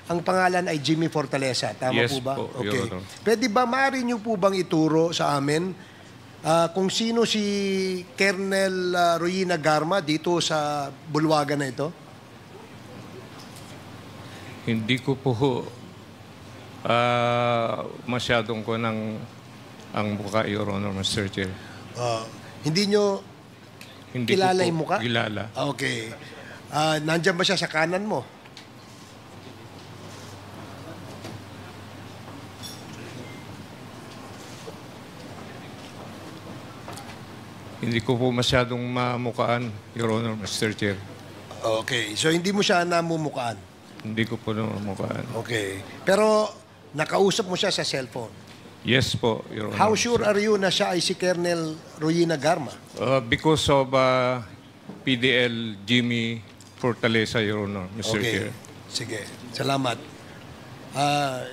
ang pangalan ay Jimmy Fortaleza. Tama Yes po ba? po, Okay. Your Honor. Pwede ba, maaari niyo po bang ituro sa amin kung sino si Colonel Royina Garma dito sa bulwagan na ito? Hindi ko po masyadong ko ng ang mukha, Your Honor, Mr. Chair. Hindi nyo Hindi kilala ko yung po mukha? kilala. Okay. Nandyan ba siya sa kanan mo? Hindi ko po masyadong mamukaan, Your Honor, Mr. Chair. Okay. So, hindi mo siya namumukaan? Hindi ko po mamukaan. Okay. Pero, nakausap mo siya sa cellphone? Yes po, Your Honor. How sure are you na siya ay si Colonel Royina Garma? Because of PDL Jimmy Fortaleza, Your Honor, Mr. Chair. Sige. Salamat.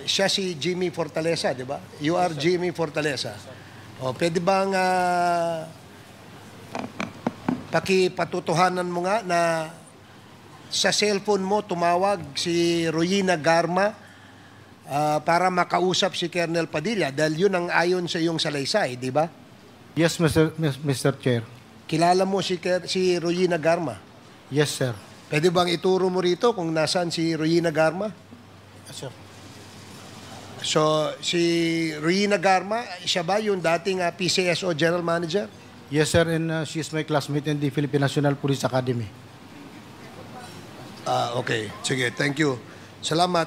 Siya si Jimmy Fortaleza, di ba? You are Jimmy Fortaleza. Pwede bang pakipatutuhanan mo nga na sa cellphone mo tumawag si Royina Garma para makausap si Colonel Padilla dahil yun ang ayon sa iyong salaysay, di ba? Yes, Mr. Chair. Kilala mo si Royina Garma? Yes, sir. Pwede bang ituro mo rito kung nasaan si Royina Garma? Yes, sir. So, si Royina Garma, siya ba yung dating PCSO General Manager? Yes, sir, and she is my classmate in the Philippine National Police Academy. Okay. Sige, thank you. Salamat.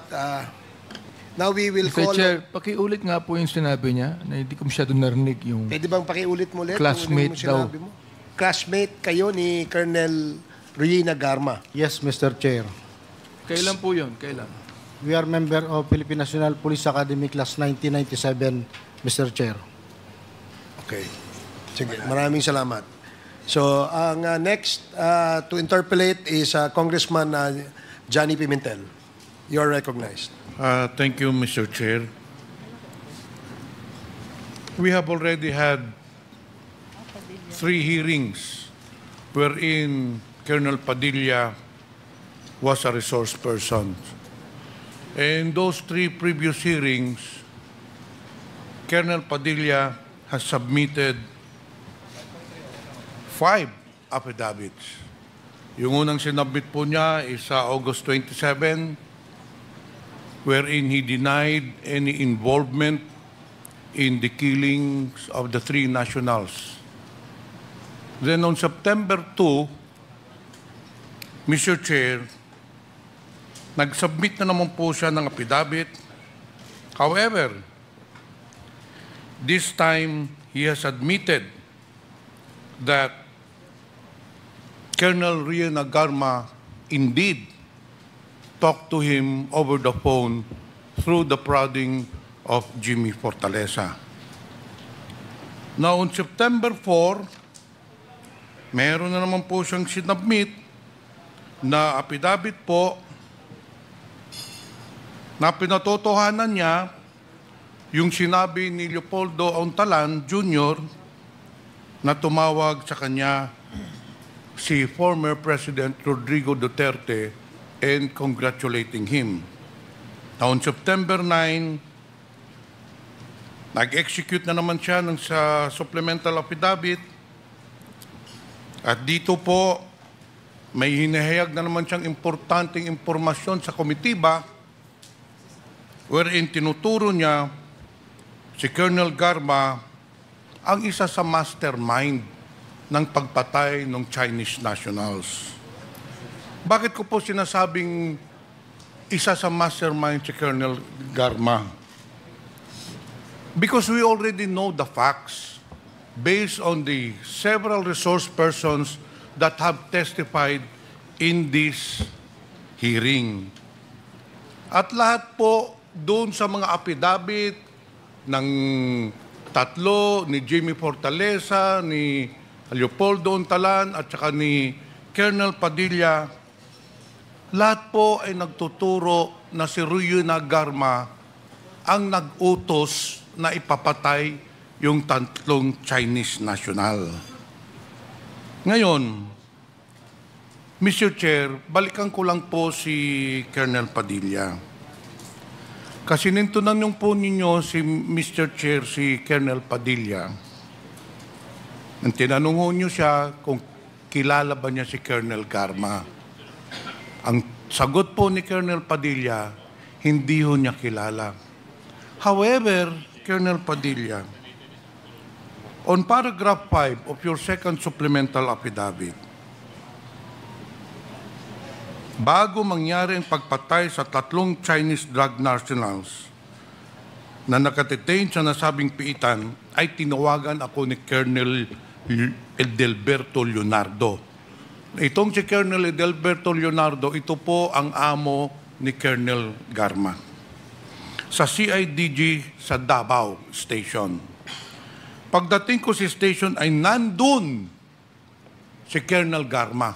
Now we will Mr. call... Chair, pakiulit nga po yung sinabi niya na hindi ko masyado narinig yung Pwede bang pakiulit mo ulit? Classmate kung ano yung sinabi mo? Classmate kayo ni Colonel Royina Garma. Yes, Mr. Chair. Kailan po yun? Kailan? We are member of Philippine National Police Academy Class 1997, Mr. Chair. Okay. Sige, maraming salamat. So, ang next to interpolate is Congressman Johnny Pimentel. You're recognized. Thank you, Mr. Chair. We have already had 3 hearings wherein Colonel Padilla was a resource person. In those 3 previous hearings, Colonel Padilla has submitted 5 affidavits. Yung unang sinabit po niya is sa August 27, wherein he denied any involvement in the killings of the 3 nationals. Then on September 2, Mr. Chair, nag-submit na naman po siya ng affidavit. However, this time he has admitted that Colonel Royina Garma indeed talked to him over the phone through the prodding of Jimmy Fortaleza. Now, on September 4, meron na naman po siyang sinubmit na affidavit po na pinatotohanan niya yung sinabi ni Leopoldo Auntalan Jr. na tumawag sa kanya si former President Rodrigo Duterte and congratulating him. Now, on September 9, nag-execute na naman siya ng sa supplemental affidavit. At dito po, may hinahayag na naman siyang importanteng impormasyon sa komitiba wherein tinuturo niya si Colonel Garma ang isa sa mastermind ng pagpatay ng Chinese nationals. Bakit ko po sinasabing isa sa mastermind si Colonel Garma? Because we already know the facts based on the several resource persons that have testified in this hearing. At lahat po doon sa mga affidavit ng 3, ni Jimmy Fortaleza, ni Leopoldo Auntalan at saka ni Colonel Padilla, lahat po ay nagtuturo na si Royina Garma ang nag-utos na ipapatay yung 3 Chinese national. Ngayon, Mr. Chair, balikan ko lang po si Colonel Padilla. Kasi nintunan yung po ninyo si Mr. Chair, si Colonel Padilla. Nang tinanong ho niyo siya kung kilala ba niya si Colonel Garma. Ang sagot po ni Colonel Padilla, hindi ho niya kilala. However, Colonel Padilla, on paragraph 5 of your second supplemental affidavit, bago mangyari ang pagpatay sa 3 Chinese drug nationals na nakatitain sa nasabing piitan, ay tinawagan ako ni Colonel Edelberto Leonardo. Itong si Colonel Edelberto Leonardo, ito po ang amo ni Colonel Garma sa CIDG sa Davao Station. Pagdating ko sa station ay nandun si Colonel Garma.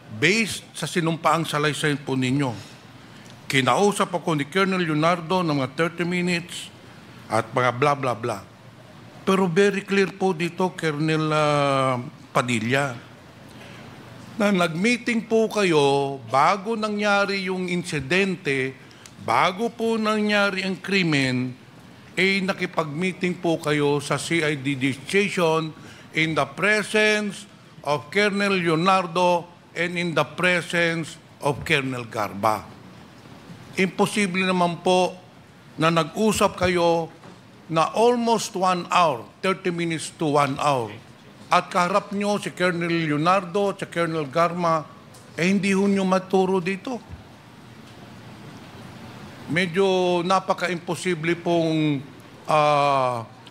Based sa sinumpaang salaysay po ninyo, kinausap ako ni Colonel Leonardo ng mga 30 minutes at mga bla bla bla. Pero very clear po dito, Colonel Padilla, na nag-meeting po kayo bago nangyari yung insidente, bago po nangyari ang krimen, nakipag-meeting po kayo sa CIDD station in the presence of Colonel Leonardo and in the presence of Colonel Garba. Imposible naman po na nag-usap kayo na almost 1 hour, 30 minutes to 1 hour. At kaharap nyo si Colonel Leonardo at si Colonel Garma, hindi ho nyo maturo dito. Medyo napaka-imposible pong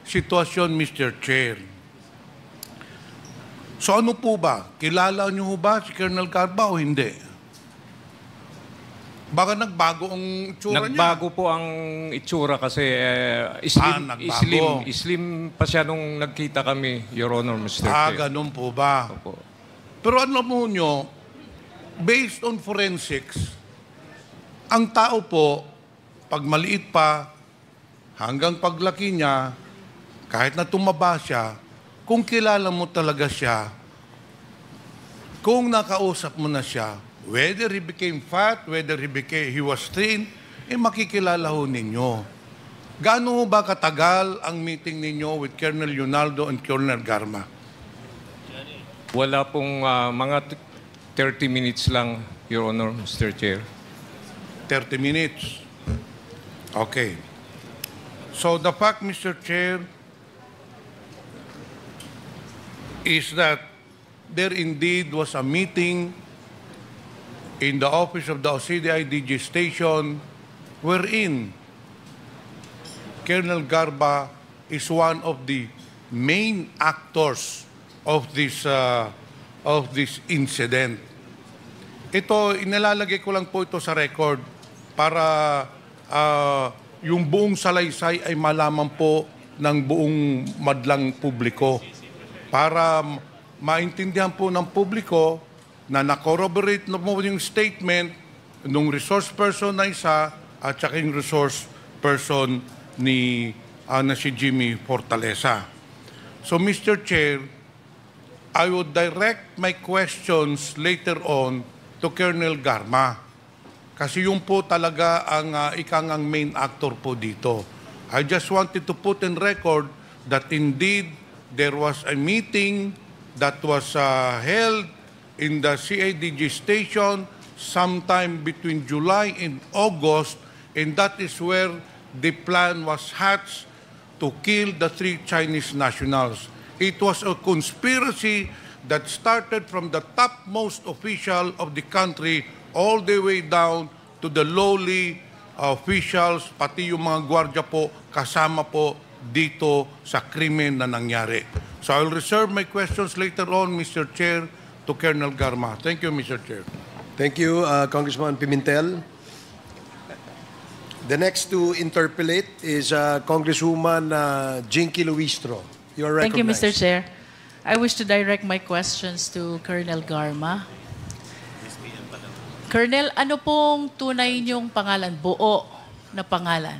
sitwasyon, Mr. Chair. So ano po ba? Kilala niyo ba si Colonel Garba o hindi? Baka nagbago ang itsura niya. Nagbago po ang itsura kasi nagbago. slim pa siya nung nagkita kami, Your Honor, Mr. Chair. Ganun po ba? Opo. Pero alam mo nyo, based on forensics, ang tao po, pag maliit pa, hanggang paglaki niya, kahit na tumaba siya, kung kilala mo talaga siya, kung nakausap mo na siya, whether he became fat, whether he was thin, makikilala ho ninyo. Gaano ba katagal ang meeting ninyo with Colonel Leonardo and Colonel Garma? Wala pong mga 30 minutes lang, Your Honor, Mr. Chair. 30 minutes. Okay. So the fact, Mr. Chair, is that there indeed was a meeting in the office of the CIDG station wherein Colonel Garba is one of the main actors of this incident. Ito, inalalagay ko lang po ito sa record para yung buong salaysay ay malaman po ng buong madlang publiko, para maintindihan po ng publiko na na-corroborate na po yung statement ng resource person na isa at saka yung resource person ni na si Jimmy Fortaleza. So, Mr. Chair, I would direct my questions later on to Colonel Garma. Kasi yung po talaga ang ikangang main actor po dito. I just wanted to put in record that indeed there was a meeting that was held in the CIDG station sometime between July and August, and that is where the plan was hatched to kill the 3 Chinese nationals. It was a conspiracy that started from the topmost official of the country all the way down to the lowly officials, pati yung mga gwardiya po, kasama po dito sa krimen na nangyari. So I will reserve my questions later on, Mr. Chair, to Colonel Garma. Thank you, Mr. Chair. Thank you, Congressman Pimentel. The next to interpolate is Congresswoman Jinky Luistro. You are recognized. Thank you, Mr. Chair. I wish to direct my questions to Colonel Garma. Colonel, ano pong tunay niyong pangalan, buo na pangalan?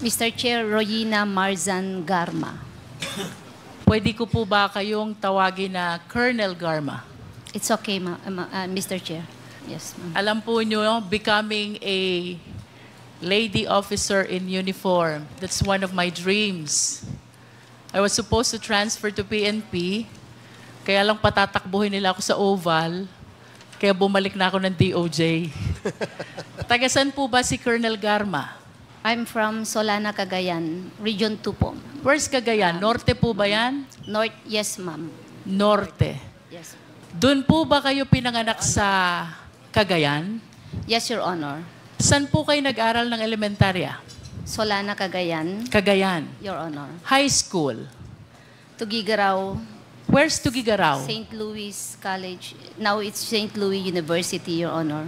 Mr. Chair, Royina Marzan Garma. Pwede ko po ba kayong tawagin na Colonel Garma? It's okay, Mr. Chair. Yes, ma'am. Alam po niyo, becoming a lady officer in uniform. That's one of my dreams. I was supposed to transfer to PNP, kaya lang patatakbuhin nila ako sa Oval, kaya bumalik na ako ng DOJ. Tagasan po ba si Colonel Garma? I'm from Solana, Cagayan, Region 2 po. Where's Cagayan? Norte po ba yan? North, yes, ma'am. Norte. Yes. Doon po ba kayo pinanganak sa Cagayan? Yes, Your Honor. Saan po kayo nag-aral ng elementarya? Solana, Cagayan, Cagayan. Your Honor. High school. Tugigaraw, Where's Tugigaraw? St. Louis College. Now it's St. Louis University, Your Honor.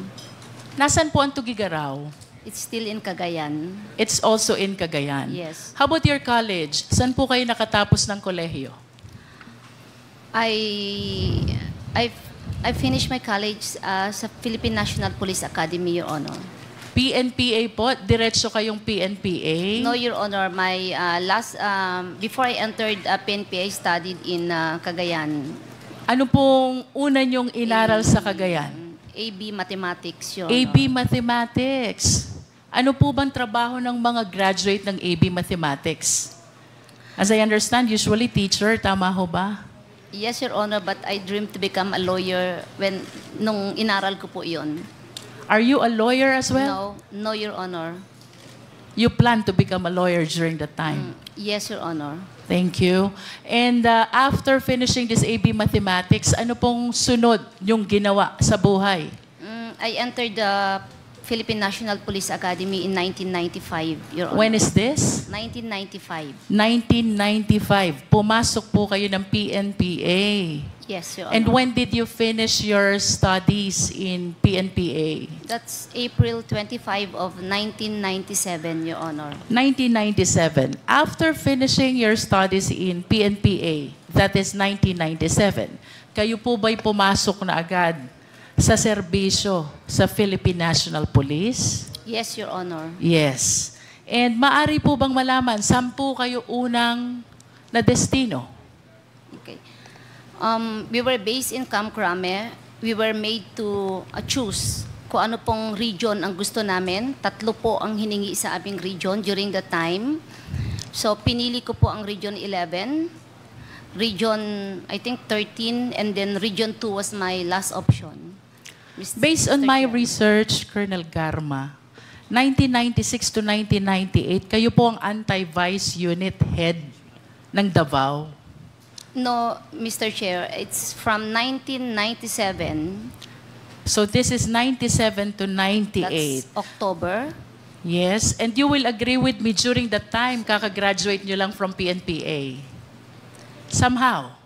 Nasaan po ang Tugigaraw? It's still in Cagayan. It's also in Cagayan. Yes. How about your college? Saan po kayo nakatapos ng kolehiyo? I finished my college sa Philippine National Police Academy, Your Honor. PNPA po? Diretso kayong PNPA? No, Your Honor. My before I entered PNP, I studied in Cagayan. Ano pong una nyong inaral sa Cagayan? AB Mathematics, Your Honor. AB Mathematics. Ano po bang trabaho ng mga graduate ng AB Mathematics? As I understand, usually teacher, tama ho ba? Yes, Your Honor, but I dreamed to become a lawyer nung inaral ko po yun. Are you a lawyer as well? No, Your Honor. You plan to become a lawyer during that time? Yes, Your Honor. Thank you. And after finishing this AB Mathematics, ano pong sunod yung ginawa sa buhay? I entered the Philippine National Police Academy in 1995, Your Honor. When is this? 1995. 1995. Pumasok po kayo ng PNPA. Yes, Your Honor. And when did you finish your studies in PNPA? That's April 25 of 1997, Your Honor. 1997. After finishing your studies in PNPA, that is 1997, kayo po ba'y pumasok na agad sa serbisyo sa Philippine National Police? Yes, Your Honor. Yes. And maari po bang malaman, saan po kayo unang na destino? Okay. We were based in Camp Crame. We were made to choose kung ano pong region ang gusto namin. 3 po ang hiningi sa aming region during the time. So, pinili ko po ang Region 11, Region, I think, 13, and then Region 2 was my last option. Based on Mr. my Chair. research, Colonel Garma, 1996 to 1998, kayo po ang anti-vice unit head ng Davao. No, Mr. Chair, it's from 1997. So this is 97 to 98. That's October. Yes, and you will agree with me during that time, kakagraduate nyo lang from PNPA. Somehow.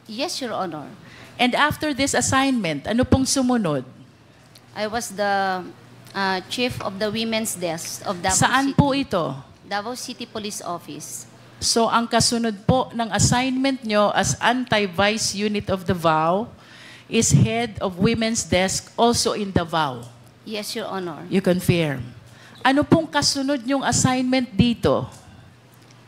Yes, Your Honor. And after this assignment, ano pong sumunod? I was the chief of the women's desk of Davao Saan City. po ito? Davao City Police Office. So ang kasunod po ng assignment nyo as anti-vice unit of Davao is head of women's desk also in Davao. Yes, Your Honor. You confirm. Ano pong kasunod nyong assignment dito?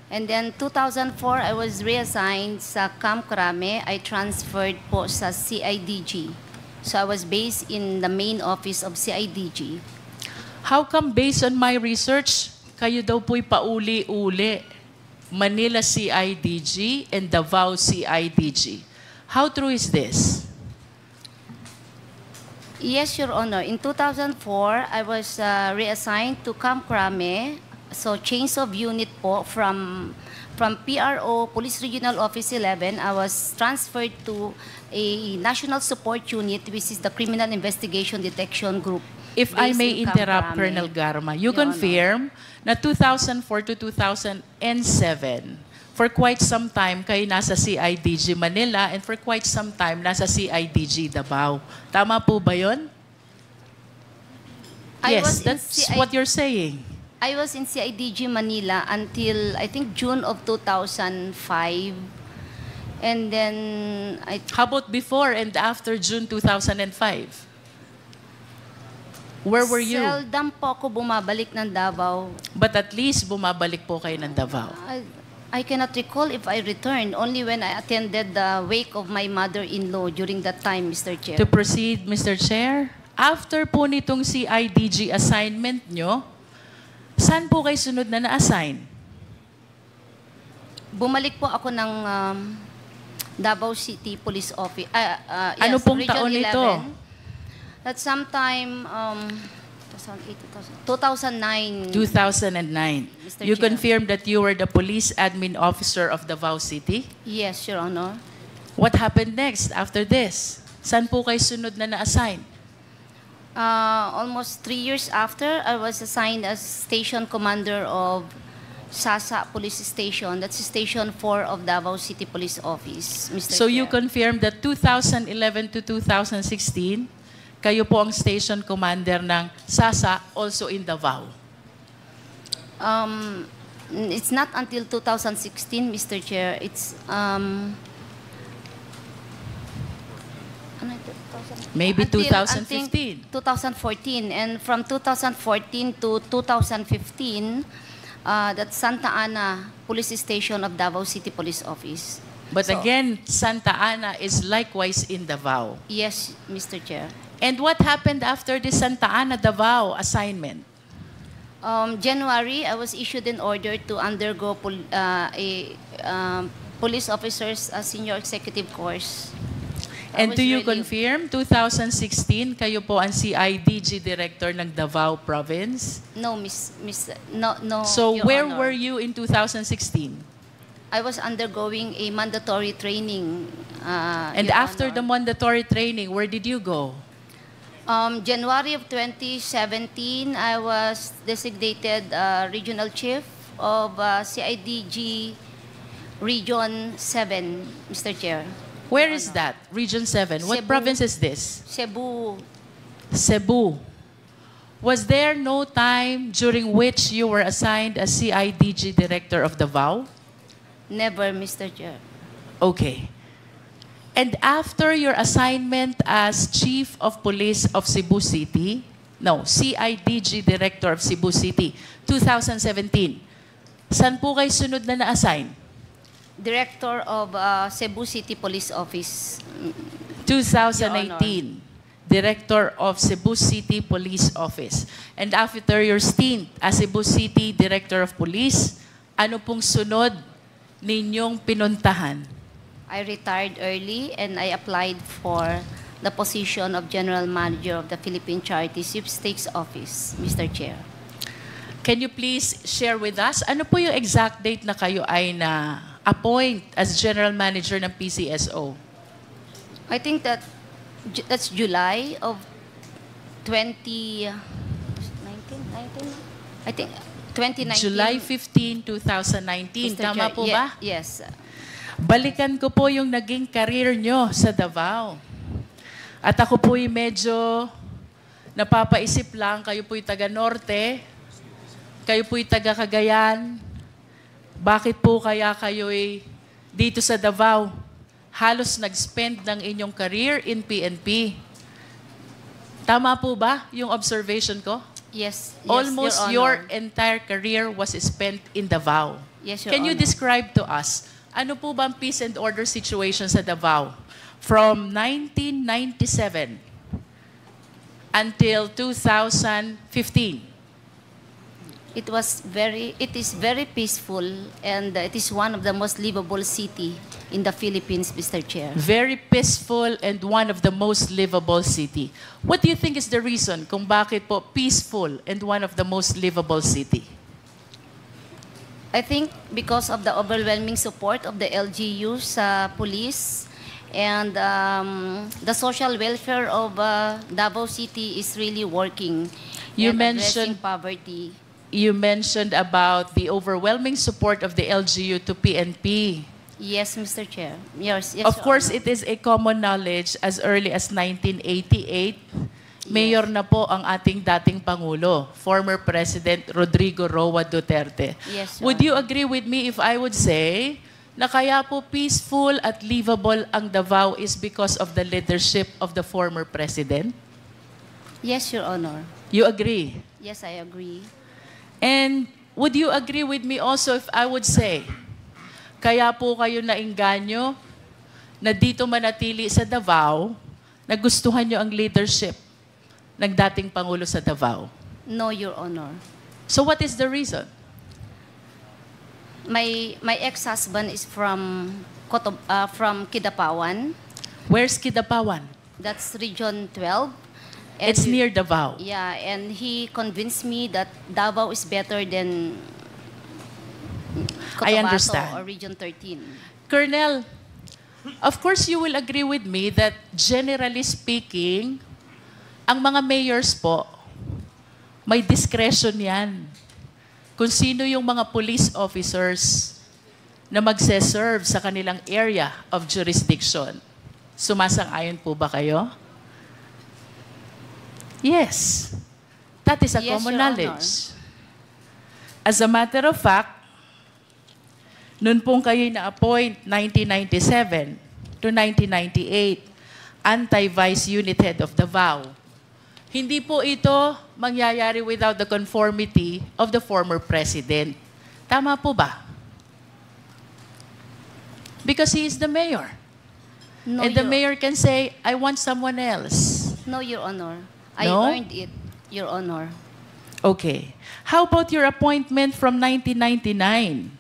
And then 2004, I was reassigned sa Camp Crame. I transferred po sa CIDG. So I was based in the main office of CIDG. How come based on my research, kayo daw po'y pauli-uli? Manila CIDG and Davao CIDG. How true is this? Yes, Your Honor. In 2004, I was reassigned to Camp Crame. So change of unit po from PRO, Police Regional Office 11, I was transferred to a National Support Unit, which is the Criminal Investigation Detection Group. If I based may in interrupt, Camp Crame. Colonel Garma, you Your Honor. confirm na 2004 to 2007, for quite some time kayo nasa CIDG Manila and for quite some time nasa CIDG Davao. Tama po ba yun? I Yes, was in that's what you're saying. I was in CIDG Manila until, I think, June of 2005. And then, How about before and after June 2005? Where were you? seldom po ako bumabalik ng Davao. But at least bumabalik po kayo ng Davao. I cannot recall if I returned, only when I attended the wake of my mother-in-law during that time, Mr. Chair. To proceed, Mr. Chair, after po nitong CIDG assignment nyo, Saan po kayo sunod na na-assign? Bumalik po ako ng Davao City Police Office. Ano pong Region taon 11. ito? That's sometime 2009. 2009. Mr. You Chair. confirmed that you were the police admin officer of Davao City? Yes, Your Honor. What happened next after this? Saan po kayo sunod na na-assign? Almost 3 years after, I was assigned as station commander of Sasa Police Station. That's Station 4 of Davao City Police Office, Mr. So you Chair. confirmed that 2011 to 2016, kayo po ang station commander ng Sasa, also in Davao. It's not until 2016, Mr. Chair. It's Maybe until 2015. 2014, and from 2014 to 2015, that's Santa Ana Police Station of Davao City Police Office. But So- again, Santa Ana is likewise in Davao. Yes, Mr. Chair. And what happened after the Santa Ana Davao assignment? January, I was issued an order to undergo police officers senior executive course. I And was do you really- confirm, 2016, kayo po ang CIDG Director ng Davao Province? No, no. So Your where Honor. were you in 2016? I was undergoing a mandatory training. And Your after the Honor. mandatory training, where did you go? January of 2017, I was designated regional chief of CIDG Region 7, Mr. Chair. Where is that? Region 7. What Cebu. province is this? Cebu. Cebu. Was there no time during which you were assigned as CIDG Director of Davao? Never, Mr. Chair. Okay. And after your assignment as Chief of Police of Cebu City, no, CIDG Director of Cebu City, 2017, saan po kayo sunod na na-assign? Director of Cebu City Police Office. 2018, Director of Cebu City Police Office. And after your stint as Cebu City Director of Police, ano pong sunod ninyong pinuntahan? I retired early and I applied for the position of General Manager of the Philippine Charity Sweepstakes Office, Mr. Chair. Can you please share with us, ano po yung exact date na kayo ay na-appoint as General Manager ng PCSO? I think that's July of 2019, I think 2019. July 15, 2019. Mr. Tama Chair. po ba? Yes. Balikan ko po yung naging career nyo sa Davao. At ako po'y medyo napapaisip lang, kayo po'y taga-Norte, kayo po'y taga-Cagayan. Bakit po kaya kayo'y dito sa Davao halos nag-spend ng inyong career in PNP? Tama po ba yung observation ko? Yes. Almost Your your Honor. entire career was spent in Davao. Yes, Your Can you Honor. describe to us, ano po ba ang peace and order situation sa Davao from 1997 until 2015? It is very peaceful, and it is one of the most livable city in the Philippines, Mr. Chair. Very peaceful and one of the most livable city. What do you think is the reason kung bakit po peaceful and one of the most livable city? I think because of the overwhelming support of the LGU sa police, and the social welfare of Davao City is really working. You and addressing mentioned- poverty. You mentioned about the overwhelming support of the LGU to PNP. Yes, Mr. Chair. Yes, Of Your course, Honor. it is a common knowledge as early as 1988, mayor na po ang ating dating Pangulo, former President Rodrigo Roa Duterte. Yes, Your Would you agree with me if I would say na kaya po peaceful at livable ang Davao is because of the leadership of the former President? Yes, Your Honor. You agree? Yes, I agree. And would you agree with me also if I would say, kaya po kayo nainganyo na dito manatili sa Davao, nagustuhan nyo ang leadership ng dating Pangulo sa Davao? No, Your Honor. So what is the reason? My ex-husband is from Kidapawan. Where's Kidapawan? That's Region 12. It's near Davao. Yeah, and he convinced me that Davao is better than I Cotabato understand. or Region 13. Colonel, of course you will agree with me that generally speaking, ang mga mayors po, may discretion yan. Kung sino yung mga police officers na magse-serve sa kanilang area of jurisdiction. Sumasang-ayon po ba kayo? Yes. That is a Yes, common Your knowledge. As a matter of fact, noon pong kayo na-appoint 1997 to 1998, anti-vice unit head of Davao. Hindi po ito mangyayari without the conformity of the former president. Tama po ba? Because he is the mayor. No, And the mayor can say, I want someone else. No, Your Honor. No? I earned it, Your Honor. Okay. How about your appointment from 1999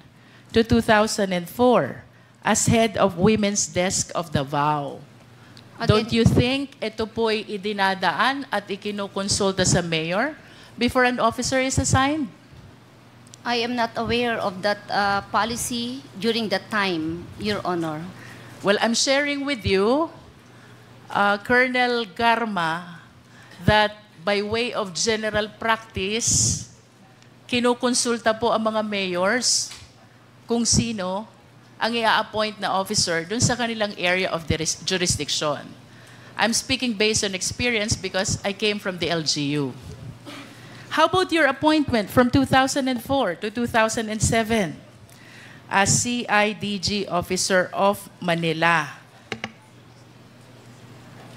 to 2004 as head of Women's Desk of Davao? Don't you think ito po'y idinadaan at ikinukonsulta sa mayor before an officer is assigned? I am not aware of that policy during that time, Your Honor. Well, I'm sharing with you, Colonel Garma, that by way of general practice, kinukonsulta po ang mga mayors kung sino ang i-appoint na officer dun sa kanilang area of jurisdiction. I'm speaking based on experience because I came from the LGU. How about your appointment from 2004 to 2007 as CIDG Officer of Manila?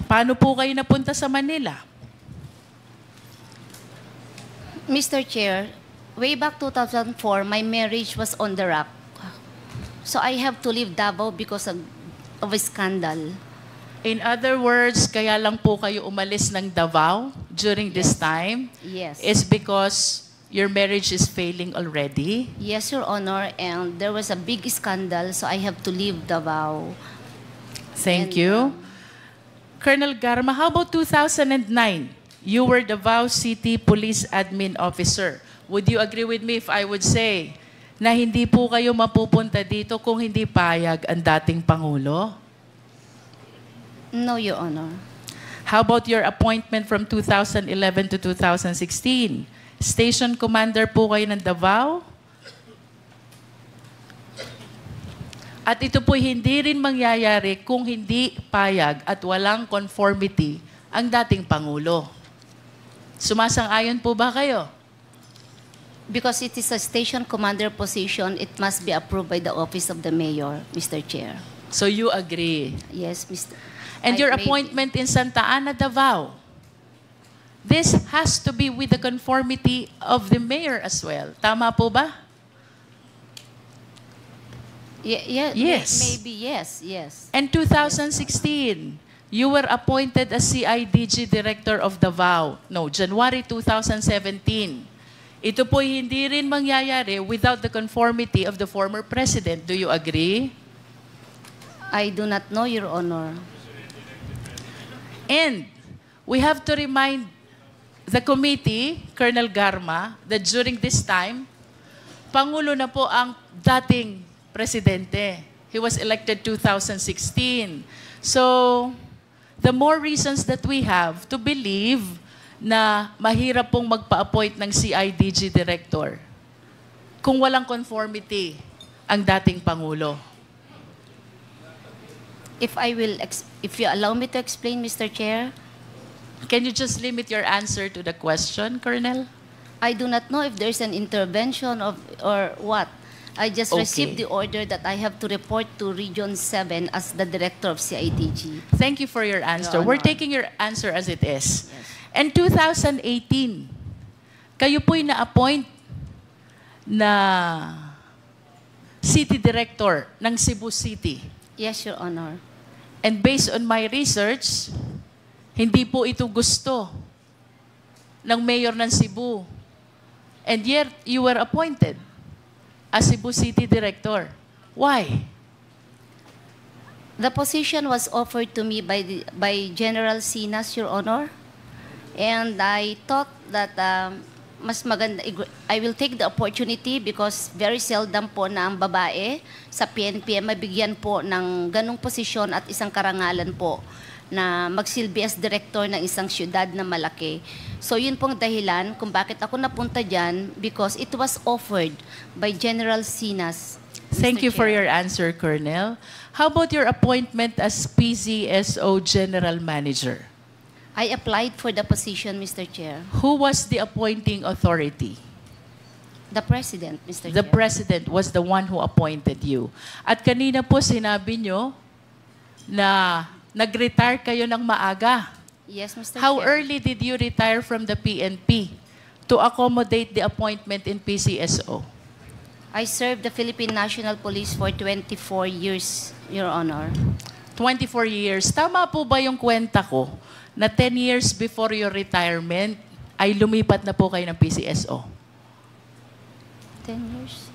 Paano po kayo napunta sa Manila? Mr. Chair, way back 2004, my marriage was on the rock. So I have to leave Davao because of a scandal. In other words, kaya lang po kayo umalis ng Davao during this time Yes. is because your marriage is failing already? Yes, Your Honor, and there was a big scandal, so I have to leave Davao. Thank And, you. Colonel Garma, how about 2009? You were Davao City Police Admin Officer. Would you agree with me if I would say na hindi po kayo mapupunta dito kung hindi payag ang dating Pangulo? No, Your Honor. How about your appointment from 2011 to 2016? Station Commander po kayo ng Davao? At ito po hindi rin mangyayari kung hindi payag at walang conformity ang dating Pangulo. Sumasang-ayon po ba kayo? Because it is a station commander position, it must be approved by the office of the mayor, Mr. Chair. So you agree? Yes, Mr. And your Maybe. appointment in Santa Ana, Davao, this has to be with the conformity of the mayor as well. Tama po ba? Yes. Maybe yes, yes. And 2016, you were appointed as CIDG Director of Davao. No, January 2017. Ito po'y hindi rin mangyayari without the conformity of the former president. Do you agree? I do not know, Your Honor. And we have to remind the committee, Colonel Garma, that during this time, Pangulo na po ang dating presidente. He was elected 2016. So, the more reasons that we have to believe na mahirap pong magpa-appoint ng CIDG director kung walang conformity ang dating Pangulo. If you allow me to explain, Mr. Chair, Can you just limit your answer to the question, Colonel? I do not know if there's an intervention or what. I just received the order that I have to report to Region 7 as the director of CIDG. Thank you for your answer. Your We're Honor. taking your answer as it is. Yes. And 2018, kayo po'y na-appoint na city director ng Cebu City. Yes, Your Honor. And based on my research, hindi po ito gusto ng mayor ng Cebu And yet, you were appointed as Cebu City Director. Why? The position was offered to me by General Sinas, Your Honor. And I thought that mas maganda, I will take the opportunity because very seldom po na ang babae sa PNP mabigyan po ng ganong posisyon at isang karangalan po na magsilbi as director ng isang syudad na malaki. So yun pong dahilan kung bakit ako napunta dyan because it was offered by General Sinas. Thank Mr. you for Chair. your answer, Colonel. How about your appointment as PCSO General Manager? I applied for the position, Mr. Chair. Who was the appointing authority? The President, Mr. The Chair. President was the one who appointed you. At kanina po sinabi nyo na nag-retire kayo ng maaga. Yes, Mr. How Chair. early did you retire from the PNP to accommodate the appointment in PCSO? I served the Philippine National Police for 24 years, Your Honor. 24 years. Tama po ba yung kwenta ko na 10 years before your retirement ay lumipat na po kayo ng PCSO? 10 years?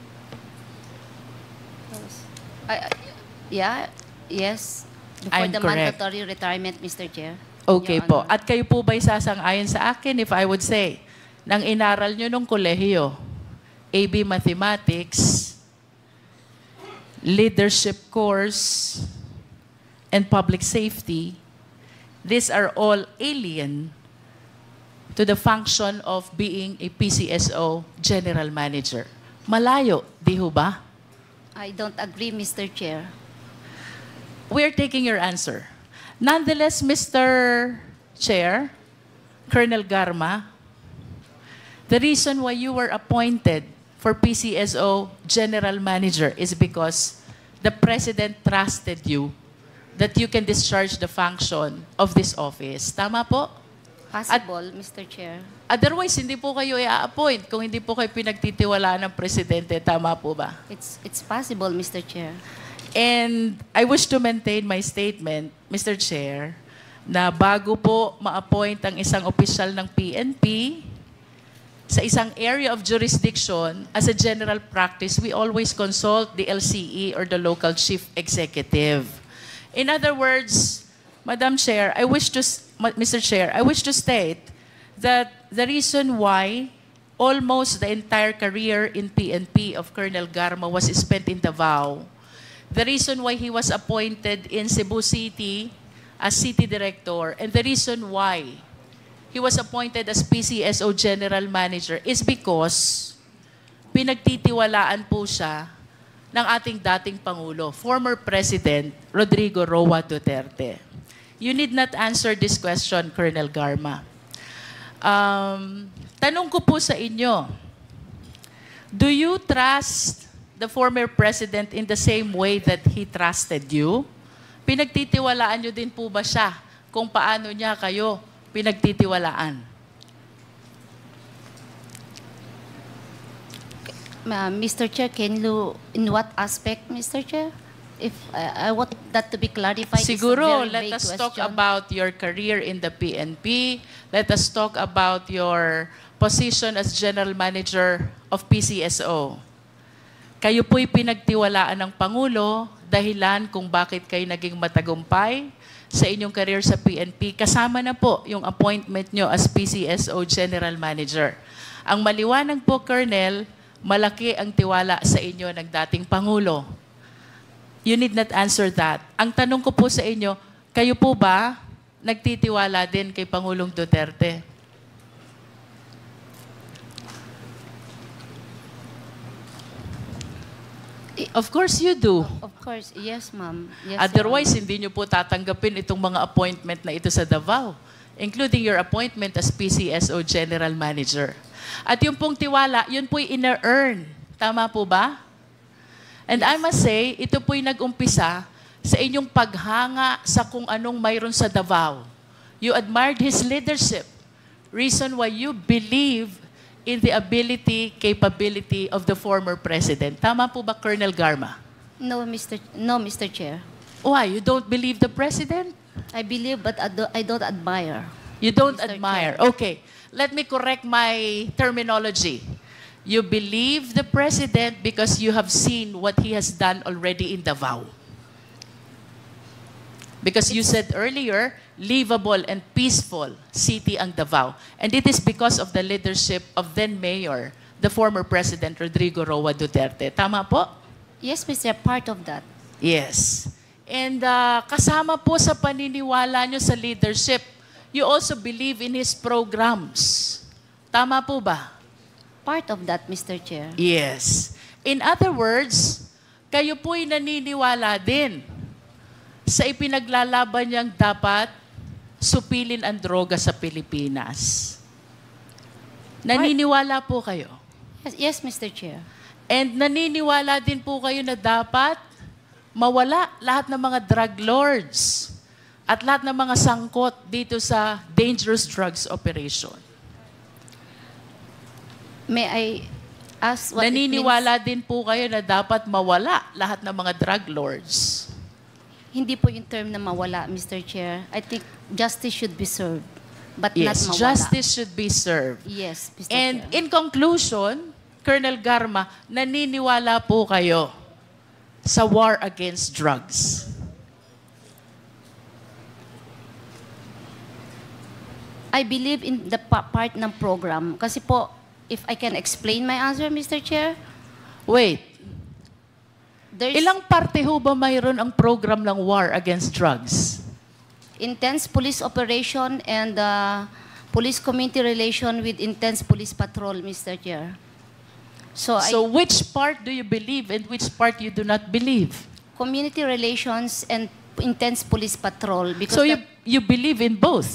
Yeah, yes. Before I'm the correct. mandatory retirement, Mr. Chair. Okay Your po. Honor. At kayo po ba'y sasang-ayon sa akin if I would say, nang inaral nyo nung kolehiyo, AB Mathematics, Leadership Course, and Public Safety, these are all alien to the function of being a PCSO General Manager. Malayo, di ho ba? I don't agree, Mr. Chair. We're taking your answer. Nonetheless, Mr. Chair, Colonel Garma, the reason why you were appointed for PCSO General Manager is because the President trusted you that you can discharge the function of this office. Tama po? Possible, Mr. Chair. Otherwise, hindi po kayo i-appoint kung hindi po kayo pinagtitiwalaan ng Presidente. Tama po ba? It's possible, Mr. Chair. And I wish to maintain my statement, Mr. Chair, na bago po ma-appoint ang isang opisyal ng PNP sa isang area of jurisdiction, as a general practice, we always consult the LCE or the local chief executive. In other words, Madam Chair, Mr. Chair, I wish to state that the reason why almost the entire career in PNP of Colonel Garma was spent in Davao, the reason why he was appointed in Cebu City as City Director, and the reason why he was appointed as PCSO General Manager is because pinagtitiwalaan po siya ng ating dating Pangulo, former President Rodrigo Roa Duterte. You need not answer this question, Colonel Garma. Tanong ko po sa inyo, do you trust the former President in the same way that he trusted you? Pinagtitiwalaan nyo din po ba siya kung paano niya kayo pinagtitiwalaan? Mr. Chair, can you, in what aspect, Mr. Chair? If I want that to be clarified. Siguro, it's a very let vague us talk question. about your career in the PNP. Let us talk about your position as General Manager of PCSO. Kayo po'y pinagtiwalaan ng Pangulo, dahilan kung bakit kayo naging matagumpay sa inyong career sa PNP. Kasama na po yung appointment nyo as PCSO General Manager. Ang maliwanag po, Colonel, malaki ang tiwala sa inyo ng dating Pangulo. You need not answer that. Ang tanong ko po sa inyo, kayo po ba nagtitiwala din kay Pangulong Duterte? Of course you do. Of course, yes, ma'am. Yes, Your Otherwise, Honor. hindi nyo po tatanggapin itong mga appointment na ito sa Davao, including your appointment as PCSO General Manager. At yung pong tiwala, yun po'y ina-earn. Tama po ba? And I must say, ito po'y nag-umpisa sa inyong paghanga sa kung anong mayroon sa Davao. You admired his leadership. Reason why you believe in the ability, capability of the former president. Tama po ba, Colonel Garma? No, Mr. Chair. Why? You don't believe the president? I believe, but I don't admire. You don't Mr. admire. Chair. Okay. Let me correct my terminology. You believe the President because you have seen what he has done already in Davao. Because you said earlier, livable and peaceful city ang Davao. And it is because of the leadership of then Mayor, the former President Rodrigo Roa Duterte. Tama po? Yes, Mr. Part of that. Yes. And kasama po sa paniniwala nyo sa leadership, you also believe in his programs. Tama po ba? Part of that, Mr. Chair. Yes. In other words, kayo po'y naniniwala din sa ipinaglalaban niyang dapat supilin ang droga sa Pilipinas. Naniniwala po kayo. Yes, Mr. Chair. And naniniwala din po kayo na dapat mawala lahat ng mga drug lords at lahat ng mga sangkot dito sa dangerous drugs operation. May I ask what Naniniwala it means? din po kayo na dapat mawala lahat ng mga drug lords. Hindi po yung term na mawala, Mr. Chair. I think justice should be served, but Yes, not mawala. justice should be served. Yes, Mr. And Chair. in conclusion, Colonel Garma, naniniwala po kayo sa war against drugs. I believe in the part ng program. Kasi po, if I can explain my answer, Mr. Chair, Wait, there's ilang parte ho ba mayroon ang program ng war against drugs? intense police operation and police community relation with intense police patrol, Mr. Chair. So, So which part do you believe and which part you do not believe? community relations and intense police patrol. Because So the- you believe in both?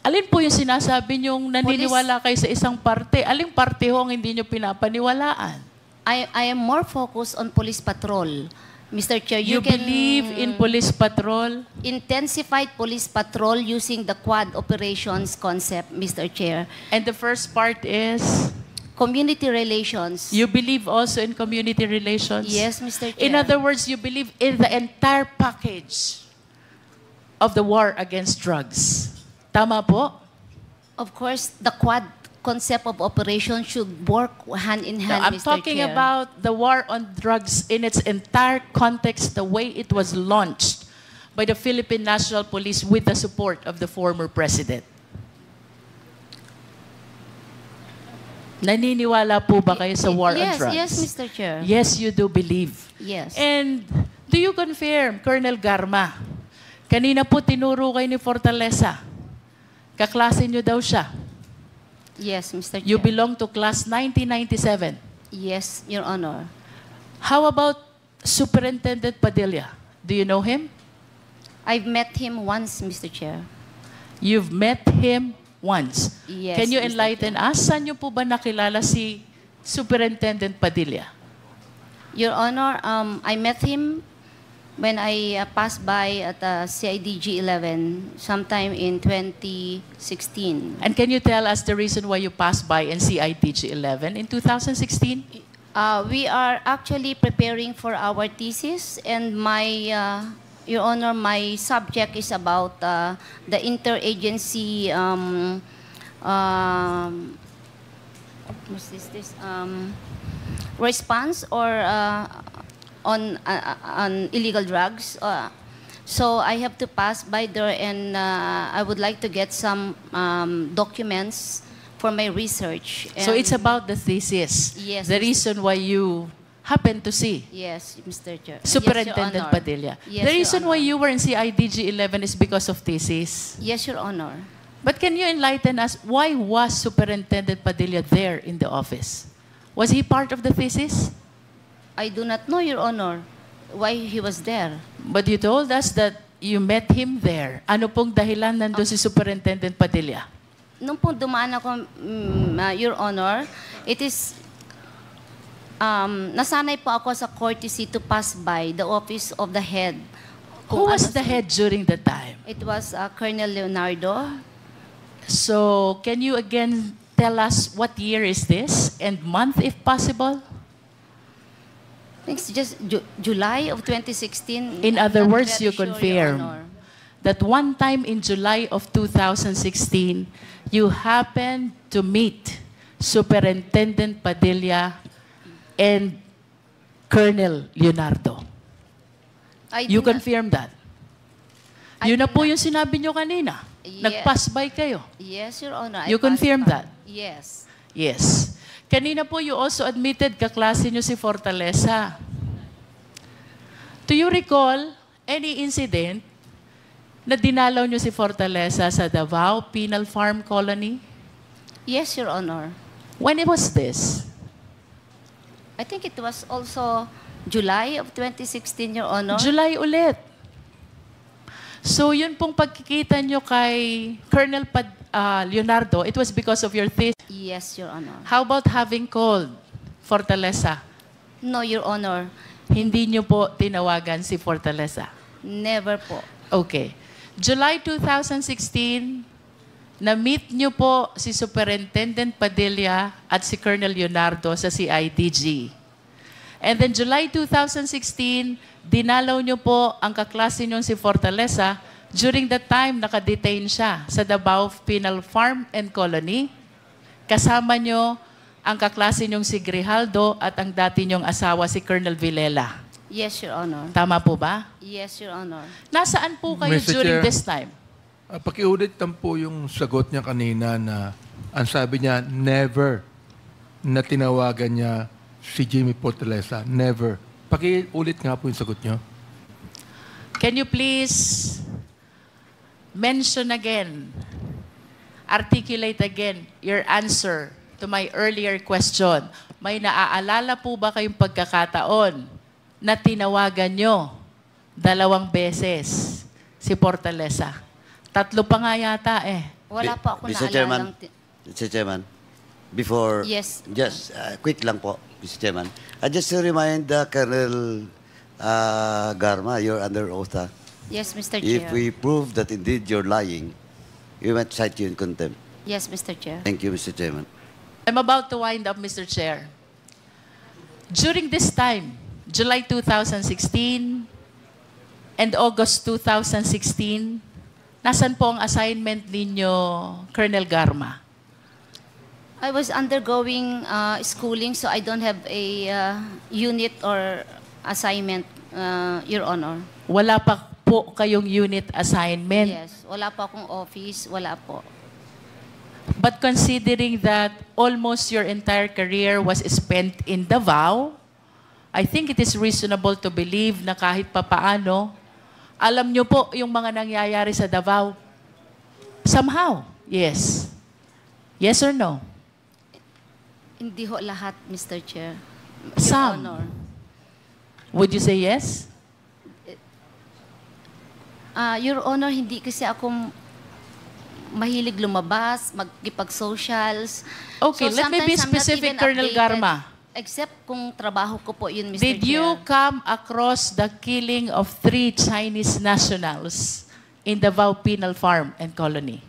Alin po yung sinasabi niyong naniniwala kayo sa isang parte? Aling parte ho ang hindi niyo pinapaniwalaan? I am more focused on police patrol, Mr. Chair. You can believe in police patrol? intensified police patrol using the quad operations concept, Mr. Chair. And the first part is, Community relations. you believe also in community relations? Yes, Mr. Chair. In other words, you believe in the entire package of the war against drugs. Tama po? Of course, the quad concept of operation should work hand in hand, I'm Mr. talking Chair. about the war on drugs in its entire context, the way it was launched by the Philippine National Police with the support of the former president. Naniniwala po ba kayo sa war on Yes, drugs? yes, Mr. Chair. Yes, you do believe. Yes. And do you confirm, Colonel Garma, kanina po tinuro kayo ni Fortaleza, kaklase niyo daw siya. Yes, Mr. Chair. You belong to class 1997. Yes, Your Honor. How about Superintendent Padilla? Do you know him? I've met him once, Mr. Chair. You've met him once. Yes, Can you Mr. enlighten us? Saan niyo po ba nakilala si Superintendent Padilla? Your Honor, I met him when I passed by at CIDG 11 sometime in 2016. And can you tell us the reason why you passed by in CITG 11 in 2016? We are actually preparing for our thesis, and Your Honor, my subject is about the interagency what's this response or on illegal drugs. So I have to pass by there, and I would like to get some documents for my research. So it's And- about the thesis. Yes, The Mr. reason why you happen to see Yes, Mr. Chair. Superintendent Yes, Your Honor. Padilla. Yes, The Your reason why Honor. you were in CIDG 11 is because of thesis. Yes, Your Honor. But can you enlighten us, why was Superintendent Padilla there in the office? Was he part of the thesis? I do not know, Your Honor, why he was there. But you told us that you met him there. Ano pong dahilan nandun si Superintendent Padilla? Nung po dumaan ako, Your Honor, it is, nasanay po ako sa courtesy to pass by the office of the head. Who Kung was ano the si- head during that time? It was Colonel Leonardo. So, can you again tell us what year is this and month if possible? It's just July of 2016. In I'm other not words, very you sure, Your confirm Honor. that one time in July of 2016, you happened to meet Superintendent Padilla, and Colonel Leonardo. You confirm that? Yun na po yung sinabi nyo kanina. Nag-pass by kayo. Yes, Your Honor. You confirm that? Yes. Yes. Kanina po you also admitted kaklase nyo si Fortaleza. Do you recall any incident na dinalaw nyo si Fortaleza sa Davao Penal Farm Colony? Yes, Your Honor. When was this? I think it was also July of 2016, Your Honor. July ulit. So yun pong pagkikita nyo kay Colonel Leonardo, it was because of your thesis. Yes, Your Honor. How about having called Fortaleza? No, Your Honor. Hindi nyo po tinawagan si Fortaleza? Never po. Okay. July 2016, na-meet nyo po si Superintendent Padilla at si Colonel Leonardo sa CIDG. And then July 2016, dinalaw nyo po ang kaklase nyo si Fortaleza. During that time, nakadetain siya sa Davao Penal Farm and Colony. Kasama nyo ang kaklase nyong si Grijaldo at ang dati nyong asawa si Colonel Villela. Yes, Your Honor. Tama po ba? Yes, Your Honor. Nasaan po kayo Mr. during Chair. this time? Pakiulit lang po yung sagot niya kanina na ang sabi niya, never na tinawagan niya si Jimmy Fortaleza. Never. Pakiulit nga po yung sagot niyo. Can you please mention again, articulate again your answer to my earlier question? May naaalala po ba kayong pagkakataon na tinawagan nyo 2 beses si Fortaleza? 3 pa nga yata eh. Wala po ako Mr. Chairman, naalalang... Mr. Chairman, before, Yes. just quick lang po, Mr. Chairman. Just to remind Colonel Garma, you're under oath. Yes, Mr. If Chair. we prove that indeed you're lying, we might cite you in contempt. Yes, Mr. Chair. Thank you, Mr. Chairman. I'm about to wind up, Mr. Chair. During this time, July 2016 and August 2016, nasan po ang assignment ninyo, Colonel Garma? I was undergoing schooling, so I don't have a unit or assignment, Your Honor. Wala pa po kayong unit assignment. Yes. Wala po akong office. Wala po. But considering that almost your entire career was spent in Davao, I think it is reasonable to believe na kahit papaano, alam nyo po yung mga nangyayari sa Davao. Somehow, yes. Yes or no? Hindi ho lahat, Mr. Chair. Some. Your Honor. Would you say yes? Your Honor, hindi kasi ako mahilig lumabas, magkipag-socials. Okay, let me be sometimes I'm not specific, even Colonel updated. Garma. Except kung trabaho ko po yun, Mr. Did Chair. you come across the killing of 3 Chinese nationals in Davao Penal Farm and Colony?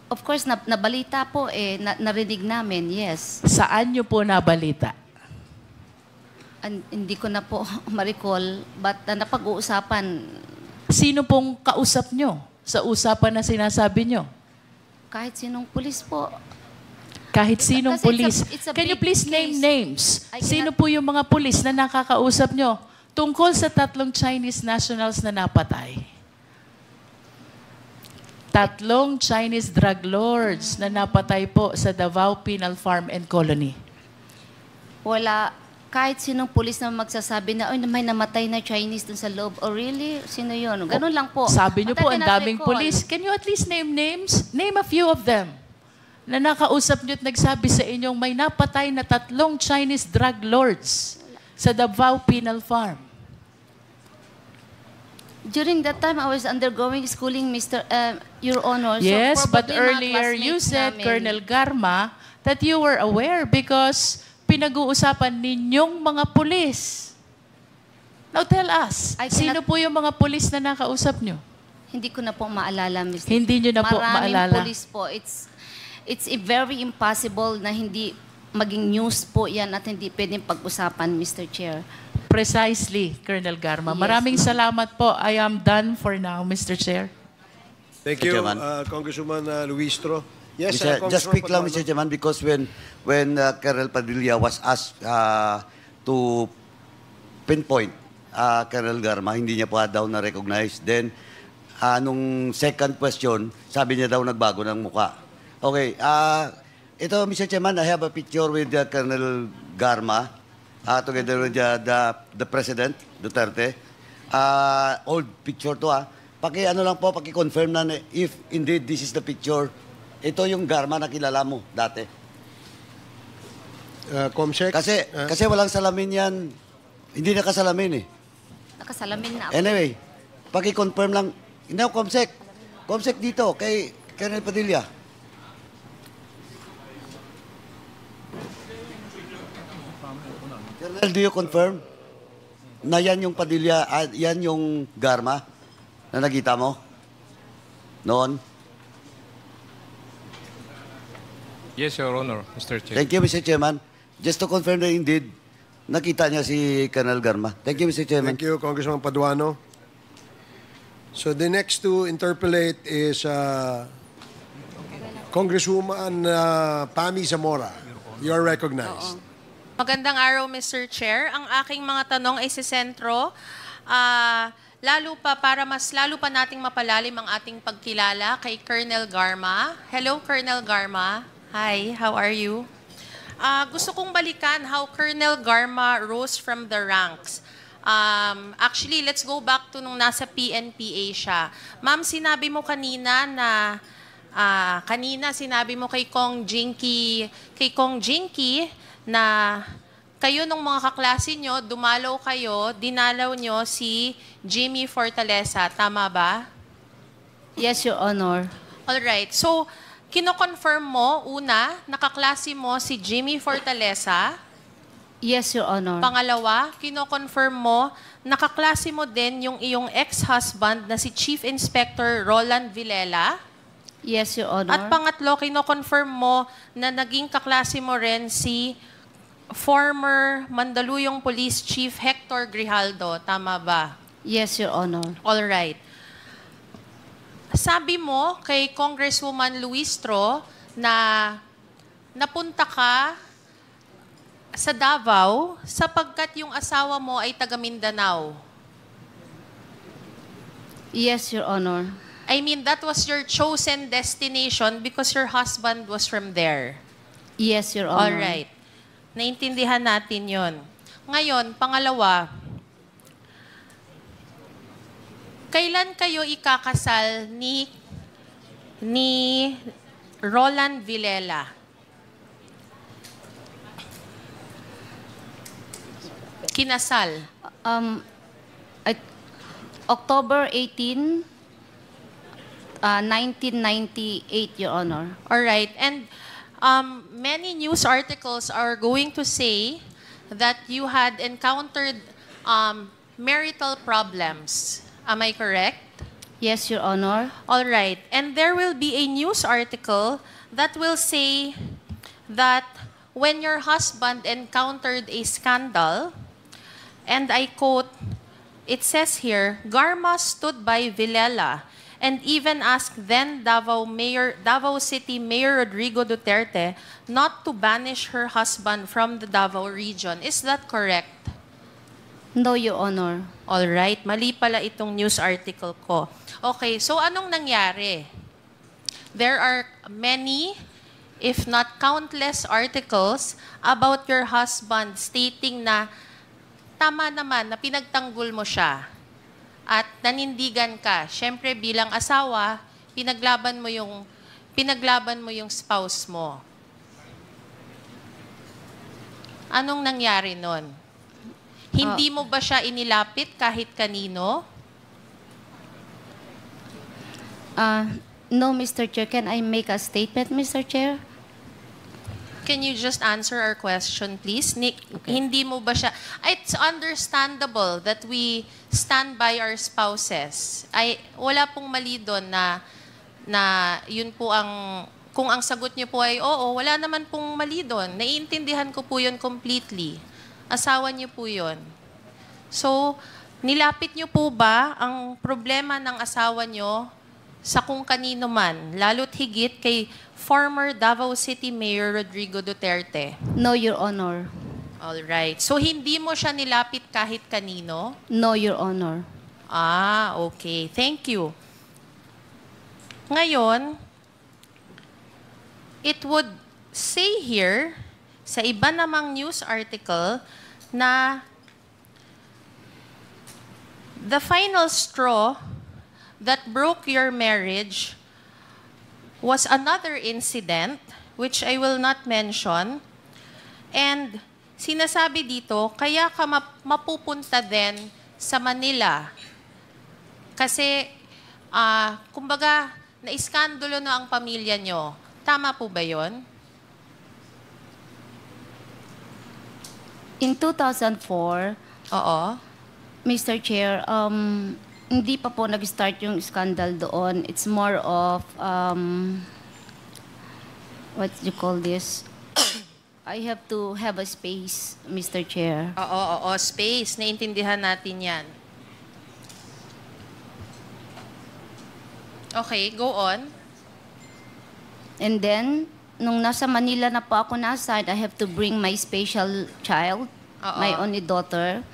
Of course, nabalita po narinig namin, yes. Saan nyo po nabalita? Hindi ko na po ma-recall, but napag-uusapan Sino pong kausap nyo sa usapan na sinasabi nyo? kahit sinong pulis po. Kahit sinong Kasi pulis. it's a Can you big please name case. names? I Sino cannot- po yung mga pulis na nakakausap nyo tungkol sa 3 Chinese nationals na napatay? 3 Chinese drug lords na napatay po sa Davao Penal Farm and Colony. Wala, kahit sinong pulis na magsasabi na, may namatay na Chinese dun sa loob. Oh, really? Sino yun? Ganun lang po. Sabi nyo But I po, ang cannot daming recall. pulis. Can you at least name names? Name a few of them na nakausap nyo at nagsabi sa inyong may napatay na 3 Chinese drug lords sa Davao Penal Farm. During that time, I was undergoing schooling, Your Honor. Yes, so but probably mga earlier you classmates said, namin. Colonel Garma, that you were aware because pinag-uusapan ninyong mga pulis. Now tell us, I sino cannot- po yung mga pulis na nakausap nyo? Hindi ko na po maalala, Mr. Hindi nyo na po Maraming maalala. pulis po. It's very impossible na hindi maging news po yan at hindi pwedeng pag-usapan, Mr. Chair. Precisely, Colonel Garma. Yes, Maraming ma'am. salamat po. I am done for now, Mr. Chair. Thank Mr. you, Chairman. Congresswoman Luistro. Yes, Just Congressman quick lang, Paduano. Mr. Chairman, because when Colonel Padilla was asked to pinpoint Colonel Garma, hindi niya pa daw na-recognize. Then, nung second question, sabi niya daw nagbago ng muka. Okay, ito, Mr. Chairman, I have a picture with Colonel Garma together with the President, Duterte. Old picture to ano lang po, paki-confirm na if indeed this is the picture. Ito yung Garma na kilala mo dati. Comsec? Kasi walang salamin yan. Hindi nakasalamin eh. Nakasalamin na ako. Anyway, paki-confirm lang. Hindi ako, Comsec. Comsec dito, kay Colonel Padilla. Colonel, do you confirm na yan yung Padilla, yan yung Garma na nakita mo noon? Yes, Your Honor, Mr. Chair. Thank you, Mr. Chairman. Just to confirm that indeed, nakita niya si Colonel Garma. Thank you, Mr. Chairman. Thank you, Congressman Paduano. So the next to interpolate is Congresswoman Pami Zamora. You are recognized. Magandang araw, Mr. Chair. Ang aking mga tanong ay sa sentro. Lalo pa nating mapalalim ang ating pagkilala kay Colonel Garma. Hello, Colonel Garma. Hi, how are you? Gusto kong balikan how Colonel Garma rose from the ranks. Actually, let's go back to nung nasa PNPA siya. Ma'am, sinabi mo kanina na sinabi mo kay Kong Jinky na kayo nung mga kaklase nyo, dinalaw nyo si Jimmy Fortaleza. Tama ba? Yes, Your Honor. Alright. So, kino-confirm mo, una, nakaklase mo si Jimmy Fortaleza. Yes, Your Honor. Pangalawa, kino-confirm mo, nakaklase mo din yung iyong ex-husband na si Chief Inspector Roland Villela. Yes, Your Honor. At pangatlo, kino-confirm mo na naging kaklase mo rin si former Mandaluyong Police Chief Hector Grijaldo. Tama ba? Yes, Your Honor. All right. Sabi mo kay Congresswoman Luistro na napunta ka sa Davao sapagkat yung asawa mo ay taga Mindanao. Yes, Your Honor. I mean, that was your chosen destination because your husband was from there. Yes, Your Honor. All right. Naintindihan natin yon. Ngayon, pangalawa, kailan kayo ikakasal ni Roland Villela? Kinasal. October 18, 1998, Your Honor. All right. And many news articles are going to say that you had encountered marital problems. Am I correct? Yes, Your Honor. All right. And there will be a news article that will say that when your husband encountered a scandal, and I quote, it says here, Garma stood by Villela and even asked then Davao City Mayor Rodrigo Duterte not to banish her husband from the Davao region. Is that correct? No, Your Honor. All right. Mali pala itong news article ko. Okay, so anong nangyari? There are many, if not countless, articles about your husband stating na tama naman na pinagtanggol mo siya at nanindigan ka. Siyempre bilang asawa, pinaglaban mo yung spouse mo. Anong nangyari nun? Hindi mo ba siya inilapit kahit kanino? No, Mr. Chair. Can I make a statement, Mr. Chair? Can you just answer our question, please? Hindi mo ba siya... It's understandable that we stand by our spouses. Wala pong mali doon na yun po ang... Kung ang sagot niyo po ay oo, wala naman pong mali doon. Naiintindihan ko po yun completely. Asawa niyo po yun. So, nilapit niyo po ba ang problema ng asawa niyo sa kung kanino man, lalo't higit kay former Davao City Mayor Rodrigo Duterte? No, Your Honor. All right. So hindi mo siya nilapit kahit kanino? No, Your Honor. Ah, okay. Thank you. Ngayon, it would say here, sa iba namang news article, na the final straw that broke your marriage was another incident, which I will not mention, and sinasabi dito, kaya ka mapupunta din sa Manila. Kasi, kumbaga, na-iskandalo na ang pamilya nyo. Tama po ba yun? In 2004, Oo. Mr. Chair, hindi pa po nag-start yung scandal doon. It's more of, what do you call this? I have to have a space, Mr. Chair. Oo, space. Naintindihan natin yan. Okay, go on. And then, nung nasa Manila na po ako na-assign, I have to bring my special child, my only daughter.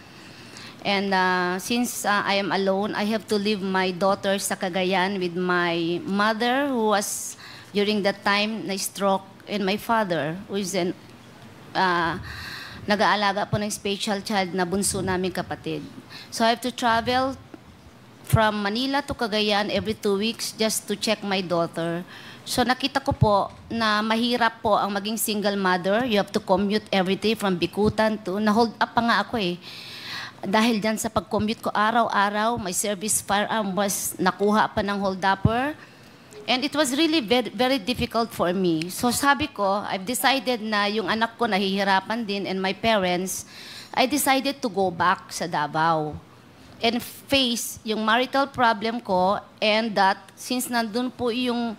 And since I am alone, I have to leave my daughter sa Cagayan with my mother who was, during that time, na-stroke, and my father who is nag-aalaga po ng special child na bunso namin kapatid. So I have to travel from Manila to Cagayan every 2 weeks just to check my daughter. So nakita ko po na mahirap po ang maging single mother. You have to commute every day from Bikutan to, na-hold up pa nga ako eh. Dahil dyan sa pag-commute ko araw-araw, my service firearm was nakuha pa ng hold-upper. And it was really very, very difficult for me. So sabi ko, I've decided na yung anak ko nahihirapan din and my parents, I decided to go back sa Davao and face yung marital problem ko, and that since nandun po yung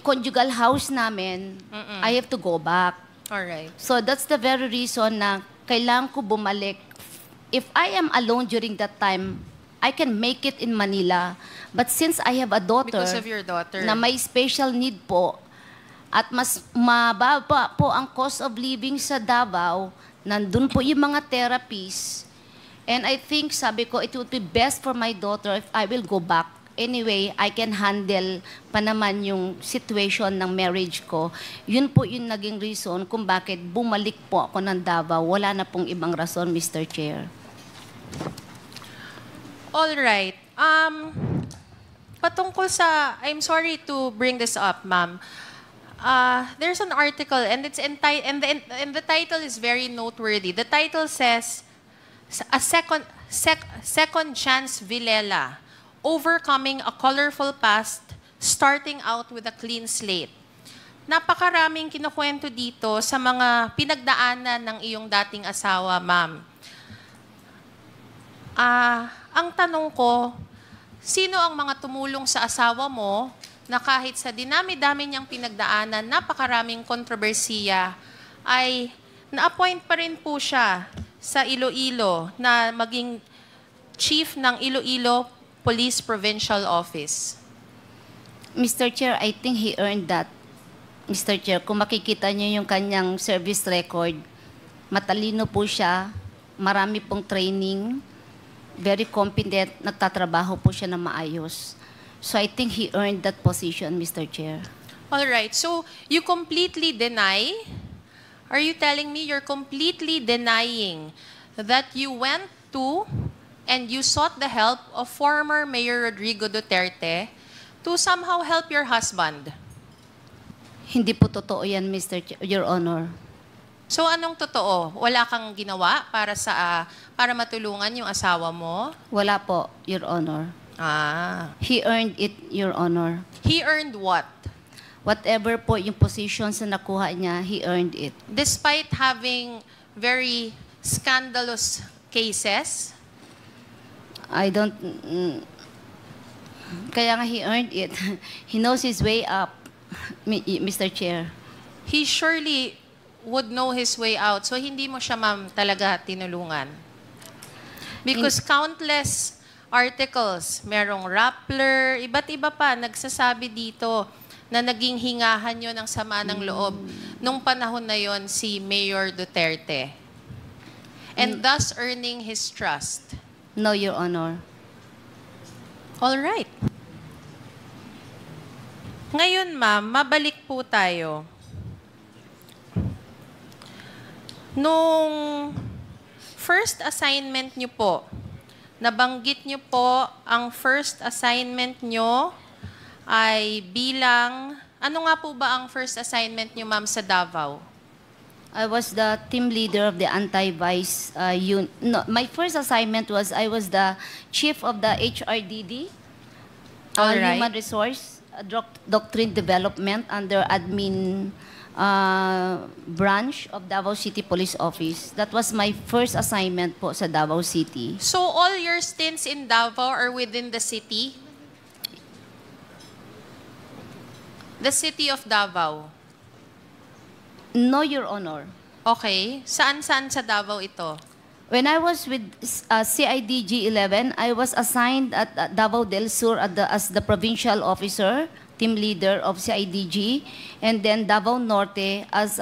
conjugal house namin, I have to go back. Alright. So that's the very reason na kailangan ko bumalik. If I am alone during that time, I can make it in Manila. But since I have a daughter, Because of your daughter. na may special need po, at mas mababa po ang cost of living sa Davao, nandun po yung mga therapies. And I think, sabi ko, it would be best for my daughter if I will go back. Anyway, I can handle pa naman yung situation ng marriage ko. Yun po yung naging reason kung bakit bumalik po ako ng Davao. Wala na pong ibang rason, Mr. Chair. All right. Patungkol sa, I'm sorry to bring this up, ma'am. There's an article, and it's and the title is very noteworthy. The title says, "A second chance Villela, overcoming a colorful past, starting out with a clean slate." Napakaraming kinukwento dito sa mga pinagdaanan ng iyong dating asawa, ma'am. Ang tanong ko, sino ang mga tumulong sa asawa mo na kahit sa dinami-dami niyang pinagdaanan, napakaraming kontrobersiya, ay na-appoint pa rin po siya sa Iloilo na maging chief ng Iloilo Police Provincial Office? Mr. Chair, I think he earned that. Mr. Chair, kung makikita niyo yung kanyang service record, matalino po siya, marami pong training, very competent, nagtatrabaho po siya na maayos. So I think he earned that position, Mr. Chair. All right. So you completely deny? Are you telling me you're completely denying that you went to and you sought the help of former Mayor Rodrigo Duterte to somehow help your husband? Hindi po totoo yan, Your Honor. So anong totoo? Wala kang ginawa para matulungan yung asawa mo? Wala po, Your Honor. He earned it, Your Honor. He earned what? Whatever po yung positions na nakuha niya, he earned it. Despite having very scandalous cases? I don't... kaya nga he earned it. He knows his way up, Mr. Chair. He surely would know his way out. So hindi mo siya, ma'am, talaga tinulungan. Because countless articles. Merong Rappler, iba't iba pa nagsasabi dito na naging hingahan nyo ng sama ng loob nung panahon na yon si Mayor Duterte. And thus earning his trust. No, Your Honor. All right. Ngayon, ma'am, mabalik po tayo. Nung first assignment nyo po, nabanggit nyo po ang first assignment nyo ay bilang, ano nga po ba ang first assignment nyo, ma'am, sa Davao? I was the team leader of the anti-vice unit. No, my first assignment was I was the chief of the HRDD, Alright. Human Resource Doctrine Development under admin branch of Davao City Police Office. That was my first assignment po sa Davao City. So all your stints in Davao are within the city? The city of Davao? No, Your Honor. Okay. Saan-saan sa Davao ito? When I was with CIDG 11, I was assigned at Davao del Sur as the provincial officer, team leader of CIDG, and then Davao Norte as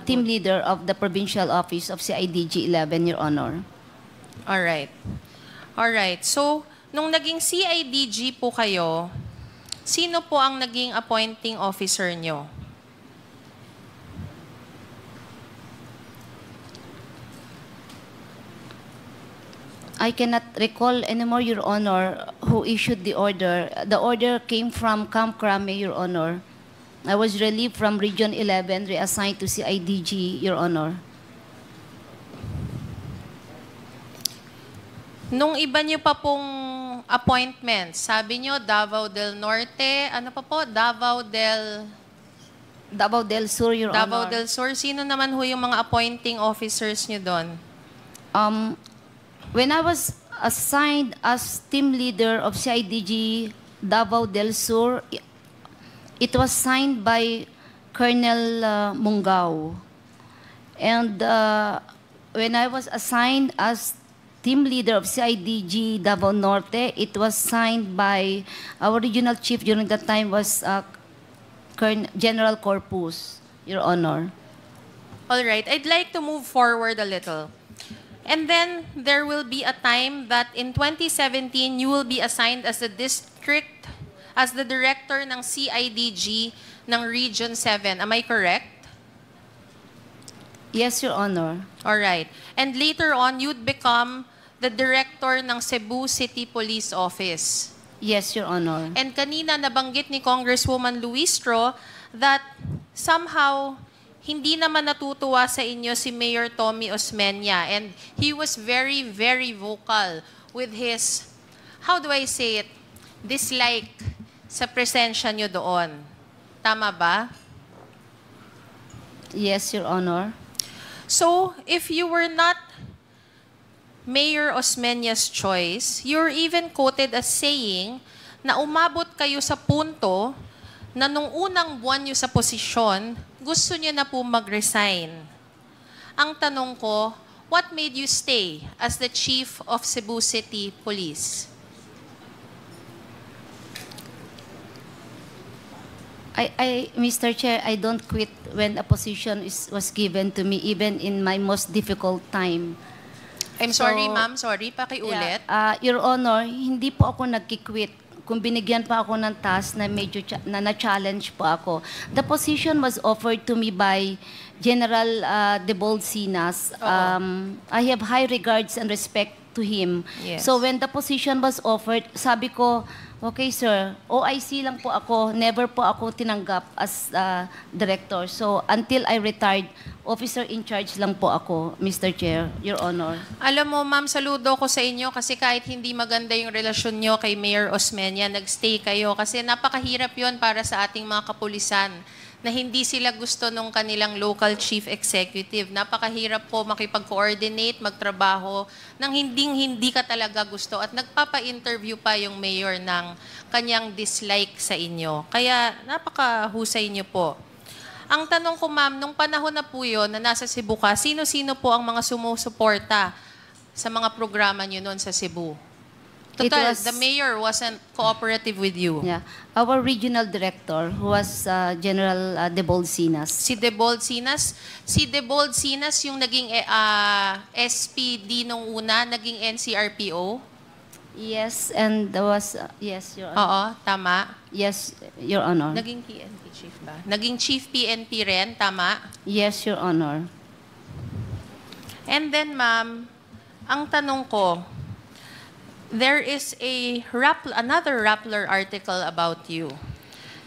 team leader of the provincial office of CIDG 11, Your Honor. Alright. Alright. So, nung naging CIDG po kayo, sino po ang naging appointing officer nyo? I cannot recall anymore, Your Honor, who issued the order. The order came from Camp Crame, Your Honor. I was relieved from Region 11, reassigned to CIDG, Your Honor. Nung iba nyo pa pong appointments, sabi nyo Davao del Norte, ano pa po? Davao del Sur, Your Davao Honor. del Sur. Sino naman ho yung mga appointing officers nyo doon? When I was assigned as team leader of CIDG Davao del Sur, it was signed by Colonel Mungao. And when I was assigned as team leader of CIDG Davao Norte, it was signed by our regional chief during that time was General Corpus, Your Honor. All right. I'd like to move forward a little. And then there will be a time that in 2017, you will be assigned as the director ng CIDG ng Region 7. Am I correct? Yes, Your Honor. All right. And later on, you'd become the director ng Cebu City Police Office. Yes, Your Honor. And kanina nabanggit ni Congresswoman Luistro that somehow hindi naman natutuwa sa inyo si Mayor Tommy Osmeña. And he was very, very vocal with his, how do I say it, dislike sa presensya nyo doon. Tama ba? Yes, Your Honor. So, if you were not Mayor Osmeña's choice, you're even quoted as saying na umabot kayo sa punto na nung unang buwan nyo sa posisyon, gusto nyo na po mag-resign. Ang tanong ko, what made you stay as the Chief of Cebu City Police? Mr. Chair, I don't quit when a position was given to me, even in my most difficult time. I'm sorry, ma'am. Sorry. Pakiulit. Your Honor, hindi po ako nagkikwit. Kung binigyan pa ako ng task na medyo na-challenge po ako. The position was offered to me by General De Bolsinas. I have high regards and respect to him. Yes. So when the position was offered, sabi ko, okay sir, OIC lang po ako, never po ako tinanggap as director. So until I retired, officer in charge lang po ako, Mr. Chair, Your Honor. Alam mo, ma'am, saludo ko sa inyo kasi kahit hindi maganda yung relasyon nyo kay Mayor Osmeña, nagstay kayo kasi napakahirap yon para sa ating mga kapulisan na hindi sila gusto nung kanilang local chief executive. Napakahirap po makipag-coordinate, magtrabaho nang hindi ka talaga gusto at nagpapa-interview pa yung mayor ng kanyang dislike sa inyo. Kaya napakahusay nyo po. Ang tanong ko, ma'am, nung panahon na po yun na nasa Cebu ka, sino-sino po ang mga sumusuporta sa mga programa nyo noon sa Cebu? It Total, was- the mayor wasn't cooperative with you. Yeah. Our regional director, who was General Debolsinas. Si Debold Sinas yung naging SPD nung una, naging NCRPO. Yes, and there was, yes, Your Honor. Oo, tama. Yes, Your Honor. Naging PNP chief ba? Naging chief PNP rin, tama. Yes, Your Honor. And then, ma'am, ang tanong ko, there is another Rappler article about you.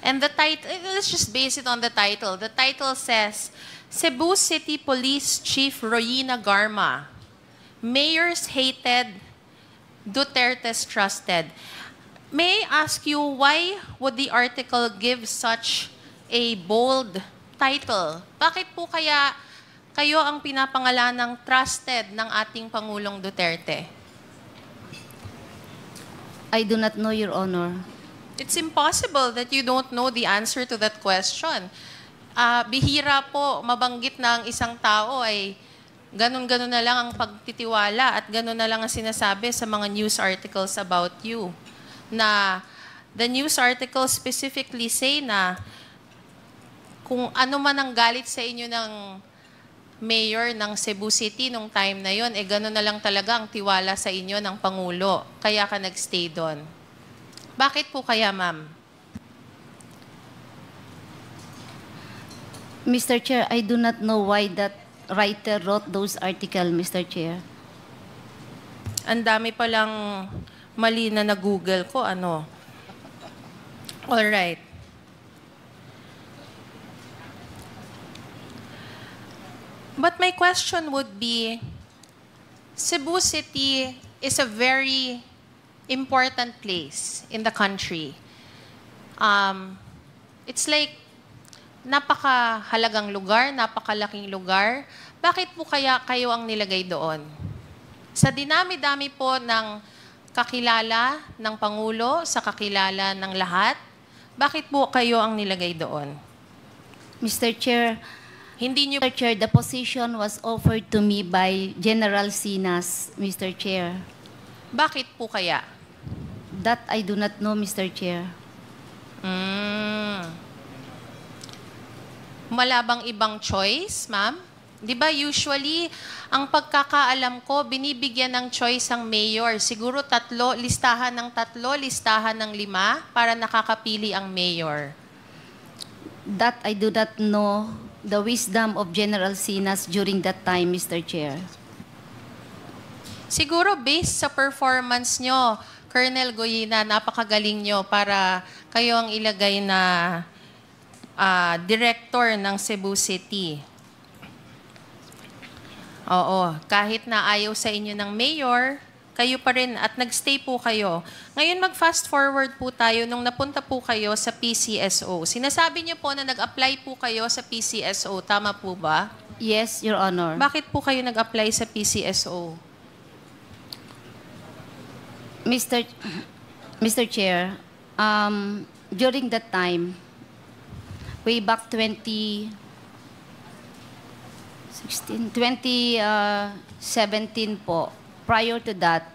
And the title, let's just base it on the title. The title says, Cebu City Police Chief Royina Garma, Mayors Hated, Duterte's Trusted. May I ask you, why would the article give such a bold title? Bakit po kaya kayo ang pinapangalan ng trusted ng ating Pangulong Duterte? I do not know, Your Honor. It's impossible that you don't know the answer to that question. Bihira po mabanggit na ang isang tao ay ganun-ganun na lang ang pagtitiwala at ganun na lang ang sinasabi sa mga news articles about you. Na the news articles specifically say na kung ano man ang galit sa inyo ng mayor ng Cebu City nung time na yon, gano'n na lang talaga ang tiwala sa inyo ng Pangulo. Kaya ka nagstay doon. Bakit po kaya, ma'am? Mr. Chair, I do not know why that writer wrote those articles, Mr. Chair. Ang dami palang mali na na-google ko, ano. Alright. But my question would be, Cebu City is a very important place in the country. It's like napakahalagang lugar, napakalaking lugar. Bakit po kaya kayo ang nilagay doon? Sa dinami-dami po ng kakilala ng Pangulo, sa kakilala ng lahat, bakit po kayo ang nilagay doon? Mr. Chair, Hindi niyo Mr. Chair, the position was offered to me by General Sinas, Mr. Chair. bakit po kaya? That I do not know, Mr. Chair. Malabang ibang choice, ma'am? Di ba usually, ang pagkakaalam ko, binibigyan ng choice ang mayor. Siguro listahan ng 5 para nakakapili ang mayor. That I do not know the wisdom of General Sinas during that time, Mr. Chair. Siguro based sa performance nyo, Colonel Goyina, napakagaling nyo para kayo ang ilagay na director ng Cebu City. Oo, kahit na ayaw sa inyo ng mayor, kayo pa rin at nagstay po kayo. Ngayon mag-fast forward po tayo nung napunta po kayo sa PCSO. Sinasabi niyo po na nag-apply po kayo sa PCSO, tama po ba? Yes, Your Honor. Bakit po kayo nag-apply sa PCSO? Mr. Chair, during that time, way back 2017 po, prior to that,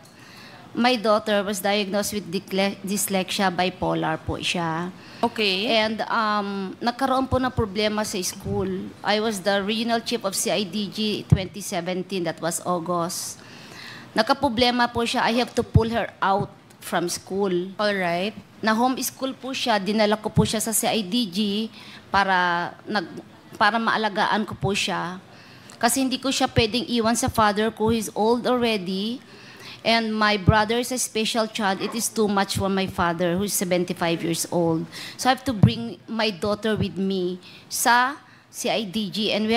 my daughter was diagnosed with dyslexia, bipolar po siya. Okay. And nagkaroon po ng problema sa school. I was the regional chief of CIDG 2017, that was August. Nakaproblema po siya, I have to pull her out from school. All right. Na homeschool po siya, dinala ko po siya sa CIDG para maalagaan ko po siya. Kasi hindi ko siya pwedeng iwan sa father ko, he's old already. And my brother is a special child. It is too much for my father, who's 75 years old. So I have to bring my daughter with me sa CIDG. And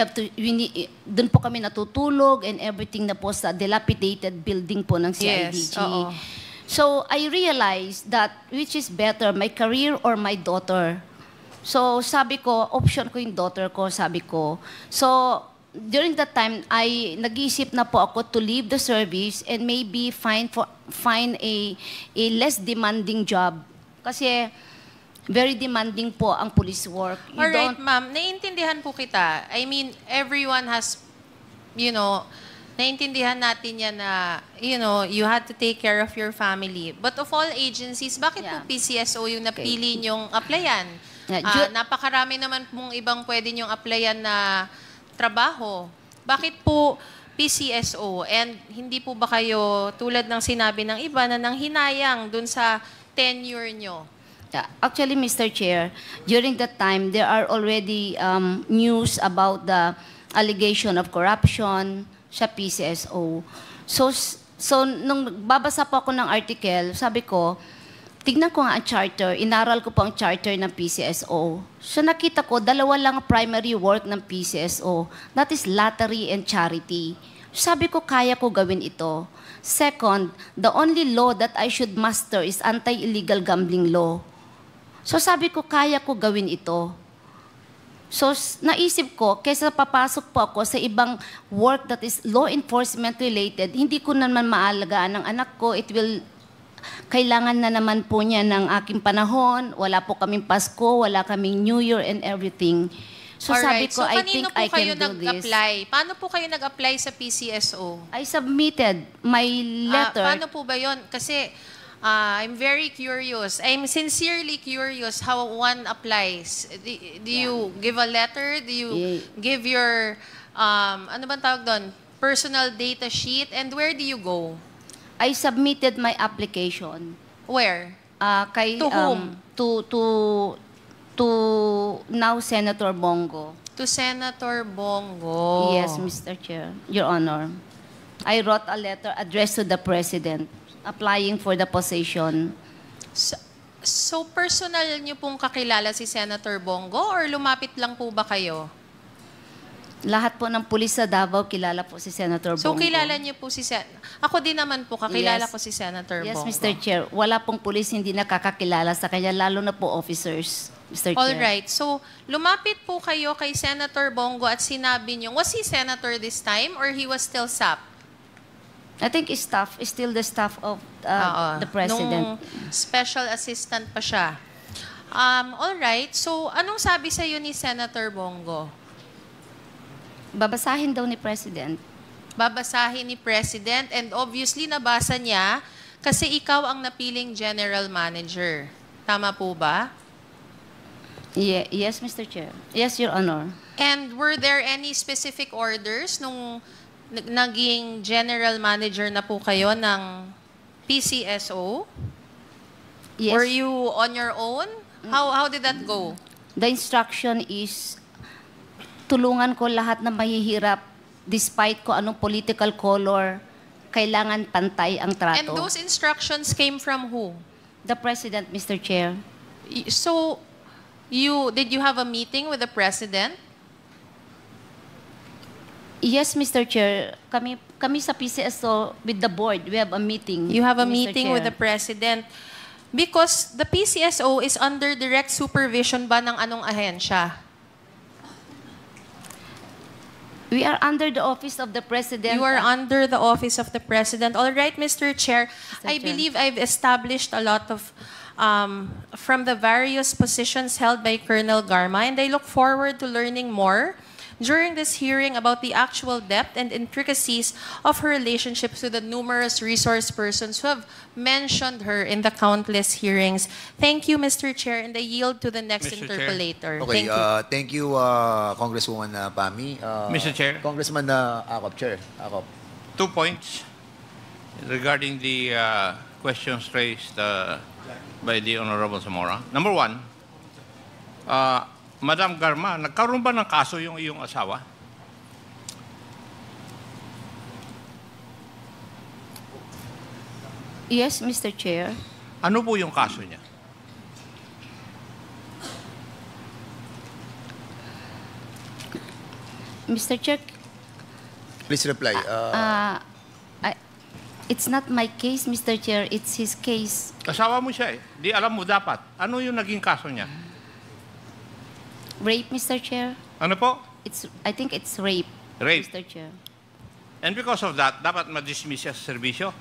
doon po kami natutulog and everything na po sa dilapidated building po ng CIDG. Yes, oo. So I realized that which is better, my career or my daughter. So sabi ko, option ko yung daughter ko, sabi ko. So during that time, nag-iisip na po ako to leave the service and maybe find a less demanding job. Kasi very demanding po ang police work. Alright, ma'am. Naiintindihan po kita. I mean, everyone has, Naintindihan natin yan na, you had to take care of your family. But of all agencies, bakit po Yeah. PCSO yung napili nyong applyan? Yeah, Napakarami naman pong ibang pwede nyong applyan na trabaho. Bakit po PCSO? And hindi po ba kayo, tulad ng sinabi ng iba, na nanghinayang dun sa tenure nyo? Yeah. Actually, Mr. Chair, during that time, there are already news about the allegation of corruption sa PCSO. So nung babasa po ako ng article, sabi ko, tignan ko nga ang charter, inaral ko po ang charter ng PCSO. So nakita ko, dalawa lang ang primary work ng PCSO. That is lottery and charity. Sabi ko, kaya ko gawin ito. Second, the only law that I should master is anti-illegal gambling law. So sabi ko, kaya ko gawin ito. So naisip ko, kaysa papasok po ako sa ibang work that is law enforcement related, hindi ko naman maalagaan ng anak ko. It will, kailangan na naman po niya ng aking panahon. Wala po kaming Pasko, wala kaming New Year and everything. So sabi Alright. ko, I think I can do this. Paano po kayo nag-apply sa PCSO? I submitted my letter. Paano po ba yun? Kasi I'm very curious. I'm sincerely curious how one applies. Do you give a letter? Do you give your, ano bang tawag doon? Personal data sheet? And where do you go? I submitted my application. Where? Kay, To whom? To now Senator Bongo. To Senator Bongo. Yes, Mr. Chair, Your Honor. I wrote a letter addressed to the President applying for the position. So personal niyo pong kakilala si Senator Bongo or lumapit lang po ba kayo? Lahat po ng pulis sa Davao kilala po si Senator So Bongo. kilala niyo po si Ako din naman po, kakilala Yes. ko si Senator Yes, Bongo. Mr. Chair. Wala pong pulis hindi nakakakilala sa kanya, lalo na po officers, Mr. All Chair. right. So, lumapit po kayo kay Senator Bongo at sinabi niyo, was he senator this time or he was still SAP? I think staff is still the staff of the President. Nung special assistant pa siya. All right. So, anong sabi sa iyo ni Senator Bongo? Babasahin daw ni President. Babasahin ni President and obviously nabasa niya kasi ikaw ang napiling general manager. Tama po ba? Yes, Mr. Chair. Yes, Your Honor. And were there any specific orders nung naging general manager na po kayo ng PCSO? Yes. Were you on your own? How did that go? The instruction is tulungan ko lahat na mahihirap despite ko anong political color, kailangan pantay ang trato. And those instructions came from who? The President, Mr. Chair. So, did you have a meeting with the President? Yes, Mr. Chair. Kami sa PCSO with the board, we have a meeting. You have a Mr. meeting with the Chair. President because the PCSO is under direct supervision ba ng anong ahensya? We are under the office of the President. You are under the office of the President. All right, Mr. Chair. I Chair. believe I've established a lot of from the various positions held by Colonel Garma, and I look forward to learning more during this hearing about the actual depth and intricacies of her relationships with the numerous resource persons who have mentioned her in the countless hearings. Thank you, Mr. Chair, and I yield to the next Mr. Chair. interpolator. Okay, Thank you. thank you, Congresswoman Pami. Mr. Chair. Congressman Akop, Chair. Akop. 2 points regarding the questions raised by the Honorable Zamora. Number 1, Madam Garma, nagkaroon ba ng kaso yung iyong asawa? Yes, Mr. Chair. Ano po yung kaso niya? Mr. Chair, Please reply. it's not my case, Mr. Chair. It's his case. Asawa mo siya eh. Di alam mo dapat. Ano yung naging kaso niya? Rape, Mr. Chair. Ano po? I think it's rape, Rape. Mr. Chair. And because of that, dapat ma-dismiss siya sa serbisyo?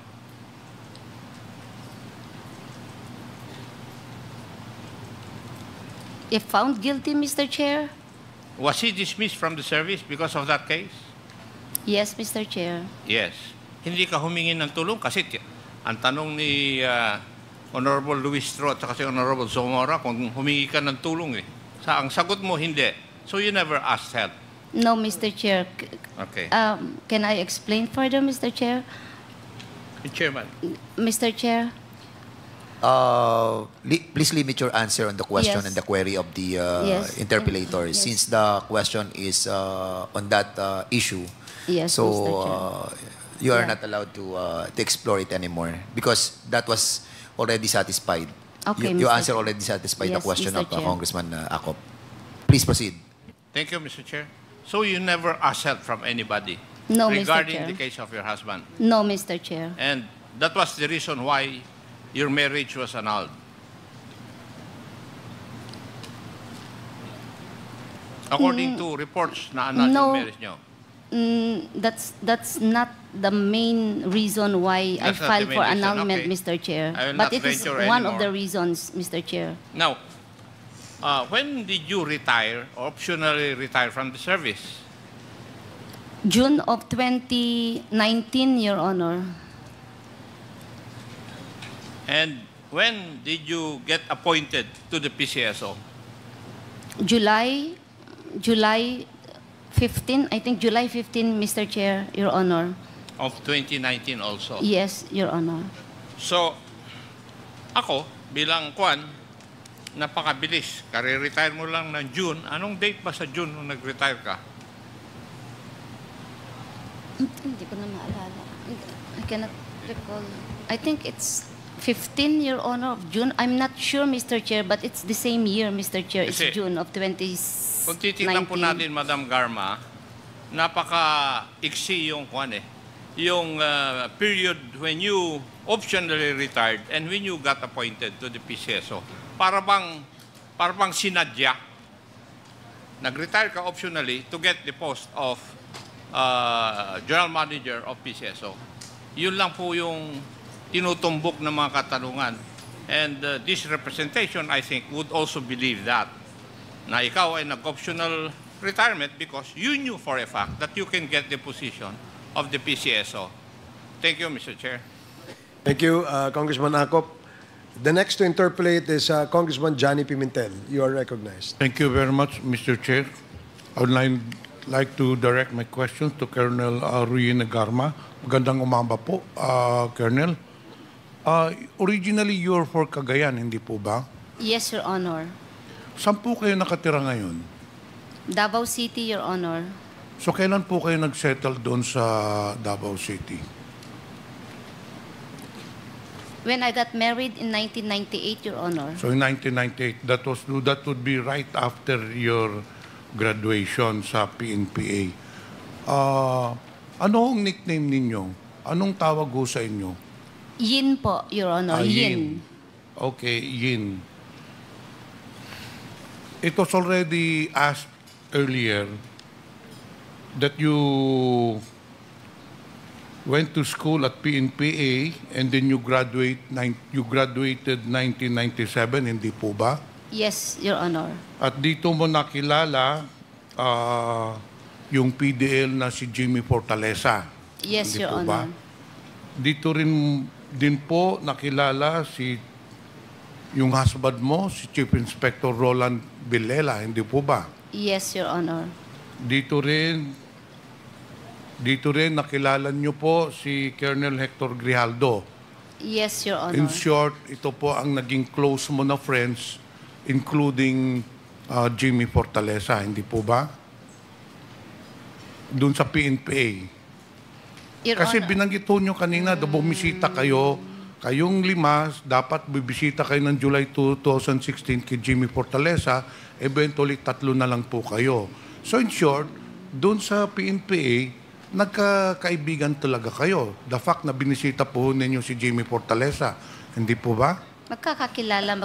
If found guilty, Mr. Chair, Was he dismissed from the service because of that case? Yes, Mr. Chair. Yes. Hindi ka humingi ng tulong kasi ang tanong ni Honorable Luis Tro at saka si Honorable Zamora kung humingi ka ng tulong eh. Ang sagot mo, hindi. So you never asked help. No, Mr. Chair. Okay. Can I explain further, Mr. Chair? Chairman. Mr. Chair? Please limit your answer on the question Yes. and the query of the Yes. interpolator, Yes. since the question is on that issue. Yes, So Mr. Chair. you are Yeah. not allowed to explore it anymore because that was already satisfied. Okay, You Mr. answer already satisfied the Yes, question Mr. of Chair. Congressman Akop. Please proceed. Thank you, Mr. Chair. So you never asked help from anybody No, Mr. regarding Chair. the case of your husband. No, Mr. Chair. And that was the reason why your marriage was annulled. According to reports na annulled no. yung marriage nyo. That's not the main reason why I That's not the filed main for reason, annulment, okay. Mr. Chair. I will But not it is venture one of anymore. the reasons, Mr. Chair. Now, when did you retire or optionally retire from the service? June of 2019, Your Honor. And when did you get appointed to the PCSO? July 15, I think July 15, Mr. Chair, Your Honor. Of 2019 also. Yes, Your Honor. So, ako, bilang kwan, napakabilis. Kare-retire mo lang ng June. Anong date ba sa June nung nag-retire ka? Hindi ko na maalala. I cannot recall. I think it's 15, Your Honor, of June. I'm not sure, Mr. Chair, but it's the same year, Mr. Chair. It's Kasi, June of 2019. Kung titignan po natin, Madam Garma, napaka-iksi yung kwan eh. Yung period when you optionally retired and when you got appointed to the PCSO. Para bang sinadya. Nag-retire ka optionally to get the post of General Manager of PCSO. Yun lang po yung tinutumbok ng mga katanungan. And this representation, I think, would also believe that na ikaw ay nag-optional retirement because you knew for a fact that you can get the position of the PCSO. Thank you, Mr. Chair. Thank you, Congressman Akop. The next to interpolate is Congressman Johnny Pimentel. You are recognized. Thank you very much, Mr. Chair. I would like to direct my questions to Colonel Ruina Garma. Magandang umaga po, Colonel. Originally, you're for Cagayan, hindi po ba? Yes, Your Honor. Saan po kayo nakatira ngayon? Davao City, Your Honor. So, kailan po kayo nag-settle doon sa Davao City? When I got married in 1998, Your Honor. So, in 1998, that would be right after your graduation sa PNPA. Ano ang nickname ninyo? Anong tawag ho sa inyo? Yin po, Your Honor. Yin. Okay, Yin. It was already asked earlier that you went to school at PNPA and then you graduated 1997, hindi po ba? Yes, Your Honor. At dito mo nakilala yung PDL na si Jimmy Fortaleza. Yes, Hindi Your po ba? Honor. Dito rin din po nakilala yung husband mo, si Chief Inspector Roland Villela, hindi po ba? Yes, Your Honor. Dito rin nakilala niyo po si Colonel Hector Grijaldo. Yes, Your Honor. In short, ito po ang naging close mo na friends, including Jimmy Fortaleza, hindi po ba? Doon sa PNPA. Your Kasi Honor. binanggit ho nyo kanina, bumisita kayo, kayong lima, dapat bibisita kayo ng July 2016 kay Jimmy Fortaleza, eventually 3 na lang po kayo. So in short, doon sa PNPA, nagkakaibigan talaga kayo. The fact na binisita po ninyo si Jimmy Fortaleza, hindi po ba? Magkakakilala,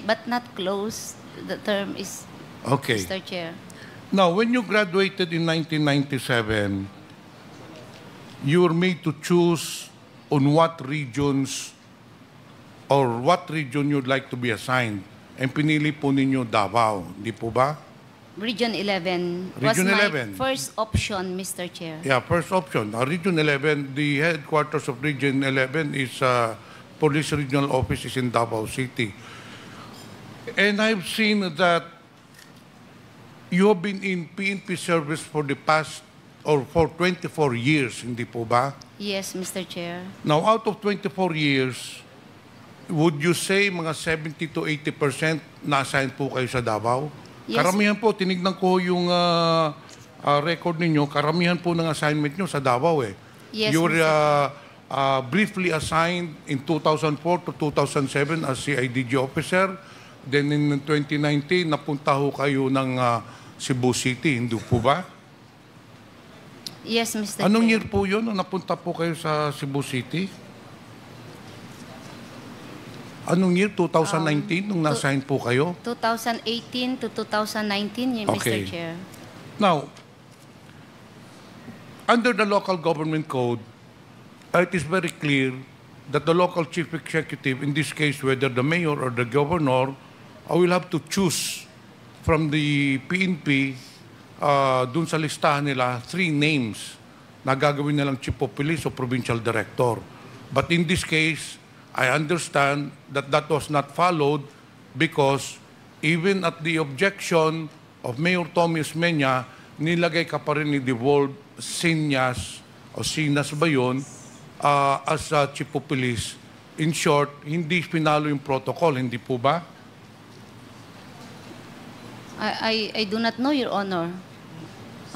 but not close. The term is, Okay. Mr. Chair. Now, when you graduated in 1997, you were made to choose on what regions or what region you'd like to be assigned. And pinili po ninyo Davao, di po ba? Region 11 was Region my 11. first option, Mr. Chair. Yeah, first option. Region 11, the headquarters of Region 11 is Police Regional Office is in Davao City. And I've seen that you have been in PNP service for the past or for 24 years, hindi po ba? Yes, Mr. Chair. Now, out of 24 years, would you say mga 70 to 80% na-assign po kayo sa Davao? Yes. Karamihan po, tinignan ko yung record ninyo, karamihan po ng assignment nyo sa Davao eh. Yes, You were Mr. briefly assigned in 2004 to 2007 as CIDG officer. Then in 2019, napunta ho kayo ng Cebu City, hindi po ba? Yes, Mr. Anong Chair. year po yun nung napunta po kayo sa Cebu City? Anong year? 2019 nung na-assign po kayo? 2018 to 2019, Mr. Okay. Chair. Now, under the local government code, it is very clear that the local chief executive, in this case, whether the mayor or the governor, will have to choose from the PNP, dun sa listahan nila, 3 names na gagawin nilang chief of police o provincial director. But in this case, I understand that that was not followed because even at the objection of Mayor Tommy Osmeña, nilagay ka pa rin ni Devolve Sinas o Sinas ba yun, as chief of police. In short, hindi pinalo yung protocol, hindi po ba? I do not know, Your Honor.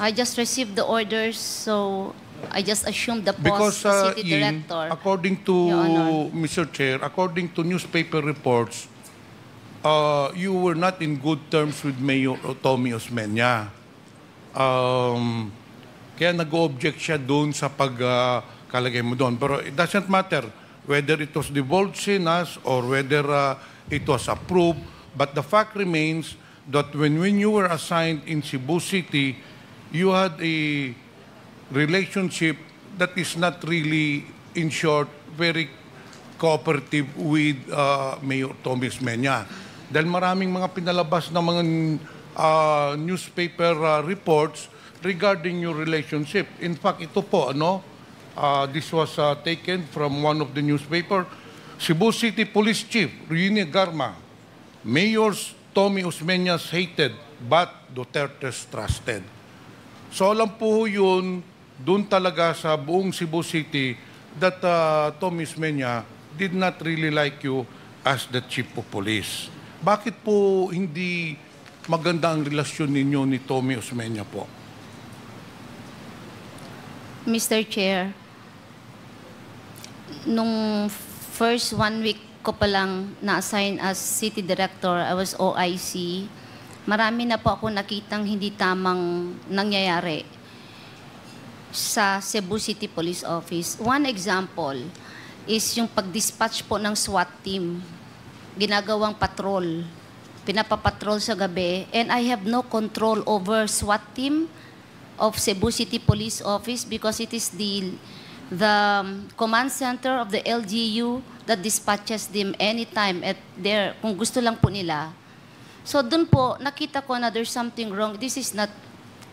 I just received the orders, so I just assumed the Because post of city in, director. according to Your Honor. Mr. Chair, according to newspaper reports, you were not in good terms with Mayor Tommy Osmeña. Kaya nag-object siya doon sa pagkalagay mo doon. Pero it doesn't matter whether it was divulged in us or whether it was approved. But the fact remains that when you were assigned in Cebu City, you had a relationship that is not really, in short, very cooperative with Mayor Tommy Osmeña. Dahil maraming mga pinalabas na mga newspaper reports regarding your relationship. In fact, ito po, this was taken from one of the newspaper. Cebu City Police Chief, Ruini Garma, Mayor Tommy Osmeña's hated but Duterte's trusted. So alam po yun, doon talaga sa buong Cebu City that Tommy Osmeña did not really like you as the chief of police. Bakit po hindi maganda ang relasyon ninyo ni Tommy Osmeña po? Mr. Chair, nung first 1 week ko pa lang na-assign as city director, I was OIC, marami na po ako nakitang hindi tamang nangyayari sa Cebu City Police Office. One example is yung pag-dispatch po ng SWAT team. Ginagawang patrol. Pinapapatrol sa gabi. And I have no control over SWAT team of Cebu City Police Office because it is the command center of the LGU that dispatches them anytime at their, kung gusto lang po nila. So dun po, nakita ko na there's something wrong. This is not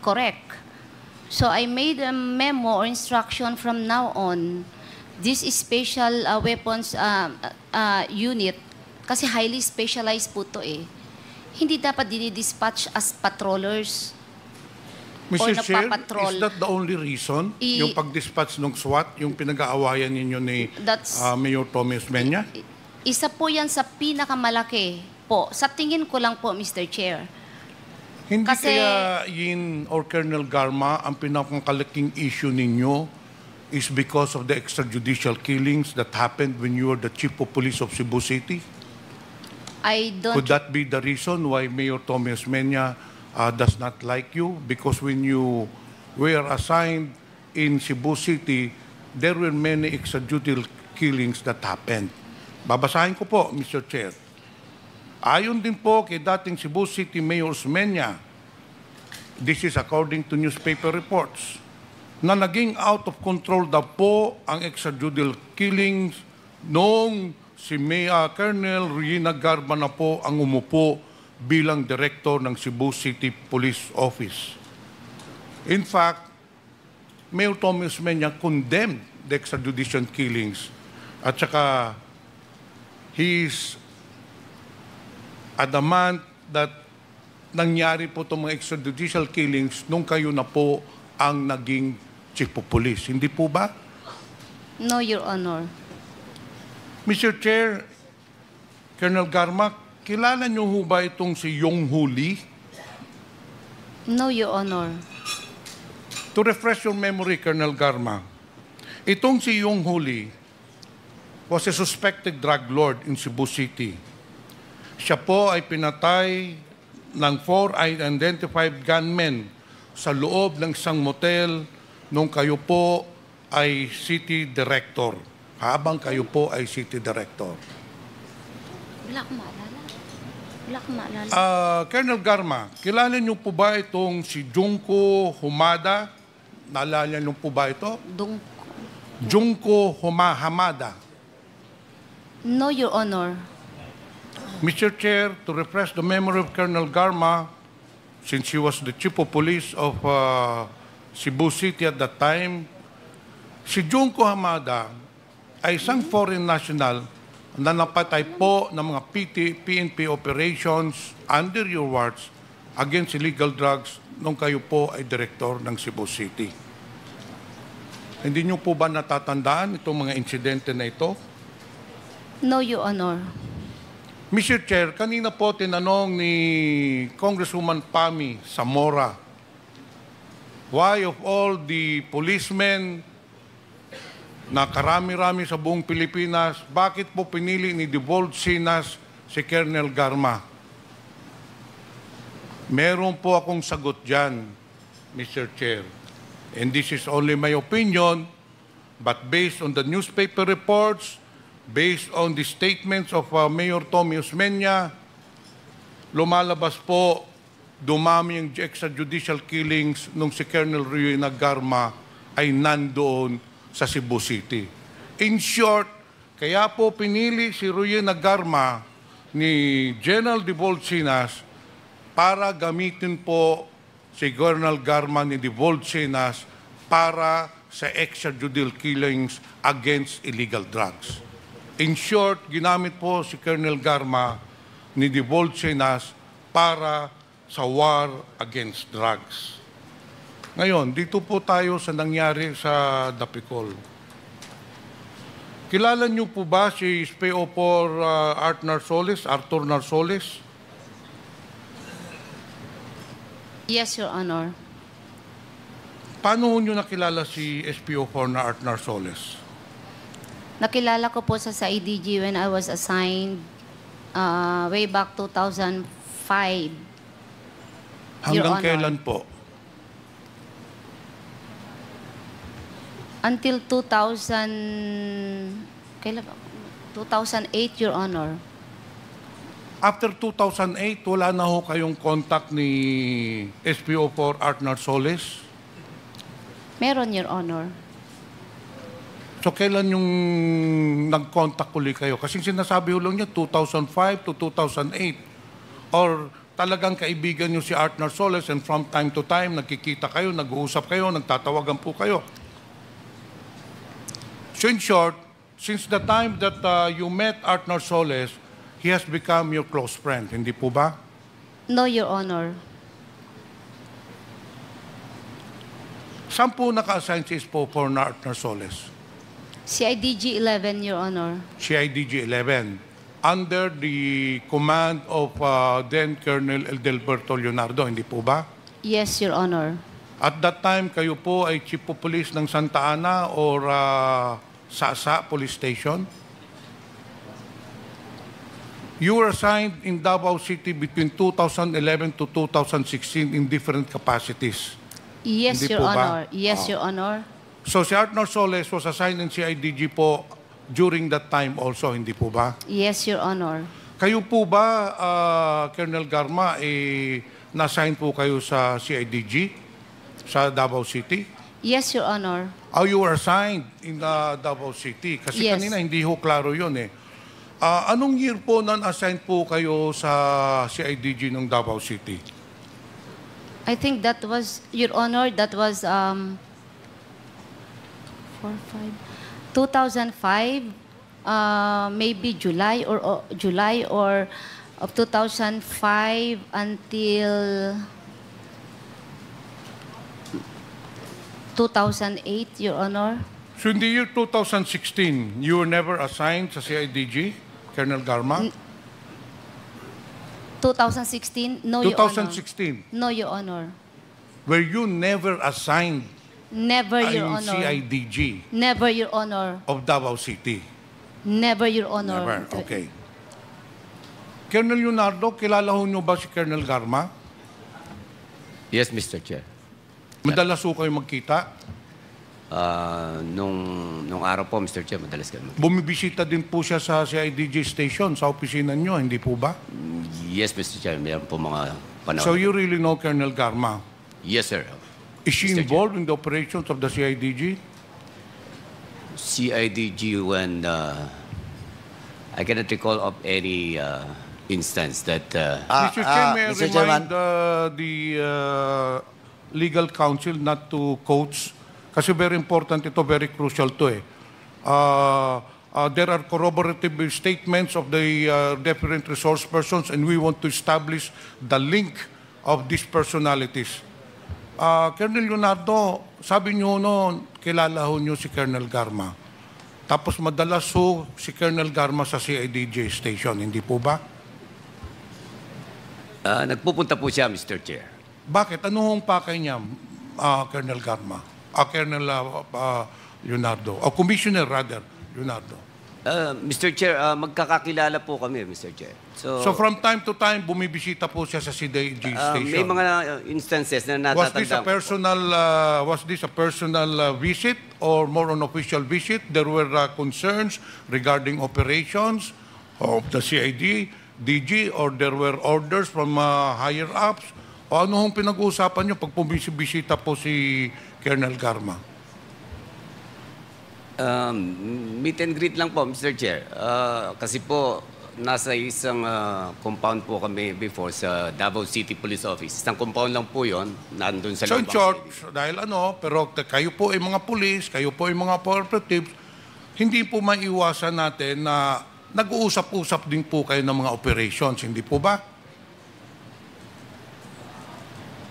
correct. So I made a memo or instruction from now on. This is special weapons unit, kasi highly specialized po to eh. Hindi dapat dinidispatch as patrollers. Mr. Chair, nagpapatrol. is that the only reason? Yung pag-dispatch ng SWAT, yung pinag-aawayan ninyo ni Mayor Tommy Osmeña? Isa po yan sa pinakamalaki po. Sa tingin ko lang po, Mr. Chair. Hindi Kasi- kaya Yin or Colonel Garma, ang pinakakalaking issue ninyo is because of the extrajudicial killings that happened when you were the Chief of Police of Cebu City? I don't... Could that be the reason why Mayor Tommy Osmeña does not like you? Because when you were assigned in Cebu City, there were many extrajudicial killings that happened. Babasahin ko po, Mr. Chair. Ayon din po kay dating Cebu City Mayor Osmeña, this is according to newspaper reports, na naging out of control daw po ang extrajudicial killings noong si Colonel Ruina Garba na po ang umupo bilang Director ng Cebu City Police Office. In fact, Mayor Tommy Osmeña condemned the extrajudicial killings at saka he is adamant that nangyari po itong mga extrajudicial killings nung kayo na po ang naging Chief of Police. Hindi po ba? No, Your Honor. Mr. Chair, Colonel Garma, kilala niyo ho ba itong si Yong Huli? No, Your Honor. To refresh your memory, Colonel Garma, itong si Yong Huli was a suspected drug lord in Cebu City. Siya po ay pinatay ng 4 unidentified gunmen sa loob ng isang motel nung kayo po ay city director. Habang kayo po ay city director. Wala akong maalala. Wala akong maalala. Colonel Garma, kilala niyo po ba itong si Junko Humada? Naalala niyo po ba ito? Junko Hamada. No, Your Honor. Mr. Chair, to refresh the memory of Colonel Garma, since he was the Chief of Police of Cebu City at that time, si Junko Hamada ay isang foreign national na napatay po ng mga PNP operations under your watch against illegal drugs nung kayo po ay direktor ng Cebu City. Hindi niyo po ba natatandaan itong mga insidente na ito? No, Your Honor. Mr. Chair, kanina po tinanong ni Congresswoman Pami Zamora, why of all the policemen na karami-rami sa buong Pilipinas, bakit po pinili ni Devolved Sinas si Colonel Garma? Meron po akong sagot dyan, Mr. Chair. And this is only my opinion, but based on the newspaper reports, based on the statements of Mayor Tommy Osmeña, lumalabas po, dumami yung extrajudicial killings nung si Colonel Ruyena Garma ay nandoon sa Cebu City. In short, kaya po pinili si Ruyena Garma ni General Devolved Sinas para gamitin po si Colonel Garma ni Devolved Sinas para sa extrajudicial killings against illegal drugs. In short, ginamit po si Colonel Garma ni Devolved Sinas para sa war against drugs. Ngayon, dito po tayo sa nangyari sa Dapicol. Kilala niyo po ba si SPO4 Arthur Narsoles? Yes, Your Honor. Paano niyo nakilala si SPO4 na Art Narsoles? Nakilala ko po sa IDG when I was assigned way back 2005. Hanggang kailan po? Until 2008, Your Honor. After 2008, wala na ho kayong contact ni SPO4 Art Narsoles? Meron, Your Honor. So, kailan yung nag-contact ulit kayo? Kasi sinasabi ho lang niya, 2005 to 2008. Or talagang kaibigan niyo si Art Narsoles and from time to time, nagkikita kayo, nag-uusap kayo, nagtatawagan po kayo. So, in short, since the time that you met Art Narsoles, he has become your close friend. Hindi po ba? No, Your Honor. Saan po naka-assign si SPO4 na Art Narsoles? CIDG 11, Your Honor. CIDG 11. Under the command of then Colonel Eldelberto Leonardo, hindi po ba? Yes, Your Honor. At that time, kayo po ay Chief of Police ng Santa Ana or Sasa Police Station? You were assigned in Davao City between 2011 to 2016 in different capacities. Yes, Hindi Your po ba? Honor. Yes, Your Honor. So si Art Narsoles was assigned in CIDG po during that time also, hindi po ba? Yes, Your Honor. Kayo po ba, Colonel Garma, na-assign po kayo sa CIDG sa Davao City? Yes, Your Honor. Oh, you were assigned in Davao City. Kasi Yes. kanina hindi ho klaro yun eh. Anong year po non-assigned po kayo sa CIDG ng Davao City? I think that was, Your Honor, that was 2005, maybe July or of 2005 until 2008, Your Honor. So in the year 2016, you were never assigned sa CIDG, Colonel Garma? 2016? No, Your Honor. 2016, No, Your Honor. were you never assigned Never, Your in Honor. CIDG Never, Your Honor. of Davao City? Never, Your Honor. Never, okay. Colonel Leonardo, kilala ho nyo ba si Colonel Garma? Yes, Mr. Chair. Madalas ho kayo magkita? Nung araw po, Mr. Chair, madalas kami. Bumibisita din po siya sa CIDG station, sa opisina nyo, hindi po ba? Yes, Mr. Chair, mayroon po mga panahon. So you really know Colonel Garma? Yes, sir. Is she Mr. involved in the operations of the CIDG? CIDG when I cannot recall of any instance that Mr. Chair, may I Mr. remind Chairman. the legal counsel not to quotes kasi very important ito, very crucial to eh. There are corroborative statements of the different resource persons and we want to establish the link of these personalities. Colonel Leonardo, sabi niyo noon, kilala ho niyo si Colonel Garma. Tapos madalas ho si Colonel Garma sa CIDG station, hindi po ba? nagpupunta po siya, Mr. Chair. Bakit? Ano hong pakay niya, Colonel Garma? Colonel Leonardo. O Commissioner, rather, Leonardo. Mr. Chair, magkakakilala po kami, Mr. Chair. So from time to time, bumibisita po siya sa CIDG station. May mga instances na Was natatandaan this a personal visit or more an official visit? There were concerns regarding operations of the CIDG or there were orders from higher ups? O ano hong pinag-uusapan niyo pag bumibisita po si Colonel Garma? Meet and greet lang po, Mr. Chair. Kasi po, nasa isang compound po kami before sa Davao City Police Office. Isang compound lang po yon, nandun sa So in loob ng short, city. dahil pero kayo po ay mga police, kayo po ay mga operatives, hindi po maiwasan natin na nag-uusap-usap din po kayo ng mga operations, hindi po ba?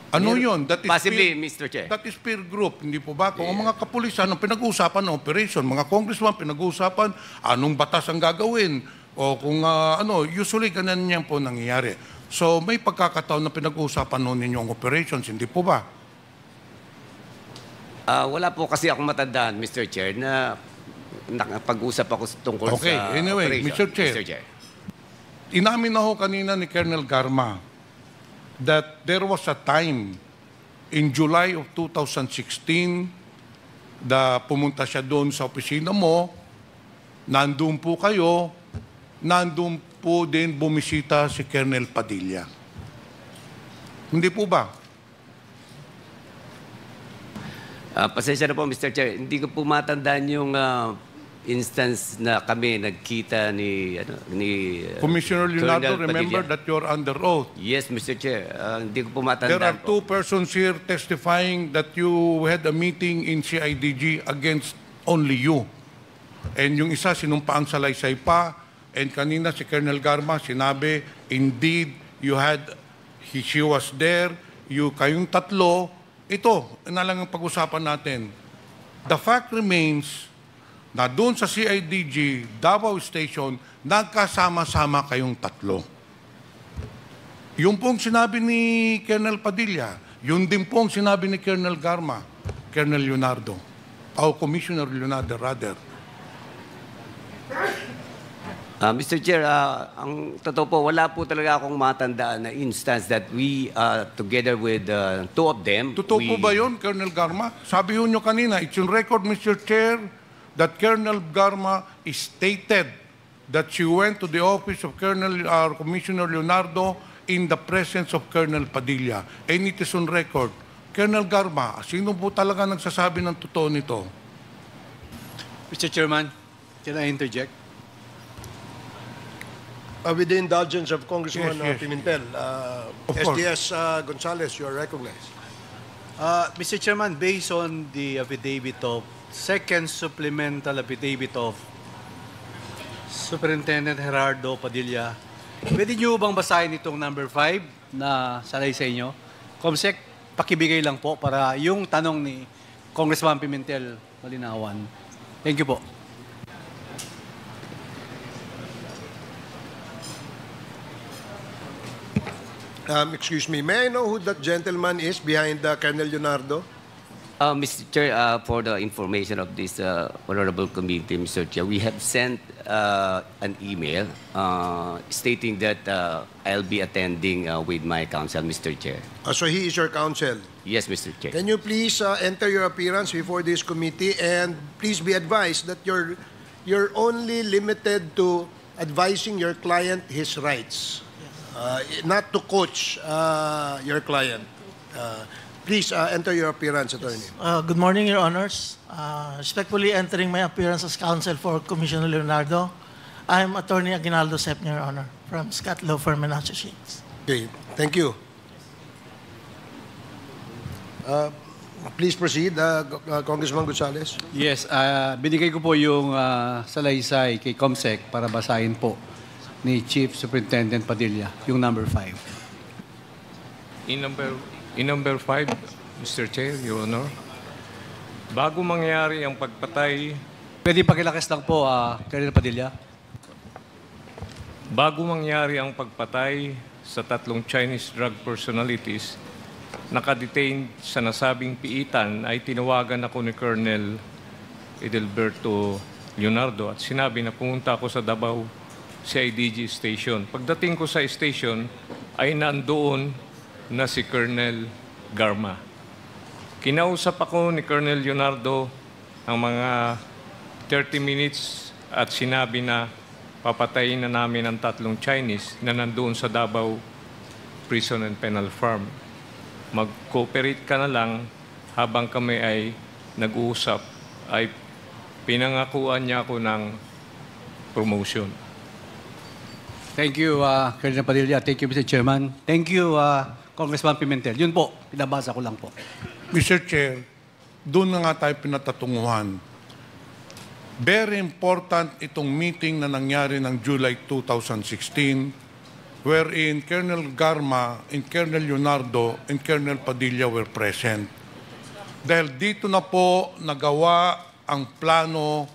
Ano yun? That is Possibly, Mr. Chair. That is peer group, hindi po ba? Kung ang mga kapulisan, ang pinag-uusapan ng operation, mga congressman, pinag-uusapan, anong batas ang gagawin? O kung usually ganun yan po nangyayari. So may pagkakataon na pinag-uusapan noon ninyong operations, hindi po ba? Wala po kasi akong matandaan, Mr. Chair, na nakapag-usap ako tungkol Okay, sa anyway, operation, Mr. Chair. Inamin na ho kanina ni Colonel Garma that there was a time in July of 2016 na pumunta siya doon sa opisina mo, nandun po kayo, nandun po din bumisita si Colonel Padilla. Hindi po ba? Pasensya na po, Mr. Chair. Hindi ko po matandaan yung instance na kami nagkita ni Commissioner Leonardo, Colonel remember Padilla. that you're under oath. Yes, Mr. Chair. Hindi ko po There are matandaan two persons here testifying that you had a meeting in CIDG against only you. And yung isa sinumpaang salaysay pa, and kanina si Colonel Garma sinabi, indeed, she was there, kayong tatlo, ito, na lang ang pag-usapan natin. The fact remains na doon sa CIDG, Davao Station, nagkasama-sama kayong tatlo. Yung pong sinabi ni Colonel Padilla, yun din pong sinabi ni Colonel Garma, Colonel Leonardo, o Commissioner Leonardo rather. Mr. Chair, ang totoo po, wala po talaga akong matandaan na instance that we, together with two of them, Totoo po ba yun, Colonel Garma? Sabi nyo kanina, it's on record, Mr. Chair, that Colonel Garma stated that she went to the office of Commissioner Leonardo in the presence of Colonel Padilla. And it is on record. Colonel Garma, sino po talaga nagsasabi ng totoo nito? Mr. Chairman, can I interject? With the indulgence of Congressman Yes, yes. Pimentel, Of course. SDS Gonzales, you are recognized. Mr. Chairman, based on the affidavit of second supplemental affidavit of Superintendent Gerardo Padilla, pwede niyo bang basahin itong number 5 na salay sa inyo? Comsec, pakibigay lang po para yung tanong ni Congressman Pimentel malinawan. Thank you po. Excuse me, may I know who that gentleman is behind Colonel Leonardo? Mr. Chair, for the information of this honorable committee, Mr. Chair, we have sent an email stating that I'll be attending with my counsel, Mr. Chair. So he is your counsel. Yes, Mr. Chair. Can you please enter your appearance before this committee, and please be advised that you're only limited to advising your client his rights, not to coach your client. Please enter your appearance, attorney. Good morning, Your Honors. Respectfully entering my appearance as counsel for Commissioner Leonardo, I am Attorney Aguinaldo Sepner, Your Honor, from Scott Law Firm and Associates. Okay, thank you. Please proceed, Congressman Gonzales. Yes, binigay ko po yung salaysay kay Comsec para basahin po ni Chief Superintendent Padilla, yung number 5. In number 5, Mr. Chair, Your Honor, bago mangyari ang pagpatay, Pwede pakilakas lang po, Colonel Padilla. bago mangyari ang pagpatay sa 3 Chinese drug personalities, nakadetain sa nasabing piitan ay tinawagan ako ni Colonel Edelberto Leonardo at sinabi na pumunta ako sa Davao CIDG station. Pagdating ko sa station ay nandoon na si Colonel Garma. Kinausap ako ni Colonel Leonardo ang mga 30 minutes at sinabi na papatayin na namin ang 3 Chinese na nandoon sa Davao Prison and Penal Farm. Mag-cooperate ka na lang habang kami ay nag-uusap, ay pinangakuan niya ako ng promotion. Thank you, Colonel Padilla. Thank you, Mr. Chairman. Thank you, Congressman Pimentel. Yun po, pinabasa ko lang po. Mr. Chair, doon na nga tayo pinatatunguhan. Very important itong meeting na nangyari ng July 2016 wherein Colonel Garma and Colonel Leonardo and Colonel Padilla were present. Dahil dito na po nagawa ang plano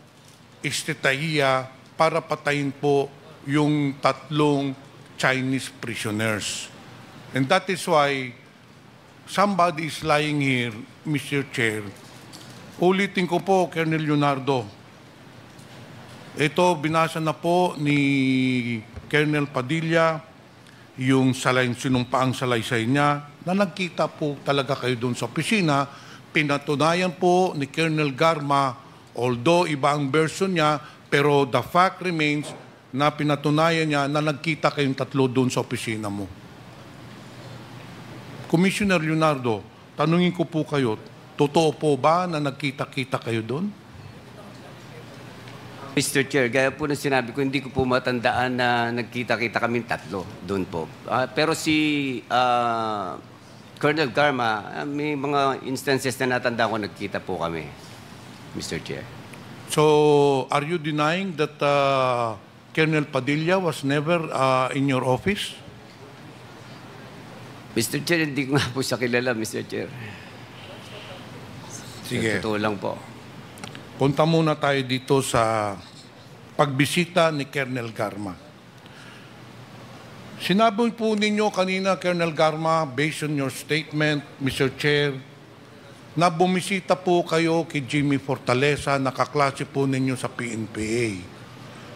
istitahiya para patayin po yung 3 Chinese prisoners. And that is why somebody is lying here, Mr. Chair. Ulitin ko po, Colonel Leonardo. Ito, binasa na po ni Colonel Padilla yung sinumpaang salaysay niya na nagkita po talaga kayo doon sa opisina. Pinatunayan po ni Colonel Garma, although iba ang version niya, pero the fact remains na pinatunayan niya na nagkita kayong 3 doon sa opisina mo. Commissioner Leonardo, tanungin ko po kayo, totoo po ba na nagkita-kita kayo doon? Mr. Chair, gaya po ng sinabi ko, hindi ko po matandaan na nagkita-kita kaming 3 doon po. Pero si Colonel Garma, may mga instances na natanda ko nagkita po kami, Mr. Chair. So, are you denying that Colonel Padilla was never in your office? Mr. Chair, hindi ko nga po siya kilala, Mr. Chair. Sige. Totoo lang po. Punta muna tayo dito sa pagbisita ni Colonel Garma. Sinabi po ninyo kanina, Colonel Garma, based on your statement, Mr. Chair, na bumisita po kayo kay Jimmy Fortaleza, nakaklase po ninyo sa PNPA.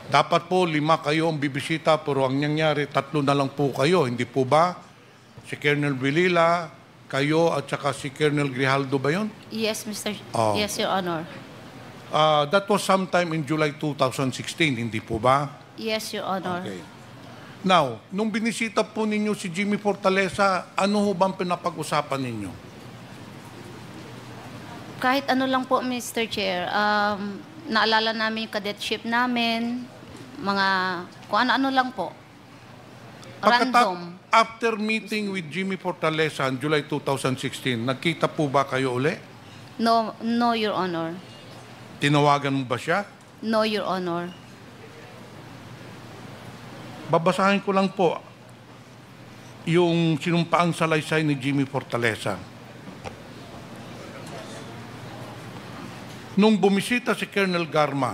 Dapat po 5 kayo ang bibisita, pero ang nangyari, 3 na lang po kayo, hindi po ba? Si Colonel Villela, kayo at saka si Colonel Grijaldo ba yun? Yes, Mr. Oh. Yes, Your Honor. That was sometime in July 2016, hindi po ba? Yes, Your Honor. Okay. Now, nung binisita po ninyo si Jimmy Fortaleza, ano ho bang pinapag-usapan ninyo? Kahit ano lang po, Mr. Chair. Naalala namin yung cadetship namin, mga kung ano-ano lang po. Random. After meeting with Jimmy Fortaleza on July 2016, nagkita po ba kayo uli? No, no, Your Honor. Tinawagan mo ba siya? No, Your Honor. Babasahin ko lang po yung sinumpaang salaysay ni Jimmy Fortaleza. Nung bumisita si Colonel Garma,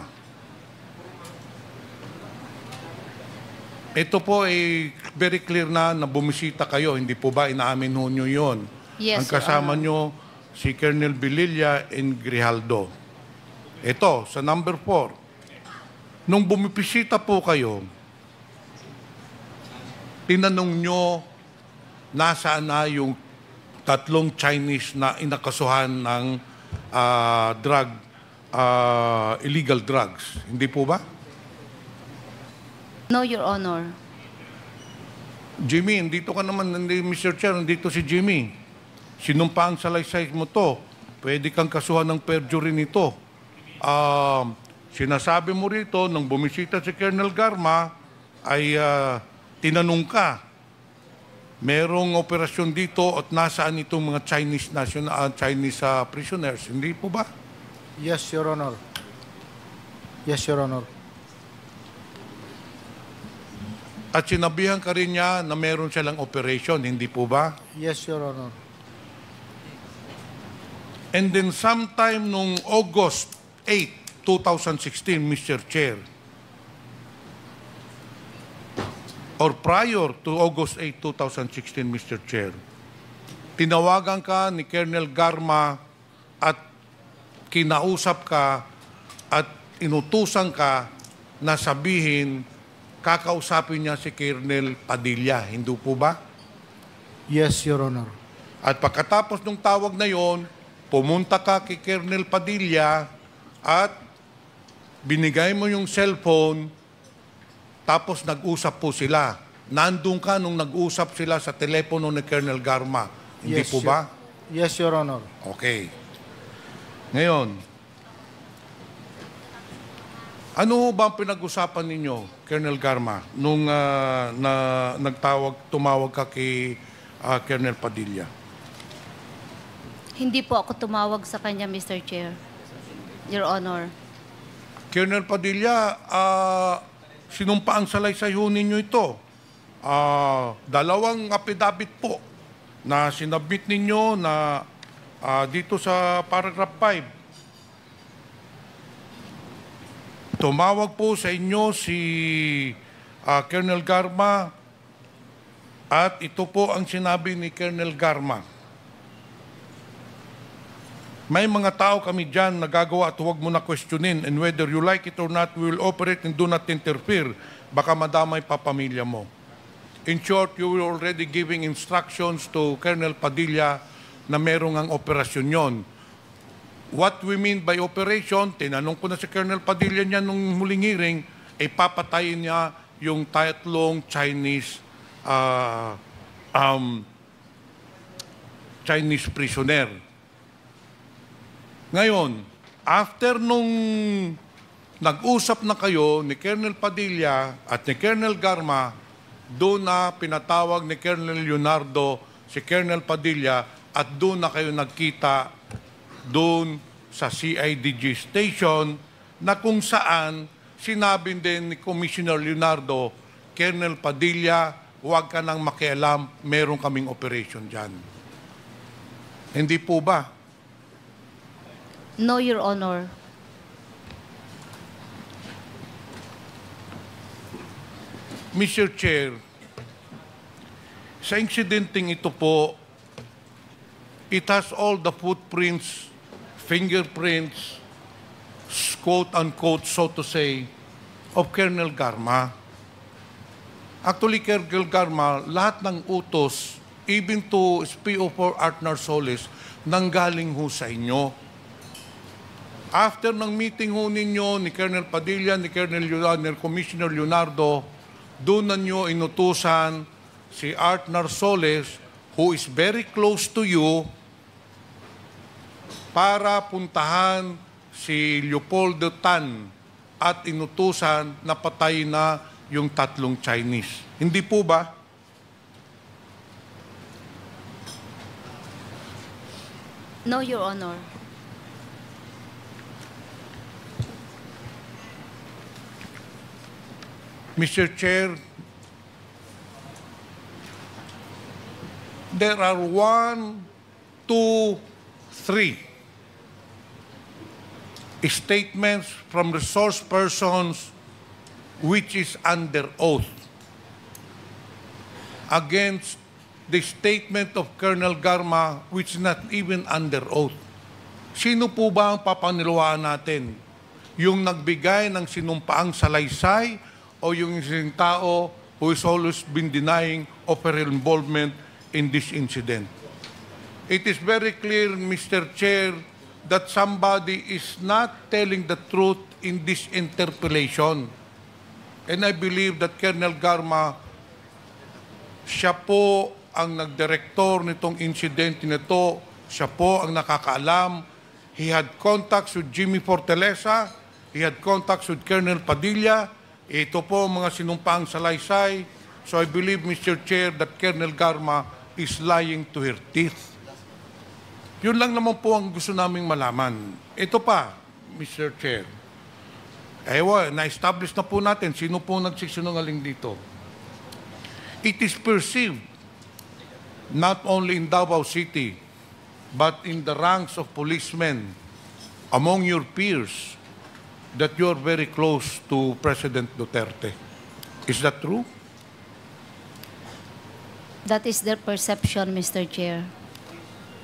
ito po ay very clear na bumisita kayo. Hindi po ba inaamin ho nyo yun? Yes, Ang kasama nyo si Colonel Bililla and Grijaldo. Ito, sa number 4. Nung bumisita po kayo, tinanong nyo nasaan na yung 3 Chinese na inakasuhan ng illegal drugs. Hindi po ba? No, Your Honor. Jimmy, dito ka naman, Mr. Chair, dito si Jimmy. Sinumpaang salaysay mo to. Pwede kang kasuhan ng perjury nito. Sinasabi mo rito, nung bumisita si Colonel Garma, ay tinanong ka, merong operasyon dito at nasaan itong mga Chinese prisoners. Hindi po ba? Yes, Your Honor. Yes, Your Honor. At sinabihan ka rin niya na meron silang operation. Hindi po ba? Yes, Your Honor. And then sometime nung August 8, 2016, Mr. Chair, or prior to August 8, 2016, Mr. Chair, tinawagan ka ni Colonel Garma at kinausap ka at inutusan ka na sabihin, kakausapin niya si Colonel Padilla. Hindi po ba? Yes, Your Honor. At pagkatapos ng tawag na yon, pumunta ka kay Colonel Padilla at binigay mo yung cellphone, tapos nag-usap po sila. Nandun ka nung nag-usap sila sa telepono ni Colonel Garma. Hindi Yes, po ba? Yes, Your Honor. Okay. Ngayon, ano ba ang pinag-usapan ninyo, Colonel Garma, nung tumawag ka kay Colonel Padilla? Hindi po ako tumawag sa kanya, Mr. Chair. Your Honor. Colonel Padilla, sinumpaang salaysay ho ninyo ito. 2 affidavit po na sinabit ninyo na dito sa paragraph 5. Tumawag po sa inyo si Colonel Garma at ito po ang sinabi ni Colonel Garma. May mga tao kami dyan na gagawa at huwag mo na questionin, and whether you like it or not, we will operate and do not interfere. Baka madamay pa pamilya mo. In short, you were already giving instructions to Colonel Padilla na merong ang operasyon yon. What we mean by operation, tinanong ko na si Colonel Padilla niya nung huling hearing, ay papatayin niya yung 3 Chinese prisoner. Ngayon, after nung nag-usap na kayo ni Colonel Padilla at ni Colonel Garma, doon na pinatawag ni Colonel Leonardo si Colonel Padilla at doon na kayo nagkita doon sa CIDG station na kung saan sinabi din ni Commissioner Leonardo, Colonel Padilla, huwag ka nang makialam, meron kaming operation dyan. Hindi po ba? No, Your Honor. Mr. Chair, sa insidenteng ito po, it has all the footprints, fingerprints, quote-unquote, so to say, of Colonel Garma. Actually, Colonel Garma, lahat ng utos, even to SPO4 Artnar Solis, nanggaling ho sa inyo. After ng meeting ho ninyo ni Colonel Padilla, ni Colonel Commissioner Leonardo, doon na nyo inutusan si Artnar Solis, who is very close to you, para puntahan si Leopoldo Tan at inutusan na patayin na yung 3 Chinese. Hindi po ba? No, Your Honor. Mr. Chair, there are 1, 2, 3 statements from resource persons which is under oath against the statement of Colonel Garma which is not even under oath. Sino po ba ang papaniluaan natin? Yung nagbigay ng sinumpaang salaysay o yung isang tao who has always been denying of her involvement in this incident? It is very clear, Mr. Chair, that somebody is not telling the truth in this interpellation. And I believe that Colonel Garma, siya po ang nagdirektor nitong incident nito, siya po ang nakakaalam. He had contacts with Jimmy Fortaleza, he had contacts with Colonel Padilla, ito po ang mga sinumpaang salaysay. So I believe, Mr. Chair, that Colonel Garma is lying to her teeth. Yun lang naman po ang gusto naming malaman. Ito pa, Mr. Chair. Na-establish na po natin sino po nagsisinungaling dito. It is perceived, not only in Davao City, but in the ranks of policemen, among your peers, that you are very close to President Duterte. Is that true? That is their perception, Mr. Chair.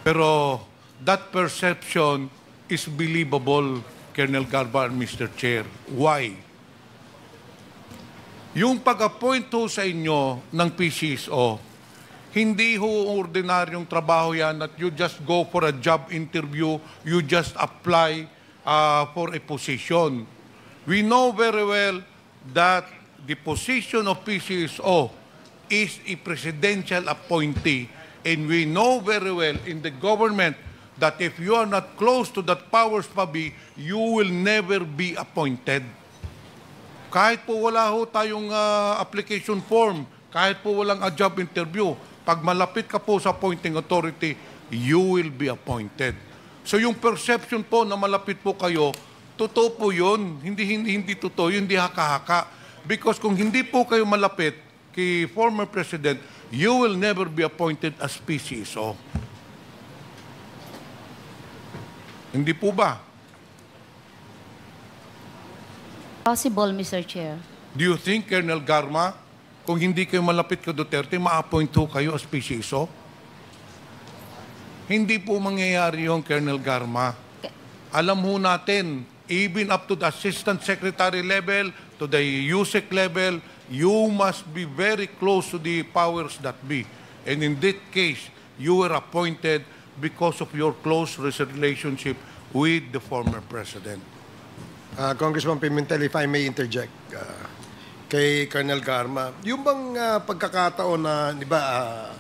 Pero that perception is believable, Colonel Garba and Mr. Chair. Why? Yung pag-appoint ho sa inyo ng PCSO, hindi ho ordinaryong trabaho yan that you just go for a job interview, you just apply for a position. We know very well that the position of PCSO is a presidential appointee, and we know very well in the government that if you are not close to that powers pabi, you will never be appointed. Kahit po wala ho tayong application form, kahit po walang a job interview, pag malapit ka po sa appointing authority, you will be appointed. So yung perception po na malapit po kayo, totoo po yun. Hindi totoo, hindi haka-haka. Because kung hindi po kayo malapit kay former President, you will never be appointed as PCSO. Hindi po ba? Possible, Mr. Chair. Do you think, Colonel Garma, kung hindi kayo malapit kay Duterte, ma-appoint ho kayo as PCSO? Hindi po mangyayari yung Colonel Garma. Alam ho natin, even up to the Assistant Secretary level, to the USEC level, you must be very close to the powers that be. And in that case, you were appointed because of your close relationship with the former President. Congressman Pimentel, if I may interject, kay Colonel Garma, yung bang pagkakataon na, di ba,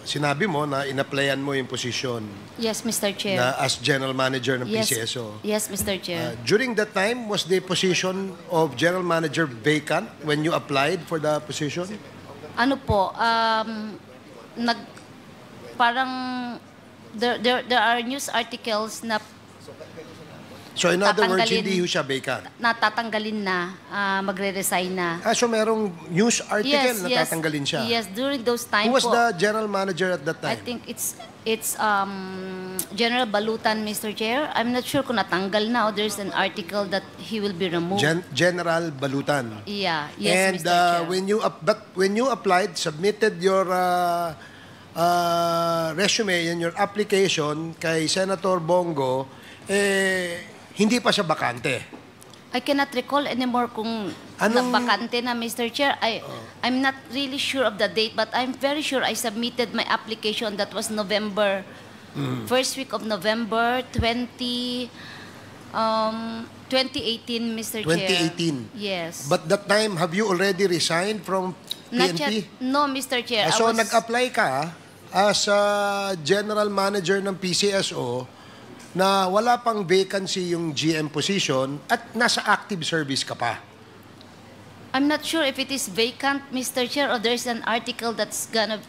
sinabi mo na in-applyan mo yung position Yes, Mr. Chair. na as General Manager ng Yes. PCSO. Yes, Mr. Chair. During that time, was the position of General Manager vacant when you applied for the position? Ano po, parang there are news articles na So in other words, tatanggalin- hindi ho siya vacant. natatanggalin na, magre-resign na. So merong news article na tatanggalin siya. Yes, during those time Who was po, the General Manager at that I time? think it's General Balutan, Mr. Chair. I'm not sure kung natanggal na o there's an article that he will be removed. General Balutan. Yeah, yes, And Mr. Chair. when you applied, submitted your resume and your application kay Senator Bongo, hindi pa siya bakante. I cannot recall anymore kung nabakante na, Mr. Chair. I'm not really sure of the date, but I'm very sure I submitted my application. That was November, first week of November 2018, Mr. Chair. 2018. Yes. But that time, have you already resigned from Not PNP? yet. No, Mr. Chair. So nag-apply ka as General Manager ng PCSO na wala pang vacancy yung GM position at nasa active service ka pa. I'm not sure if it is vacant, Mr. Chair, or there's an article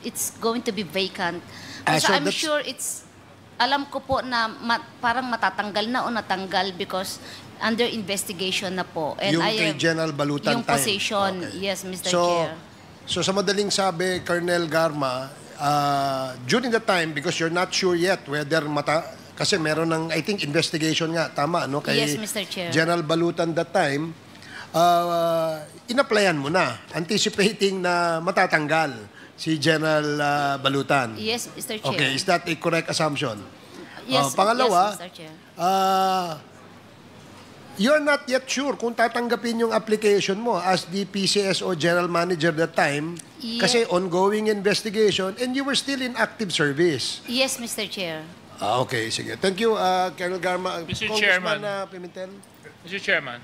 it's going to be vacant. So I'm that's- sure it's alam ko po na parang matatanggal na o natanggal because under investigation na po. And Yung kay General Balutan yung time. position, Okay. yes, Mr. So, Chair. so sa madaling sabi, Colonel Garma, during the time, because you're not sure yet whether kasi meron ng, I think, investigation nga, tama, no? Kay Yes, Mr. Chair. General Balutan that time, in-applyan mo na, anticipating na matatanggal si General Balutan. Yes, Mr. Chair. Okay, is that a correct assumption? Yes, Pangalawa, yes, Mr. Chair. You're not yet sure kung tatanggapin yung application mo as the PCSO General Manager that time kasi ongoing investigation and you were still in active service. Yes, Mr. Chair. Okay, sige. Thank you, Colonel Garma. Mr. Congressman Chairman. Pimentel? Mr. Chairman,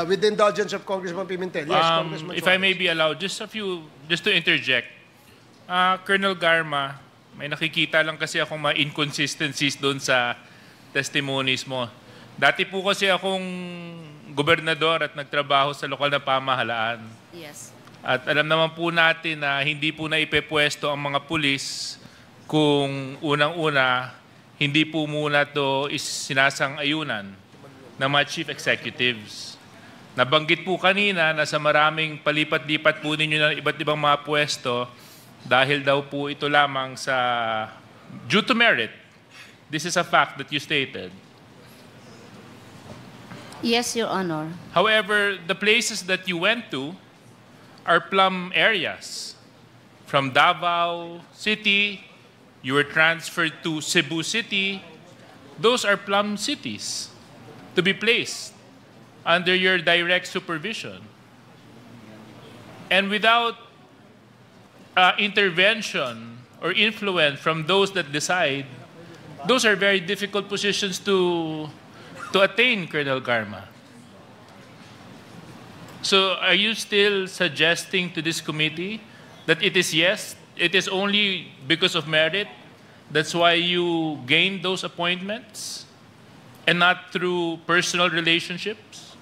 With the indulgence of Congressman Pimentel. Yes, Congressman if I may Suarez. be allowed, just to interject. Colonel Garma, may nakikita lang kasi akong mga inconsistencies doon sa testimonies mo. Dati po kasi akong gobernador at nagtrabaho sa lokal na pamahalaan. Yes. At alam naman po natin na hindi po na ipepwesto ang mga pulis kung unang-una, hindi po muna ito sinasang-ayunan ng mga chief executives. Nabanggit po kanina na sa maraming palipat-lipat po ninyo ng iba't ibang mga pwesto dahil daw po ito lamang sa due to merit. This is a fact that you stated. Yes, Your Honor. However, the places that you went to are plum areas. From Davao City, you were transferred to Cebu City. Those are plum cities to be placed under your direct supervision. And without intervention or influence from those that decide, those are very difficult positions to attain, Colonel Garma. So are you still suggesting to this committee that it is only because of merit, that's why you gained those appointments and not through personal relationships?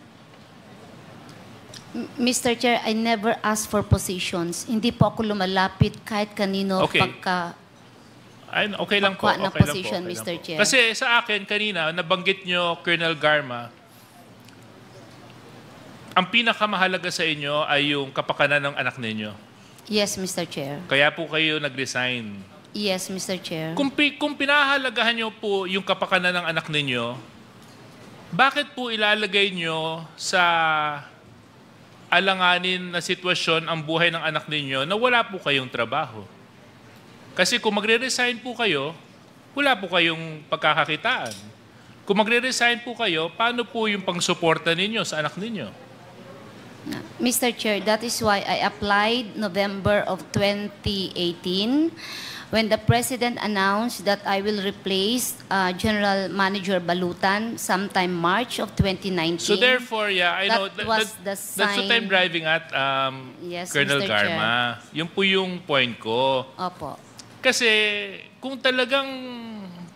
Mr. Chair, I never asked for positions. Hindi po ako lumalapit kahit kanino Okay. Okay lang po. Pagkuha ng Okay position, lang po. Mr. Chair. Kasi sa akin kanina, nabanggit nyo, Colonel Garma, ang pinakamahalaga sa inyo ay yung kapakanan ng anak ninyo. Yes, Mr. Chair. Kaya po kayo nag-resign. Yes, Mr. Chair. Kung pinahalagahan nyo po yung kapakanan ng anak ninyo, bakit po ilalagay nyo sa alanganin na sitwasyon ang buhay ng anak ninyo na wala po kayong trabaho? Kasi kung magre-resign po kayo, wala po kayong pagkakakitaan. Kung magre-resign po kayo, paano po yung pangsuporta ninyo sa anak ninyo? Mr. Chair, that is why I applied November of 2018 when the President announced that I will replace General Manager Balutan sometime March of 2019. So therefore, yeah, I know That's that's what I'm driving at, Yes, Colonel Mr. Garma. Yun po yung point ko. Opo. Kasi kung talagang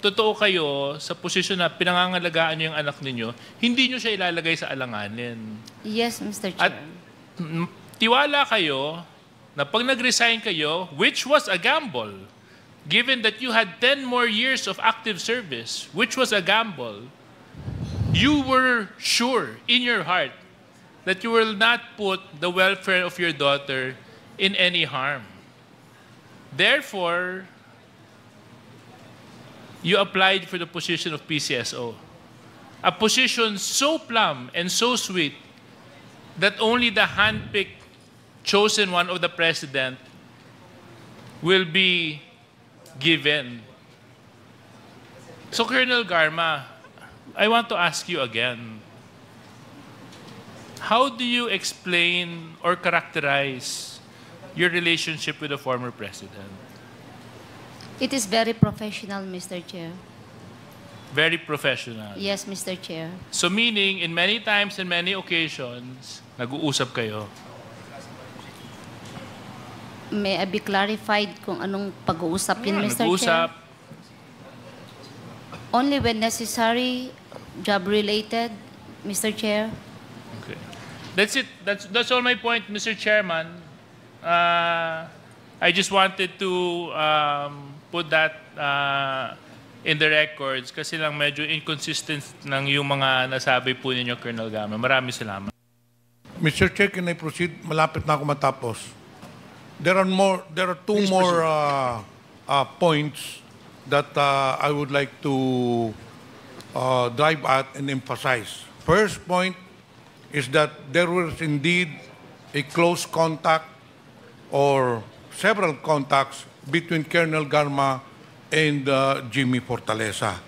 totoo kayo sa posisyon na pinangangalagaan nyo yung anak ninyo, hindi nyo siya ilalagay sa alanganin. Yes, Mr. At Chair. tiwala kayo na pag nag-resign kayo, which was a gamble, given that you had 10 more years of active service, which was a gamble, you were sure in your heart that you will not put the welfare of your daughter in any harm. Therefore, you applied for the position of PCSO. A position so plumb and so sweet that only the handpicked chosen one of the president will be given. So, Colonel Garma, I want to ask you again, how do you explain or characterize your relationship with the former president? It is very professional, Mr. Chair. Very professional. Yes, Mr. Chair. So meaning, in many times and many occasions, nag-uusap kayo. May I be clarified kung anong pag-uusap yun, Mr. Nag-uusap. Chair? Only when necessary, job-related, Mr. Chair. Okay. That's it. That's all my point, Mr. Chairman. I just wanted to put that in the records kasi lang medyo inconsistent ng yung mga nasabi po ninyo, Colonel Garma. Maraming salamat. Mr. Chair, can I proceed? Malapit na ako matapos. There are two more points that I would like to drive at and emphasize. First point is that there was indeed a close contact or several contacts between Colonel Garma and Jimmy Fortaleza.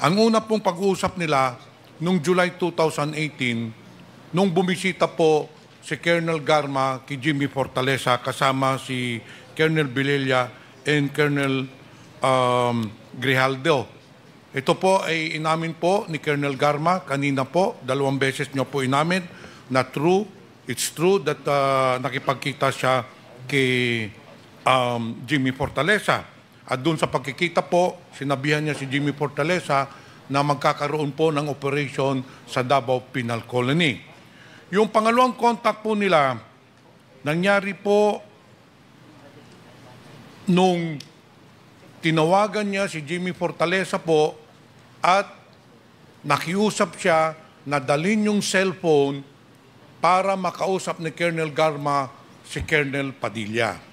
Ang una pong pag-uusap nila noong July 2018, nung bumisita po si Colonel Garma kay Jimmy Fortaleza kasama si Colonel Villela and Colonel Grijaldo. Ito po ay inamin po ni Colonel Garma kanina po, 2 beses niyo po inamin na it's true that nakipagkita siya kay Jimmy Fortaleza. At doon sa pagkikita po, sinabihan niya si Jimmy Fortaleza na magkakaroon po ng operation sa Davao Penal Colony. Yung pangalawang contact po nila, nangyari po nung tinawagan niya si Jimmy Fortaleza po at nakiusap siya na dalhin yung cellphone para makausap ni Colonel Garma si Colonel Padilla.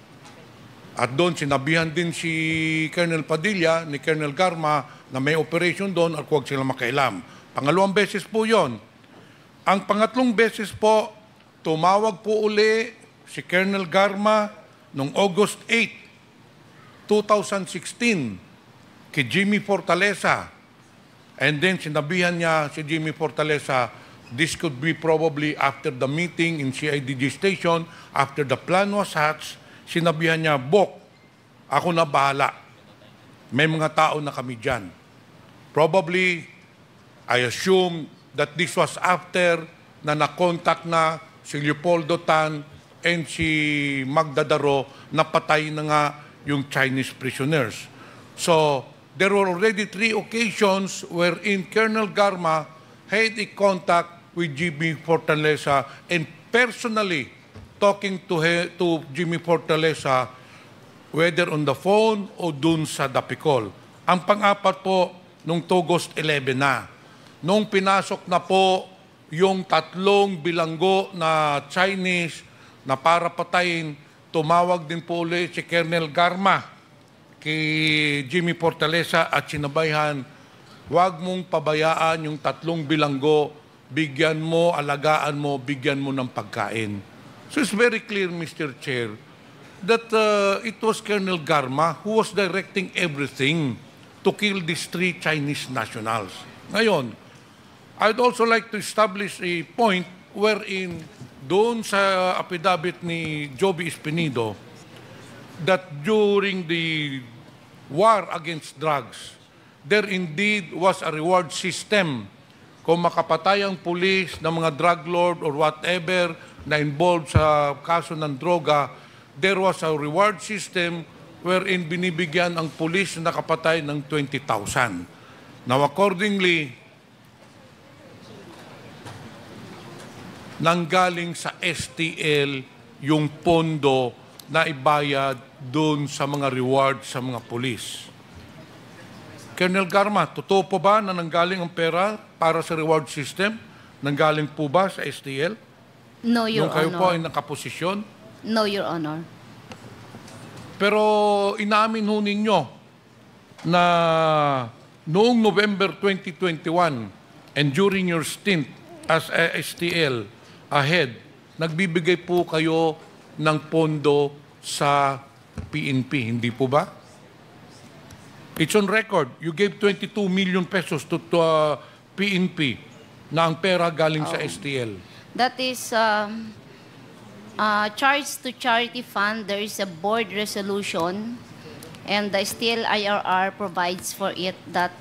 At doon sinabihan din si Colonel Padilla ni Colonel Garma na may operation doon at huwag sila makialam. Pangalawang beses po yon. Ang pangatlong beses po, tumawag po uli si Colonel Garma noong August 8, 2016 kay Jimmy Fortaleza. And then sinabihan niya si Jimmy Fortaleza, this could be probably after the meeting in CIDG station, after the plan was hatched. Sinabihan niya, Bok, ako na bahala. May mga tao na kami dyan. Probably, I assume that this was after na nakontak na si Leopoldo Tan and si Magda Daro na patay na nga yung Chinese prisoners. So, there were already 3 occasions wherein Colonel Garma had a contact with Jimmy Fortaleza and personally talking to Jimmy Fortaleza, whether on the phone o dun sa Dapicol. Ang pang-apat po, nung August 11 na. Nung pinasok na po yung 3 bilanggo na Chinese na para patayin, tumawag din po ulit si Colonel Garma kay Jimmy Fortaleza at sinabayhan, huwag mong pabayaan yung 3 bilanggo, bigyan mo, alagaan mo, bigyan mo ng pagkain. So it's very clear, Mr. Chair, that it was Colonel Garma who was directing everything to kill these 3 Chinese nationals. Ngayon, I'd also like to establish a point wherein doon sa affidavit ni Joby Espinido that during the war against drugs, there indeed was a reward system. Kung makapatay ang pulis ng mga drug lord or whatever na involved sa kaso ng droga, there was a reward system wherein binibigyan ang pulis na nakapatay ng 20,000. Now accordingly, nanggaling sa STL yung pondo na ibayad doon sa mga reward sa mga pulis. Colonel Garma, totoo po ba na nanggaling ang pera para sa reward system? Nanggaling po ba sa STL? No, Your Nung kayo Honor. po ay nakaposisyon? No, Your Honor. Pero inamin ho ninyo na noong November 2021 and during your stint as STL ahead, nagbibigay po kayo ng pondo sa PNP, hindi po ba? It's on record. You gave 22 million pesos to PNP na ang pera galing sa STL. That is charged to charity fund. There is a board resolution and the still IRR provides for it that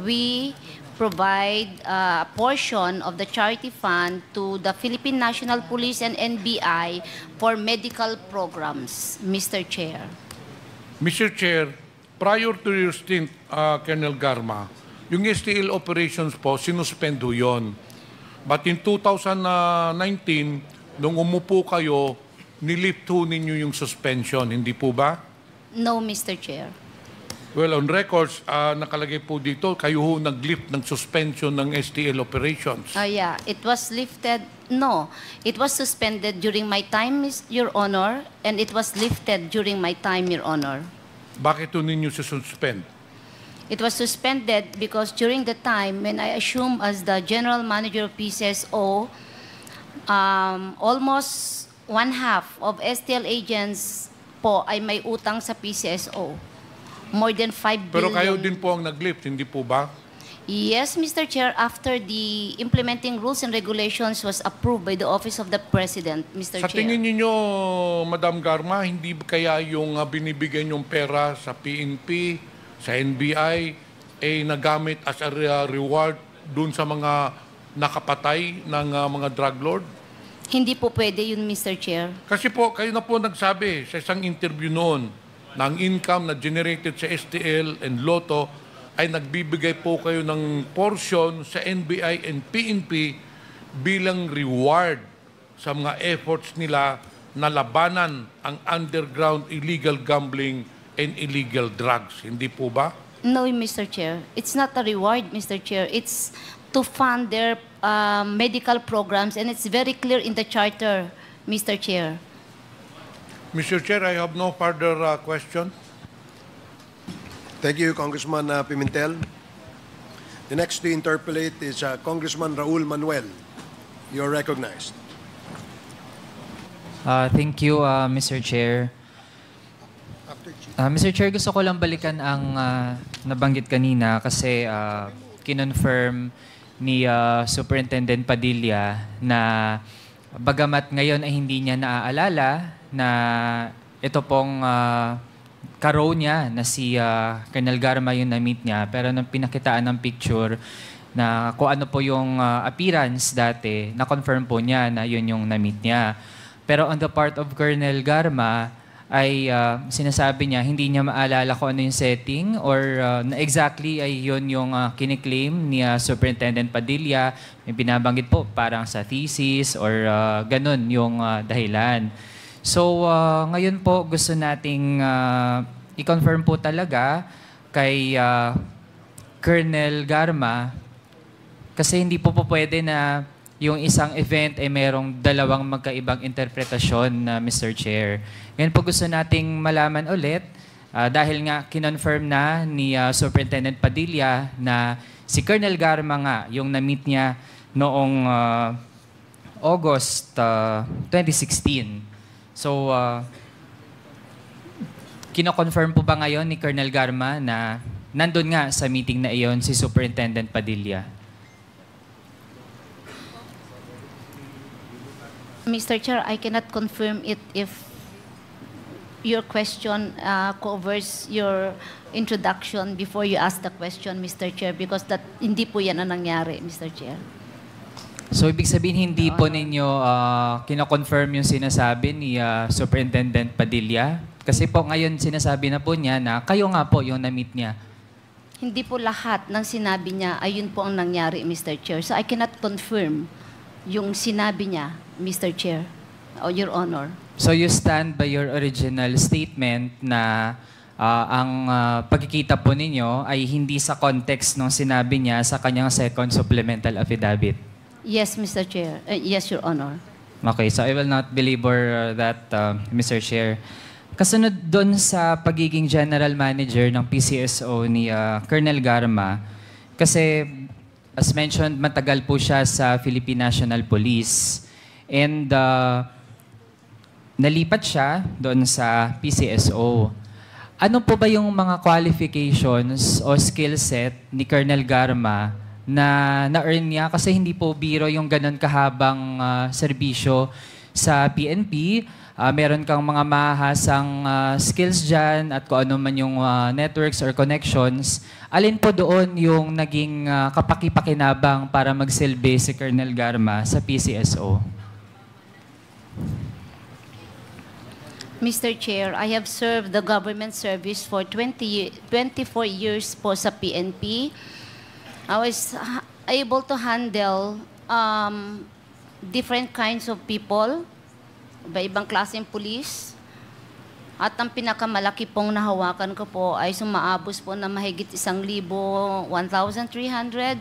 we provide a portion of the charity fund to the Philippine National Police and NBI for medical programs, Mr. Chair. Mr. Chair, prior to your stint, Colonel Garma, yung STL operations po, sinuspend ho yun. But in 2019, nung umupo kayo, nilift ho ninyo yung suspension, hindi po ba? No, Mr. Chair. Well, on records, nakalagay po dito, kayo ho nag-lift ng suspension ng STL operations. Yeah, it was lifted. No, it was suspended during my time, Your Honor, and it was lifted during my time, Your Honor. Bakit ho ninyo suspend? It was suspended because during the time when I assumed as the General Manager of PCSO, almost one half of STL agents po ay may utang sa PCSO. More than 5 billion. Pero kayo din po ang nag-lift, hindi po ba? Yes, Mr. Chair, after the implementing rules and regulations was approved by the Office of the President, Mr. Sa Chair. tingin niyo, Madam Garma, hindi ba kaya yung binibigyan yung pera sa PNP, sa NBI, nagamit as a reward dun sa mga nakapatay ng mga drug lord? Hindi po pwede yun, Mr. Chair. Kasi po, kayo na po nagsabi sa isang interview noon na ang income na generated sa STL and Lotto ay nagbibigay po kayo ng portion sa NBI and PNP bilang reward sa mga efforts nila na labanan ang underground illegal gambling and illegal drugs. Hindi po ba? No, Mr. Chair. It's not a reward, Mr. Chair. It's to fund their medical programs, and it's very clear in the charter, Mr. Chair. Mr. Chair, I have no further question. Thank you, Congressman Pimentel. The next to interpolate is Congressman Raul Manuel. You're recognized. Thank you, Mr. Chair. Mr. Chair, gusto ko lang balikan ang nabanggit kanina kasi kinonfirm ni Superintendent Padilla na bagamat ngayon ay hindi niya naaalala na ito pong karo niya na si Colonel Garma yung na-meet niya, pero nang pinakitaan ng picture na kung ano po yung appearance dati, na-confirm po niya na yun yung na-meet niya. Pero on the part of Colonel Garma, ay sinasabi niya hindi niya maalala kung ano yung setting or na exactly ay yun yung kiniklaim ni Superintendent Padilla. May binabanggit po parang sa thesis or ganun yung dahilan. So ngayon po gusto nating i-confirm po talaga kay Colonel Garma kasi hindi po pwede na yung isang event ay merong dalawang magkaibang interpretasyon na Mr. Chair. Ngayon po gusto nating malaman ulit dahil nga kinonfirm na ni Superintendent Padilla na si Colonel Garma nga yung na-meet niya noong August 2016. So, kino-confirm po ba ngayon ni Colonel Garma na nandun nga sa meeting na iyon si Superintendent Padilla? Mr. Chair, I cannot confirm it if your question covers your introduction before you ask the question, Mr. Chair, because that hindi po yan ang nangyari, Mr. Chair. So, ibig sabihin, hindi po ninyo kino-confirm yung sinasabi ni Superintendent Padilla? Kasi po ngayon sinasabi na po niya na kayo nga po yung na-meet niya. Hindi po lahat ng sinabi niya ayun po ang nangyari, Mr. Chair. So, I cannot confirm yung sinabi niya, Mr. Chair, or Your Honor. So, you stand by your original statement na ang pagkikita po ninyo ay hindi sa context ng sinabi niya sa kanyang second supplemental affidavit? Yes, Mr. Chair. Yes, Your Honor. Okay, so I will not belabor that, Mr. Chair. Kasunod doon sa pagiging general manager ng PCSO ni Colonel Garma, kasi as mentioned, matagal po siya sa Philippine National Police. And nalipat siya doon sa PCSO. Ano po ba yung mga qualifications o skill set ni Colonel Garma na na-earn niya? Kasi hindi po biro yung ganun kahabang serbisyo sa PNP. Meron kang mga mahahasang skills dyan at kung ano man yung networks or connections. Alin po doon yung naging kapaki-pakinabang para magsilbi si Colonel Garma sa PCSO? Mr. Chair, I have served the government service for 24 years po sa PNP. I was able to handle different kinds of people, iba-ibang klaseng police. At ang pinakamalaki pong nahawakan ko po ay sumaabos po na mahigit 1,000, 1,300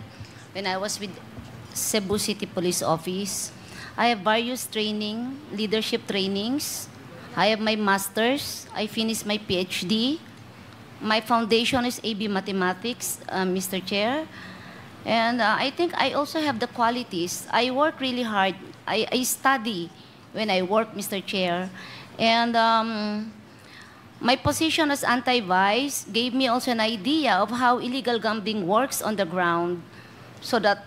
when I was with Cebu City Police Office. I have various training, leadership trainings. I have my master's. I finished my PhD. My foundation is AB Mathematics, Mr. Chair. And I think I also have the qualities. I work really hard. I study when I work, Mr. Chair. And my position as anti-vice gave me also an idea of how illegal gambling works on the ground, so that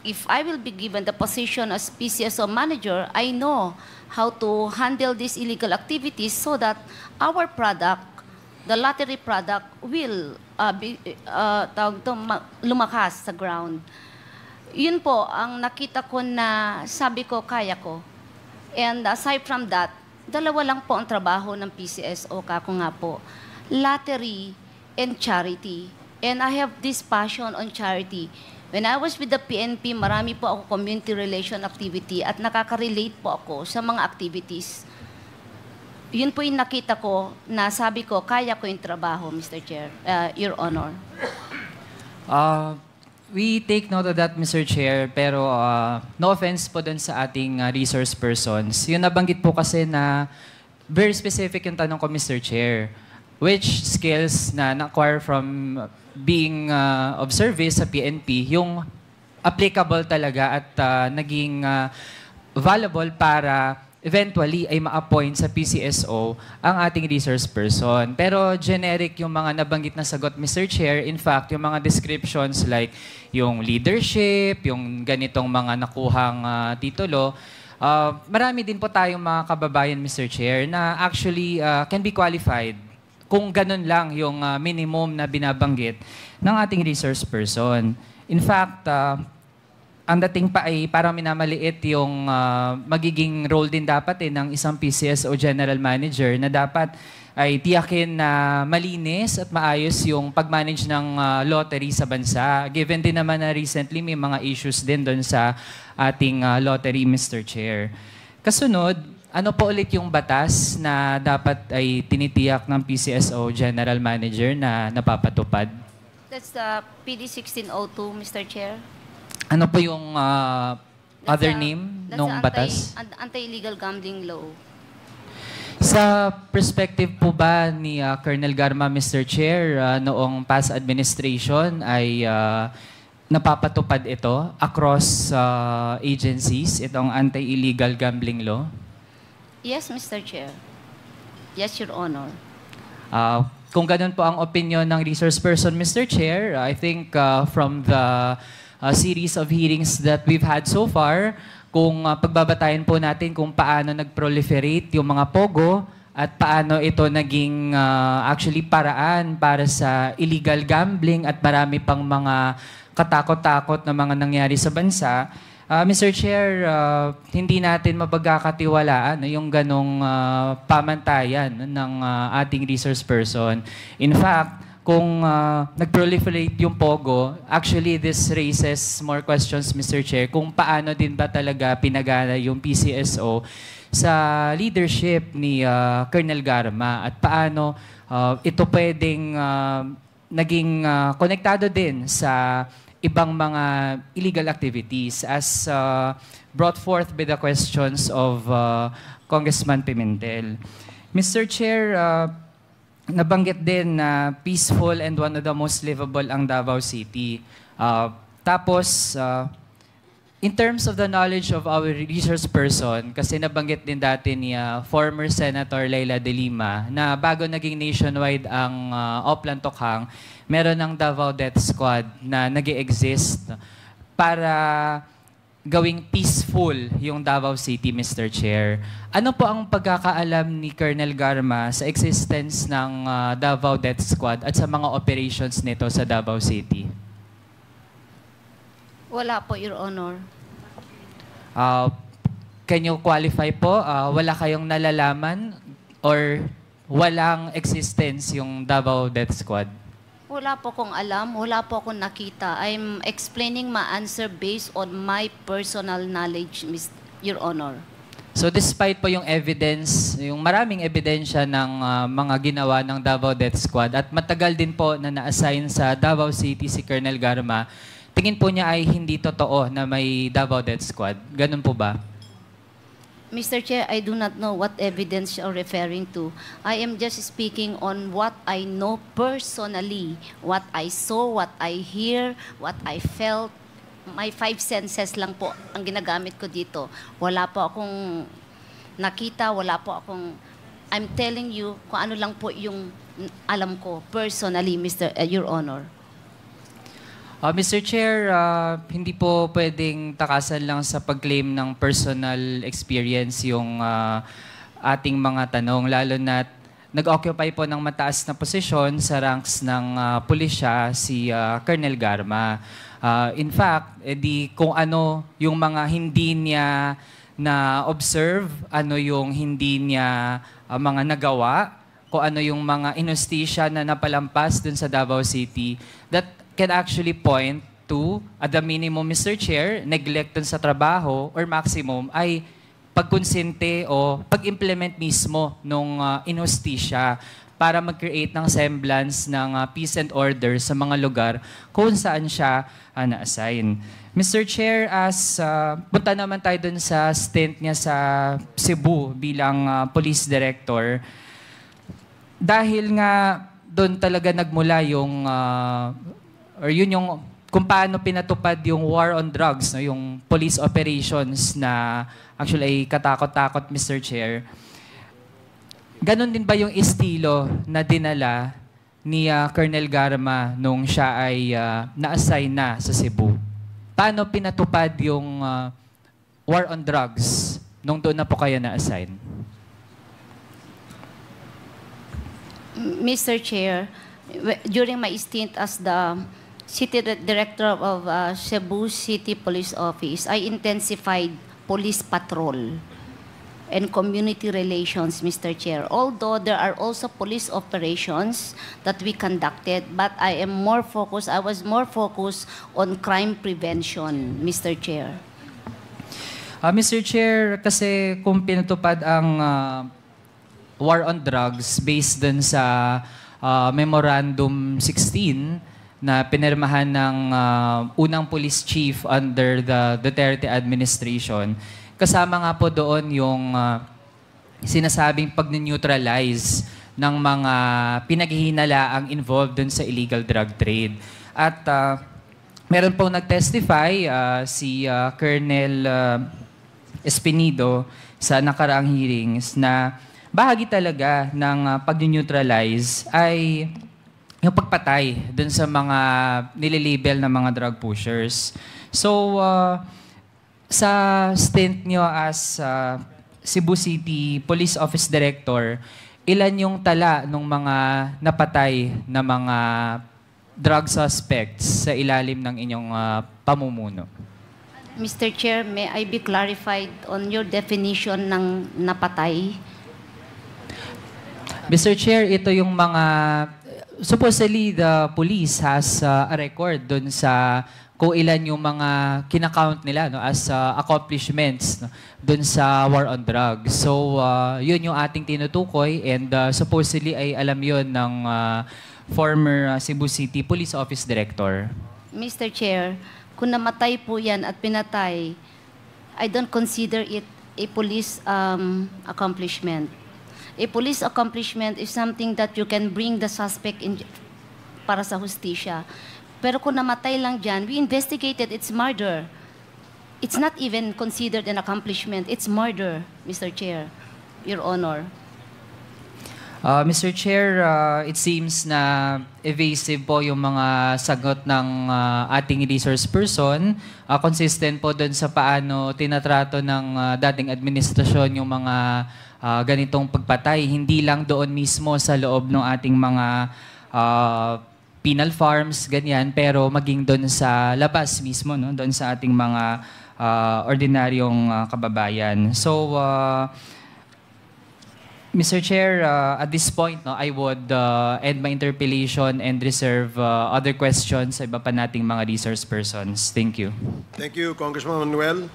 if I will be given the position as PCSO manager, I know how to handle these illegal activities so that our product, the lottery product, will lumakas sa ground. Yun po ang nakita ko na sabi ko, kaya ko. And aside from that, dalawa lang po ang trabaho ng PCSO, kako nga po, lottery and charity. And I have this passion on charity. When I was with the PNP, marami po ako community relation activity at nakaka-relate po ako sa mga activities. Yun po yung nakita ko na sabi ko, kaya ko yung trabaho, Mr. Chair, Your Honor. We take note of that, Mr. Chair, pero no offense po dun sa ating resource persons. Yung nabanggit po kasi na very specific yung tanong ko, Mr. Chair. Which skills na na-acquire from being of service sa PNP, yung applicable talaga at naging valuable para eventually ay ma-appoint sa PCSO ang ating resource person. Pero generic yung mga nabanggit na sagot, Mr. Chair. In fact, yung mga descriptions like yung leadership, yung ganitong mga nakuhang titulo, marami din po tayong mga kababayan, Mr. Chair, na actually can be qualified kung ganun lang yung minimum na binabanggit ng ating resource person. In fact, ang dating pa ay parang minamaliit yung magiging role din dapat ng isang PCSO General Manager na dapat ay tiyakin na malinis at maayos yung pag-manage ng lottery sa bansa. Given din naman na recently may mga issues din doon sa ating lottery, Mr. Chair. Kasunod, ano po ulit yung batas na dapat ay tinitiyak ng PCSO General Manager na napapatupad? That's the PD 1602, Mr. Chair. Ano po yung other name ng batas? Anti-illegal gambling law. Sa perspective po ba ni Colonel Garma, Mr. Chair, noong past administration ay napapatupad ito across agencies, itong anti-illegal gambling law? Yes, Mr. Chair. Yes, Your Honor. Kung ganun po ang opinion ng resource person, Mr. Chair, I think from the series of hearings that we've had so far, kung pagbabatayan po natin kung paano nag-proliferate yung mga pogo at paano ito naging actually paraan para sa illegal gambling at marami pang mga katakot-takot na mga nangyari sa bansa, Mr. Chair, hindi natin mapagkakatiwalaan yung ganong pamantayan ng ating resource person. In fact, kung nag-proliferate yung pogo, actually this raises more questions, Mr. Chair, kung paano din ba talaga pinagana yung PCSO sa leadership ni Colonel Garma at paano ito pwedeng naging konektado din sa ibang mga illegal activities as brought forth by the questions of Congressman Pimentel. Mr. Chair, nabanggit din na peaceful and one of the most livable ang Davao City. Tapos, in terms of the knowledge of our resource person, kasi nabanggit din dati ni former Senator Leila de Lima na bago naging nationwide ang Oplan Tokhang, meron ng Davao Death Squad na nag-e-exist para gawing peaceful yung Davao City, Mr. Chair. Ano po ang pagkakaalam ni Colonel Garma sa existence ng Davao Death Squad at sa mga operations nito sa Davao City? Wala po, Your Honor. Can you qualify po? Wala kayong nalalaman or walang existence yung Davao Death Squad? Wala po kong alam, wala po akong nakita. I'm explaining my answer based on my personal knowledge, Your Honor. So despite po yung evidence, yung maraming ebidensya ng mga ginawa ng Davao Death Squad at matagal din po na na-assign sa Davao City si Colonel Garma, tingin po niya ay hindi totoo na may Davao Death Squad. Ganun po ba? Mr. Chair, I do not know what evidence you're referring to. I am just speaking on what I know personally, what I saw, what I hear, what I felt. My 5 senses lang po ang ginagamit ko dito. Wala po akong nakita, wala po akong... I'm telling you kung ano lang po yung alam ko personally, Your Honor. Mr. Chair, hindi po pwedeng takasan lang sa pag-claim ng personal experience yung ating mga tanong, lalo na nag-occupy po ng mataas na posisyon sa ranks ng pulisya si Colonel Garma. In fact, kung ano yung mga hindi niya na-observe, ano yung hindi niya mga nagawa, kung ano yung mga inustisya na napalampas dun sa Davao City, that can actually point to, at the minimum, Mr. Chair, neglect dun sa trabaho, or maximum, ay pagkonsente o pag-implement mismo nung inustisya para mag-create ng semblance ng peace and order sa mga lugar kung saan siya na-assign. Mr. Chair, punta naman tayo dun sa stint niya sa Cebu bilang police director. Dahil nga doon talaga nagmula yung, or yun yung kung paano pinatupad yung war on drugs, no? Yung police operations na actually ay katakot-takot, Mr. Chair. Ganon din ba yung estilo na dinala ni Colonel Garma nung siya ay na-assign na sa Cebu? Paano pinatupad yung war on drugs nung doon na po kayo na-assign? Mr. Chair, during my stint as the City Director of Cebu City Police Office, I intensified police patrol and community relations, Mr. Chair. Although there are also police operations that we conducted, but I was more focused on crime prevention, Mr. Chair. Mr. Chair, kasi kung pinatupad ang war on drugs based dun sa Memorandum 16 na pinirmahan ng unang police chief under the Duterte administration, kasama nga po doon yung sinasabing pag-neutralize ng mga pinaghihinalaang involved dun sa illegal drug trade. At meron pong nag-testify si Colonel Espinido sa nakaraang hearings na bahagi talaga ng pag-neutralize ay yung pagpatay dun sa mga nililabel na mga drug pushers. So, sa stint nyo as Cebu City Police Office Director, ilan yung tala ng mga napatay na mga drug suspects sa ilalim ng inyong pamumuno? Mr. Chair, may I be clarified on your definition ng napatay? Mr. Chair, ito yung mga... Supposedly, the police has a record dun sa kung ilan yung mga kinakount nila no, as accomplishments no, dun sa war on drugs. So, yun yung ating tinutukoy and supposedly ay alam yun ng former Cebu City Police Office Director. Mr. Chair, kung namatay po yan at pinatay, I don't consider it a police accomplishment. A police accomplishment is something that you can bring the suspect in para sa hustisya. Pero kung namatay lang dyan, we investigated, it's murder. It's not even considered an accomplishment. It's murder, Mr. Chair, Your Honor. Mr. Chair, it seems na evasive po yung mga sagot ng ating resource person. Consistent po dun sa paano tinatrato ng dating administrasyon yung mga ganitong pagpatay. Hindi lang doon mismo sa loob ng ating mga penal farms, ganyan, pero maging doon sa labas mismo, no? Doon sa ating mga ordinaryong kababayan. So, Mr. Chair, at this point, no, I would end my interpellation and reserve other questions sa iba pa nating mga resource persons. Thank you. Thank you, Congressman Manuel.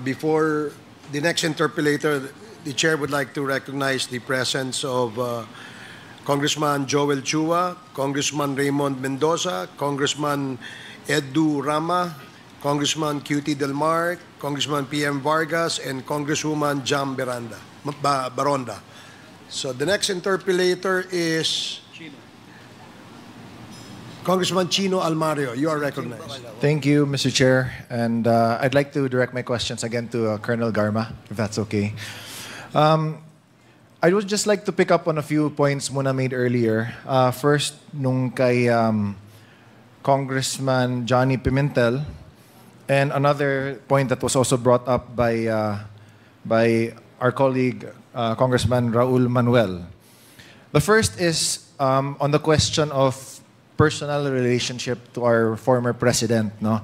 Before the next interpellator, the chair would like to recognize the presence of Congressman Joel Chua, Congressman Raymond Mendoza, Congressman Edu Rama, Congressman QT Del Mar, Congressman PM Vargas, and Congresswoman Jam Baronda. So the next interpellator is Congressman Chino Almario. You are recognized. Thank you, Mr. Chair. And I'd like to direct my questions again to Colonel Garma, if that's okay. I would just like to pick up on a few points muna made earlier. First, nung kay Congressman Johnny Pimentel, and another point that was also brought up by our colleague, Congressman Raul Manuel. The first is on the question of personal relationship to our former president. No?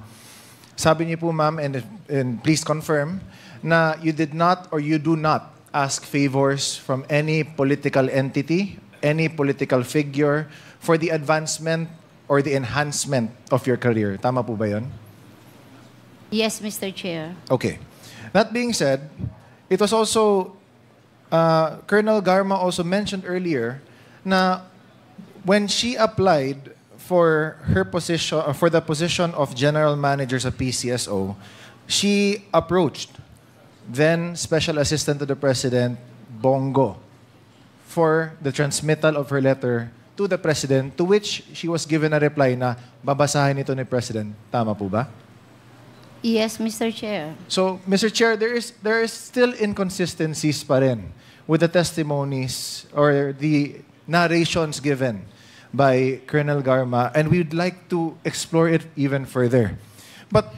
Sabi niyo po, ma'am, and please confirm, na you did not or you do not ask favors from any political entity, any political figure for the advancement or the enhancement of your career. Tama po ba yun? Yes, Mr. Chair. Okay. That being said, it was also, Colonel Garma also mentioned earlier na when she applied for her position, for the position of General Manager sa PCSO, she approached then Special Assistant to the President, Bongo, for the transmittal of her letter to the President, to which she was given a reply na babasahin ito ni President. Tama po ba? Yes, Mr. Chair. So, Mr. Chair, there is still inconsistencies pa rin with the testimonies or the narrations given by Colonel Garma, and we would like to explore it even further. But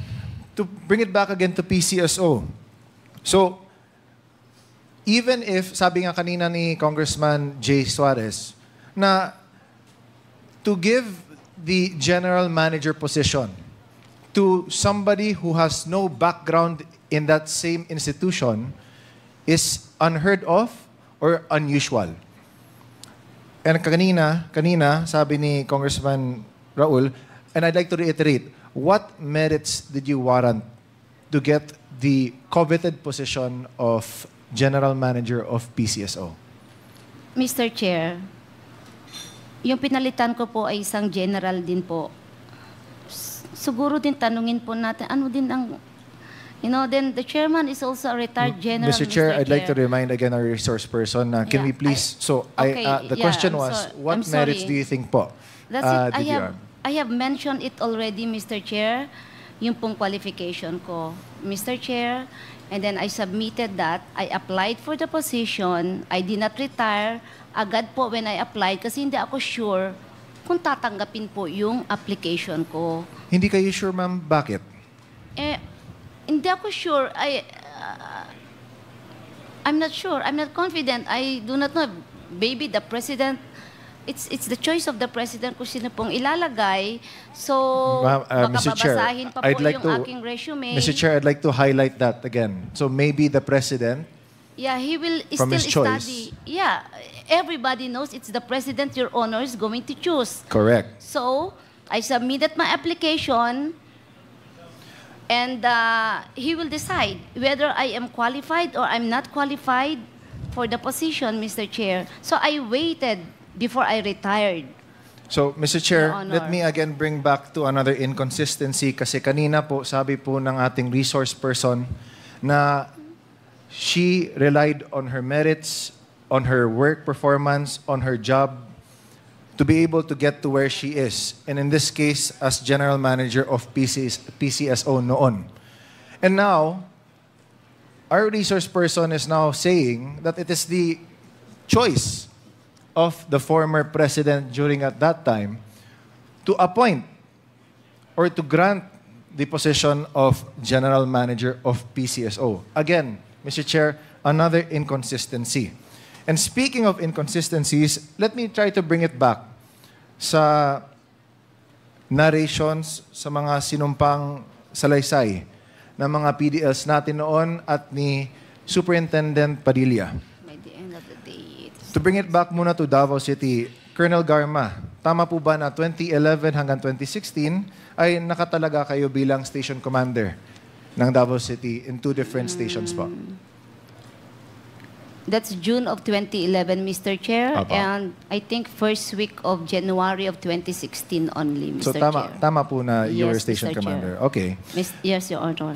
to bring it back again to PCSO, so even if, sabi nga kanina ni Congressman Jay Suarez, na to give the general manager position to somebody who has no background in that same institution is unheard of or unusual. And kanina, sabi ni Congressman Raul, and I'd like to reiterate, what merits did you warrant to get the coveted position of General Manager of PCSO? Mr. Chair, yung pinalitan ko po ay isang general din po. Siguro din tanungin po natin, ano din ang, then the chairman is also a retired general. Mr. Chair, I'd like to remind again our resource person, can we please, the question was, what merits do you think po? That's it. I have mentioned it already, Mr. Chair, yung pong qualification ko, Mr. Chair, and then I submitted that. I applied for the position. I did not retire agad po when I applied kasi hindi ako sure kung tatanggapin po yung application ko. Hindi kayo sure, ma'am? Bakit? Hindi ako sure. I'm not sure. I'm not confident. I do not know. Maybe the president, it's the choice of the president kung sino pong ilalagay. So, baka Mr. Chair, babasahin pa po yung aking resume. Mr. Chair, I'd like to highlight that again. So maybe the president, he will from still his study. Everybody knows it's the president, Your Honor, is going to choose. Correct. So, I submitted my application, and he will decide whether I am qualified or I'm not qualified for the position, Mr. Chair. So, I waited before I retired. So, Mr. Chair, let me again bring back to another inconsistency kasi kanina po, sabi po ng ating resource person na she relied on her merits, on her work performance, on her job to be able to get to where she is. And in this case, as General Manager of PCSO noon. And now, our resource person is now saying that it is the choice of the former president during at that time to appoint or to grant the position of General Manager of PCSO. Again, Mr. Chair, another inconsistency. And speaking of inconsistencies, let me try to bring it back sa narrations sa mga sinumpang salaysay ng mga PDLs natin noon at ni Superintendent Padilla. By the end of the day. To bring it back muna to Davao City, Colonel Garma, tama po ba na 2011 hanggang 2016 ay nakatalaga kayo bilang station commander ng Davao City in 2 different stations po? That's June of 2011, Mr. Chair, Apa. and I think first week of January of 2016 only, Mr. So tama, Chair. tama po na you were Yes, station Mr. Chair. commander. Okay. Yes, Your Honor.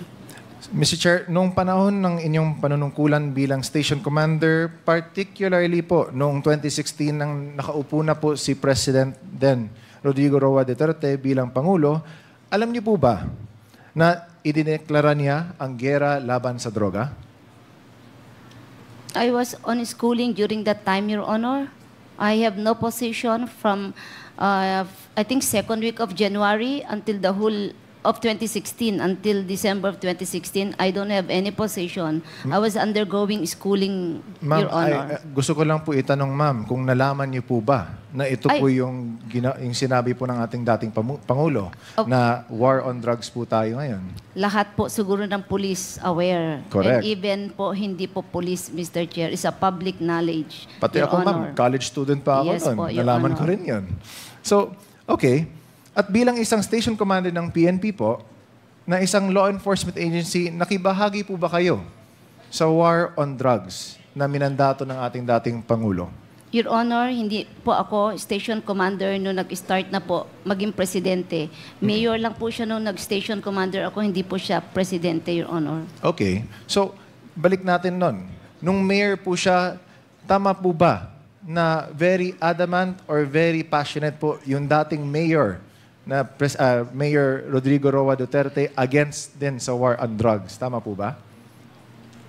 Mr. Chair, noong panahon ng inyong panunungkulan bilang station commander, particularly po noong 2016 nang nakaupo na po si President then Rodrigo Roa Duterte bilang Pangulo, alam niyo po ba na idineklara niya ang giyera laban sa droga? I was on schooling during that time, Your Honor. I have no position from, I think, second week of January until the whole of 2016, until December of 2016. I don't have any position. I was undergoing schooling, Ma'am, Your Honor. gusto ko lang po itanong, ma'am, kung nalaman niyo po ba na ito po yung sinabi po ng ating dating Pangulo na war on drugs po tayo ngayon? Lahat po siguro ng police aware. Correct. And even po hindi po police, Mr. Chair, is a public knowledge, Pati Your ako, Honor. ma'am, college student pa ako Yes noon. po, Your Nalaman Honor. ko rin yun. So, okay. At bilang isang station commander ng PNP po, na isang law enforcement agency, nakibahagi po ba kayo sa war on drugs na minandato ng ating dating Pangulo? Your Honor, hindi po ako station commander nung nag-start na po maging presidente. Mayor lang po siya nung nag-station commander ako, hindi po siya presidente, Your Honor. Okay. So, balik natin nun. Nung mayor po siya, tama po ba na very adamant or very passionate po yung dating mayor na Mayor Rodrigo Roa Duterte against din sa war on drugs? Tama po ba?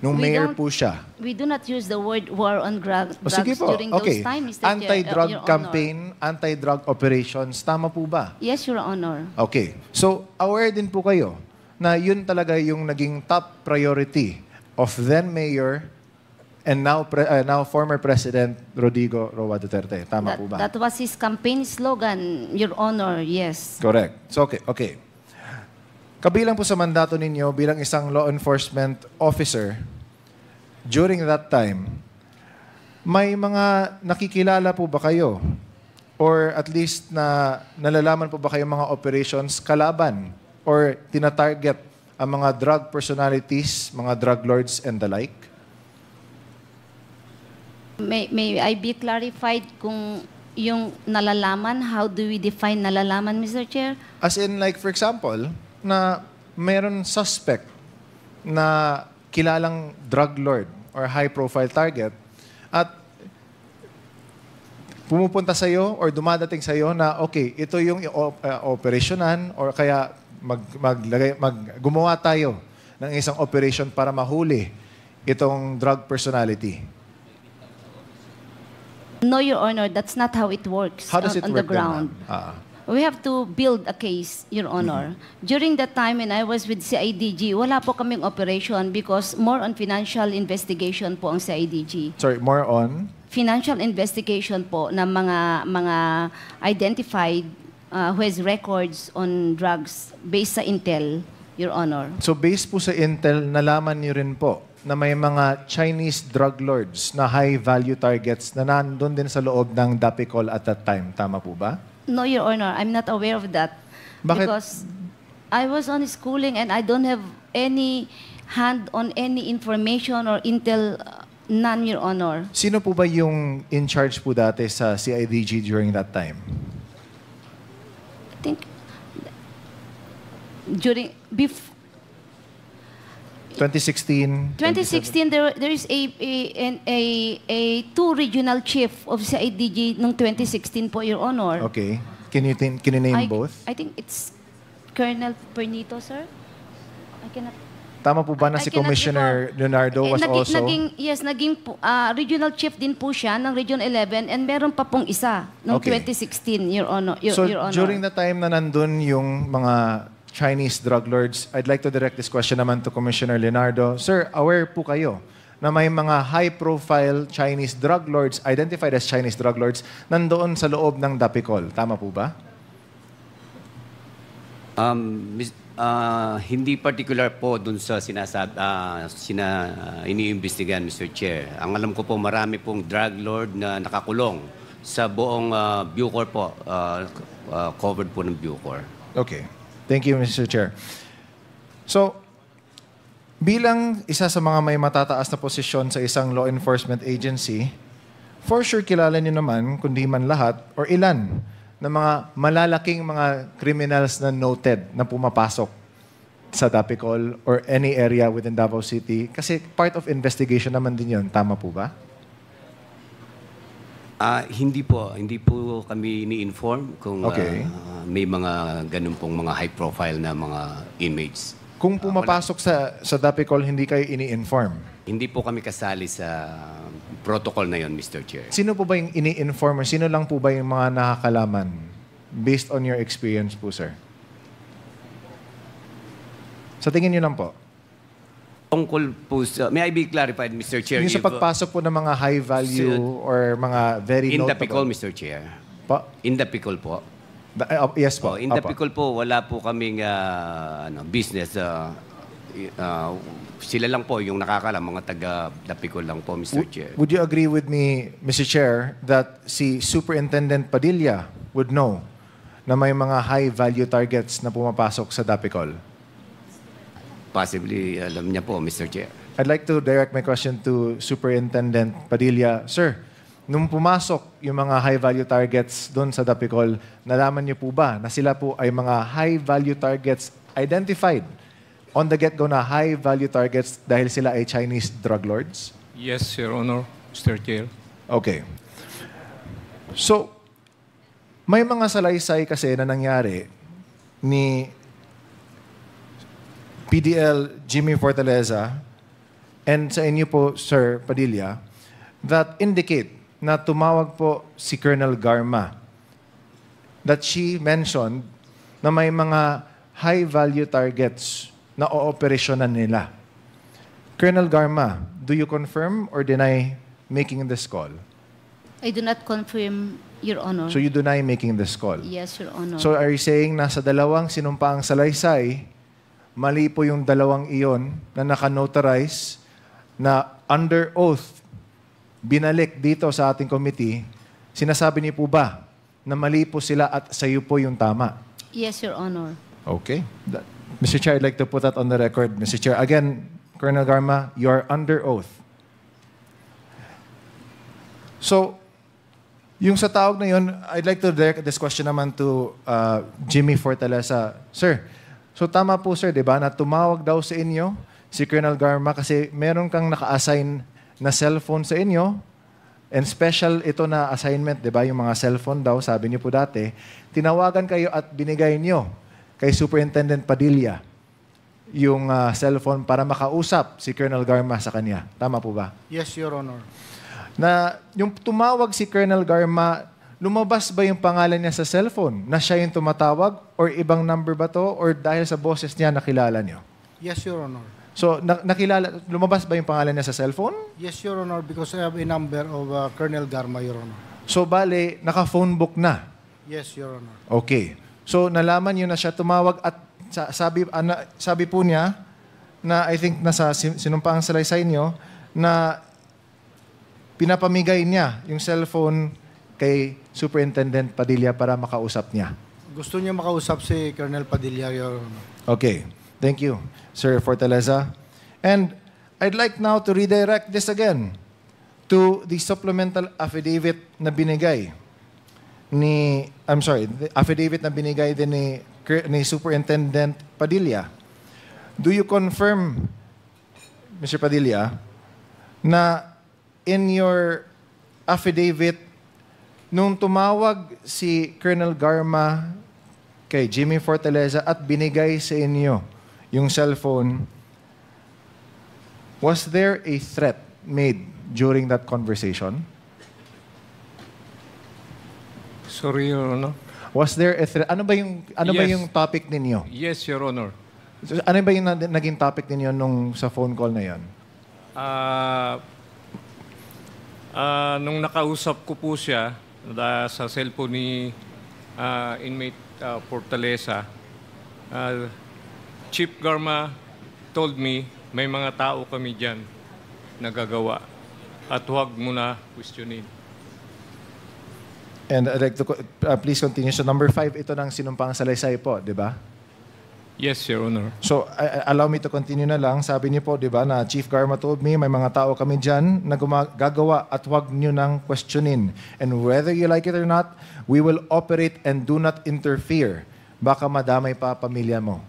Nung mayor po siya. We do not use the word war on drugs Sige po. during Okay. those times, Mr. Chair, Anti-drug Your Honor. campaign, anti-drug operations, tama po ba? Yes, Your Honor. Okay. So, aware din po kayo na yun talaga yung naging top priority of then Mayor and now former President Rodrigo Roa Duterte. Tama po ba? That was his campaign slogan, Your Honor, yes. Correct. So, okay. Kabilang po sa mandato ninyo bilang isang law enforcement officer, during that time, may mga nakikilala po ba kayo? Or at least na nalalaman po ba kayo mga operations kalaban? Or tinatarget ang mga drug personalities, mga drug lords and the like? May I be clarified kung yung nalalaman, how do we define nalalaman, Mr. Chair? As in, like, for example, na meron suspect na kilalang drug lord or high-profile target at pumupunta sa'yo or dumadating sa'yo na, okay, ito yung operasyonan or kaya gumawa tayo ng isang operation para mahuli itong drug personality. No, Your Honor, that's not how it works How does it on work the ground. then, We have to build a case, Your Honor. During that time when I was with CIDG, wala po kaming operation because more on financial investigation po ang CIDG. Sorry, more on? Financial investigation po ng mga identified who has records on drugs based sa intel, Your Honor. So based po sa intel, nalaman niyo rin po na may mga Chinese drug lords na high-value targets na nandun din sa loob ng Dapicol at that time. Tama po ba? No, Your Honor, I'm not aware of that. Bakit? Because I was on schooling and I don't have any hand on any information or intel, none, Your Honor. Sino po ba yung in charge po dati sa CIDG during that time? I think during 2016? 2016, there is a two regional chief of CIDG noong 2016 po, Your Honor. Okay. Can you name both? I think it's Colonel Pernito, sir. I cannot. Tama po ba na si Commissioner Leonardo was also? Naging regional chief din po siya ng Region 11 and meron pa pong isa noong 2016, Your Honor. So Your Honor. during the time na nandun yung mga Chinese drug lords, I'd like to direct this question naman to Commissioner Leonardo. Sir, aware po kayo na may mga high-profile Chinese drug lords, identified as Chinese drug lords, nandoon sa loob ng Dapicol. Tama po ba? Hindi particular po dun sa iniimbestigahan, Mr. Chair. Ang alam ko po, marami pong drug lord na nakakulong sa buong Bucor po, covered po ng Bucor. Okay. Thank you, Mr. Chair. So, bilang isa sa mga may matataas na posisyon sa isang law enforcement agency, for sure kilala niyo naman, kundi man lahat, or ilan, na mga malalaking mga criminals na noted na pumapasok sa Dapicol or any area within Davao City. Kasi part of investigation naman din yun. Tama po ba? Hindi po kami ni-inform kung Okay. may mga ganun pong mga high-profile na mga inmates. Kung pumapasok sa Dapicol, hindi kayo ini-inform? Hindi po kami kasali sa protocol na yon, Mr. Chair. Sino po ba yung ini-inform? Sino lang po ba yung mga nakakalaman? Based on your experience po, sir. Sa tingin niyo lang po. Tungkol po sa... May I be clarified, Mr. Chair? Yung sa pagpasok po ng mga high value or mga very In the notable. Picol, Mr. Chair. Pa? In the Picol po. Yes po. In the Opo. Picol po, wala po kaming business. Sila lang po yung nakakalam, mga taga Dapicol lang po, Mr. Chair. Would you agree with me, Mr. Chair, that si Superintendent Padilla would know na may mga high value targets na pumapasok sa Dapicol? Possibly, alam niya po, Mr. Chair. I'd like to direct my question to Superintendent Padilla. Sir, nung pumasok yung mga high-value targets doon sa Dapicol, nalaman niyo po ba na sila po ay mga high-value targets identified on the get-go na high-value targets dahil sila ay Chinese drug lords? Yes, Your Honor, Mr. Chair. Okay. So, may mga salaysay kasi na nangyari ni PDL Jimmy Fortaleza and sa inyo po, Sir Padilla, that indicate na tumawag po si Colonel Garma, that she mentioned na may mga high-value targets na ooperasyonan nila. Colonel Garma, do you confirm or deny making this call? I do not confirm, Your Honor. So you deny making this call? Yes, Your Honor. So are you saying na sa dalawang sinumpaang salaysay, mali po yung dalawang iyon na naka-notarize na under oath binalik dito sa ating committee, sinasabi niyo po ba na mali po sila at sa iyo po yung tama? Yes, Your Honor. Okay. Mr. Chair, I'd like to put that on the record. Mr. Chair, again, Colonel Garma, you are under oath. So, yung sa tawag na yun, I'd like to direct this question naman to Jimmy Fortaleza. Sir, so tama po sir, di ba, na tumawag daw sa inyo si Colonel Garma kasi meron kang naka-assign na cellphone sa inyo and special ito na assignment, di ba, yung mga cellphone daw, sabi niyo po dati, tinawagan kayo at binigay niyo kay Superintendent Padilla yung cellphone para makausap si Colonel Garma sa kanya. Tama po ba? Yes, Your Honor. Na yung tumawag si Colonel Garma, lumabas ba yung pangalan niya sa cellphone na siya yung tumatawag or ibang number ba to or dahil sa boses niya nakilala niyo? Yes, Your Honor. So, lumabas ba yung pangalan niya sa cellphone? Yes, Your Honor, because I have a number of Colonel Garma, Your Honor. So, bale, naka-phone book na? Yes, Your Honor. Okay. So, nalaman niyo na siya tumawag at sabi po niya na I think nasa sinumpaang salaysay niyo na pinapamigay niya yung cellphone kay Superintendent Padilla para makausap niya. Gusto niya makausap si Colonel Padilla, Your Honor. Okay. Thank you, Sir Fortaleza. And I'd like now to redirect this again to the supplemental affidavit na binigay the affidavit na binigay din ni Superintendent Padilla. Do you confirm, Mr. Padilla, na in your affidavit, nung tumawag si Colonel Garma kay Jimmy Fortaleza at binigay sa inyo yung cellphone, was there a threat made during that conversation? Sorry, Your Honor. Was there a threat? Ano ba yung topic ninyo? Yes, Your Honor. Ano ba yung naging topic ninyo nung sa phone call na yon? Nung nakausap ko po siya sa cellphone ni inmate Fortaleza, Chief Garma told me may mga tao kami dyan nagagawa at huwag mo na questionin. And I'd like to please continue. So number 5, ito ng sinumpang salaysay po, di ba? Yes, Your Honor. So, allow me to continue na lang. Sabi niyo po, di ba, na Chief Garma told me, may mga tao kami dyan na gagawa at huwag niyo nang questionin. And whether you like it or not, we will operate and do not interfere. Baka madamay pa pamilya mo.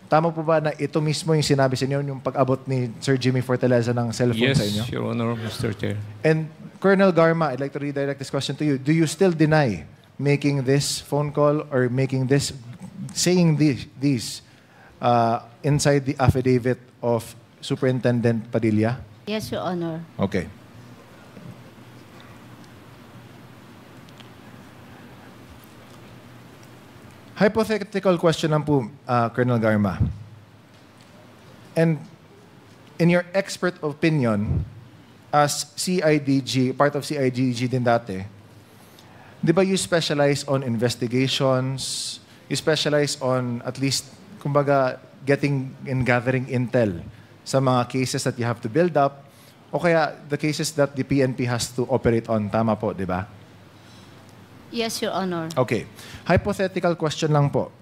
Tama po ba na ito mismo yung sinabi sa inyo, yung pag-abot ni Sir Jimmy Fortaleza ng cellphone sa inyo? Yes, Your Honor, Mr. Chair. And Colonel Garma, I'd like to redirect this question to you. Do you still deny making this phone call or saying these inside the affidavit of Superintendent Padilla? Yes, Your Honor. Okay. Hypothetical question lang po, Colonel Garma. And in your expert opinion, as CIDG, part of CIDG din dati, di ba you specialize on investigations, you specialize on at least, kumbaga, getting and gathering intel sa mga cases that you have to build up, o kaya the cases that the PNP has to operate on. Tama po, di ba? Yes, Your Honor. Okay. Hypothetical question lang po.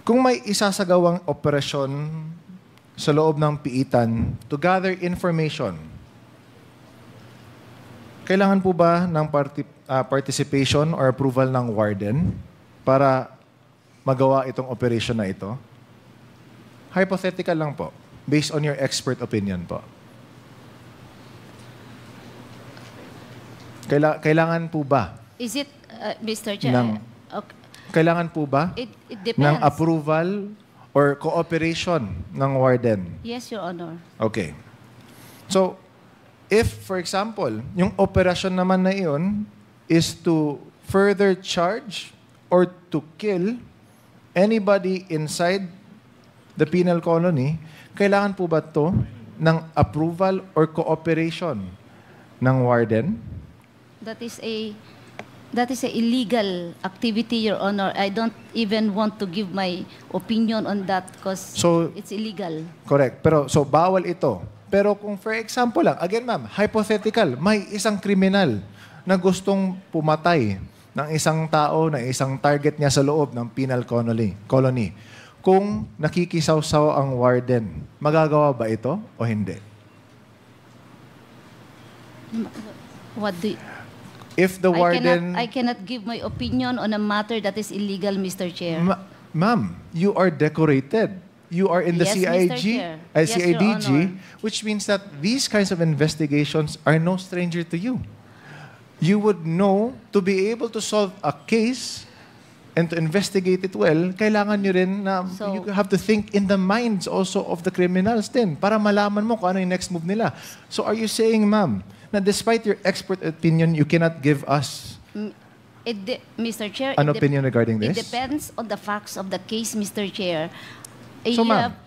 Kung may isasagawang operasyon sa loob ng piitan to gather information, kailangan po ba ng participation or approval ng warden para magawa itong operation na ito? Hypothetical lang po, based on your expert opinion po. Kailangan po ba? Is it, Mr. Chair? Okay. Kailangan po ba It depends. ng approval or cooperation ng warden? Yes, Your Honor. Okay. So, if, for example, yung operasyon naman na iyon is to further charge or to kill anybody inside the penal colony, kailangan po ba to ng approval or cooperation ng warden? That is a illegal activity, Your Honor. I don't even want to give my opinion on that because it's illegal. Correct. Pero, so, bawal ito. Pero kung for example lang, again ma'am, hypothetical, may isang kriminal na gustong pumatay ng isang tao, ng isang target niya sa loob ng penal colony. Kung nakikisawsaw ang warden, magagawa ba ito o hindi? What do you... If the warden... I cannot give my opinion on a matter that is illegal, Mr. Chair. Ma'am, you are decorated. You are in the Yes, Mr. Chair. Yes, Your CIDG, Honor. which means that these kinds of investigations are no stranger to you. You would know to be able to solve a case and to investigate it well, kailangan nyo rin na you have to think in the minds also of the criminals din para malaman mo kung ano yung next move nila. So are you saying, ma'am, na despite your expert opinion, you cannot give us Mr. Chair, an opinion regarding this? It depends on the facts of the case, Mr. Chair. So, ma'am,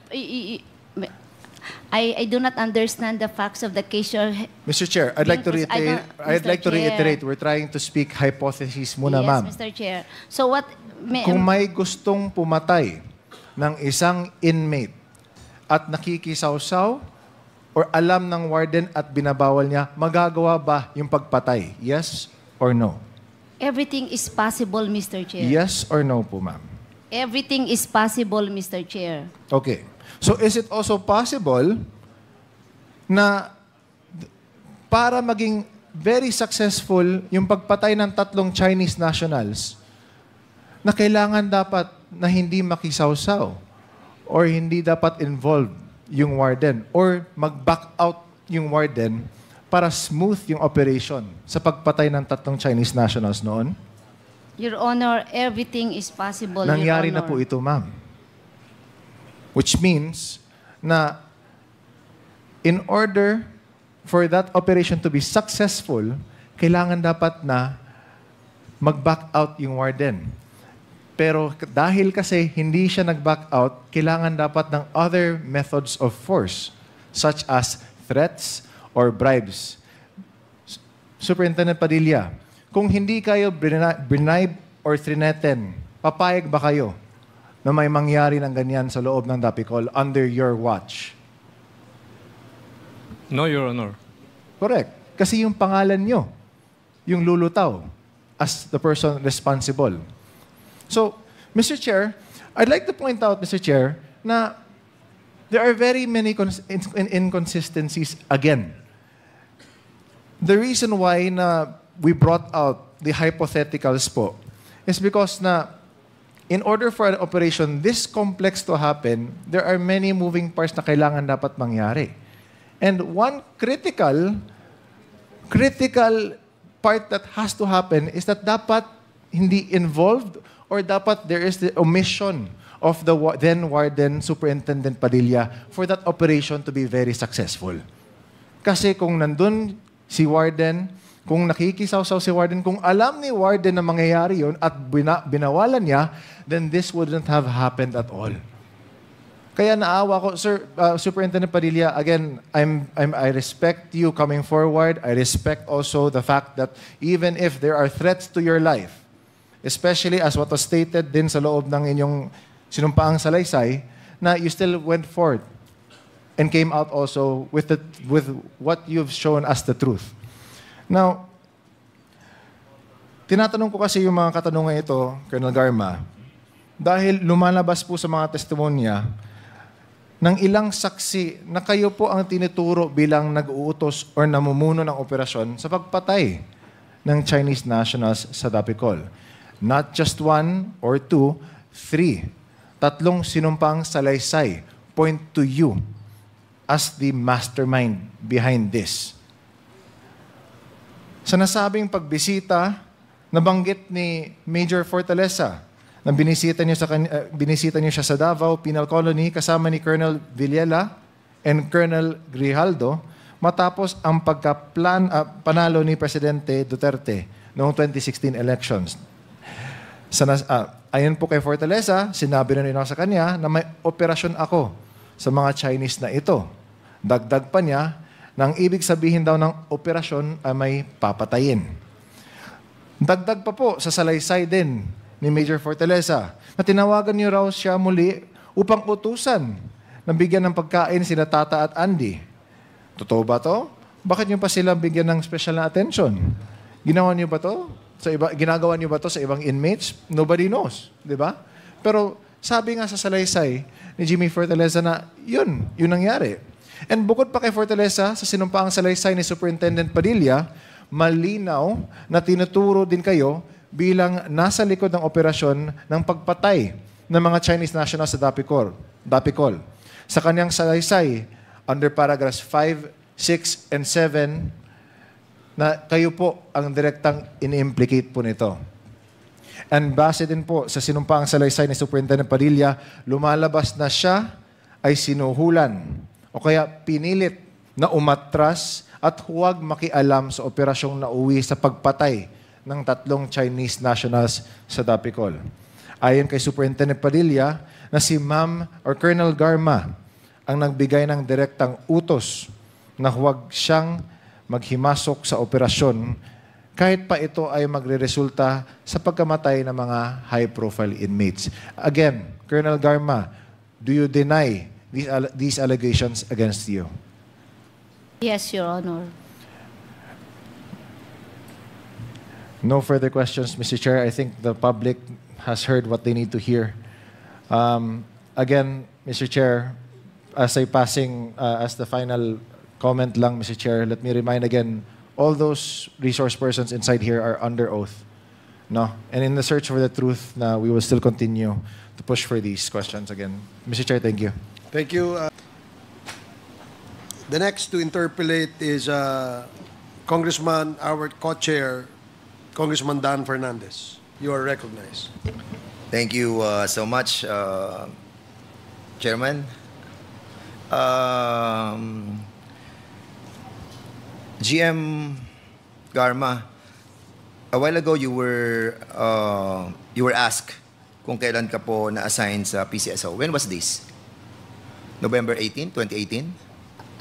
I do not understand the facts of the case. Mr. Chair, I'd like to reiterate, we're trying to speak hypotheses muna, ma'am. Yes, Mr. Chair. So what... Kung may gustong pumatay ng isang inmate at nakikisawsaw or alam ng warden at binabawal niya, magagawa ba yung pagpatay? Yes or no? Everything is possible, Mr. Chair. Yes or no po, ma'am? Everything is possible, Mr. Chair. Okay. So is it also possible na para maging very successful yung pagpatay ng 3 Chinese nationals, na kailangan dapat na hindi makisawsaw or hindi dapat involved yung warden or mag-back out yung warden para smooth yung operation sa pagpatay ng 3 Chinese nationals noon? Your Honor, everything is possible, Nangyari Your na Honor. po ito, ma'am. Which means na in order for that operation to be successful, kailangan dapat na mag-back out yung warden. Pero dahil kasi hindi siya nag-back out, kailangan dapat ng other methods of force, such as threats or bribes. Superintendent Padilla, kung hindi kayo bribe or threaten, papayag ba kayo na may mangyari ng ganyan sa loob ng Dapicol under your watch? No, Your Honor. Correct. Kasi yung pangalan nyo, yung lulutaw as the person responsible. So, Mr. Chair, I'd like to point out, Mr. Chair, na there are very many inconsistencies again. The reason why na we brought out the hypotheticals po is because na in order for an operation this complex to happen, there are many moving parts na kailangan dapat mangyari. And one critical part that has to happen is that dapat hindi involved or dapat there is the omission of the then Warden Superintendent Padilla for that operation to be very successful. Kasi kung nandun si Warden, kung nakikisawsaw si Warden, kung alam ni Warden na mangyayari yun at binawalan niya, then this wouldn't have happened at all. Kaya naawa ko, Sir, Superintendent Padilla, again, I respect you coming forward. I respect also the fact that even if there are threats to your life, especially as what was stated din sa loob ng inyong sinumpaang salaysay, na you still went forth and came out also with what you've shown as the truth. Now, tinatanong ko kasi yung mga katanungan ito, Colonel Garma, dahil lumalabas po sa mga testimonya ng ilang saksi na kayo po ang tinuturo bilang nag-uutos or namumuno ng operasyon sa pagpatay ng Chinese nationals sa Dapicol. Not just 1 or 2, 3. 3 sinumpang salaysay point to you as the mastermind behind this. Sa nasabing pagbisita, nabanggit ni Major Fortaleza na binisita niyo siya sa Davao Penal Colony kasama ni Colonel Villela and Colonel Grijaldo matapos ang panalo ni Presidente Duterte noong 2016 elections. Ayon po kay Fortaleza, sinabi na rin ako sa kanya na may operasyon ako sa mga Chinese na ito. Dagdag pa niya, nang ibig sabihin daw ng operasyon ay may papatayin. Dagdag pa po sa salaysay din ni Major Fortaleza na tinawagan niyo raw siya muli upang utusan na bigyan ng pagkain sina Tata at Andy. Totoo ba to? Bakit niyo pa sila bigyan ng special na attention? Ginawa niyo ba to? Ginagawa niyo ba to sa ibang inmates? Nobody knows, di ba? Pero sabi nga sa salaysay ni Jimmy Fortaleza na yun nangyari. And bukod pa kay Fortaleza, sa sinumpaang salaysay ni Superintendent Padilla, malinaw na tinuturo din kayo bilang nasa likod ng operasyon ng pagpatay ng mga Chinese nationals sa Dapicol. Sa kanyang salaysay, under paragraphs 5, 6, and 7, na kayo po ang direktang ini-implicate po nito. And base din po sa sinumpaang salaysay ni Superintendent Padilla, lumalabas na siya ay sinuhulan o kaya pinilit na umatras at huwag makialam sa operasyong nauwi sa pagpatay ng 3 Chinese nationals sa Dapicol. Ayon kay Superintendent Padilla na si Ma'am or Colonel Garma ang nagbigay ng direktang utos na huwag siyang maghimasok sa operasyon kahit pa ito ay magreresulta sa pagkamatay ng mga high-profile inmates. Again, Colonel Garma, do you deny these allegations against you? Yes, Your Honor. No further questions, Mr. Chair. I think the public has heard what they need to hear. Again, Mr. Chair, as the final comment lang, Mr. Chair, let me remind again, all those resource persons inside here are under oath. No? And in the search for the truth, we will still continue to push for these questions again. Mr. Chair, thank you. Thank you. The next to interpolate is Congressman, our co-chair, Congressman Dan Fernandez. You are recognized. Thank you so much, Chairman. GM Garma, a while ago you were asked kung kailan ka po na-assign sa PCSO. When was this? November 18, 2018?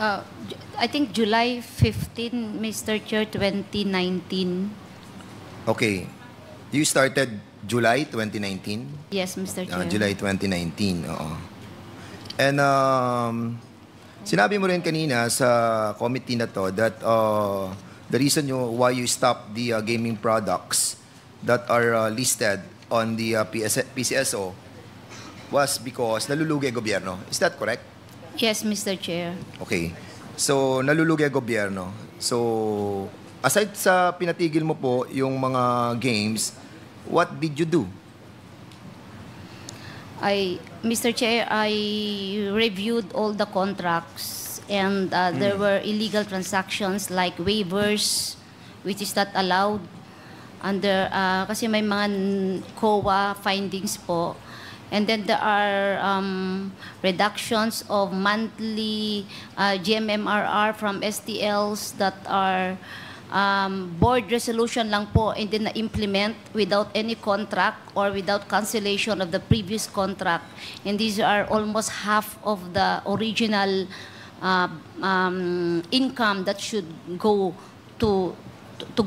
I think July 15, Mr. Chair, 2019. Okay. You started July 2019? Yes, Mr. Chair. July 2019, oo. And sinabi mo rin kanina sa committee na to that the reason why you stopped the gaming products that are listed on the PCSO was because nalulugi ang gobyerno. Is that correct? Yes, Mr. Chair. Okay. So, nalulugi ang gobyerno. So, aside sa pinatigil mo po yung mga games, what did you do? Mr. Chair, I reviewed all the contracts and there were illegal transactions like waivers, which is not allowed under, kasi may mga COA findings po. And then there are reductions of monthly GMMRR from STLs that are board resolution lang po and then na-implement without any contract or without cancellation of the previous contract. And these are almost half of the original income that should go to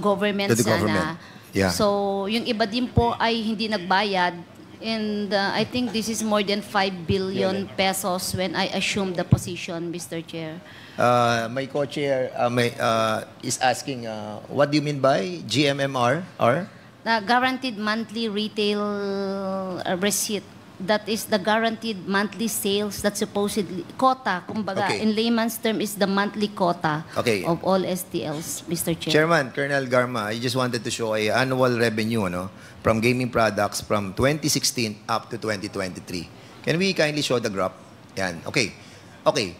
government. To the government. Yeah. So yung iba din po ay hindi nagbayad. And I think this is more than 5 billion pesos when I assumed the position, Mr. Chair. My co-chair is asking, what do you mean by GMMR? Or? Guaranteed monthly retail receipt. That is the guaranteed monthly sales that supposedly, quota, kumbaga, Okay. in layman's term is the monthly quota Okay. of all STLs, Mr. Chair. Chairman, Colonel Garma, I just wanted to show a annual revenue from gaming products from 2016 up to 2023. Can we kindly show the graph? Yan. Okay. Okay.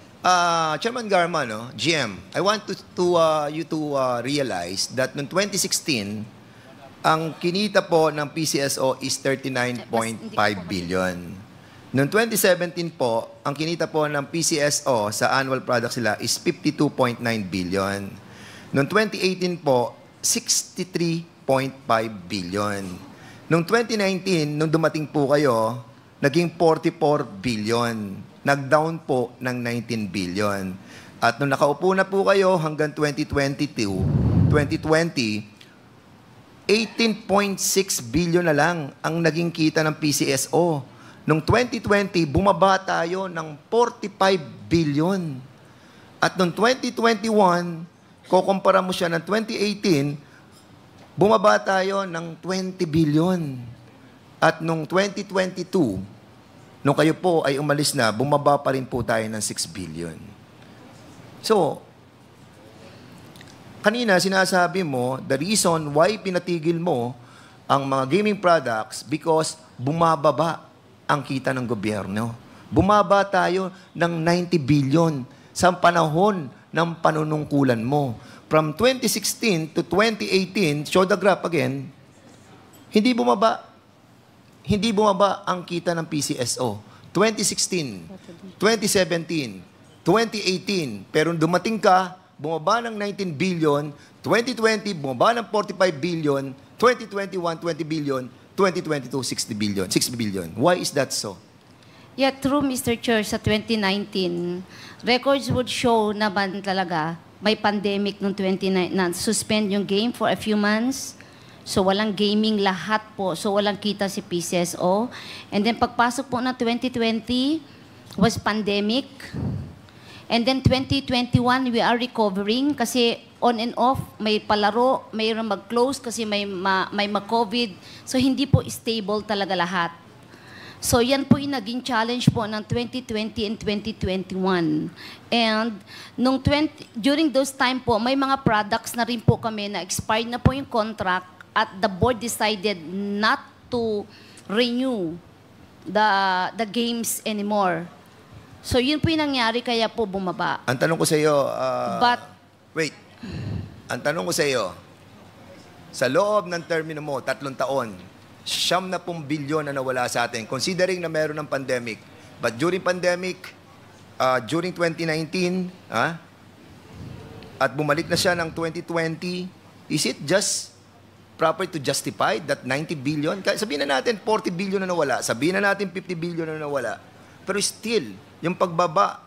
Chairman Garma, GM, I want you to realize that noong 2016, ang kinita po ng PCSO is 39.5 billion. Noong 2017 po, ang kinita po ng PCSO sa annual products sila is 52.9 billion. Noong 2018 po, 63.5 billion. Noong 2019, nung dumating po kayo, naging 44 billion. Nag-down po ng 19 billion. At nung nakaupo na po kayo hanggang 2020, 18.6 billion na lang ang naging kita ng PCSO. Noong 2020, bumaba tayo ng 45 billion. At noong 2021, kukumpara mo siya ng 2018, bumaba tayo ng 20 billion. At noong 2022, nung kayo po ay umalis na, bumaba pa rin po tayo ng 6 billion. So, kanina sinasabi mo, the reason why pinatigil mo ang mga gaming products because bumababa ang kita ng gobyerno. Bumaba tayo ng 90 billion sa panahon ng panunungkulan mo. From 2016 to 2018, show the graph again, hindi bumaba. Hindi bumaba ang kita ng PCSO. 2016, 2017, 2018, pero dumating ka, bumaba ng 19 billion, 2020, bumaba ng 45 billion, 2021, 20 billion, 2022, 60 billion, 6 billion. Why is that so? Yeah, true, Mr. Chair, sa 2019, records would show naman talaga may pandemic noong 2019, na-suspend yung game for a few months. So, walang gaming lahat po. So, walang kita si PCSO. And then, pagpasok po na 2020, was pandemic. And then 2021, we are recovering kasi on and off, may palaro, mayroon mag-close kasi may mag-COVID. So, hindi po stable talaga lahat. So, yan po yung naging challenge po ng 2020 and 2021. And during those time po, may mga products na rin po kami na expired na po yung contract at the board decided not to renew the games anymore. So, yun po yung nangyari, kaya po bumaba. Ang tanong ko sa iyo, But, ang tanong ko sa iyo, sa loob ng termino mo, 3 taon, 70 bilyon na nawala sa atin, considering na meron ng pandemic. But during pandemic, during 2019, at bumalik na siya ng 2020, is it just proper to justify that 90 billion? Sabihin na natin 40 billion na nawala, sabihin na natin 50 billion na nawala. Pero still, yung pagbaba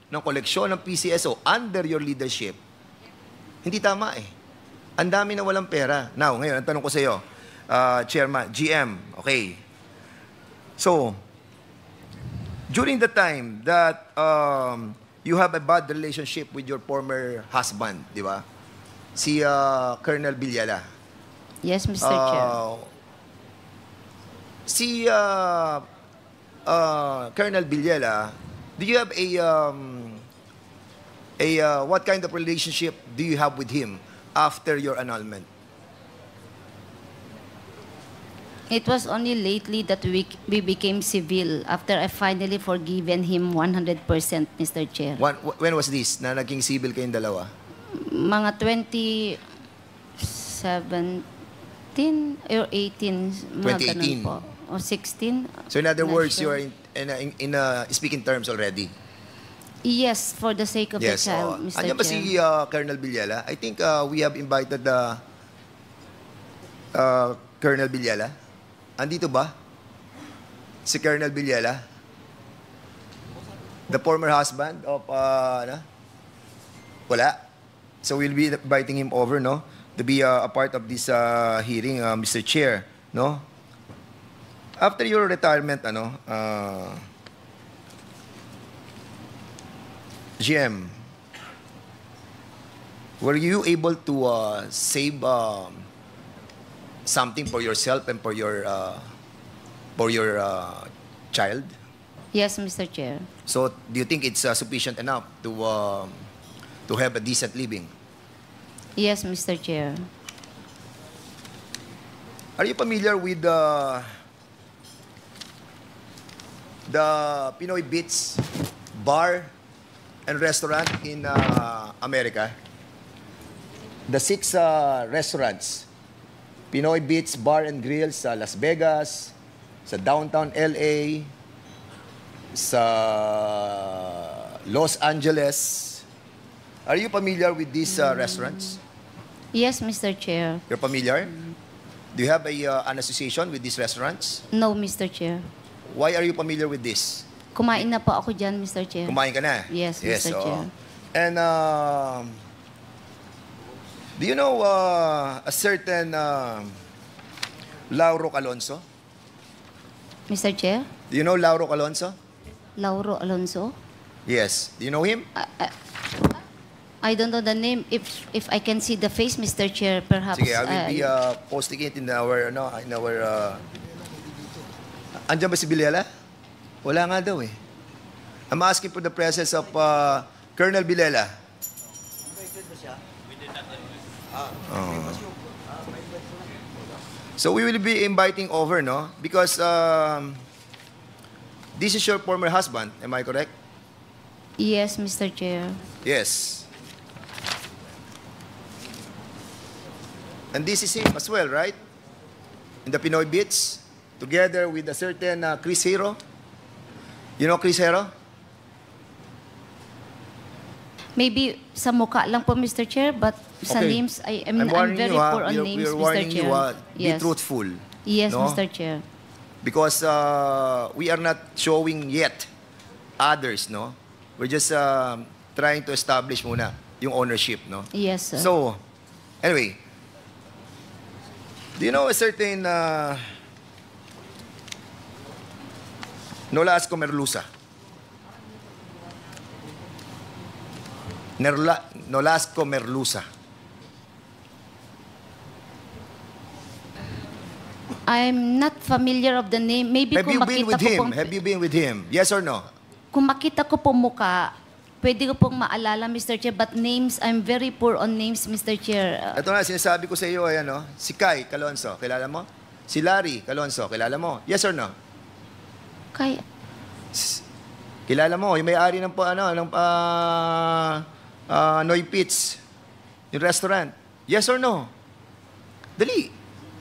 ng koleksyon ng PCSO under your leadership, hindi tama eh. Ang dami na walang pera. Now, ngayon, ang tanong ko sa iyo, Chairman, GM, okay. So, during the time that you have a bad relationship with your former husband, di ba? Si Colonel Villala. Yes, Mr. Chair. Si Colonel Villela, do you have what kind of relationship do you have with him after your annulment? It was only lately that we became civil after I finally forgiven him 100%, Mr. Chair. When was this na naging civil kayong dalawa? Mga 2017 or 18, mga ganun 2018. po. O 16. So in other Not words, sure. you are in speaking terms already. Yes, for the sake of the child, Mr. Andiyan ba Chair. si Colonel Villela? I think we have invited Colonel Villela. Andito ba? Si Colonel Villela? The former husband of, Wala. So we'll be inviting him over, no? To be a part of this hearing, Mr. Chair, no? After your retirement, GM, were you able to save something for yourself and for your child? Yes, Mr. Chair. So, do you think it's sufficient enough to have a decent living? Yes, Mr. Chair. Are you familiar with the Pinoy Beats bar and restaurant in America? The 6 restaurants, Pinoy Beats Bar and Grill sa Las Vegas, sa downtown LA, sa Los Angeles. Are you familiar with these restaurants? Yes, Mr. Chair. You're familiar? Do you have an association with these restaurants? No, Mr. Chair. Why are you familiar with this? Kumain na po ako dyan, Mr. Chair. Kumain ka na? Yes, Mr. Chair. And do you know a certain Lauro Alonso? Mr. Chair? Do you know Lauro Alonso? Lauro Alonso? Yes. Do you know him? I don't know the name. If I can see the face, Mr. Chair, perhaps. Sige, I will be posting it in our Andiyan ba si Villela? Wala nga daw eh. I'm asking for the presence of Colonel Villela. So we will be inviting over, no? Because this is your former husband, am I correct? Yes, Mr. Chair. Yes. And this is him as well, right? In the Pinoy Beats, together with a certain Chris Hero. You know Chris Hero? Maybe sa mukha lang po, Mr. Chair, but sa Okay. names, I'm warning very you, poor on we names, are Mr. warning Chair. you, be Yes. truthful. Yes, no? Mr. Chair. Because we are not showing yet others, no? We're just trying to establish muna yung ownership, no? Yes, sir. So, anyway, do you know a certain Nolasco Merluza? Nolasco Merluza. I'm not familiar of the name. Maybe Have kung you been makita with ko him? pong, Have you been with him? Yes or no? kung makita ko po mukha, pwede ko pong maalala, Mr. Chair, but names, I'm very poor on names, Mr. Chair. Ito na, sinasabi ko sa iyo, ayan, no? Si Kai Calonso, kilala mo? Si Larry Calonso, kilala mo? Yes or no? Kaya, Kilala mo, yung may-ari ng Noy Pits, yung restaurant. Yes or no? Dali.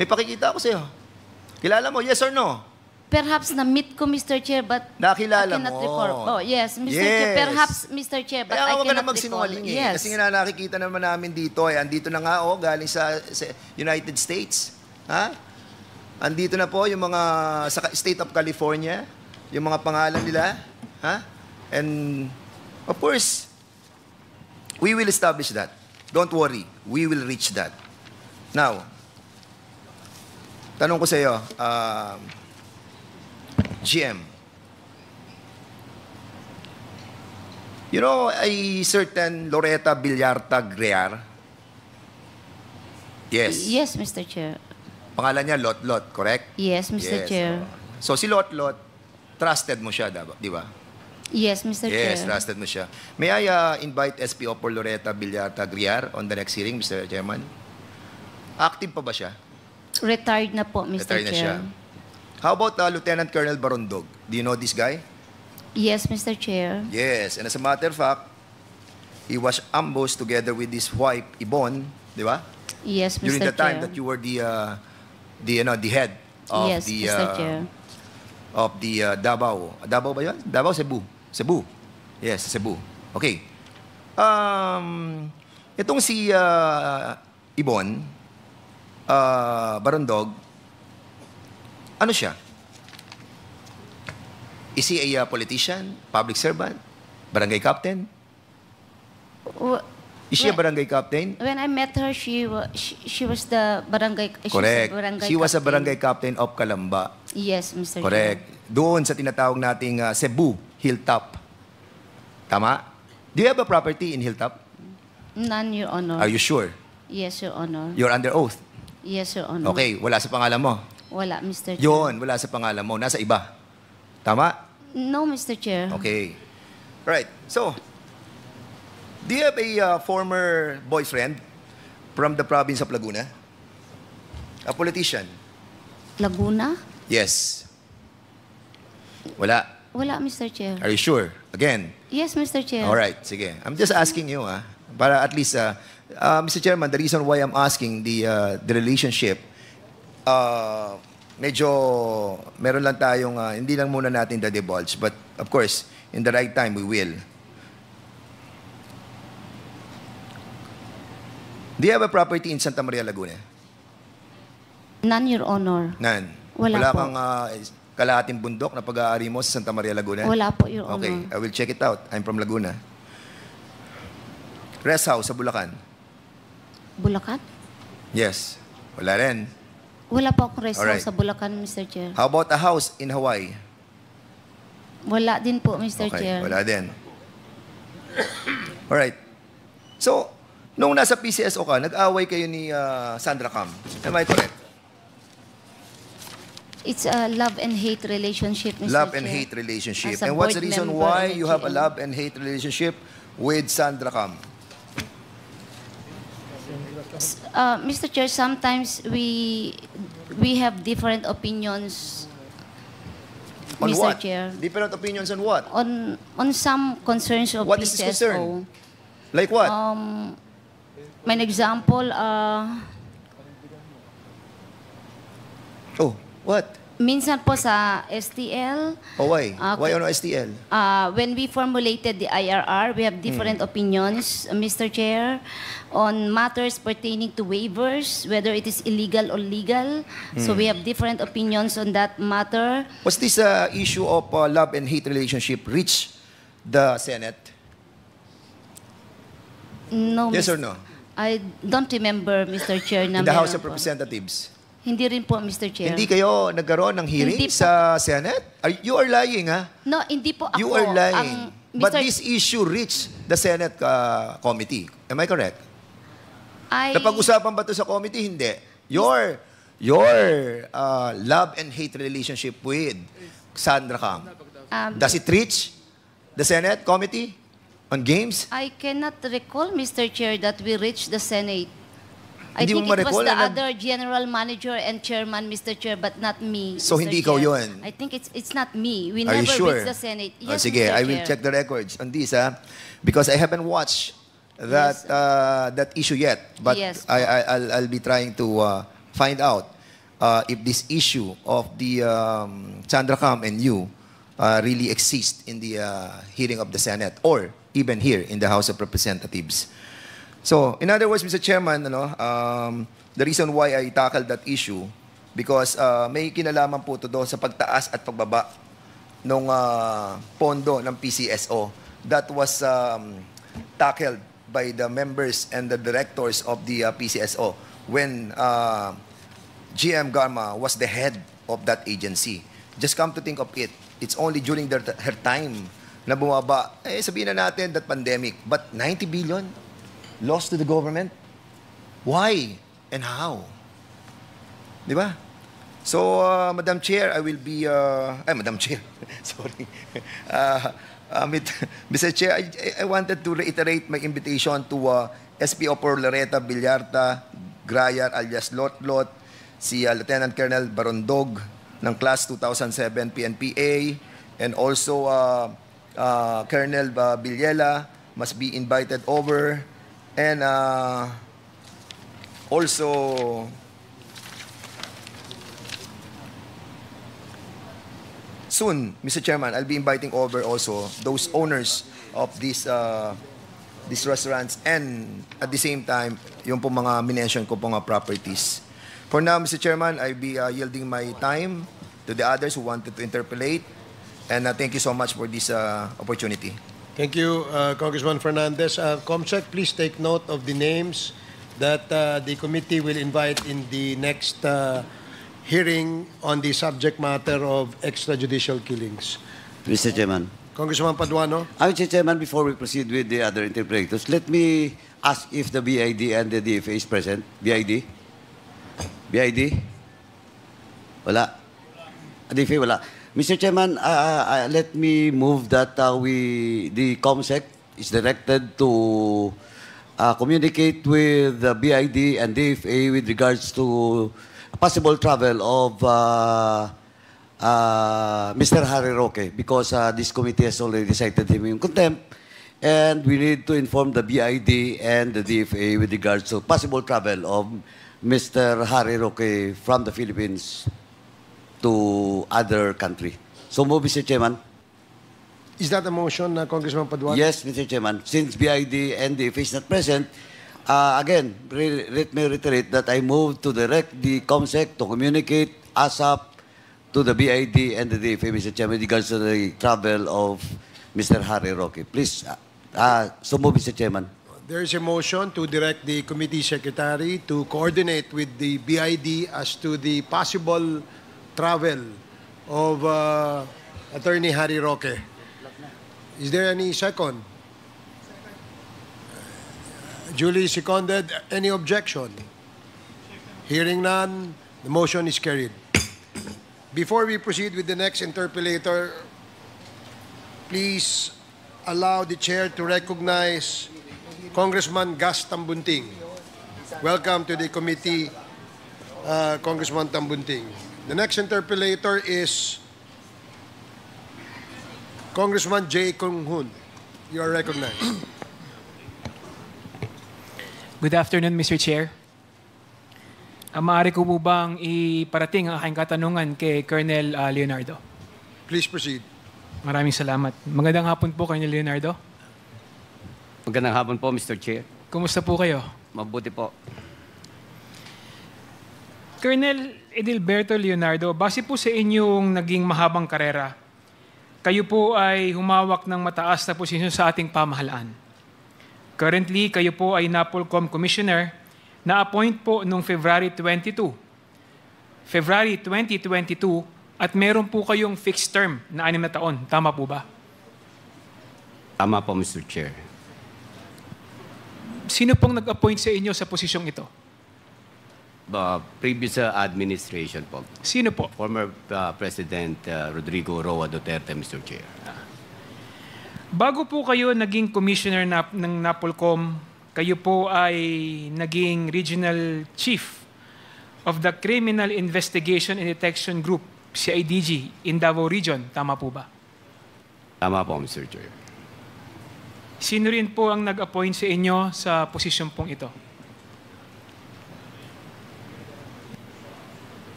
May pakikita ako sa iyo. Kilala mo, yes or no? perhaps na-meet ko, Mr. Chair, but Nakilala I cannot mo. recall. Oh, yes, Mr. Chair. Yes. Perhaps, Mr. Chair, but Kaya I huwag ka na cannot recall. magsinungaling eh. Yes. Kasi nga nakikita naman namin dito, andito na nga, galing sa United States. Ha? Andito na po yung mga sa State of California, yung mga pangalan nila. Ha? And, of course, we will establish that. Don't worry. We will reach that. Now, tanong ko sa iyo, GM, you know a certain Loretta Villarta Grear? Yes. Yes, Mr. Chair. Pangalan niya Lot Lot, correct? Yes, Mr. Chair. So si Lot Lot, trusted mo siya, di ba? Yes, Mr. Yes, Chair. trusted mo siya. May I invite SPO for Loretta Villata Griar on the next hearing, Mr. Chairman? Active pa ba siya? Retired na po, Mr. Retired na siya. Chair. How about Lieutenant Colonel Barondog? Do you know this guy? Yes, Mr. Chair. Yes, and as a matter of fact, he was ambushed together with his wife, Ibon, di ba? Yes, Mr. During the time Chair. that you were the head of Yes, the Mr. Chair. Davao. Davao ba yun? Davao, Cebu. Cebu. Yes, Cebu. Okay. Itong si Ibon, Barondog, ano siya? Is he a politician, public servant, barangay captain? Is she a barangay captain? When I met her, she was the barangay. Correct. Barangay She was a captain. barangay captain of Calamba. Yes, Mr. Correct. Doon sa tinatawag nating Cebu, Hilltop. Tama? Do you have a property in Hilltop? Chair. None, Your Honor. Are you sure? Yes, Your Honor. You're under oath? Yes, Your Honor. Okay, wala sa pangalan mo. Wala, Mr. Chair. Yun, wala sa pangalan mo. Nasa iba. Tama? No, Mr. Chair. Okay. Right. So, do you have a former boyfriend from the province of Laguna? A politician? Laguna? Yes. Wala. Wala, Mr. Chair. Are you sure? Again? Yes, Mr. Chair. All right, sige. I'm just asking you, para at least, Mr. Chairman, the reason why I'm asking the relationship, medyo meron lang tayong, hindi lang muna natin divulge, but of course, in the right time, we will. Do you have a property in Santa Maria, Laguna? None, Your Honor. None. Wala po. kang kalahating bundok na pag-aari mo sa Santa Maria, Laguna? Wala po, Your Okay, Honor. I will check it out. I'm from Laguna. Rest house sa Bulacan? Bulacan? Yes. Wala rin. Wala po akong rest Alright. house sa Bulacan, Mr. Chair. How about a house in Hawaii? Wala din po, Mr. Okay, Chair. wala din. Alright. So, nung nasa PCSO ka, nag-away kayo ni Sandra Cam. Am I correct? It's a love and hate relationship, Mr. Love and Chair. hate relationship. As a And what's the board reason member why ng you have a GM? love and hate relationship with Sandra Cam? Mr. Chair, sometimes we have different opinions, On Mr. what? Chair. Different opinions on what? On some concerns of What is this concern? Like what? May example, Oh, what? minsan po sa STL, Oh, why? Ah, Why on STL? when we formulated the IRR, we have different opinions, Mr. Chair, on matters pertaining to waivers, whether it is illegal or legal. So we have different opinions on that matter. Was this issue of love and hate relationship reach the Senate? No, Yes or Mr. no? I don't remember, Mr. Chair, na In the House meron of po. Representatives? Hindi rin po, Mr. Chair. Hindi kayo nagkaroon ng hearing Hindi po. sa Senate? You are lying, ha? No, hindi po ako. You are lying. But Mr. this issue reached the Senate committee. Am I correct? Napag-usapan ba ito sa committee? Hindi. Your love and hate relationship with Sandra Cam, does it reach the Senate committee on games? I cannot recall, Mr. Chair, that we reached the Senate. I Hindi think mo it was ma-recall the na other general manager and chairman, Mr. Chair, but not me. So, Mr. hindi ikaw Chair. yun? I think it's not me. We Are you never sure? reached the Senate. Yes, Sige, Mr. I will Chair. check the records on this, because I haven't watched that that issue yet. But Yes. I'll be trying to find out if this issue of the Sandra Cam and you really exist in the hearing of the Senate or even here in the House of Representatives. So, in other words, Mr. Chairman, the reason why I tackled that issue because may kinalaman po ito doon sa pagtaas at pagbaba ng pondo ng PCSO that was tackled by the members and the directors of the PCSO when GM Garma was the head of that agency. Just come to think of it, it's only during her time na bumaba. Sabihin na natin that pandemic, but 90 billion lost to the government? Why? And how? Di ba? So, Madam Chair, I will be, Madam Chair, sorry. Mr. Chair, I wanted to reiterate my invitation to SPO por Loretta Villarta Grayar alias Lotlot, si Lieutenant Colonel Barondog ng Class 2007 PNPA, and also Colonel Villela must be invited over, and also soon, Mr. Chairman, I'll be inviting over also those owners of these restaurants, and at the same time, yung po mga minention ko po mga properties. For now, Mr. Chairman, I'll be yielding my time to the others who wanted to interpolate, and thank you so much for this opportunity. Thank you, Congressman Fernandez. Comsec, please take note of the names that the committee will invite in the next hearing on the subject matter of extrajudicial killings. Mr. Chairman. Congressman Paduano. Mr. Chairman, before we proceed with the other interpreters, let me ask if the BID and the DFA is present. BID? BID? Wala. DFA, wala. Mr. Chairman, let me move that the COMSEC is directed to communicate with the BID and DFA with regards to possible travel of Mr. Harry Roque, because this committee has already cited him in contempt, and we need to inform the BID and the DFA with regards to possible travel of Mr. Harry Roque from the Philippines to other country. So move, Mr. Chairman. Is that a motion, Congressman Paduano? Yes, Mr. Chairman. Since BID and DFA is not present, again, let me reiterate that I move to direct the COMSEC to communicate ASAP to the BID and the DFA, Mr. Chairman, with regards to the travel of Mr. Harry Roque. Please, so move, Mr. Chairman. There is a motion to direct the committee secretary to coordinate with the BID as to the possible travel of Attorney Harry Roque. Is there any second? Duly seconded. Any objection? Hearing none, the motion is carried. Before we proceed with the next interpellator, please allow the chair to recognize Congressman Gus Tambunting. Welcome to the committee, Congressman Tambunting. The next interpellator is Congressman Jay Kung Hoon. You are recognized. Good afternoon, Mr. Chair. Maaari ko po bang iparating ang aking katanungan kay Colonel Leonardo? Please proceed. Maraming salamat. Magandang hapon po, Colonel Leonardo. Magandang hapon po, Mr. Chair. Kumusta po kayo? Mabuti po. Colonel Edilberto Leonardo, base po sa inyong naging mahabang karera, kayo po ay humawak ng mataas na posisyon sa ating pamahalaan. Currently, kayo po ay NAPOLCOM Commissioner na appoint po noong February 2022, at meron po kayong fixed term na 6 na taon. Tama po ba? Tama po, Mr. Chair. Sino pong nag-appoint sa inyo sa posisyong ito? Previous administration po. Sino po? Former President Rodrigo Roa Duterte, Mr. Chair. Bago po kayo naging commissioner ng NAPOLCOM, kayo po ay naging regional chief of the Criminal Investigation and Detection Group, CIDG, in Davao Region. Tama po ba? Tama po, Mr. Chair. Sino rin po ang nag-appoint sa inyo sa posisyon pong ito?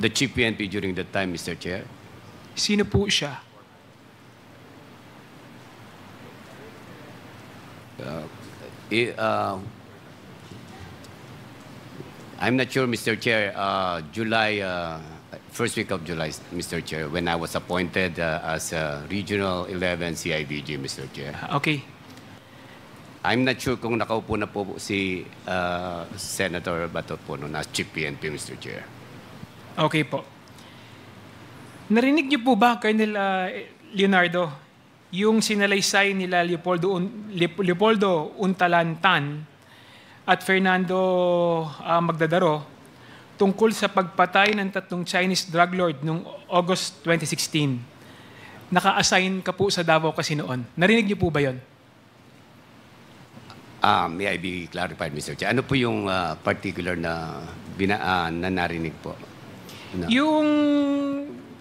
The Chief PNP during that time, Mr. Chair. Sino po siya? I'm not sure, Mr. Chair. First week of July, Mr. Chair, when I was appointed as Regional 11 CIDG, Mr. Chair. Okay. I'm not sure kung nakaupo na po si Senator Bato po no, na Chief PNP, Mr. Chair. Okay po. Narinig niyo po ba, Colonel Leonardo, yung sinalaysay nila Leopoldo Untalantan at Fernando Magdadaro tungkol sa pagpatay ng 3 Chinese drug lord noong August 2016. Naka-assign ka po sa Davao kasi noon. Narinig niyo po ba yon? May I be clarified, Mr. Chair? Ano po yung particular na narinig po? No.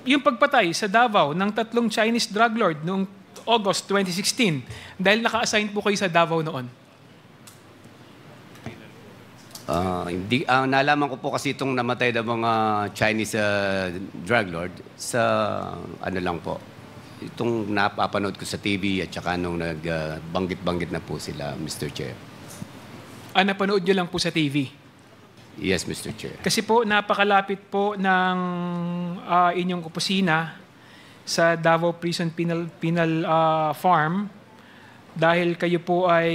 Yung pagpatay sa Davao ng 3 Chinese drug lord noong August 2016 dahil naka-assign po kayo sa Davao noon. Hindi, nalaman ko po kasi itong namatay na mga Chinese drug lord sa ano lang po. Itong napapanood ko sa TV at saka nung nagbanggit-banggit na po sila, Mr. Chair. Napanood nyo lang po sa TV? Yes, Mr. Chair. Kasi po napakalapit po ng inyong opisina sa Davao Prison Penal Farm dahil kayo po ay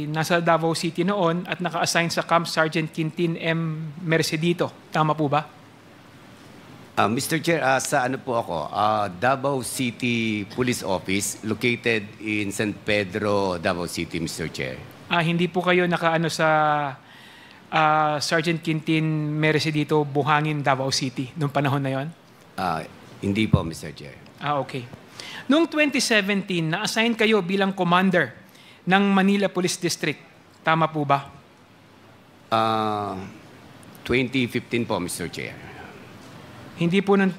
nasa Davao City noon at naka-assign sa Camp Sergeant Quintin M. Mercedito. Tama po ba? Mr. Chair, sa ano po ako? Davao City Police Office located in San Pedro, Davao City, Mr. Chair. Hindi po kayo nakaano sa Sergeant Quintin Mercedito, Buhangin, Davao City noong panahon na yon? Hindi po, Mr. Chair. Okay. Noong 2017, na-assign kayo bilang commander ng Manila Police District. Tama po ba? 2015 po, Mr. Chair. Hindi po ng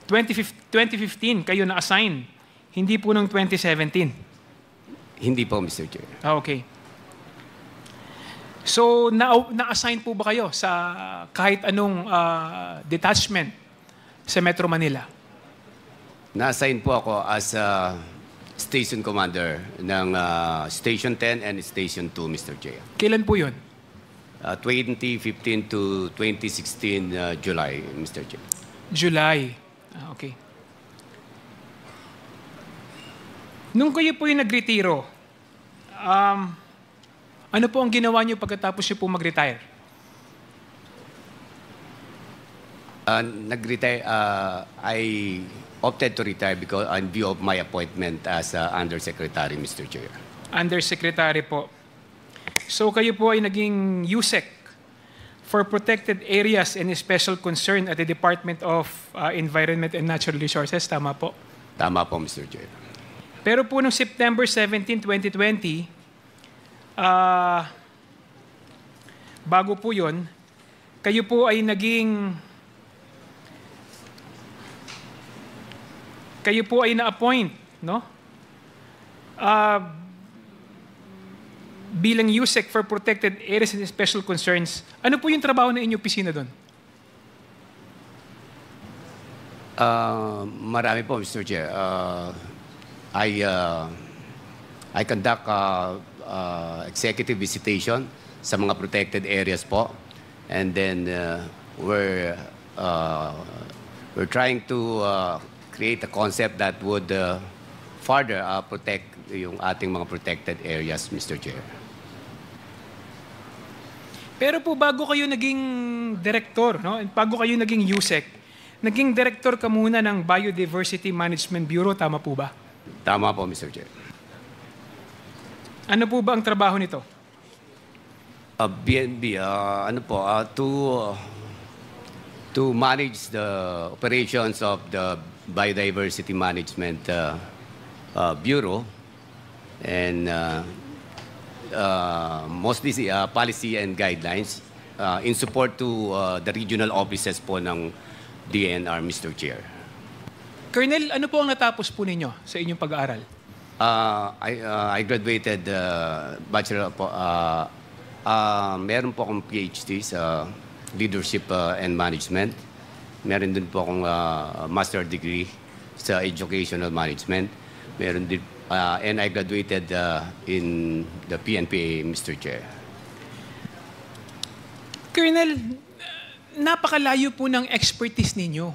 2015 kayo na-assign. Hindi po ng 2017. Hindi po, Mr. Chair. Okay. So, na-assign po ba kayo sa kahit anong detachment sa Metro Manila? Na-assign po ako as station commander ng Station 10 and Station 2, Mr. Chair. Kailan po yun? 2015 to 2016 July, Mr. Chair. July. Okay. Nung kayo po yung nag-retiro, ano po ang ginawa niyo pagkatapos niyo po mag-retire? Nag-retire, I opted to retire because in view of my appointment as Undersecretary, Mr. Chair. Undersecretary po. So kayo po ay naging USEC for Protected Areas and Special Concern at the Department of Environment and Natural Resources. Tama po? Tama po, Mr. Chair. Pero po noong September 17, 2020, bago po yun, kayo po ay na-appoint, no? Bilang USEC for Protected Areas and Special Concerns. Ano po yung trabaho na inyong opisina doon? Marami po, Mr. Chair. I conduct executive visitation sa mga protected areas po. And then we're trying to create a concept that would further protect yung ating mga protected areas, Mr. Chair. Pero po bago kayo naging director, no? Bago kayo naging USEC, naging director ka muna ng Biodiversity Management Bureau, tama po ba? Tama po, Mr. Chair. Ano po ba ang trabaho nito? BNB, to manage the operations of the Biodiversity Management Bureau and mostly policy and guidelines in support to the regional offices po ng DNR, Mr. Chair. Colonel, ano po ang natapos po ninyo sa inyong pag-aaral? I graduated bachelor po. Meron po akong PhD sa Leadership and Management. Meron din po akong master degree sa Educational Management. Meron din, and I graduated in the PNPA, Mr. Chair. Colonel, napakalayo po ng expertise ninyo.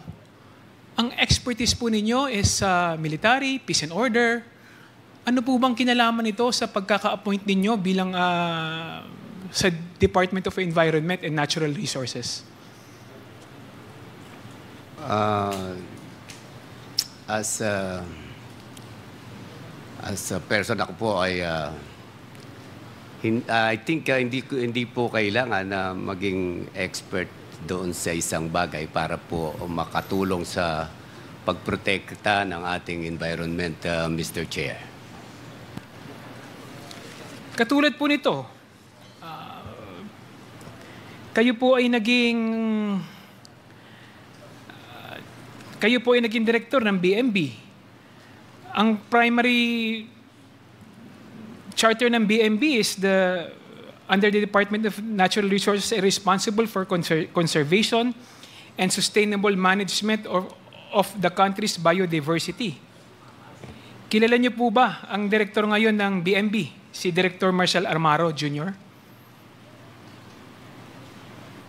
Ang expertise po ninyo is military, peace and order. Ano po bang kinalaman nito sa pagkaka-appoint ninyo bilang sa Department of Environment and Natural Resources? As a person, ako po ay I think hindi po kailangan na maging expert doon sa isang bagay para po makatulong sa pagprotekta ng ating environment, Mr. Chair. Katulad po nito, kayo po ay naging direktor ng BMB. Ang primary charter ng BMB is under the Department of Natural Resources, responsible for conservation and sustainable management of the country's biodiversity. Kilala niyo po ba ang direktor ngayon ng BMB, si Director Marshall Armaro Jr.?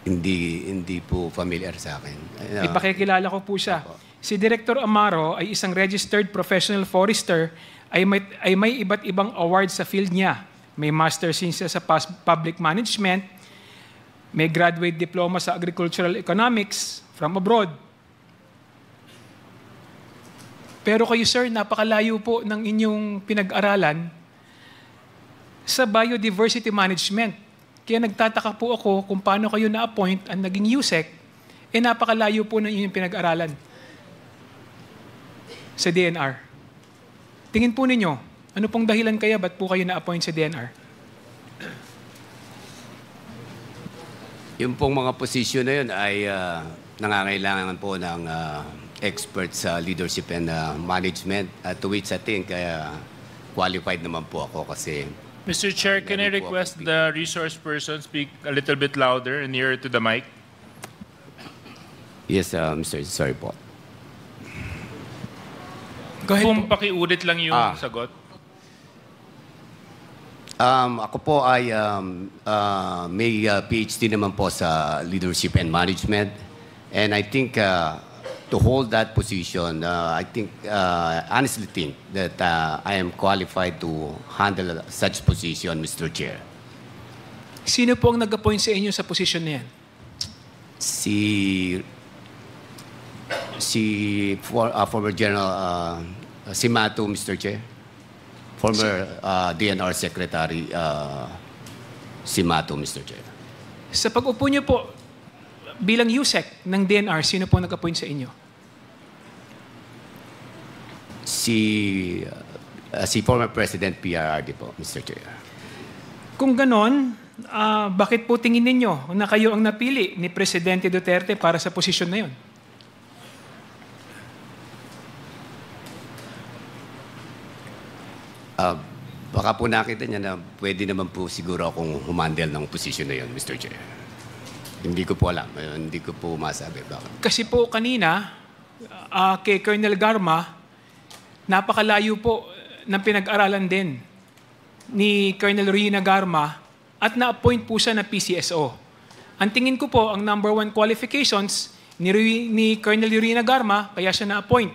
Hindi po familiar sa akin. Ipakikilala ko po siya. Si Director Amaro ay isang registered professional forester, ay may iba't ibang awards sa field niya. May master's siya sa public management, may graduate diploma sa agricultural economics from abroad. Pero kayo, sir, napakalayo po ng inyong pinag-aralan sa biodiversity management. Kaya nagtataka po ako kung paano kayo na-appoint ang naging USEC, napakalayo po ng inyong pinag-aralan sa DNR. Tingin po ninyo, ano pong dahilan kaya ba't po kayo na-appoint sa DNR? Yung pong mga posisyon na yun ay nangangailangan po ng experts sa leadership and management, to which I think qualified naman po ako kasi Mr. Chair, can I request the resource person speak a little bit louder and nearer to the mic? Yes, Mr. Sorry po. Go ahead Kung pakiulit lang yung sagot. Ako po ay may PhD naman po sa leadership and management. And I think to hold that position, honestly think that I am qualified to handle such position, Mr. Chair. Sino po ang nag-appoint sa inyo sa position na yan? Former General Simato, Mr. Chair. Former DNR Secretary Simato, Mr. Chair. Sa pag-upo niyo po bilang USEC ng DNR, sino po nag-appoint sa inyo? Si former President PRRD po, Mr. Chair. Kung ganon, bakit po tingin ninyo na kayo ang napili ni Presidente Duterte para sa posisyon na yun? Baka po nakita niya na pwede naman po siguro akong humandle ng posisyon na yun, Mr. Chair. Hindi ko po alam. Hindi ko po masabi. Bakit? Kasi po kanina, kay Colonel Garma, napakalayo po ng pinag-aralan din ni Colonel Rina Garma at na-appoint po siya na PCSO. Ang tingin ko po, ang number one qualifications ni Colonel Rina Garma, kaya siya na-appoint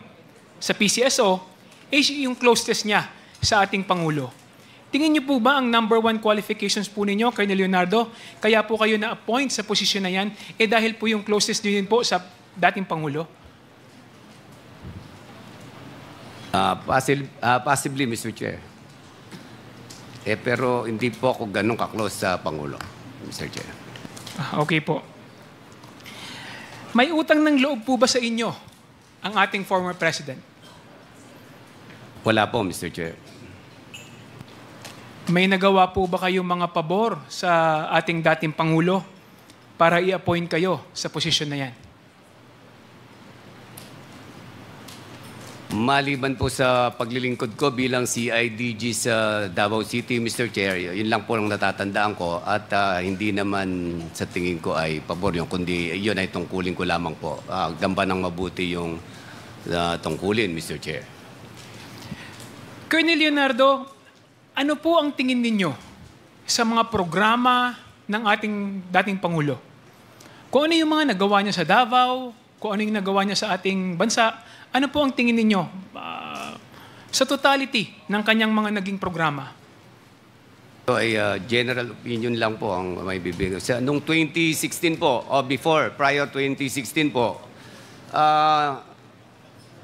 sa PCSO, ay yung closeness niya sa ating Pangulo. Tingin niyo po ba ang number one qualifications po ninyo, Colonel Leonardo, kaya po kayo na-appoint sa posisyon na yan, dahil po yung closest din po sa dating Pangulo? Possibly, Mr. Chair. Pero hindi po ako ganun ka-close sa Pangulo, Mr. Chair. Okay po. May utang ng loob po ba sa inyo ang ating former President? Wala po, Mr. Chair. May nagawa po ba kayong mga pabor sa ating dating Pangulo para i-appoint kayo sa posisyon na yan? Maliban po sa paglilingkod ko bilang CIDG sa Davao City, Mr. Chair, yun lang po ang natatandaan ko at hindi naman sa tingin ko ay pabor yun, kundi yun ay tungkulin ko lamang po. Gamba ng mabuti yung tungkulin, Mr. Chair. Colonel Leonardo, ano po ang tingin ninyo sa mga programa ng ating dating Pangulo? Kung ano yung mga nagawa niya sa Davao, kung ano yung nagawa niya sa ating bansa, ano po ang tingin ninyo sa totality ng kanyang mga naging programa? So, ay general opinion lang po ang may bibigay. Noong 2016 po, o prior 2016 po,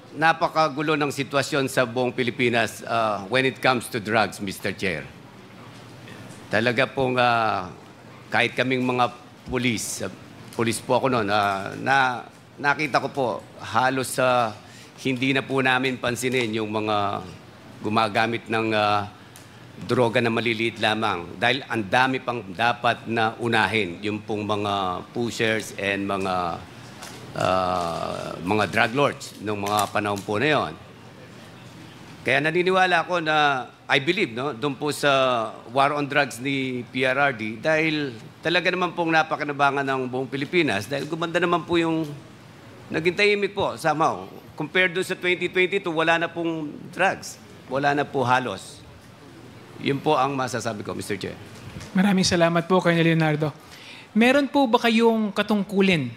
napakagulo ng sitwasyon sa buong Pilipinas when it comes to drugs, Mr. Chair. Talaga pong kahit kaming mga pulis, Police po ako noon. Nakita ko po halos hindi na po namin pansinin yung mga gumagamit ng droga na maliliit lamang. Dahil ang dami pang dapat na unahin. Yung pong mga pushers and mga drug lords noong mga panahon po na yon. Kaya naniniwala ako na, I believe, no, doon po sa war on drugs ni PRRD dahil talaga naman pong napakinabangan ng buong Pilipinas dahil gumanda naman po yung naging tahimik po somehow. Compared doon sa 2022, wala na pong drugs. Wala na po halos. Yun po ang masasabi ko, Mr. Chair. Maraming salamat po, Colonel Leonardo. Meron po ba kayong katungkulin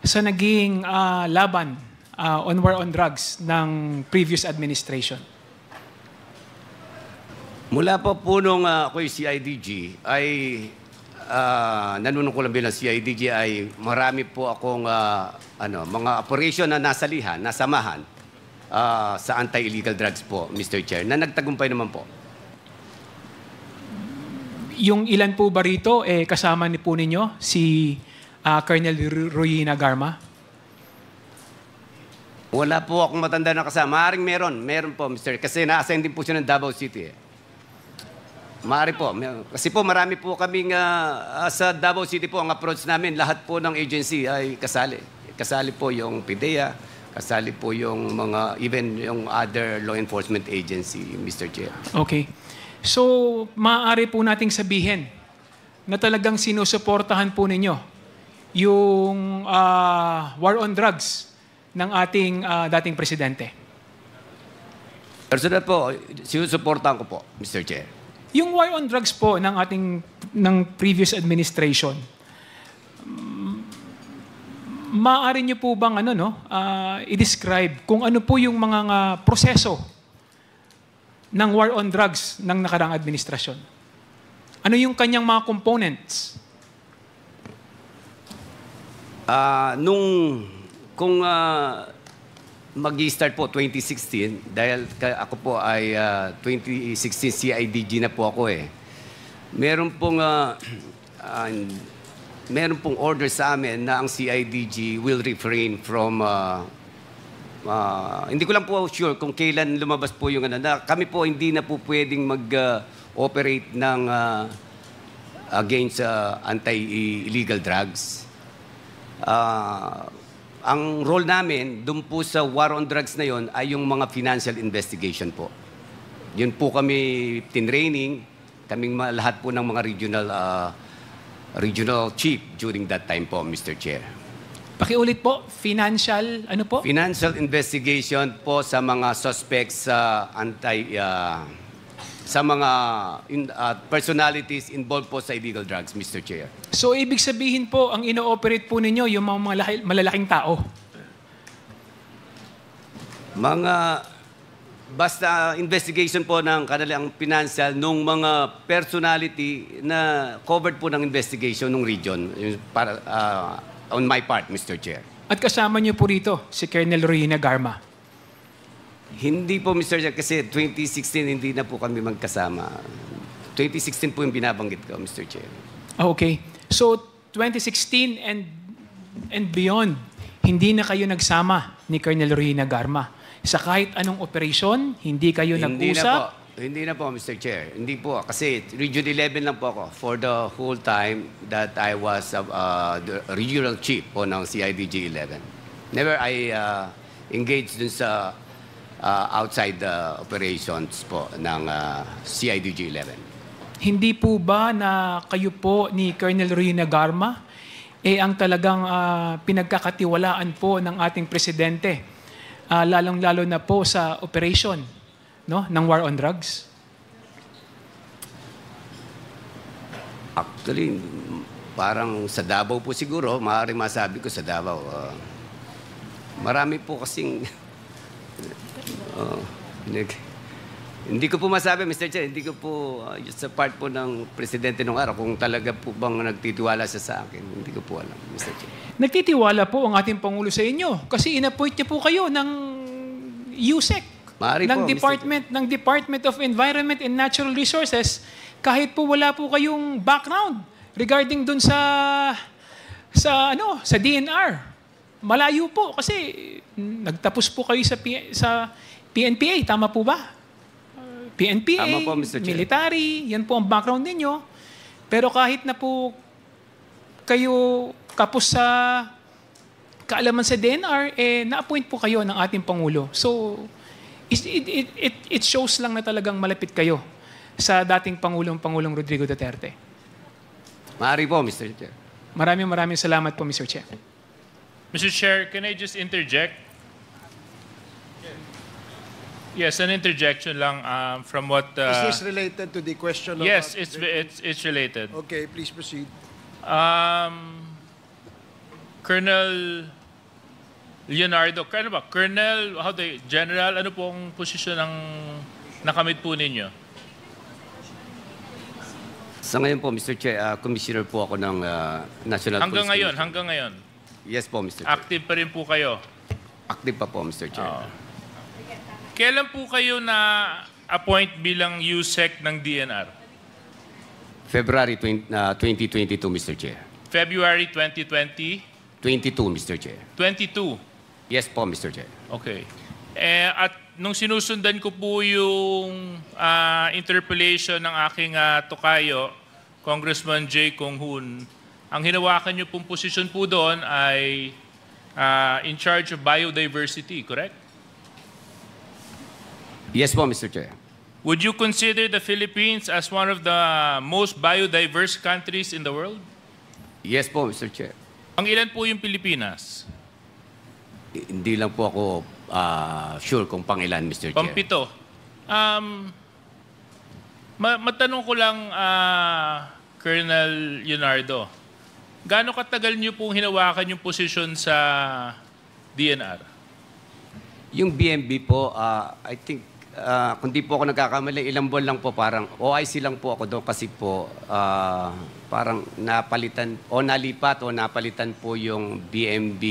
sa naging laban on war on drugs ng previous administration? Mula po nung ako'y CIDG ay nanunong ko lang bilang CIDG ay marami po akong mga operation na nasalihan, nasamahan sa anti-illegal drugs po, Mr. Chair, na nagtagumpay naman po. Yung ilan po ba rito, kasama ni po ninyo si Colonel Ruina Garma? Wala po akong matanda na kasama. Maaring meron po, Mr. Kasi na-assign din po siya ng Davao City. Maari po. Kasi po marami po kaming sa Davao City po, ang approach namin, lahat po ng agency ay kasali. Kasali po yung PIDEA, kasali po yung even yung other law enforcement agency, Mr. Chair. Okay. So, maaari po nating sabihin na talagang sinusuportahan po ninyo yung war on drugs ng ating dating presidente. Personal po, sinusuportahan ko po, Mr. Chair. Yung war on drugs po ng previous administration, maaari niyo po bang i-describe kung ano po yung mga proseso ng war on drugs ng nakaraang administrasyon? Ano yung kanyang mga components? Kung mag-i-start po 2016, dahil ako po ay 2016 CIDG na po ako meron pong order sa amin na ang CIDG will refrain from hindi ko lang po sure kung kailan lumabas po yung na kami po hindi na po pwedeng mag-operate ng against anti-illegal drugs. Ang role namin doon po sa war on drugs na yon ay yung mga financial investigation po. Yun po kami tinraining, kaming lahat po ng mga regional chief during that time po, Mr. Chair. Pakiulit po, financial, ano po? Financial investigation po sa mga suspects sa sa mga personalities involved po sa illegal drugs, Mr. Chair. So, ibig sabihin po, ang ino-operate po ninyo, yung mga malalaking tao? Basta investigation po ng kanilang financial nung mga personality na covered po ng investigation ng region on my part, Mr. Chair. At kasama niyo po rito si Colonel Ruina Garma? Hindi po, Mr. Chair, kasi 2016 hindi na po kami magkasama. 2016 po yung binabanggit ko, Mr. Chair. Okay. So, 2016 and beyond, hindi na kayo nagsama ni Colonel Ruina Garma. Sa kahit anong operasyon, hindi kayo nag-usap? Hindi na po, Mr. Chair. Hindi po. Kasi Region 11 lang po ako for the whole time that I was the regional chief po ng CIDG 11. Never I engaged dun sa outside operations po ng CIDG 11. Hindi po ba na kayo po ni Colonel Ruina Garma ang talagang pinagkakatiwalaan po ng ating presidente, lalong-lalo na po sa operation ng war on drugs? Actually, parang sa Davao po siguro, maaaring masabi ko sa Davao. Marami po kasing hindi ko po masabi, Mr. Chair, hindi ko po sa part po ng presidente nung araw kung talaga po bang nagtitiwala siya sa akin. Hindi ko po alam, Mr. Chair. Nagtitiwala po ang ating Pangulo sa inyo kasi in-appoint niya po kayo ng USEC, ng Department of Environment and Natural Resources, kahit po wala po kayong background regarding dun sa sa DNR. Malayo po kasi nagtapos po kayo sa PNPA, tama po ba? PNPA, Tama po, Mr. Chair. military, yan po ang background ninyo. Pero kahit na po kayo kapos sa kaalaman sa DNR, na-appoint po kayo ng ating Pangulo. So, it shows lang na talagang malapit kayo sa dating Pangulong Rodrigo Duterte. Maaari po, Mr. Chair. Maraming salamat po, Mr. Chair. Mr. Chair, can I just interject? Yes, an interjection lang from what... Is this related to the question? Yes, about it's related. Okay, please proceed. Colonel Leonardo, Colonel, General, ano pong posisyon ng nakamit po ninyo? Sa ngayon po, Mr. Chair, Commissioner po ako ng National Hanggang Police ngayon, Commission. hanggang ngayon. Yes po, Mr. Chair. Active pa rin po kayo. Active pa po, Mr. Chair. Kailan po kayo na-appoint bilang USEC ng DNR? February 2022, Mr. Chair. February 2020? 22, Mr. Chair. 22? Yes po, Mr. Chair. Okay. At nung sinusundan ko po yung interpellation ng aking tokayo, Congressman J. Kong Hoon, ang hinawakan niyo pong posisyon po doon ay in charge of biodiversity, correct? Yes po, Mr. Chair. Would you consider the Philippines as one of the most biodiverse countries in the world? Yes po, Mr. Chair. Ang ilan po yung Pilipinas? Hindi lang po ako sure kung pangilan, Mr. Chair. Pampito. Matanong ko lang, Colonel Leonardo, gaano katagal niyo pong hinawakan yung posisyon sa DNR? Yung BMB po, I think, kung di po ako nagkakamali, ilang buwan lang po, parang OIC lang po ako doon kasi po, parang napalitan, o nalipat o napalitan po yung BMB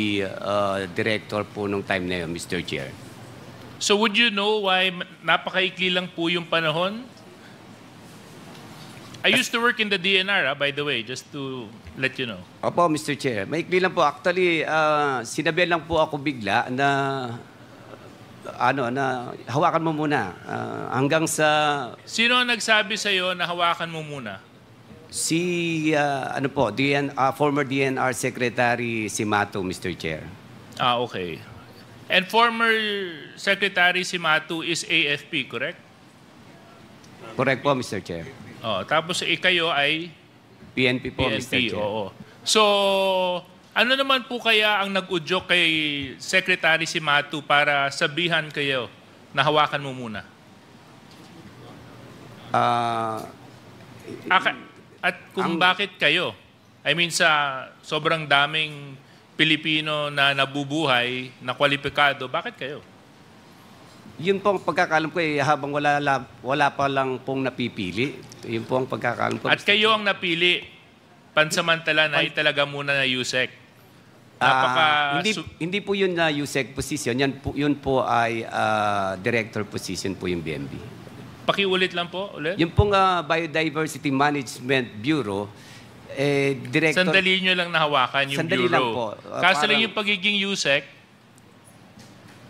director po nung time na yun, Mr. Chair. So would you know why napakaikli lang po yung panahon? I used to work in the DNR, by the way, just to let you know. Opo, Mr. Chair. Maikli lang po. Actually, sinabihan lang po ako bigla na hawakan mo muna. Hanggang sa... Sino ang nagsabi sa'yo na hawakan mo muna? Si, former DNR Secretary Simato, Mr. Chair. Okay. And former Secretary Simatu is AFP, correct? Correct po, Mr. Chair. Tapos kayo ay? PNP po, Mr. Chair. Oo. So, ano naman po kaya ang nag-udyok kay Secretary Simatu para sabihan kayo na hawakan mo muna? At kung bakit kayo? I mean, sa sobrang daming Pilipino na nabubuhay, na kwalipikado, bakit kayo? Yun po ang pagkakalam ko habang wala pa lang pong napipili. Yun po ang pagkakalam ko. At kayo ang napili, pansamantala na italaga muna na USEC. Hindi po yun na USEC position. Yun po ay director position po yung BMB. Pakiulit lang po ulit. Yung pong Biodiversity Management Bureau, director... Sandali nyo lang nahawakan yung Sandali bureau. lang po. Kaso lang yung pagiging USEC.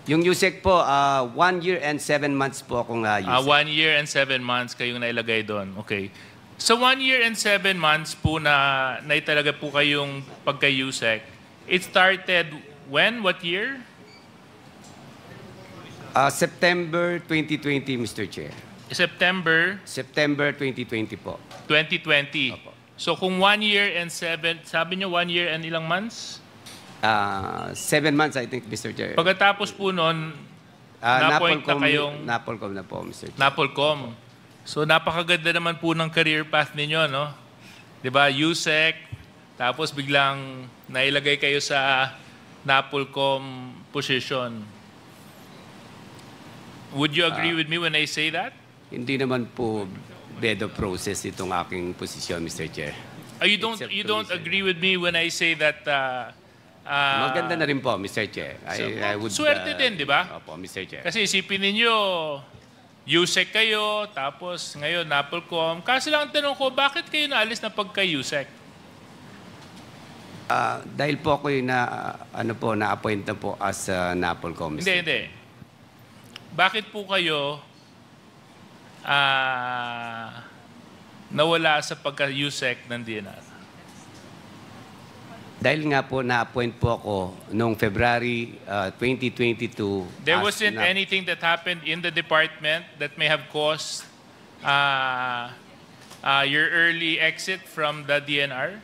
Yung USEC po, 1 year and 7 months po akong USEC. 1 year and 7 months kayong nailagay doon. Okay. Sa 1 year and 7 months po na naitalaga po kayong pagka-USEC, it started when? What year? September 2020, Mr. Chair. September 2020 po. 2020. Opo. So kung 1 year and 7, sabi niyo 1 year and ilang months? 7 months, I think, Mr. Chair. Pagkatapos po noon, na-appoint na kayong... Napolcom na po, Mr. Chair. Napolcom. So napakaganda naman po ng career path ninyo, no? 'Di ba? USEC, tapos biglang nailagay kayo sa Napolcom position. Would you agree with me when I say that? Hindi naman po bedo process itong aking posisyon, Mr. Chair. You don't agree with me when I say that maganda na rin po, Mr. Chair. I would, swerte din, di ba? Opo, Mr. Chair. Kasi isipin ninyo, USEC kayo, tapos ngayon Napolcom. Kasi lang ang tanong ko, bakit kayo naalis na pagka-USEC? Dahil po ako na-appoint na po as NAPOL Commissioner. Hindi. Bakit po kayo nawala sa pagka-USEC ng DNR? Dahil nga po na-appoint po ako noong February 2022. There wasn't anything that happened in the department that may have caused your early exit from the DNR?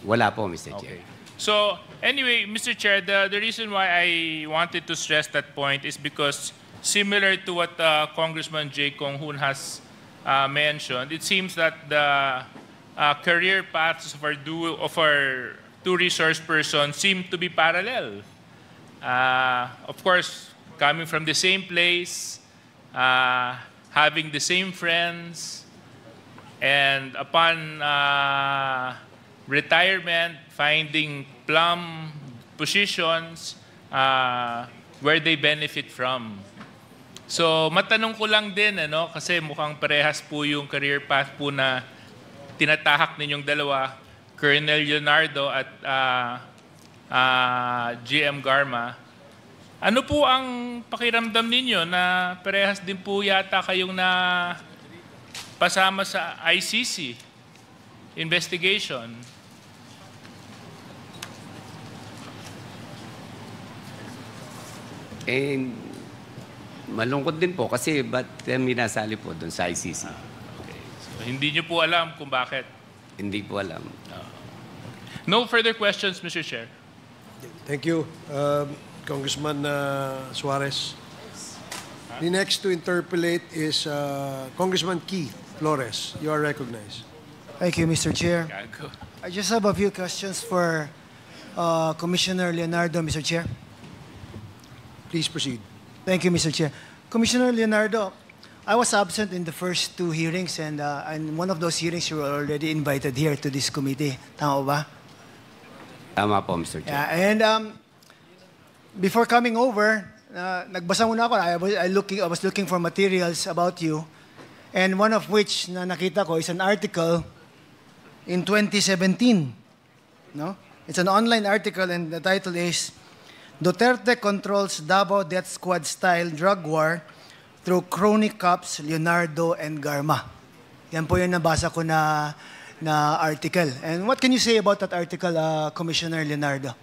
Wala po, Mr. Chair. So, anyway, Mr. Chair, the reason why I wanted to stress that point is because similar to what Congressman Jay Kong Hoon has mentioned, it seems that the career paths of our two resource persons seem to be parallel. Of course, coming from the same place, having the same friends, and upon retirement, finding plum positions where they benefit from. So, matanong ko lang din, kasi mukhang parehas po yung career path po na tinatahak ninyong dalawa, Colonel Leonardo at GM Garma. Ano po ang pakiramdam ninyo na parehas din po yata kayong pasama sa ICC investigation? Malungkot din po kasi ba't minasali po doon sa ICC? Okay. So, hindi nyo po alam kung bakit? Hindi po alam. No further questions, Mr. Chair. Thank you, Congressman Suarez. The next to interpolate is Congressman Keith Flores. You are recognized. Thank you, Mr. Chair. I just have a few questions for Commissioner Leonardo, Mr. Chair. Please proceed. Thank you, Mr. Chair. Commissioner Leonardo, I was absent in the first two hearings, and in one of those hearings, you were already invited here to this committee. Tama ba? Tama po, Mr. Chair. Yeah, and before coming over, nagbasa muna ako. I was looking for materials about you, and one of which na nakita ko is an article in 2017. No? It's an online article, and the title is Duterte controls Davao Death Squad-style drug war through crony cops Leonardo and Garma. Yan po yung nabasa ko na article. And what can you say about that article, Commissioner Leonardo?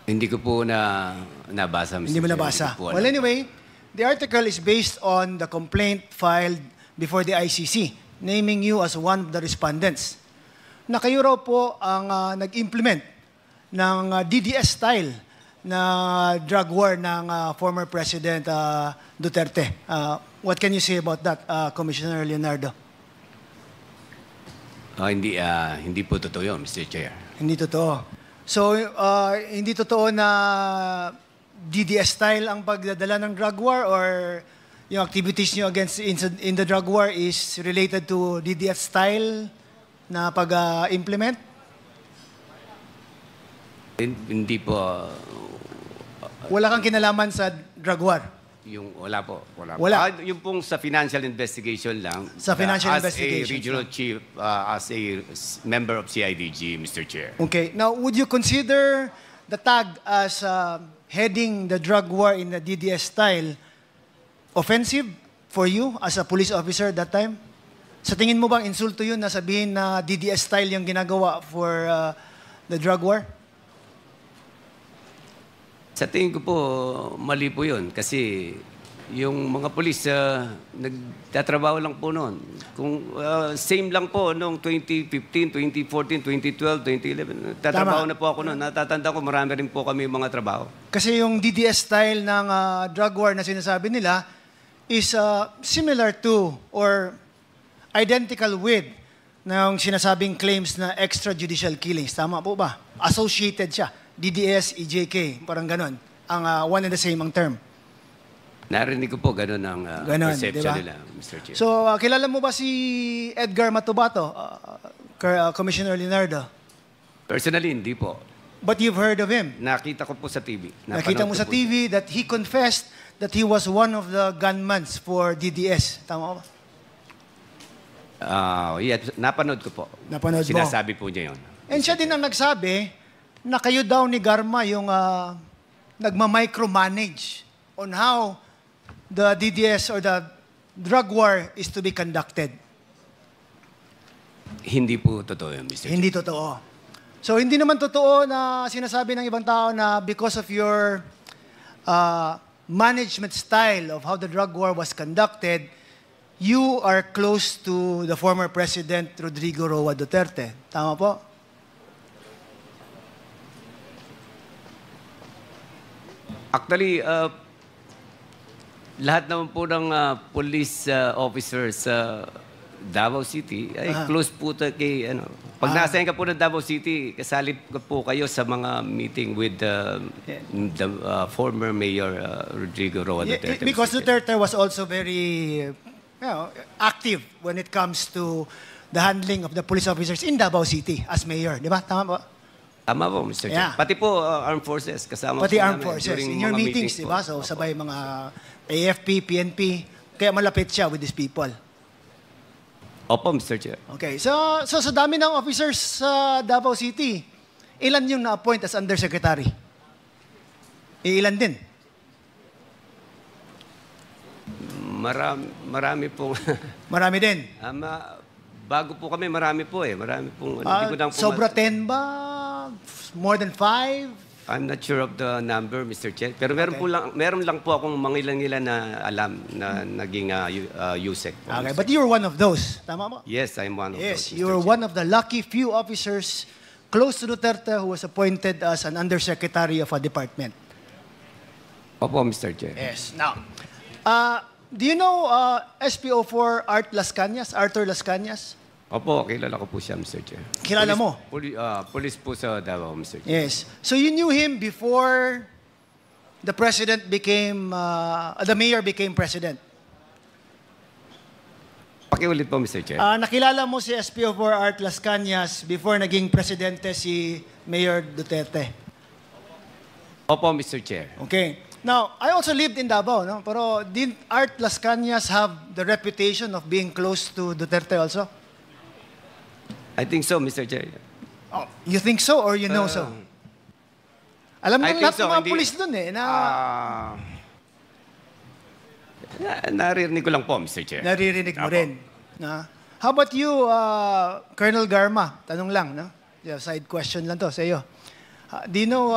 Hindi ko po nabasa, Mr. Hindi mo Chair. nabasa. Well, anyway, the article is based on the complaint filed before the ICC, naming you as one of the respondents. Na kayo raw po ang nag-implement ng DDS-style na drug war ng former President Duterte. What can you say about that, Commissioner Leonardo? Hindi po totoo yun, Mr. Chair. Hindi totoo. So, hindi totoo na DDS-style ang pagdadala ng drug war, or yung activities nyo against in the drug war is related to DDS-style na pag-implement? Hindi po. Wala kang kinalaman sa drug war? Wala po. Wala. Yung pong sa financial investigation lang. Sa financial as investigation. As a regional chief, as a member of CIDG, Mr. Chair. Okay. Now, would you consider the tag as heading the drug war in the DDS style offensive for you as a police officer that time? Sa tingin mo bang insulto yun na sabihin na DDS style yung ginagawa for the drug war? Sa tingin ko po, mali po yun. Kasi yung mga polis, nagtatrabaho lang po noon. Kung same lang po noong 2015, 2014, 2012, 2011. Tatrabaho na po ako noon. Natatanda ko, marami rin po kami mga trabaho. Kasi yung DDS style ng drug war na sinasabi nila is similar to or identical with ng sinasabing claims na extrajudicial killings. Tama po ba? Associated siya. DDS, EJK, parang ganon. Ang one and the same ang term. Narinig ko po ganon ang perception nila, Mr. Chair. So, kilala mo ba si Edgar Matubato, Commissioner Leonardo? Personally, hindi po. But you've heard of him? Nakita ko po sa TV. Nakita mo sa TV that he confessed that he was one of the gunmans for DDS. Tama ba? Yeah, napanood ko po. Napanood mo? Sinasabi po niya yun. And siya din ang nagsabi na kayo daw ni Garma yung nagma-micromanage on how the DDS or the drug war is to be conducted. Hindi po totoo yun, Mr. Chair. Hindi totoo. So, hindi naman totoo na sinasabi ng ibang tao na because of your management style of how the drug war was conducted, you are close to the former President Rodrigo Roa Duterte. Tama po? Actually, lahat naman po ng police officers sa Davao City ay close po kay pag nasa ka po ng Davao City, kasali po kayo sa mga meeting with the former Mayor Rodrigo Roa Duterte. Because Duterte was also very active when it comes to the handling of the police officers in Davao City as mayor. Di ba? Tama ba? Tama po, Mr. Chair. Pati po armed forces, kasama Pati po armed namin forces. during In your mga meetings, di ba? So, sabay mga AFP, PNP. Kaya malapit siya with these people. Opo, Mr. Chair. Okay. So sa dami ng officers sa Davao City, ilan yung na-appoint as undersecretary? Ilan din? Marami po. Marami din? Bago po kami, marami po eh. Marami pong... hindi ko lang po sobra 10 ba? More than 5? I'm not sure of the number, Mr. Chair. Pero meron lang po akong mga ilan na alam na naging USEC po. Okay, but you're one of those. Tama mo? Yes, I'm one of those. Yes, you're one of the lucky few officers close to Duterte who was appointed as an undersecretary of a department. Opo, Mr. Chair. Yes. Now, do you know SPO4 Arthur Las Cañas? Opo, kilala ko po siya, Mr. Chair. Kilala mo? Police po sa Davao, Mr. Chair. Yes. So you knew him before the president became, the mayor became president? Pakiulit po, Mr. Chair. Nakilala mo si SPO4 Art Las Cañas before naging presidente si Mayor Duterte? Opo, Mr. Chair. Okay. Now, I also lived in Davao, no? Pero did Art Las Cañas have the reputation of being close to Duterte also? I think so, Mr. Chair. Oh, you think so or you know so? Alam mo lahat ng mga pulis dun eh. Naririnig ko lang po, Mr. Chair. Naririnig mo rin. How about you, Colonel Garma? Tanong lang, no? Side question lang to sa iyo. Do you know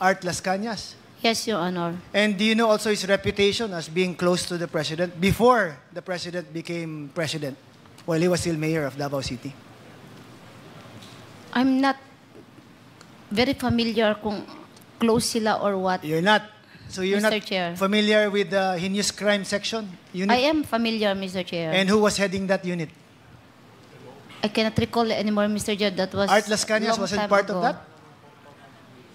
Art Las Cañas? Yes, Your Honor. And do you know also his reputation as being close to the president before the president became president, while he was still mayor of Davao City? I'm not very familiar kung close sila or what. You're not? So you're Mr. not Chair. familiar with the heinous crime section unit? I am familiar, Mr. Chair. And who was heading that unit? I cannot recall it anymore, Mr. Chair. That was Art Las Cañas long wasn't time part ago. of that?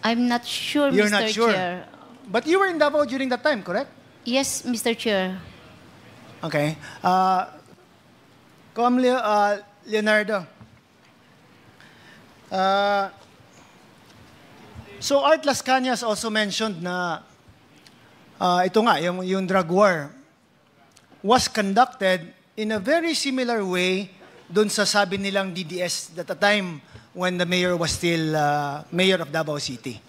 I'm not sure, You're Mr. not sure? Chair. But you were in Davao during that time, correct? Yes, Mr. Chair. Okay. Leonardo. So Art Las Cañas also mentioned na ito nga, yung drug war was conducted in a very similar way dun sa sabi nilang DDS at the time when the mayor was still mayor of Davao City.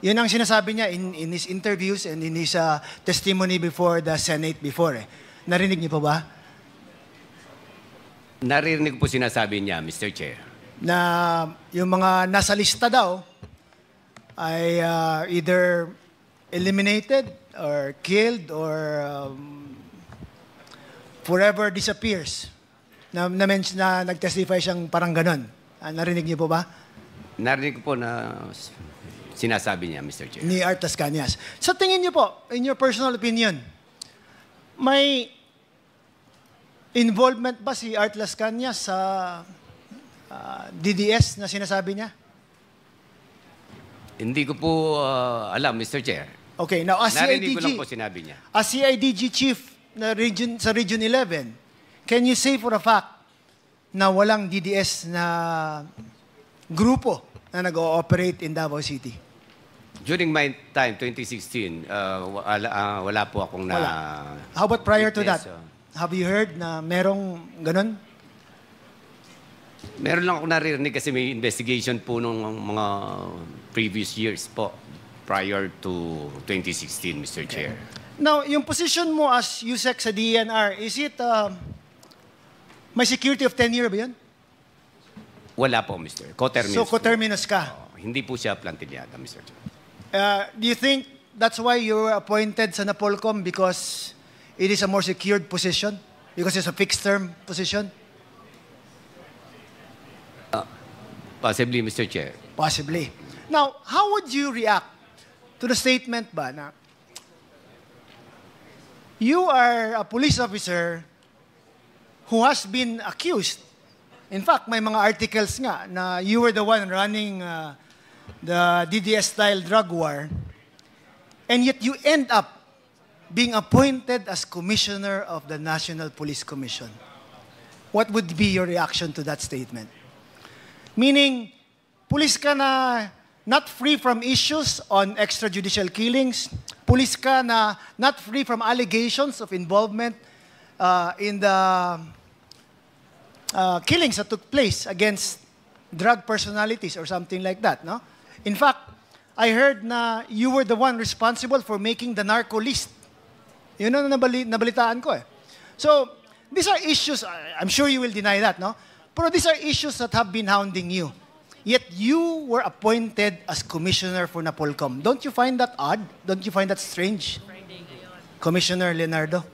Yun ang sinasabi niya in his interviews and in his testimony before the Senate before. Narinig niyo pa ba? Narinig po sinasabi niya, Mr. Chair. Na yung mga nasa lista daw ay either eliminated or killed or forever disappears. Na nag-testify siyang parang ganon. Narinig niyo po ba? Narinig ko po na sinasabi niya, Mr. Chair. Ni Art Las Cañas. Sa tingin niyo po, in your personal opinion, may involvement ba si Art Las Cañas sa DDS na sinasabi niya? Hindi ko po alam, Mr. Chair. Okay, now as Narinig ko lang CIDG, po sinabi niya. as CIDG chief na region, sa Region 11, can you say for a fact na walang DDS na grupo na nag-ooperate in Davao City? During my time, 2016, wala po akong na... Wala. How about prior to that? witness, Have you heard na merong ganun? Meron lang ako naririnig kasi may investigation po nung mga previous years po, prior to 2016, Mr. Chair. Now, yung position mo as USEC sa DNR, is it may security of 10 year ba yun? Wala po, Mr. Coterminus. So, coterminus ka. Hindi po siya plantillada, Mr. Chair. Do you think that's why you were appointed sa Napolcom because it is a more secured position? Because it's a fixed term position? Possibly, Mr. Chair. Possibly. Now, how would you react to the statement ba na you are a police officer who has been accused? In fact, may mga articles nga na you were the one running the DDS-style drug war, and yet you end up being appointed as Commissioner of the National Police Commission. What would be your reaction to that statement? Meaning, police ka na not free from issues on extrajudicial killings, police ka na not free from allegations of involvement in the killings that took place against drug personalities or something like that, no? In fact, I heard na you were the one responsible for making the narco list. Yun ang nabalitaan ko eh. So, these are issues, I'm sure you will deny that, no? Pero these are issues that have been hounding you. Yet you were appointed as commissioner for Napolcom. Don't you find that odd? Don't you find that strange? Commissioner Leonardo?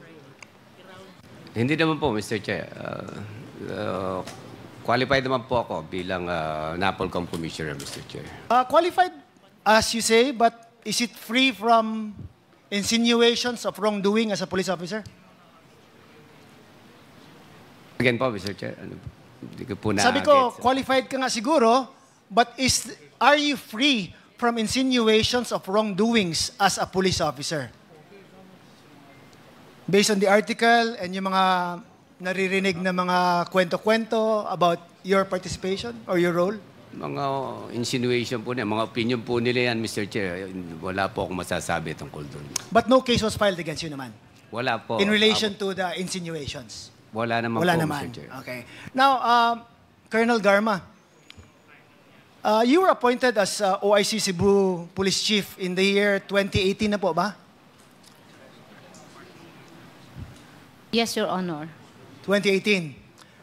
Hindi naman po, Mr. Chair. Qualified naman po ako bilang Napolcom Commissioner, Mr. Chair. Qualified, as you say, but is it free from insinuations of wrongdoing as a police officer? Again po, Mr. Chair. Hindi ko po Sabi ko, qualified ka nga siguro, but are you free from insinuations of wrongdoings as a police officer? Based on the article and yung mga naririnig na mga kwento-kwento about your participation or your role? Mga insinuation po niya, mga opinion po nila yan, Mr. Chair. Wala po akong masasabi tungkol doon. But no case was filed against you naman? Wala po. In relation to the insinuations? Wala naman Wala po, naman. Mr. Chair. Okay. Now, Colonel Garma, you were appointed as OIC Cebu Police Chief in the year 2018 na po ba? Yes, Your Honor. 2018.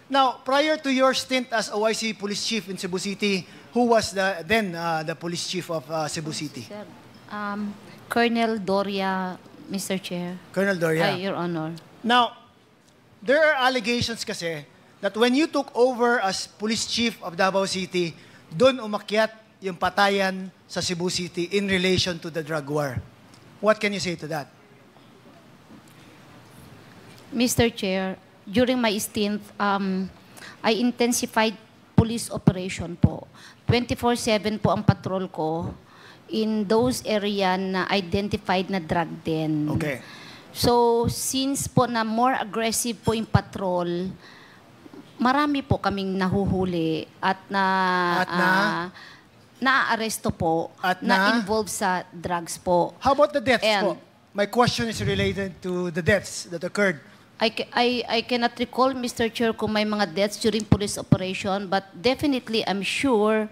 Now, prior to your stint as OIC Police Chief in Cebu City, who was then the Police Chief of Cebu City? Sir, Colonel Doria, Mr. Chair. Colonel Doria. Your Honor. Now, there are allegations kasi that when you took over as Police Chief of Davao City, doon umakyat yung patayan sa Cebu City in relation to the drug war. What can you say to that? Mr. Chair, during my stint, I intensified police operation po. 24/7 po ang patrol ko in those area na identified na drug den. Okay. So, since po na more aggressive po yung patrol, marami po kaming nahuhuli at na-aaresto po At na involved sa drugs po. How about the deaths And po? My question is related to the deaths that occurred. I cannot recall, Mr. Chair, kung may mga deaths during police operation, but definitely I'm sure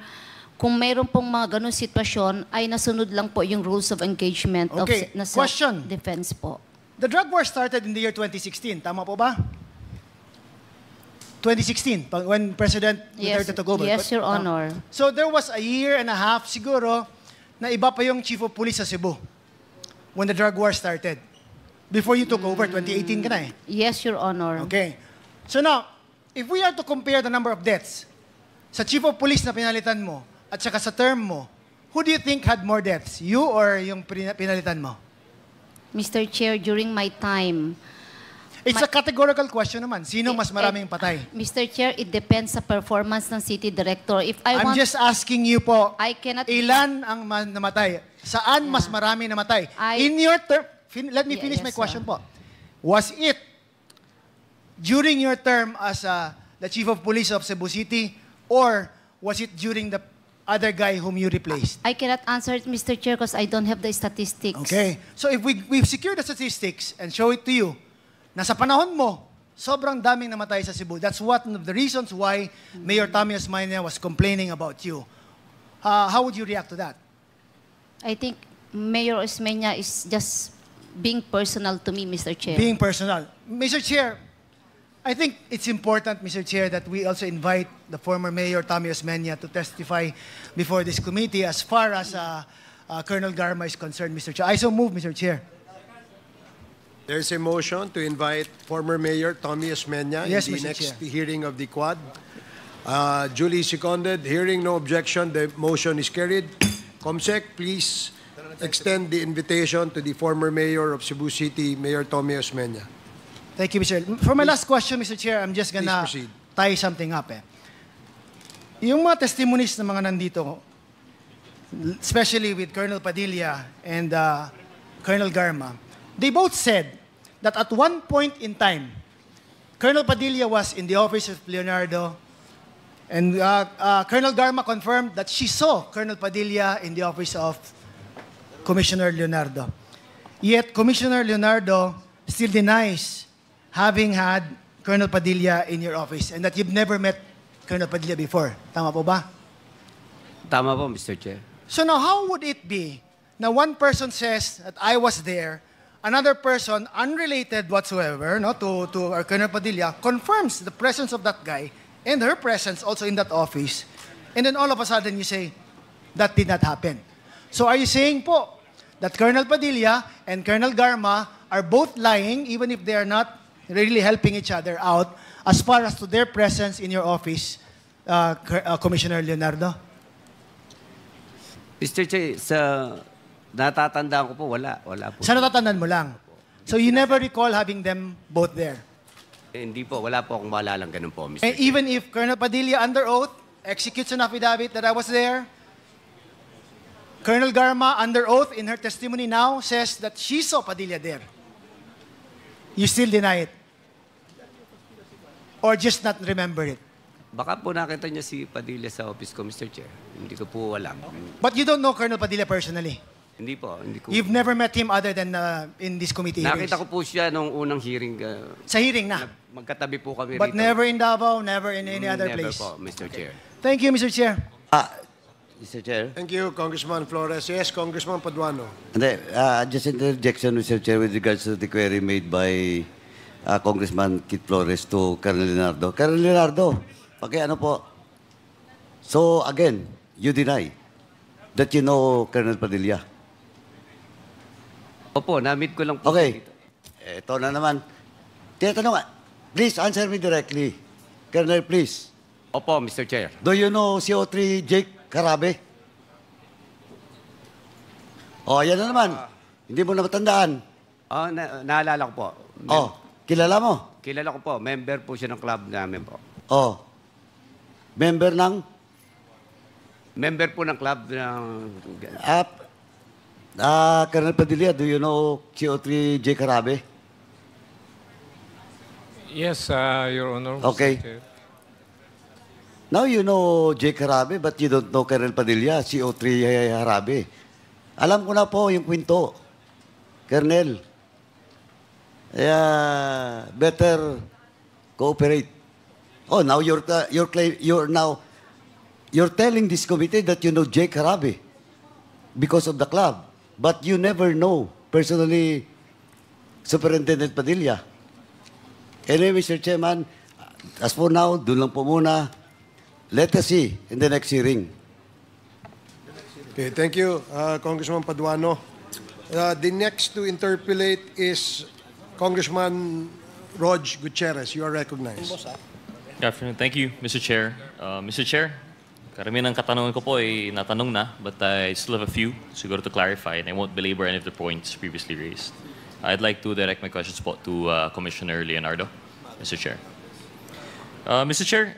kung mayroon pong mga ganun sitwasyon, ay nasunod lang po yung rules of engagement Okay. of Question. self-defense po. The drug war started in the year 2016. Tama po ba? 2016, when President Duterte took over. Yes, Your Honor. So there was a year and a half siguro na iba pa yung Chief of Police sa Cebu when the drug war started. Before you took over, 2018 ka na eh. Yes, Your Honor. Okay. So now, if we are to compare the number of deaths sa Chief of Police na pinalitan mo at saka sa term mo, who do you think had more deaths? You or yung pinalitan mo? Mr. Chair, during my time, It's a categorical question naman. Sino mas maraming patay? Mr. Chair, it depends sa performance ng city director. If I'm just asking you po, I cannot... ilan ang namatay? Saan mas marami namatay? In your term, let me finish my question po. Was it during your term as the Chief of Police of Cebu City or was it during the other guy whom you replaced? I cannot answer it, Mr. Chair, because I don't have the statistics. Okay. So if we've secured the statistics and show it to you, na sa panahon mo, sobrang daming namatay sa Cebu. That's one of the reasons why Mayor Tommy Osmeña was complaining about you. How would you react to that? I think Mayor Osmeña is just being personal to me, Mr. Chair. Being personal. Mr. Chair, I think it's important, Mr. Chair, that we also invite the former Mayor Tommy Osmeña to testify before this committee as far as Colonel Garma is concerned, Mr. Chair. I so move, Mr. Chair. There's a motion to invite former Mayor Tommy Osmeña Yes, in the Mr. next Chair. hearing of the Quad. Duly seconded. Hearing no objection, the motion is carried. Comsec, please extend the invitation to the former Mayor of Cebu City, Mayor Tommy Osmeña. Thank you, Mr. For my last question, Mr. Chair, I'm just gonna proceed. tie something up. Yung mga testimonies ng mga nandito, especially with Colonel Padilla and Colonel Garma, they both said that at one point in time, Colonel Padilla was in the office of Leonardo, and Colonel Garma confirmed that she saw Colonel Padilla in the office of Commissioner Leonardo. Yet Commissioner Leonardo still denies having had Colonel Padilla in your office and that you've never met Colonel Padilla before. Tama po ba? Tama po, Mr. Chair. So now, how would it be na one person says that I was there, another person, unrelated whatsoever to Colonel Padilla, confirms the presence of that guy and her presence also in that office, and then all of a sudden you say, that did not happen. So are you saying po that Colonel Padilla and Colonel Garma are both lying even if they are not really helping each other out as far as to their presence in your office, Commissioner Leonardo? Mr. Chair, sa natatandaan ko po, wala po. Sa natatandaan mo lang? So you never recall having them both there? Hindi po, wala po akong maalalang ganun po, Mr. And Chair. even if Colonel Padilla under oath executes an affidavit that I was there, Colonel Garma under oath in her testimony now says that she saw Padilla there. You still deny it? Or just not remember it? Baka po nakita niya si Padilla sa office ko, Mr. Chair. Hindi ko po alam. But you don't know Colonel Padilla personally? Hindi po, hindi ko. You've never met him other than in this committee hearings? Nakita ko po siya nung unang hearing. Sa hearing na? Magkatabi po kami But rito. never in Davao, never in any other place? Never po, Mr. Chair. Thank you, Mr. Chair. Mr. Chair. Thank you, Congressman Flores. Yes, Congressman Paduano. Hindi, just interjection, Mr. Chair, with regards to the query made by Congressman Kit Flores to Colonel Leonardo. Colonel Leonardo, ano po? So, again, you deny that you know Colonel Padilla? Opo, na-meet ko lang po. Okay. Ito na naman. Tinatanong, please answer me directly. Colonel, please. Opo, Mr. Chair. Do you know CO3 Jake Carabe? Yan na naman. Hindi mo na matandaan. Naalala ko po. Kilala mo? Kilala ko po. Member po siya ng club namin po. Member ng? Member po ng club ng... Colonel Padilla, do you know CO3 Jake Carabe? Yes, Your Honor. Okay. Mr. Chair. Now you know Jake Harabe, but you don't know Colonel Padilla, CO3 Harabe. Alam ko na po yung kwento, Colonel. Better cooperate. Now you're telling this committee that you know Jake Harabe because of the club, but you never know personally Superintendent Padilla. Anyway, Mr. Chairman, as for now, doon lang po muna. Let us see in the next hearing. Okay, thank you, Congressman Paduano. The next to interpolate is Congressman Rog Gutierrez. You are recognized. Good afternoon. Thank you, Mr. Chair. Mr. Chair, karamihan ng katanungan ko po ay natanong na, but I still have a few siguro to clarify, and I won't belabor any of the points previously raised. I'd like to direct my questions po to Commissioner Leonardo, Mr. Chair. Mr. Chair,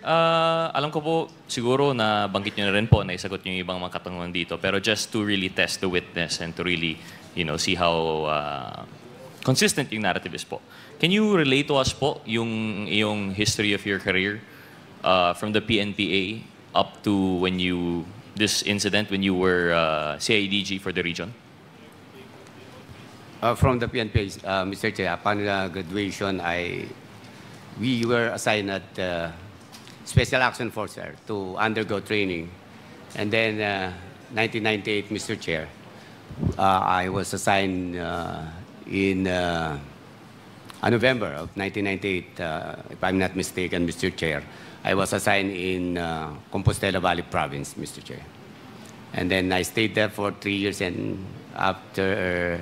alam ko po siguro na banggit nyo na rin po na isagot nyo yung ibang mga katanungan dito, pero just to really test the witness and to really, see how consistent yung narrative is po. Can you relate to us po yung history of your career from the PNPA up to this incident when you were CIDG for the region? From the PNP, Mr. Chair, upon graduation, I we were assigned at Special Action Force sir, to undergo training. And then 1998, Mr. Chair, I was assigned in November of 1998, if I'm not mistaken, Mr. Chair. I was assigned in Compostela Valley Province, Mr. Chair. And then I stayed there for 3 years, and after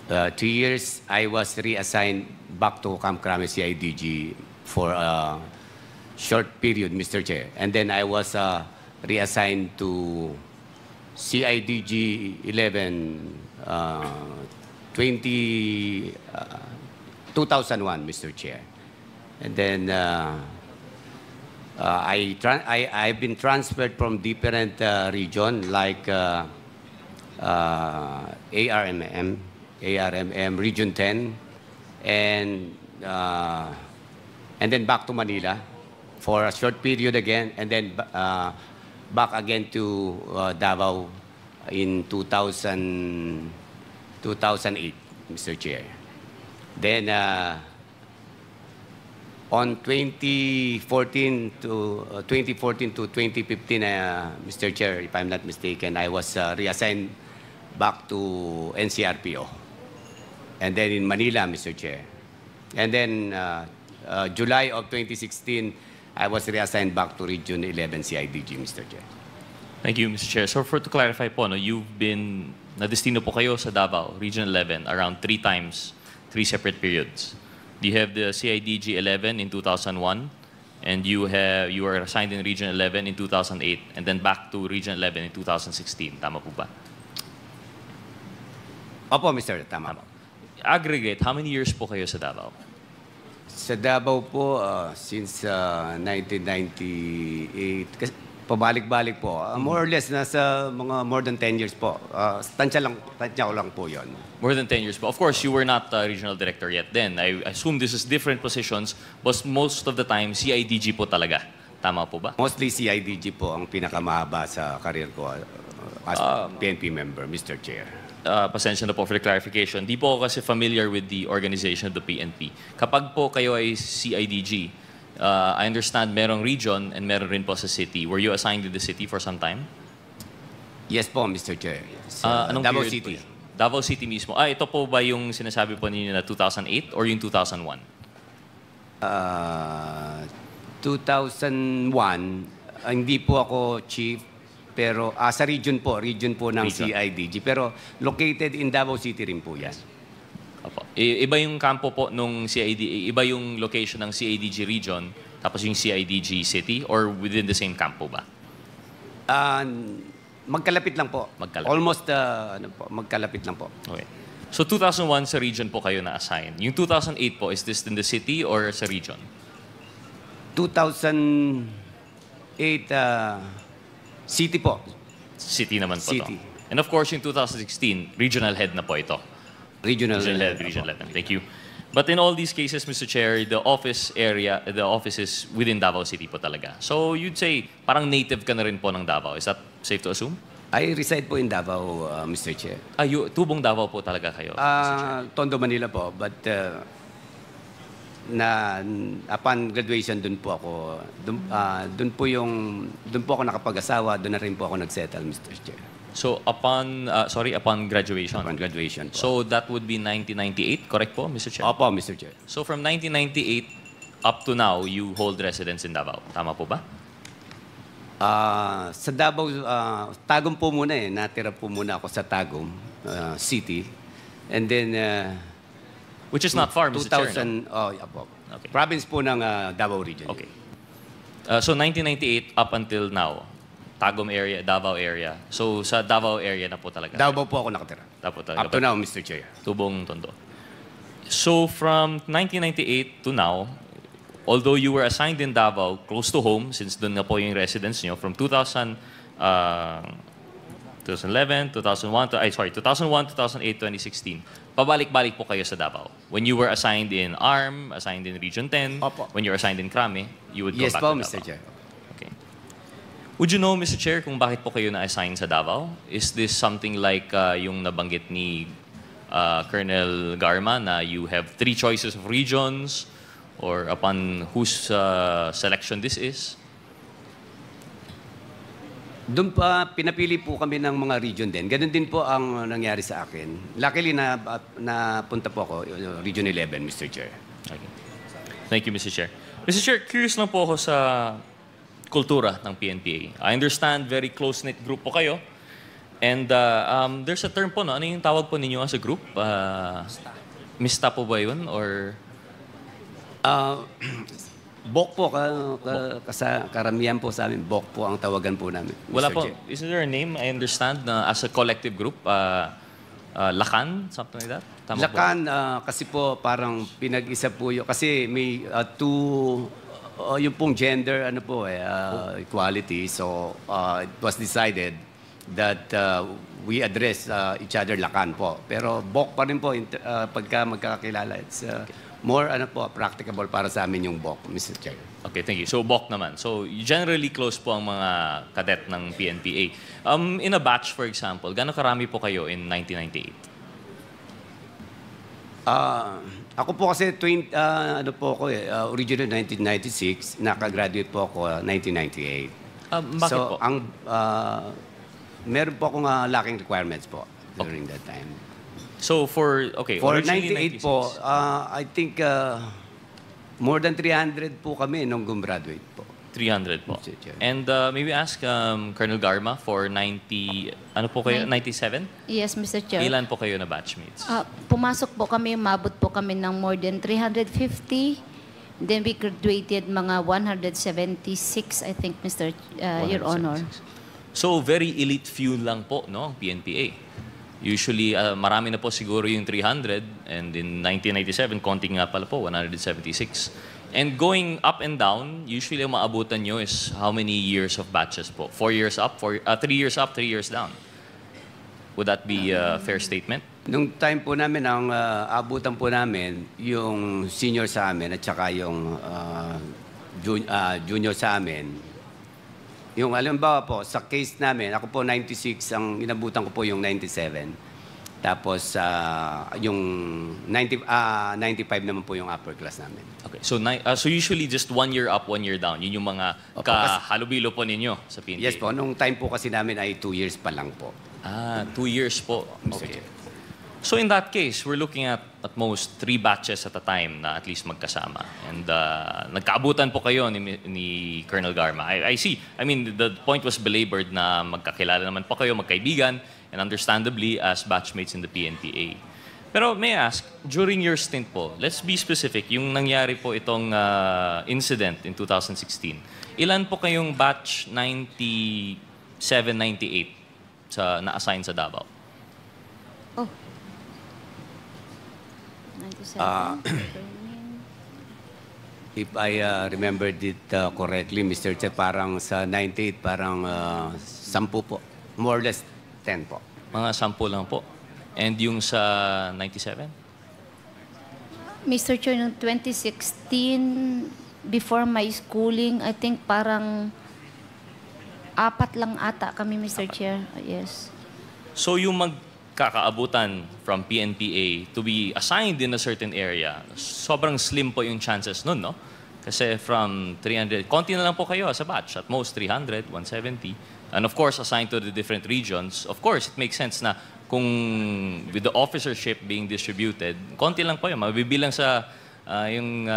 3 years, I was reassigned back to Camp Crame CIDG for a short period, Mr. Chair. And then I was reassigned to CIDG 11 2001, Mr. Chair. And then I've been transferred from different region like ARMM, Region 10, and then back to Manila for a short period again, and then back again to Davao in 2008, Mr. Chair. Then on 2014 to 2015, Mr. Chair, if I'm not mistaken, I was reassigned back to NCRPO. And then in Manila, Mr. Chair. And then July of 2016, I was reassigned back to Region 11 CIDG, Mr. Chair. Thank you, Mr. Chair. So to clarify po, no, you've been, nadestino po kayo sa Davao, Region 11, around 3 times, 3 separate periods. You have the CIDG 11 in 2001, and you were assigned in Region 11 in 2008, and then back to Region 11 in 2016. Tama po ba? Opo, Mr. Tama. Aggregate, how many years po kayo sa Davao? Sa Davao po, since 1998, kasi pabalik-balik po. More or less, nasa mga more than 10 years po. Tansya ko lang po yun. More than 10 years po. Of course, you were not regional director yet then. I assume this is different positions, but most of the time, CIDG po talaga. Tama po ba? Mostly CIDG po ang pinakamahaba sa career ko as PNP member, Mr. Chair. Pasensya na po for the clarification. Di po ako kasi familiar with the organization of the PNP. Kapag po kayo ay CIDG, I understand merong region and meron rin po sa city. Were you assigned to the city for some time? Yes po, Mr. Chair. Anong Davao period City. po yun? Davao City mismo. Ito po ba yung sinasabi po ninyo na 2008 or yung 2001? 2001, hindi po ako chief, pero sa region po ng CIDG. Pero located in Davao City rin po yan. Opo. Iba yung kampo po nung CID, iba yung location ng CIDG region, tapos yung CIDG city, or within the same campo ba? Magkalapit lang po. Almost magkalapit lang po. Okay. So 2001 sa region po kayo na-assign. Yung 2008 po, is this in the city or sa region? 2008, city po. City naman po City. to. And of course, yung 2016, regional head na po ito. Regional head. Thank you. But in all these cases, Mr. Chair, the office is within Davao City po talaga. So you'd say, parang native ka na rin po ng Davao. Is that safe to assume? I reside po in Davao, Mr. Chair. Tubong Davao po talaga kayo? Tondo, Manila po. But upon graduation, dun po ako nakapag-asawa, dun na rin po ako nagsettle, Mr. Chair. So upon graduation? Upon graduation po. So that would be 1998, correct po, Mr. Chair? Opo, Mr. Chair. So from 1998 up to now, you hold residence in Davao. Tama po ba? Sa Davao, Tagum po muna eh. Natira po muna ako sa Tagum City. And then... which is not far, Mr. Chair, no? Oh, yeah po. Okay. Province po ng Davao region. Okay. So 1998 up until now, Tagum area, Davao area. So sa Davao area na po talaga? Davao po ako nakatira. Up to now, Mr. Chair. Tubong Tondo. So from 1998 to now, although you were assigned in Davao, close to home, since doon na po yung residence nyo, from 2011, 2001, 2008, 2016, pabalik-balik po kayo sa Davao. When you were assigned in ARM, assigned in Region 10, when you were assigned in Crame, you would go back to Davao. Yes po, Mr. Chair. Okay. Would you know, Mr. Chair, kung bakit po kayo na-assign sa Davao? Is this something like yung nabanggit ni Colonel Garma na you have 3 choices of regions, or upon whose selection this is? Doon pa, pinapili po kami ng mga region din. Ganun din po ang nangyari sa akin. Luckily, napunta po ako, Region 11, Mr. Chair. Okay. Thank you, Mr. Chair. Mr. Chair, curious lang po ako sa kultura ng PNPA. I understand very close-knit group po kayo. And there's a term po, no? Ano yung tawag po ninyo as a group? Mista po ba yun? Or... Bok po, karamihan po sa amin, Bok po ang tawagan po namin. Wala Mr. po. Chair. Is there a name, I understand, na as a collective group? Lakan? Something like that? Tama Lakan, kasi po parang pinag-isa po yun. Kasi may yung pong gender, equality. So, it was decided that we address each other Lakan po. Pero Bok pa rin po pagka magkakilala. It's more practicable para sa amin yung Bok, Mr. Chair. Okay, thank you. So, Bok naman. So, generally close po ang mga cadet ng PNPA. In a batch, for example, gano'ng karami po kayo in 1998? Ako po kasi, original 1996, nakagraduate po ako 1998. Bakit so, po? Meron po akong lacking requirements po during that time. So, for 98 po, I think more than 300 po kami nung gumraduate po. 300 po. And maybe ask Colonel Garma for 97? Yes, Mr. Chair. Ilan po kayo na batchmates? Pumasok po kami, mabot po kami ng more than 350. Then we graduated mga 176, I think, Your Honor. So, very elite few lang po, no, PNPA. Usually, marami na po siguro yung 300, and in 1997, konti nga pala po, 176. And going up and down, usually ang maabutan nyo is how many years of batches po? 4 years up, 3 years up, 3 years down. Would that be a fair statement? Nung time po namin, ang abutan po namin, yung senior sa amin at saka yung junior sa amin. Yung alimbawa po, sa case namin, ako po 96, ang inabutan ko po yung 97. Tapos yung 95 naman po yung upper class namin. Okay, so usually just 1 year up, 1 year down. Yun yung mga kahalubilo po ninyo sa PNPA? Yes po, nung time po kasi namin ay 2 years pa lang po. 2 years po. Okay. So in that case, we're looking at most 3 batches at a time na at least magkasama. And nagkaabutan po kayo ni Colonel Garma. I see. I mean, the point was belabored na magkakilala naman po kayo, magkaibigan, and understandably as batchmates in the PNPA. Pero may I ask, during your stint po, let's be specific, yung nangyari po itong incident in 2016, ilan po kayong batch 97, 98 na-assign sa Davao? If I remembered it correctly, Mr. Chair, parang sa 98, parang 10 po. More or less 10 po. Mga 10 lang po. And yung sa 97? Mr. Chair, noong 2016, before my schooling, I think parang 4 lang ata kami, Mr. Chair. Yes. So yung magkakaabutan from PNPA to be assigned in a certain area, sobrang slim po yung chances nun, no? Kasi from 300, konti na lang po kayo sa batch. At most 300, 170. And of course, assigned to the different regions. Of course, it makes sense na kung with the officership being distributed, konti lang po yun. Mabibilang sa yung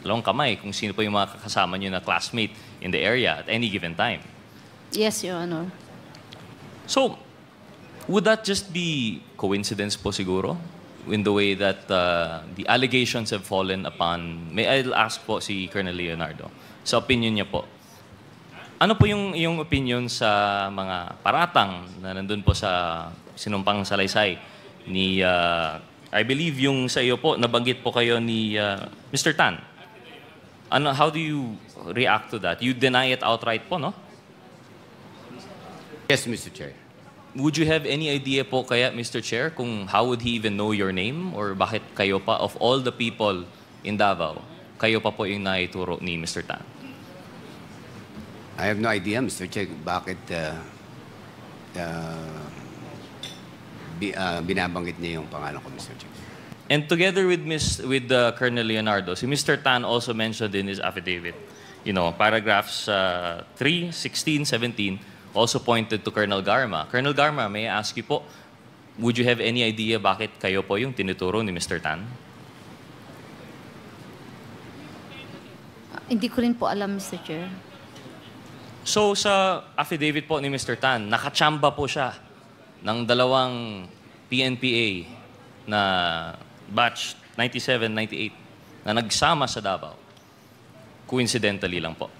dalawang kamay kung sino po yung mga kasama nyo na classmate in the area at any given time. Yes, Your Honor. So, would that just be coincidence po siguro? In the way that the allegations have fallen upon... I'll ask po si Colonel Leonardo. Sa opinion niya po, ano po yung opinion sa mga paratang na nandun po sa sinumpang salaysay ni... I believe yung sa iyo po, nabanggit po kayo ni Mr. Tan. How do you react to that? You deny it outright po, no? Yes, Mr. Chair. Would you have any idea po kaya, Mr. Chair, kung how would he even know your name? Or bakit kayo pa, of all the people in Davao, kayo pa po yung naituro ni Mr. Tan? I have no idea, Mr. Chair, bakit binabanggit niya yung pangalan ko, Mr. Chair. And together with Colonel Leonardo, si Mr. Tan also mentioned in his affidavit, paragraphs 3, 16, 17 also pointed to Colonel Garma. Colonel Garma, may I ask you po, would you have any idea bakit kayo po yung tinuturo ni Mr. Tan? Hindi ko rin po alam, Mr. Chair. So sa affidavit po ni Mr. Tan, nakachamba po siya ng dalawang PNPA na batch 97-98 na nagsama sa Davao. Coincidentally lang po.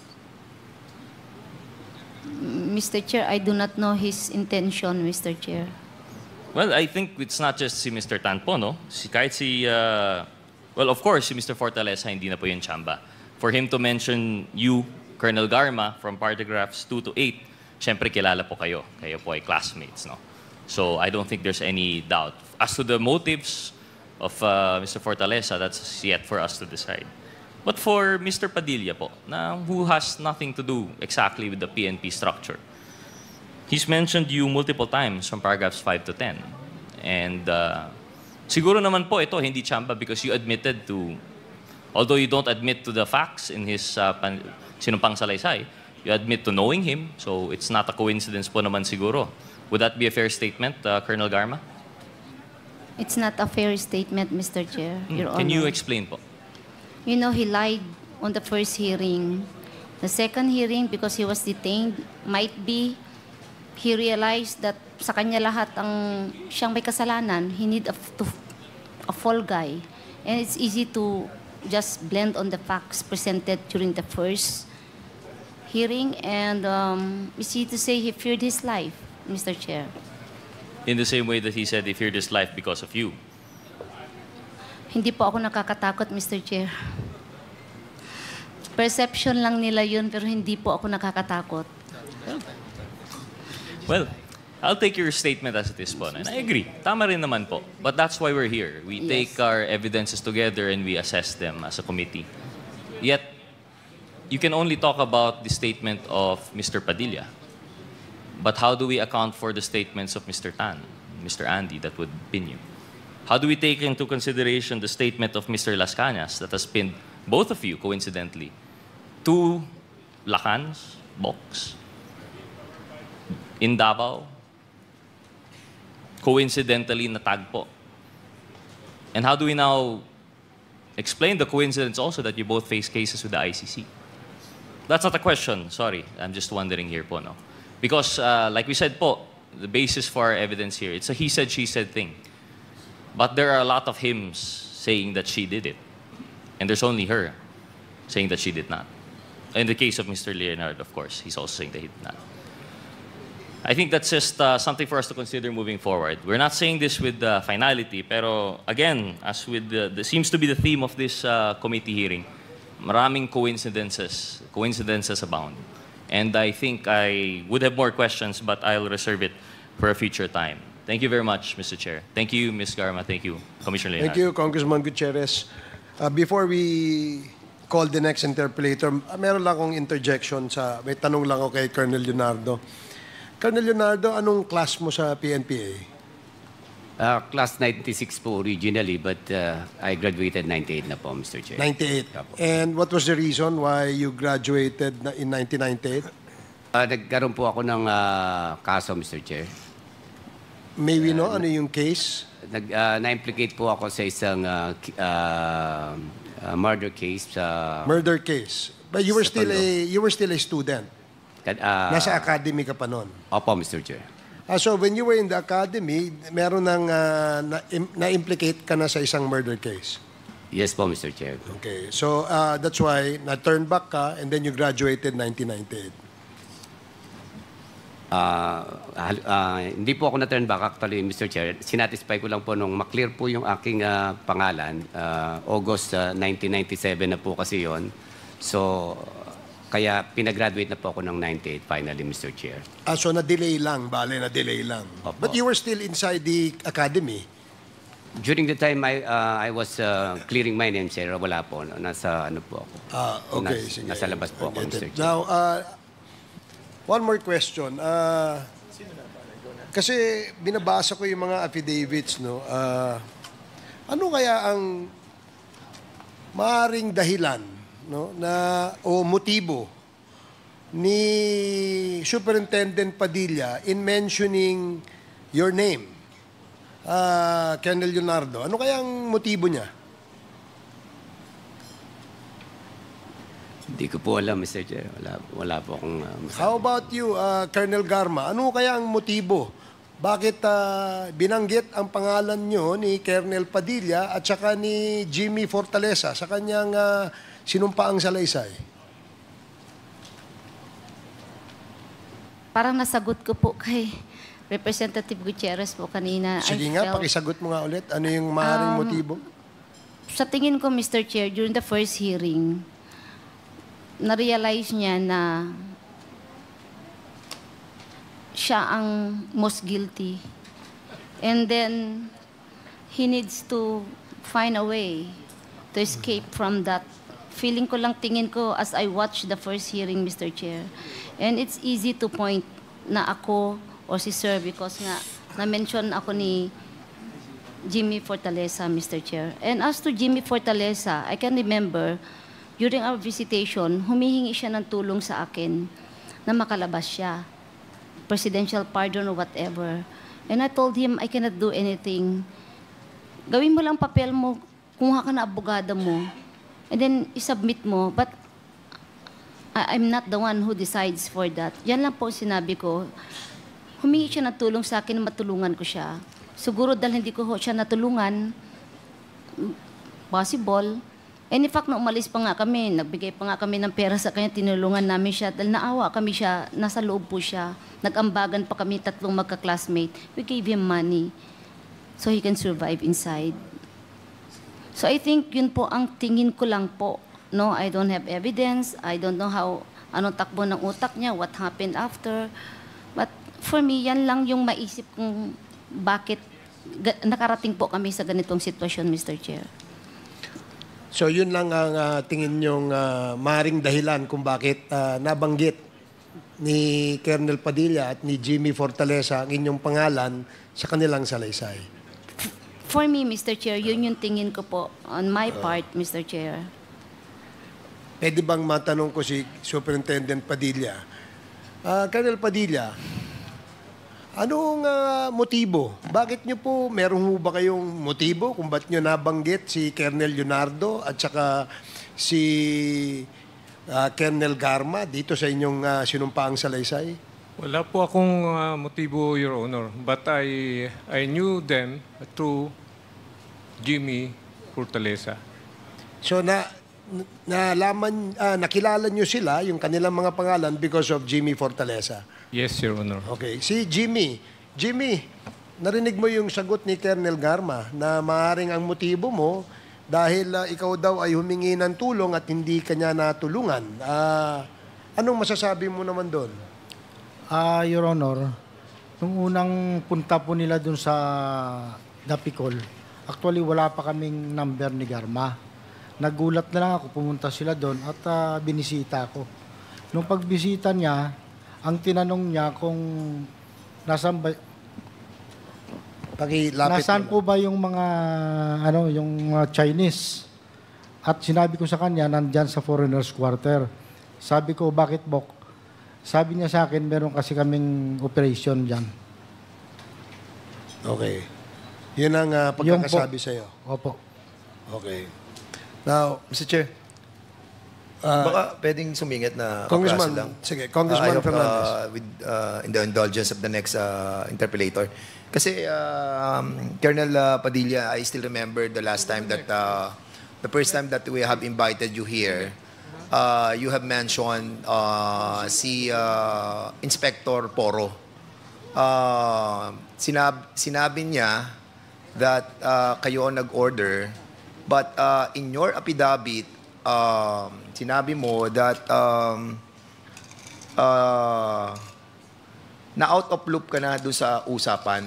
Mr. Chair, I do not know his intention, Mr. Chair. Well, I think it's not just si Mr. Tan po, no? Well, of course, si Mr. Fortaleza hindi na po yung chamba. For him to mention you, Colonel Garma, from paragraphs 2 to 8, syempre kilala po kayo. Kayo po ay classmates, no? So I don't think there's any doubt. As to the motives of Mr. Fortaleza, that's yet for us to decide. But for Mr. Padilla po, who has nothing to do exactly with the PNP structure, he's mentioned you multiple times from paragraphs 5 to 10. And siguro naman po ito hindi chamba because you admitted to, although you don't admit to the facts in his sinumpang salaysay, you admit to knowing him, so it's not a coincidence po naman siguro. Would that be a fair statement, Colonel Garma? It's not a fair statement, Mr. Chair, Your Honor. Can you explain po? He lied on the first hearing. The second hearing, because he was detained, might be he realized that sa kanya lahat ang siyang may kasalanan. He need a fall guy. And it's easy to just blend on the facts presented during the first hearing, and it's easy to say he feared his life, Mr. Chair. In the same way that he said he feared his life because of you. Hindi po ako nakakatakot, Mr. Chair. Perception lang nila yun, pero hindi po ako nakakatakot. Well, I'll take your statement as it is po. And I agree. Tama rin naman po. But that's why we're here. We take our evidences together and we assess them as a committee. Yet, you can only talk about the statement of Mr. Padilla. But how do we account for the statements of Mr. Tan, Mr. Andy, that would pin you? How do we take into consideration the statement of Mr. Las Cañas that has pinned both of you, coincidentally, to Lacans, Box, in Davao, coincidentally natag po? And how do we now explain the coincidence also that you both face cases with the ICC? That's not a question, sorry. I'm just wondering here po, no? Because, like we said po, the basis for our evidence here, it's a he said, she said thing. But there are a lot of hymns saying that she did it. And there's only her saying that she did not. In the case of Mr. Leonard, of course, he's also saying that he did not. I think that's just something for us to consider moving forward. We're not saying this with finality, pero again, as with the seems to be the theme of this committee hearing, maraming coincidences abound. And I think I would have more questions, but I'll reserve it for a future time. Thank you very much, Mr. Chair. Thank you, Ms. Garma. Thank you, Commissioner Leonard. Thank you, Congressman Gutierrez. Before we call the next interpolator, meron lang akong interjection may tanong lang ako kay Colonel Leonardo. Colonel Leonardo, anong class mo sa PNPA? Class 96 po originally, but I graduated 98 na po, Mr. Chair. 98. And what was the reason why you graduated in 1998? Nagkaroon po ako ng kaso, Mr. Chair. May we know ano yung case? Na-implicate po ako sa isang murder case. Murder case. But you were still a student. Nasa academy ka pa noon. Opo, Mr. Chair. So when you were in the academy, meron nang na-implicate ka na sa isang murder case? Yes po, Mr. Chair. Okay. So that's why na-turn back ka and then you graduated 1998. Hindi po ako na-turn back actually, Mr. Chair. Sinatisfy ko lang po nung maklear po yung aking pangalan. August 1997 na po kasi yon. So, kaya pinagraduate na po ako ng 98 finally, Mr. Chair. So na-delay lang, na-delay lang. Opo. But you were still inside the academy? During the time I was clearing my name, sir, wala po. Nasa ano po ako. Okay. Sige. Nasa labas po ako, Mr. Chair. Now, one more question. Kasi binabasa ko yung mga affidavits, no? Ano kaya ang maaring dahilan, no, o motibo ni Superintendent Padilla in mentioning your name, Colonel Leonardo? Ano kaya ang motibo niya? Hindi ko po alam, Mr. Chair. Wala po akong masabi. How about you, Colonel Garma? Ano kaya ang motibo? Bakit binanggit ang pangalan nyo ni Colonel Padilla at saka ni Jimmy Fortaleza sa kanyang sinumpaang salaysay? Parang nasagot ko po kay Representative Gutierrez po kanina. Sige nga, pakisagot mo nga ulit. Ano yung maaaring motibo? Sa tingin ko, Mr. Chair, during the first hearing, na-realize niya na siya ang most guilty. And then, he needs to find a way to escape from that. Feeling ko lang, tingin ko, as I watch the first hearing, Mr. Chair. And it's easy to point na ako o si Sir because nga, na-mention ako ni Jimmy Fortaleza, Mr. Chair. And as to Jimmy Fortaleza, I can remember, during our visitation, humihingi siya ng tulong sa akin na makalabas siya. Presidential pardon or whatever. And I told him, I cannot do anything. Gawin mo lang papel mo, kumuha ka na abogado mo, and then isubmit mo. But I'm not the one who decides for that. Yan lang po sinabi ko. Humingi siya ng tulong sa akin, matulungan ko siya. Siguro dahil hindi ko siya natulungan, possible. And in fact, na umalis pa nga kami, nagbigay pa nga kami ng pera sa kanya, tinulungan namin siya. Dahil naawa kami siya, nasa loob po siya. Nag-ambagan pa kami, 3 magka-classmate. We gave him money so he can survive inside. So I think yun po ang tingin ko lang po. No, I don't have evidence. I don't know anong takbo ng utak niya, what happened after. But for me, yan lang yung maisip kong bakit nakarating po kami sa ganitong sitwasyon, Mr. Chair. So yun lang ang tingin nyong maring dahilan kung bakit nabanggit ni Colonel Padilla at ni Jimmy Fortaleza ang inyong pangalan sa kanilang salaysay. For me, Mr. Chair, yun yung tingin ko po on my part, Mr. Chair. Pwede bang matanong ko si Superintendent Padilla? Colonel Padilla, anong motibo? Bakit nyo po, meron ho ba kayong motibo kung ba't nyo nabanggit si Colonel Leonardo at saka si Colonel Garma dito sa inyong sinumpaang salaysay? Wala po akong motibo, Your Honor. But I knew them through Jimmy Fortaleza. So nakilala nyo sila, yung kanilang mga pangalan, because of Jimmy Fortaleza? Yes, Your Honor. Okay. Si Jimmy. Jimmy, narinig mo yung sagot ni Colonel Garma na maaaring ang motibo mo dahil ikaw daw ay humingi ng tulong at hindi kanya natulungan. Anong masasabi mo naman doon? Your Honor, nung unang punta po nila dun sa Dapicol, actually wala pa kaming number ni Garma. Nagulat na lang ako, pumunta sila doon at binisita ko. Nung pagbisita niya, ang tinanong niya kung nasaan po ba yung mga yung mga Chinese. At sinabi ko sa kanya, nandyan sa foreigners quarter. Sabi ko, bakit Bok? Sabi niya sa akin, meron kasi kaming operation dyan. Okay. Yun ang pagkakasabi sa'yo? Opo. Okay. Now, Mr. Chair, baka pwedeng sumingit na Congressman, lang. Sige, Congressman Fernandez. In the indulgence of the next interpellator. Kasi, Colonel Padilla, I still remember the last time that, the first time that we have invited you here, you have mentioned si Inspector Poro. Sinabi niya that kayo ang nag-order, but in your affidavit, sinabi mo that na out of loop ka na doon sa usapan.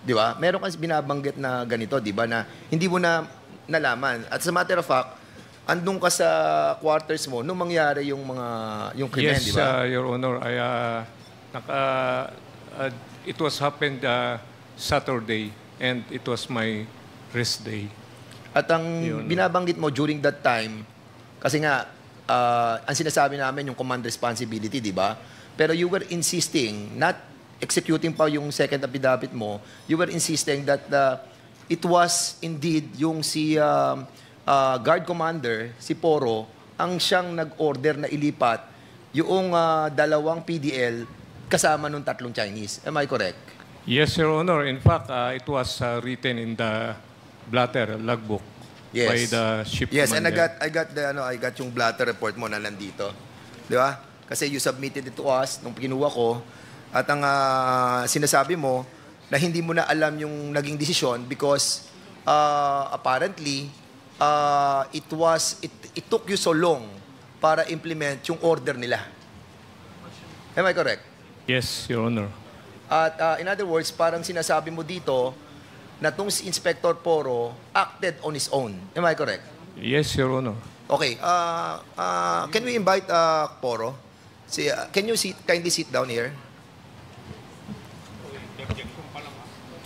Di ba? Meron kasi binabanggit na ganito, di ba, na hindi mo na nalaman. At as a matter of fact, andun ka sa quarters mo nung mangyari yung krimen, di ba? Yes, Your Honor. It was happened Saturday, and it was my rest day. At ang binabanggit mo during that time, kasi nga, ang sinasabi namin yung command responsibility, di ba? Pero you were insisting, not executing pa yung second affidavit mo, you were insisting that it was indeed yung si guard commander, si Poro, ang siyang nag-order na ilipat yung dalawang PDL kasama nung tatlong Chinese. Am I correct? Yes, Your Honor. In fact, it was written in the blatter logbook by the ship commander. And I got yung blatter report mo na nandito. Di ba? Kasi you submitted it to us nung kinuha ko at ang sinasabi mo na hindi mo na alam yung naging desisyon because apparently it took you so long para implement yung order nila. Am I correct? Yes, Your Honor. At in other words, parang sinasabi mo dito na itong si Inspector Poro acted on his own. Am I correct? Yes, Your Honor. Okay. Can we invite Poro? Can you kindly sit down here?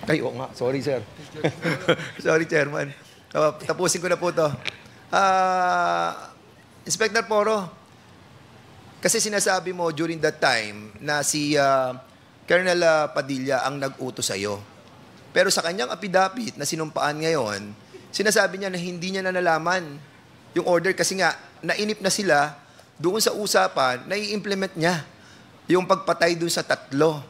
Ay, oo nga. Sorry, sir. Sorry, Chairman. Tapusin ko na po ito. Inspector Poro, kasi sinasabi mo during that time na si Colonel Padilla ang nag-utos sa'yo. Pero sa kanyang affidavit na sinumpaan ngayon, sinasabi niya na hindi niya na nalaman yung order kasi nga nainip na sila doon sa usapan na i-implement niya yung pagpatay doon sa tatlo.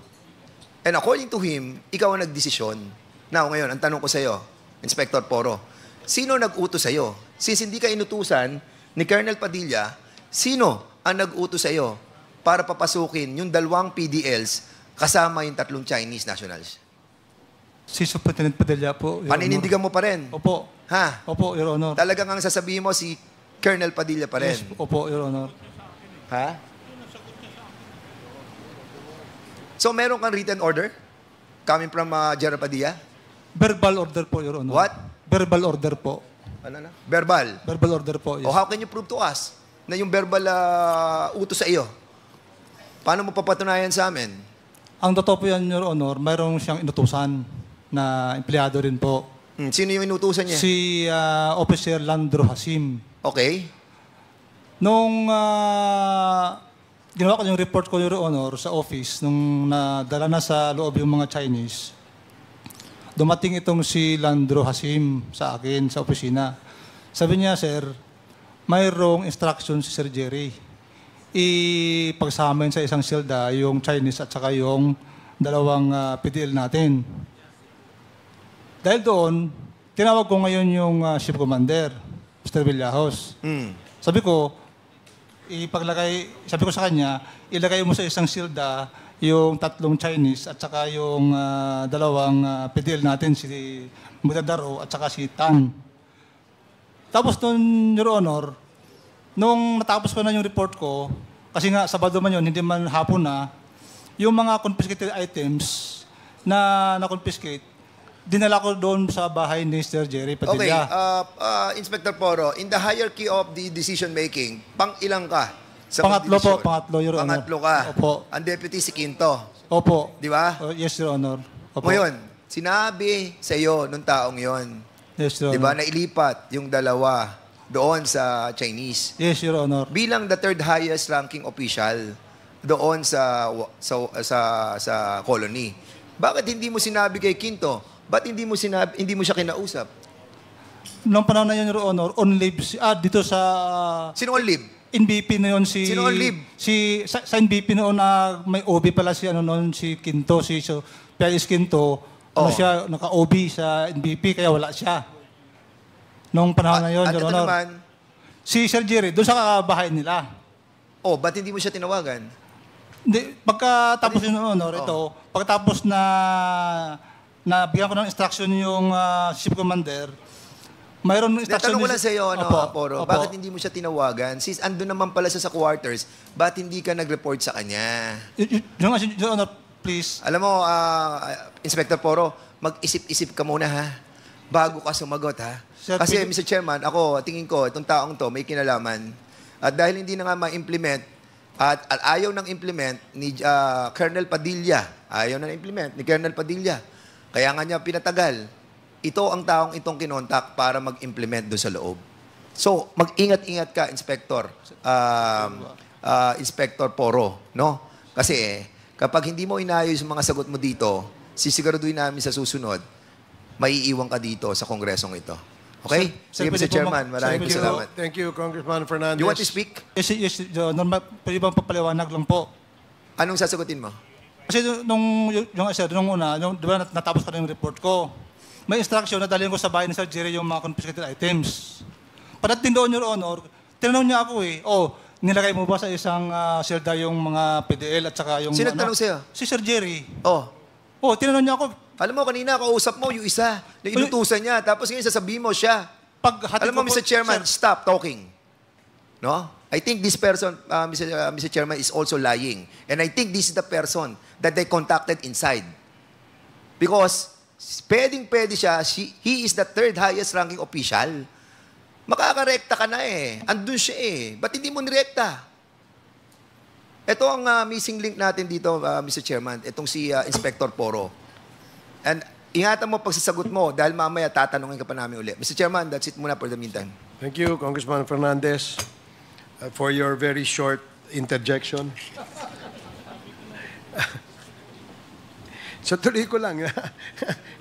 And according to him, ikaw ang nagdesisyon. Now, ngayon, ang tanong ko sa'yo, Inspector Poro, sino nag-utos sa'yo? Since hindi ka inutusan ni Colonel Padilla, sino ang nag-utos sa'yo para papasukin yung dalawang PDLs kasama yung tatlong Chinese nationals? Si Superintendent Padilla po, Your Paninindigan mo pa rin? Opo. Ha? Opo, Your Honor. Talagang ang sasabihin mo si Colonel Padilla pa rin? Yes, opo, Your Honor. Ha? So, meron kang written order coming from General Padilla? Verbal order po, Your Honor. What? Verbal order po. Ano na? Verbal? Verbal order po, yes. O how can you prove to us na yung verbal utos sa iyo? Paano mo papatunayan sa amin? Ang totoo po yan, Your Honor, mayroong siyang inutusan na empleyado rin po. Sino yung inutusan niya? Si Officer Landro Hasim. Okay. Nung ginawa ko yung report ko, Your Honor, sa office, nung nadala na sa loob yung mga Chinese, dumating itong si Landro Hasim sa akin, sa opisina. Sabi niya, sir, mayroong instruction si Sir Jerry. Ipagsamin sa isang silda yung Chinese at saka yung dalawang PDL natin. Dahil doon, tinawag ko ngayon yung ship commander, Mr. Villajos. Sabi ko, sabi ko sa kanya, ilagay mo sa isang silda yung tatlong Chinese at saka yung dalawang PDL natin, si Mutadaro at saka si Tan. Tapos doon, Your Honor, nung natapos ko na yung report ko, kasi nga Sabado man yun, hindi man hapon na, yung mga confiscated items na na-confiscate, dinala ko doon sa bahay ni Sir Jerry Padilla. Okay, Inspector Poro, in the hierarchy of the decision-making, pang-ilang ka sa Pangatlo po, pagdidesisyon? pangatlo, Your Honor. Pangatlo ka. Opo. Ang deputy si Quinto. Opo. Di ba? Yes, Your Honor. Opo. Ngayon, sinabi sa iyo nung taong yon, yes, Your di ba, Honor. na ilipat yung dalawa doon sa Chinese. Yes, Your Honor. Bilang the third highest ranking official doon sa colony. Bakit hindi mo sinabi kay Quinto? Ba't hindi mo siya kinausap? Noong panahon na yun, Your Honor, on leave, dito sa... Sino on leave? NBP na yun si... Sino on leave? Sa NBP noon na may OB pala si Quinto, Pialis Quinto, siya, naka-OB sa NBP, kaya wala siya. Noong panahon na yun, Your Honor. Naman? Si Sir Jerry, doon sa bahay nila. Ba't hindi mo siya tinawagan? Hindi, pagkatapos yun, Your Honor, ito, pagkatapos na bigyan ko ng instruction yung ship commander, mayroon ng instruction... Tanong ko lang sa iyo, Poro, bakit hindi mo siya tinawagan? Since andun naman pala siya sa quarters, ba't hindi ka nag-report sa kanya? Your Honor, please. Alam mo, Inspector Poro, mag-isip-isip ka muna, ha? Bago ka sumagot, ha? Sir, Kasi, Mr. Chairman, tingin ko, itong taong to, may kinalaman. At dahil hindi na nga ma-implement, at ayaw nang implement ni Colonel Padilla, ayaw na implement ni Colonel Padilla. Kaya nga niya pinatagal. ito ang taong itong kinontak para mag-implement doon sa loob. So, mag-ingat-ingat ka, Inspector. Inspector Poro, no? Kasi kapag hindi mo inayos yung mga sagot mo dito, sisiguraduhin namin sa susunod, maiiwan ka dito sa kongresong ito. Okay? Sige, Mr. Chairman, maraming salamat. Thank you, Congressman Fernandez. You want to speak? Yes, Your Honor, pwede bang papaliwanag lang po? Anong sasagutin mo? Kasi nung una, di ba natapos ka na yung report ko, may instruction na dalhin ko sa bahay ni Sir Jerry yung mga confiscated items. Pagdating doon, Your Honor, tinanong niya ako nilagay mo ba sa isang selda yung mga PDL at saka yung... Sino nagtanong sa'yo? Si Sir Jerry. Tinanong niya ako. Alam mo, kanina kausap mo yung isa na inutusan niya. Tapos ngayon sasabihin mo siya. Alam mo, Mr. Chairman, stop talking. No? I think this person, Mr. Chairman, is also lying. And I think this is the person that they contacted inside. Because pwede siya, he is the third highest ranking official. Makakarekta ka na Andun siya Ba't hindi mo nirekta? Ito ang missing link natin dito, Mr. Chairman. Itong si Inspector Poro. And ingatan mo pagsasagot mo dahil mamaya tatanungin ka pa namin ulit. Mr. Chairman, that's it muna for the meantime. Thank you, Congressman Fernandez, for your very short interjection. So tuloy ko lang.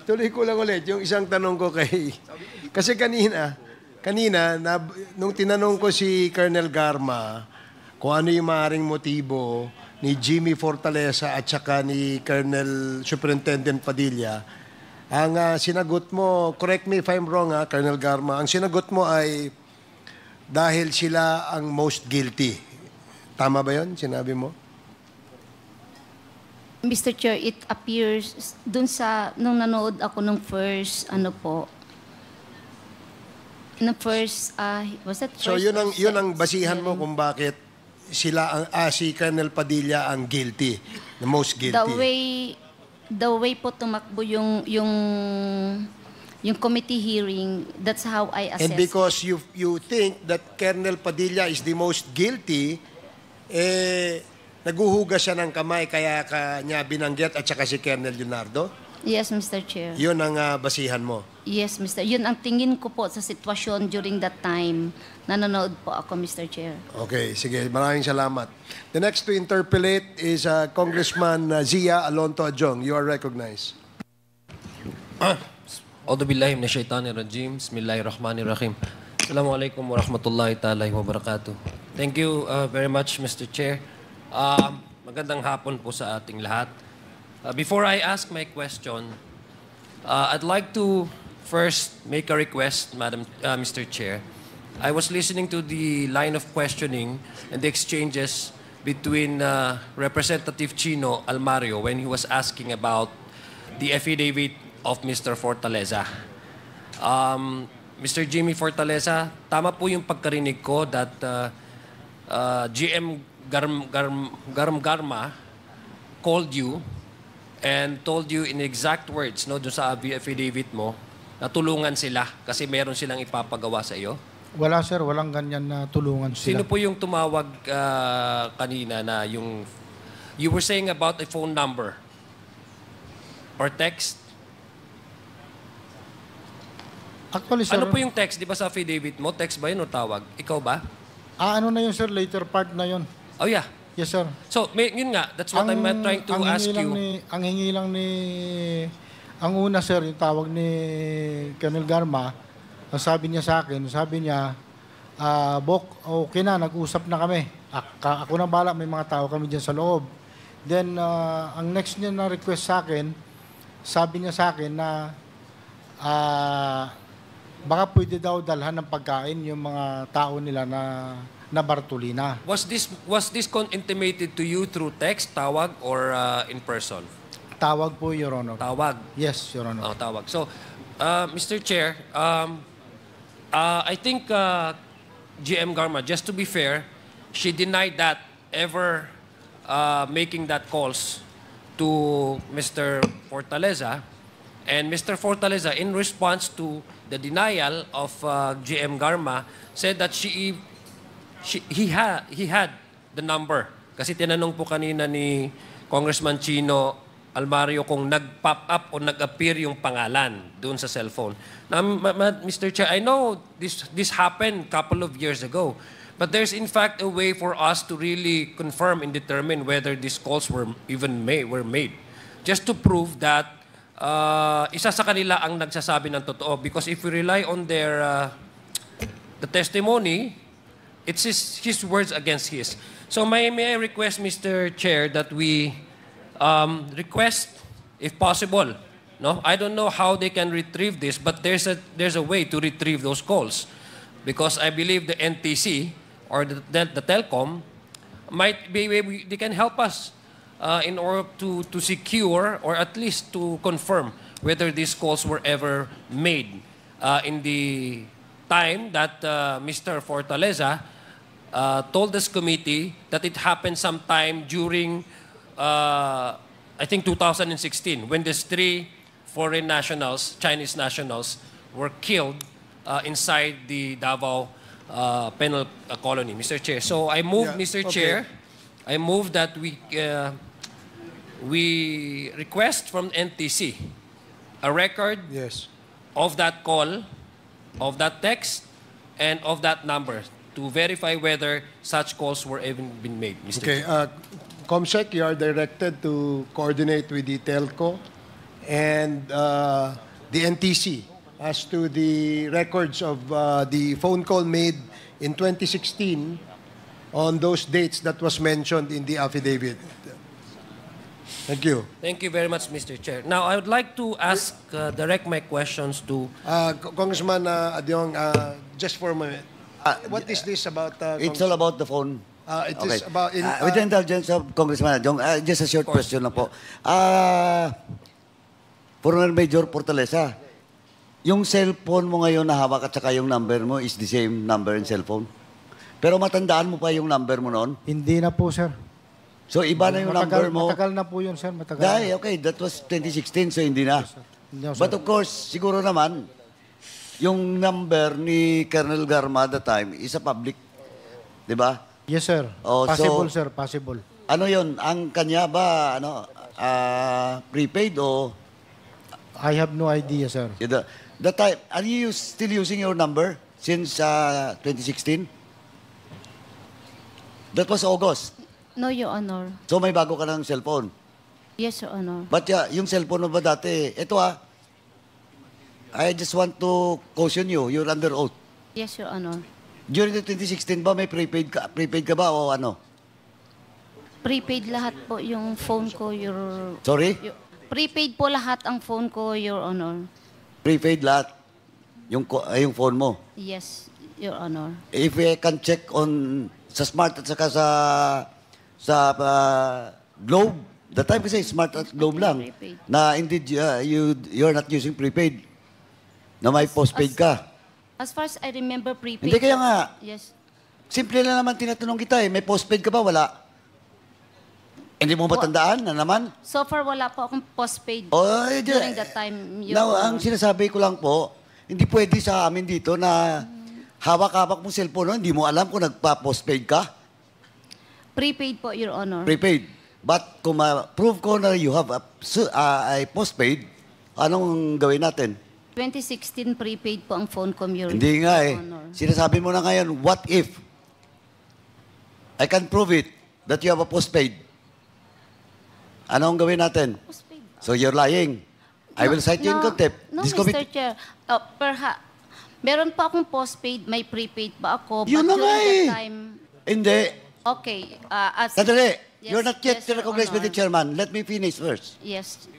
Tuloy ko lang ulit yung isang tanong ko kay... Kasi kanina nung tinanong ko si Colonel Garma kung ano yung maaaring motibo ni Jimmy Fortaleza at saka ni Colonel Superintendent Padilla, ang sinagot mo, correct me if I'm wrong Colonel Garma, ang sinagot mo ay dahil sila ang most guilty. Tama ba yun? Sinabi mo? Mr. Chair, it appears dun sa, nung nanood ako nung first, was that first? So yun ang basihan mo kung bakit sila si Colonel Padilla ang guilty, the most guilty. The way po tumakbo yung committee hearing, that's how I assess. And because you think that Colonel Padilla is the most guilty, naguhugas siya ng kamay kaya kanya binanggit at saka si Colonel Leonardo? Yes, Mr. Chair. Yun ang basihan mo? Yes, Mr. Yun ang tingin ko po sa sitwasyon during that time. Nanonood po ako, Mr. Chair. Okay, sige. Maraming salamat. The next to interpellate is Congressman Zia Alonto Adjong. You are recognized. A'udhu billahi minash shaitanir rajim. Bismillahirrahmanirrahim. Assalamualaikum warahmatullahi ta'ala wabarakatuh. Thank you very much, Mr. Chair. Magandang hapon po sa ating lahat. Before I ask my question, I'd like to first make a request, Mr. Chair. I was listening to the line of questioning and the exchanges between Representative Chino Almario when he was asking about the affidavit of Mr. Fortaleza. Mr. Jimmy Fortaleza, tama po yung pagkarinig ko that GM Garma called you and told you in exact words, no, doon sa affidavit mo, na tulungan sila kasi meron silang ipapagawa sa iyo? Wala sir, walang ganyan na tulungan sila. Sino po yung tumawag kanina na yung... You were saying about a phone number or text? Actually, sir... Ano po yung text? Di ba sa affidavit mo? Text ba yun o tawag? Ikaw ba? Ano na yun sir, later part na yun. Oh yeah. Yes sir. So, yun nga, that's what I'm trying to ask you. Ang hingi lang ni... Ang una sir, yung tawag ni Colonel Garma, ang sabi niya sa akin, Bok, okay na, nag-usap na kami. Ako na bala, may mga tao kami dyan sa loob. Then, ang next niya na request sa akin, sabi niya sa akin na baka pwede daw dalhan ng pagkain yung mga tao nila na Bartolina. Was this intimated to you through text, tawag, or in person? Tawag po, Your Honor. Tawag? Yes, Your Honor. Oh, tawag. So, Mr. Chair, I think GM Garma, just to be fair, she denied that ever making that calls to Mr. Fortaleza. And Mr. Fortaleza, in response to the denial of GM Garma, said that he had the number. Kasi tinanong po kanina ni Congressman Chino almaryo kung nag-pop up o nag-appear yung pangalan doon sa cellphone. Now, Mr. Chair, I know this happened a couple of years ago, but there's in fact a way for us to really confirm and determine whether these calls were made. Just to prove that isa sa kanila ang nagsasabi ng totoo. Because if we rely on the testimony, it's his words against his. So may I request, Mr. Chair, that we request, if possible, no? I don't know how they can retrieve this, but there's a way to retrieve those calls. Because I believe the NTC or the Telcom might be, they can help us in order to secure or at least to confirm whether these calls were ever made in the time that Mr. Fortaleza told this committee that it happened sometime during, I think, 2016, when these 3 foreign nationals, Chinese nationals, were killed inside the Davao penal colony, Mr. Chair. So I move, Mr. Chair, I move that we request from NTC a record of that call, of that text, and of that number to verify whether such calls were even been made, Mr. Chair. Comsec, you are directed to coordinate with the telco and the NTC as to the records of the phone call made in 2016 on those dates that was mentioned in the affidavit. Thank you. Thank you very much, Mr. Chair. Now, I would like to direct my questions to... Congressman Adyong, just for a moment. What is this about? It's all about the phone. It is about... with the indulgence of Congressman Adyong, just a short question lang po. Former Major Fortaleza, yung cellphone mo ngayon na hawak at saka yung number mo is the same number and cellphone? Pero matandaan mo pa yung number mo noon? Hindi na po, sir. So, iba na yung number mo? Matagal na po yun, sir. Matagal Dahil, okay, that was 2016, so hindi na. No, But of course, siguro naman, yung number ni Colonel Garma at the time is a public. Di ba? Yes, sir. Oh, Possible, so, sir. Possible. Ano yun? Ang kanya ba, prepaid o? I have no idea, sir. The time, are you still using your number since 2016? That was August. No, Your Honor. So may bago ka ng cellphone? Yes, Your Honor. But yung cellphone mo ba dati, ito I just want to caution you, you're under oath. Yes, Your Honor. During the 2016 ba, may prepaid ka ba o ano? Prepaid lahat po yung phone ko, Sorry? Prepaid po lahat ang phone ko, Your Honor. Prepaid lahat? Yung phone mo? Yes, Your Honor. If we can check on sa Smart at saka sa Globe, the time kasi Smart at Globe lang, na indeed you're not using prepaid, na may postpaid ka. As far as I remember, prepaid. Hindi, kaya nga. Yes. Simple na naman tinatanong kita may postpaid ka ba? Wala. Hindi mo matandaan na naman? So far, wala po akong postpaid Oh, during that time. Your Now, Honor. ang sinasabi ko lang po, hindi pwede sa amin dito na hawak-hawak mong cellphone, hindi mo alam kung nagpa-postpaid ka. Prepaid po, Your Honor. Prepaid. But kung ma-prove ko na you have a postpaid, anong gawin natin? 2016 prepaid po ang phone ko, Your Hindi nga Honor. Sinasabi mo na ngayon, what if I can prove it that you have a postpaid? Anong gawin natin? Postpaid. So you're lying. I will cite you in contempt. No, This Mr. committee- Chair. Meron pa akong postpaid, may prepaid pa ako. Yun na but nga during that time, Hindi. okay. Sandali. Yes, You're not yet yes, Your recognized by the Honor. chairman. Let me finish first. Yes,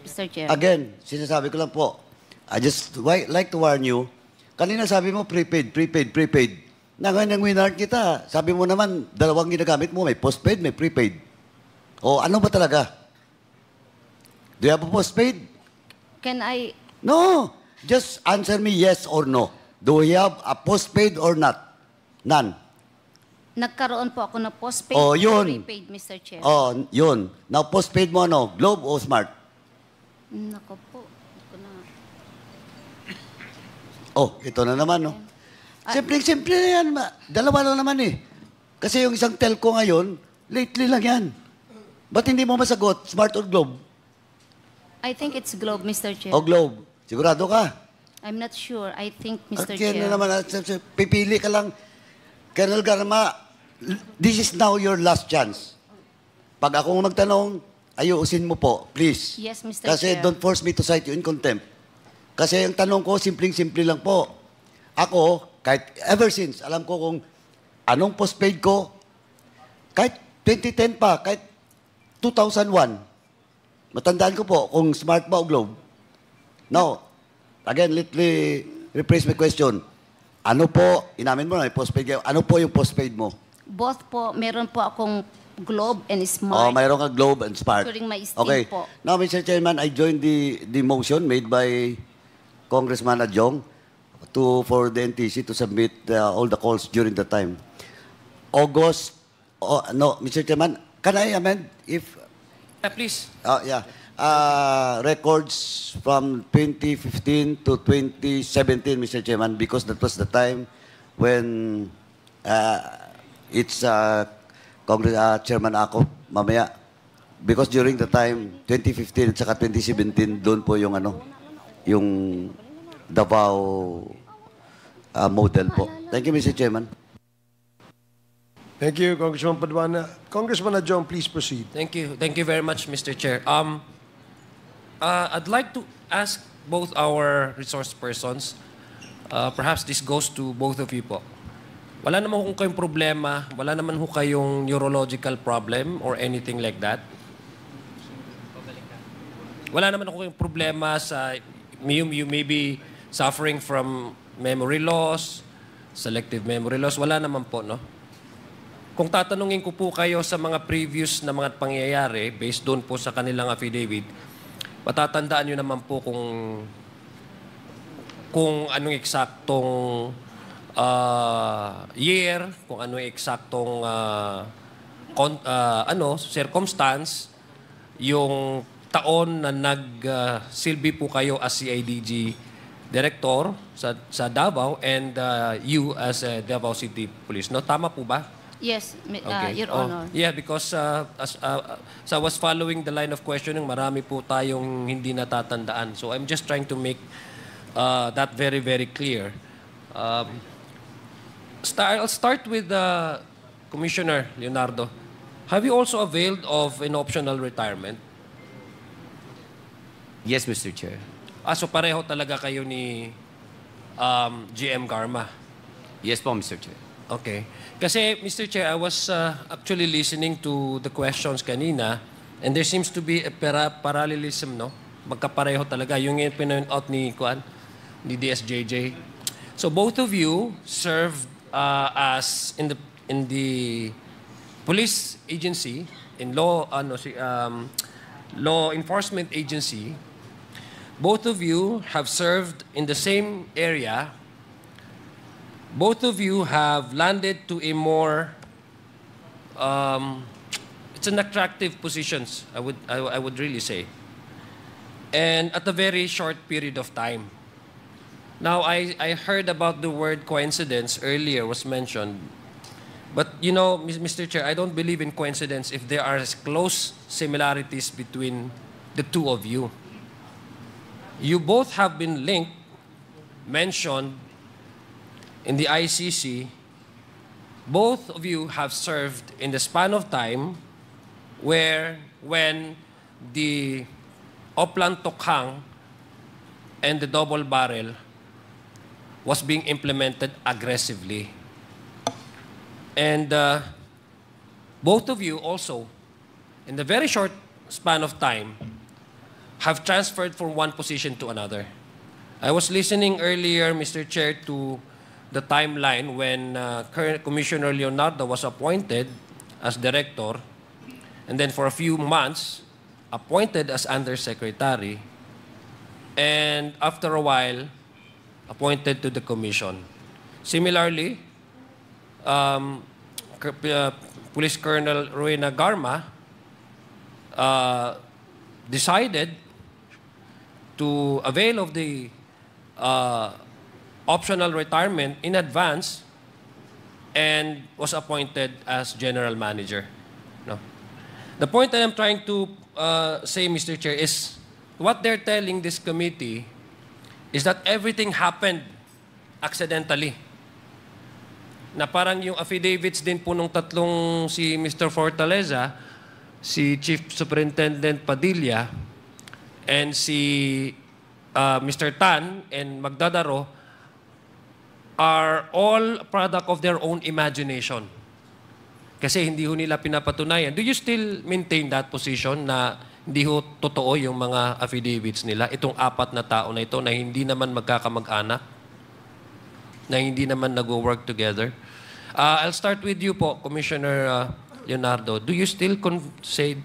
Mr. Chair. Again, sinasabi ko lang po, I just like to warn you, kanina sabi mo prepaid. Na ngayon ang winard kita, sabi mo naman, dalawang ginagamit mo, may postpaid, may prepaid. O ano ba talaga? Do you have a postpaid? Can I... No. Just answer me yes or no. Do we have a postpaid or not? None. Nagkaroon po ako ng postpaid Oh, at yun. prepaid, Mr. Chair. Oh, yun. Now, postpaid mo ano? Globe o Smart? Nako po. Oh, ito na naman, no? Simple na yan. Dalawa lang naman eh. Kasi yung isang telco ngayon, lately lang yan. Ba't hindi mo masagot, Smart or Globe? I think it's Globe, Mr. Chair. O Globe? Sigurado ka? I'm not sure. I think, Mr. Kaya Chair. na naman, pipili ka lang. Colonel Garma, this is now your last chance. Pag ako magtanong, ayusin mo po, please. Yes, Mr. Kasi Chair. don't force me to cite you in contempt. Kasi ang tanong ko, simpleng-simple lang po. Ako, kahit ever since, alam ko kung anong postpaid ko, kahit 2010 pa, kahit 2001, matandaan ko po kung smart ba o Globe. Now, again, let me rephrase my question. Ano po, inamin mo na, may postpaid kayo. Ano po yung postpaid mo? Both po, meron po akong Globe and Oh, Smart. mayroon ka Globe and Smart. During my stay Okay. po. Now, Mr. Chairman, I joined the motion made by Congressman Adjong for the NTC to submit all the calls during the time. August, no, Mr. Chairman, can I amend if... Please. Yeah. Records from 2015 to 2017, Mr. Chairman, because that was the time when it's Congress Chairman ako mamaya. Because during the time, 2015 at saka 2017, doon po yung yung Davao model po. Thank you, Mr. Chairman. Thank you, Congressman Paduana. Congressman Adjong, please proceed. Thank you. Thank you very much, Mr. Chair. I'd like to ask both our resource persons, perhaps this goes to both of you po. Wala naman ho kayong problema, wala naman ho kayong neurological problem or anything like that. Wala naman ho kayong problema sa, you may be suffering from memory loss, selective memory loss, wala naman po, no? Kung tatanungin ko po kayo sa mga previous na mga pangyayari, based doon po sa kanilang affidavit, matatandaan nyo naman po kung anong eksaktong year, kung anong eksaktong circumstance, yung taon na nagsilbi po kayo as CIDG Director sa Davao and you as Davao City Police. No? Tama po ba? Yes, Okay. Your Honor. Yeah, because as I was following the line of questioning, marami po tayong hindi natatandaan. So I'm just trying to make that very, very clear. I'll start with Commissioner Leonardo. Have you also availed of an optional retirement? Yes, Mr. Chair. So pareho talaga kayo ni GM Garma? Yes po, Mr. Chair. Okay. Kasi, Mr. Chair, I was actually listening to the questions kanina and there seems to be a parallelism, no? Magkapareho talaga. Yung pinpoint out ni DSJJ. So both of you served as in the police agency, in law enforcement agency. Both of you have served in the same area. Both of you have landed to a more, it's an attractive positions, I would really say. And at a very short period of time. Now, I heard about the word coincidence earlier was mentioned. But, you know, Mr. Chair, I don't believe in coincidence if there are close similarities between the two of you. You both have been linked, mentioned, in the ICC. Both of you have served in the span of time when the Oplan Tokhang and the double barrel was being implemented aggressively. And both of you also, in the very short span of time, have transferred from one position to another. I was listening earlier, Mr. Chair, to the timeline when current Commissioner Leonardo was appointed as director, and then for a few months, appointed as undersecretary, and after a while, appointed to the commission. Similarly, Police Colonel Rowena Garma decided to avail of the optional retirement in advance and was appointed as general manager. No? The point that I'm trying to say, Mr. Chair, is what they're telling this committee is that everything happened accidentally. Na parang yung affidavits din po nung tatlong si Mr. Fortaleza, si Chief Superintendent Padilla, and si Mr. Tan and Magdadaro are all product of their own imagination. Kasi hindi ho nila pinapatunayan. Do you still maintain that position na hindi ho totoo yung mga affidavits nila? Itong apat na tao na ito na hindi naman magkakamag-anak? Na hindi naman nag-work together. I'll start with you po, Commissioner Leonardo. Do you still say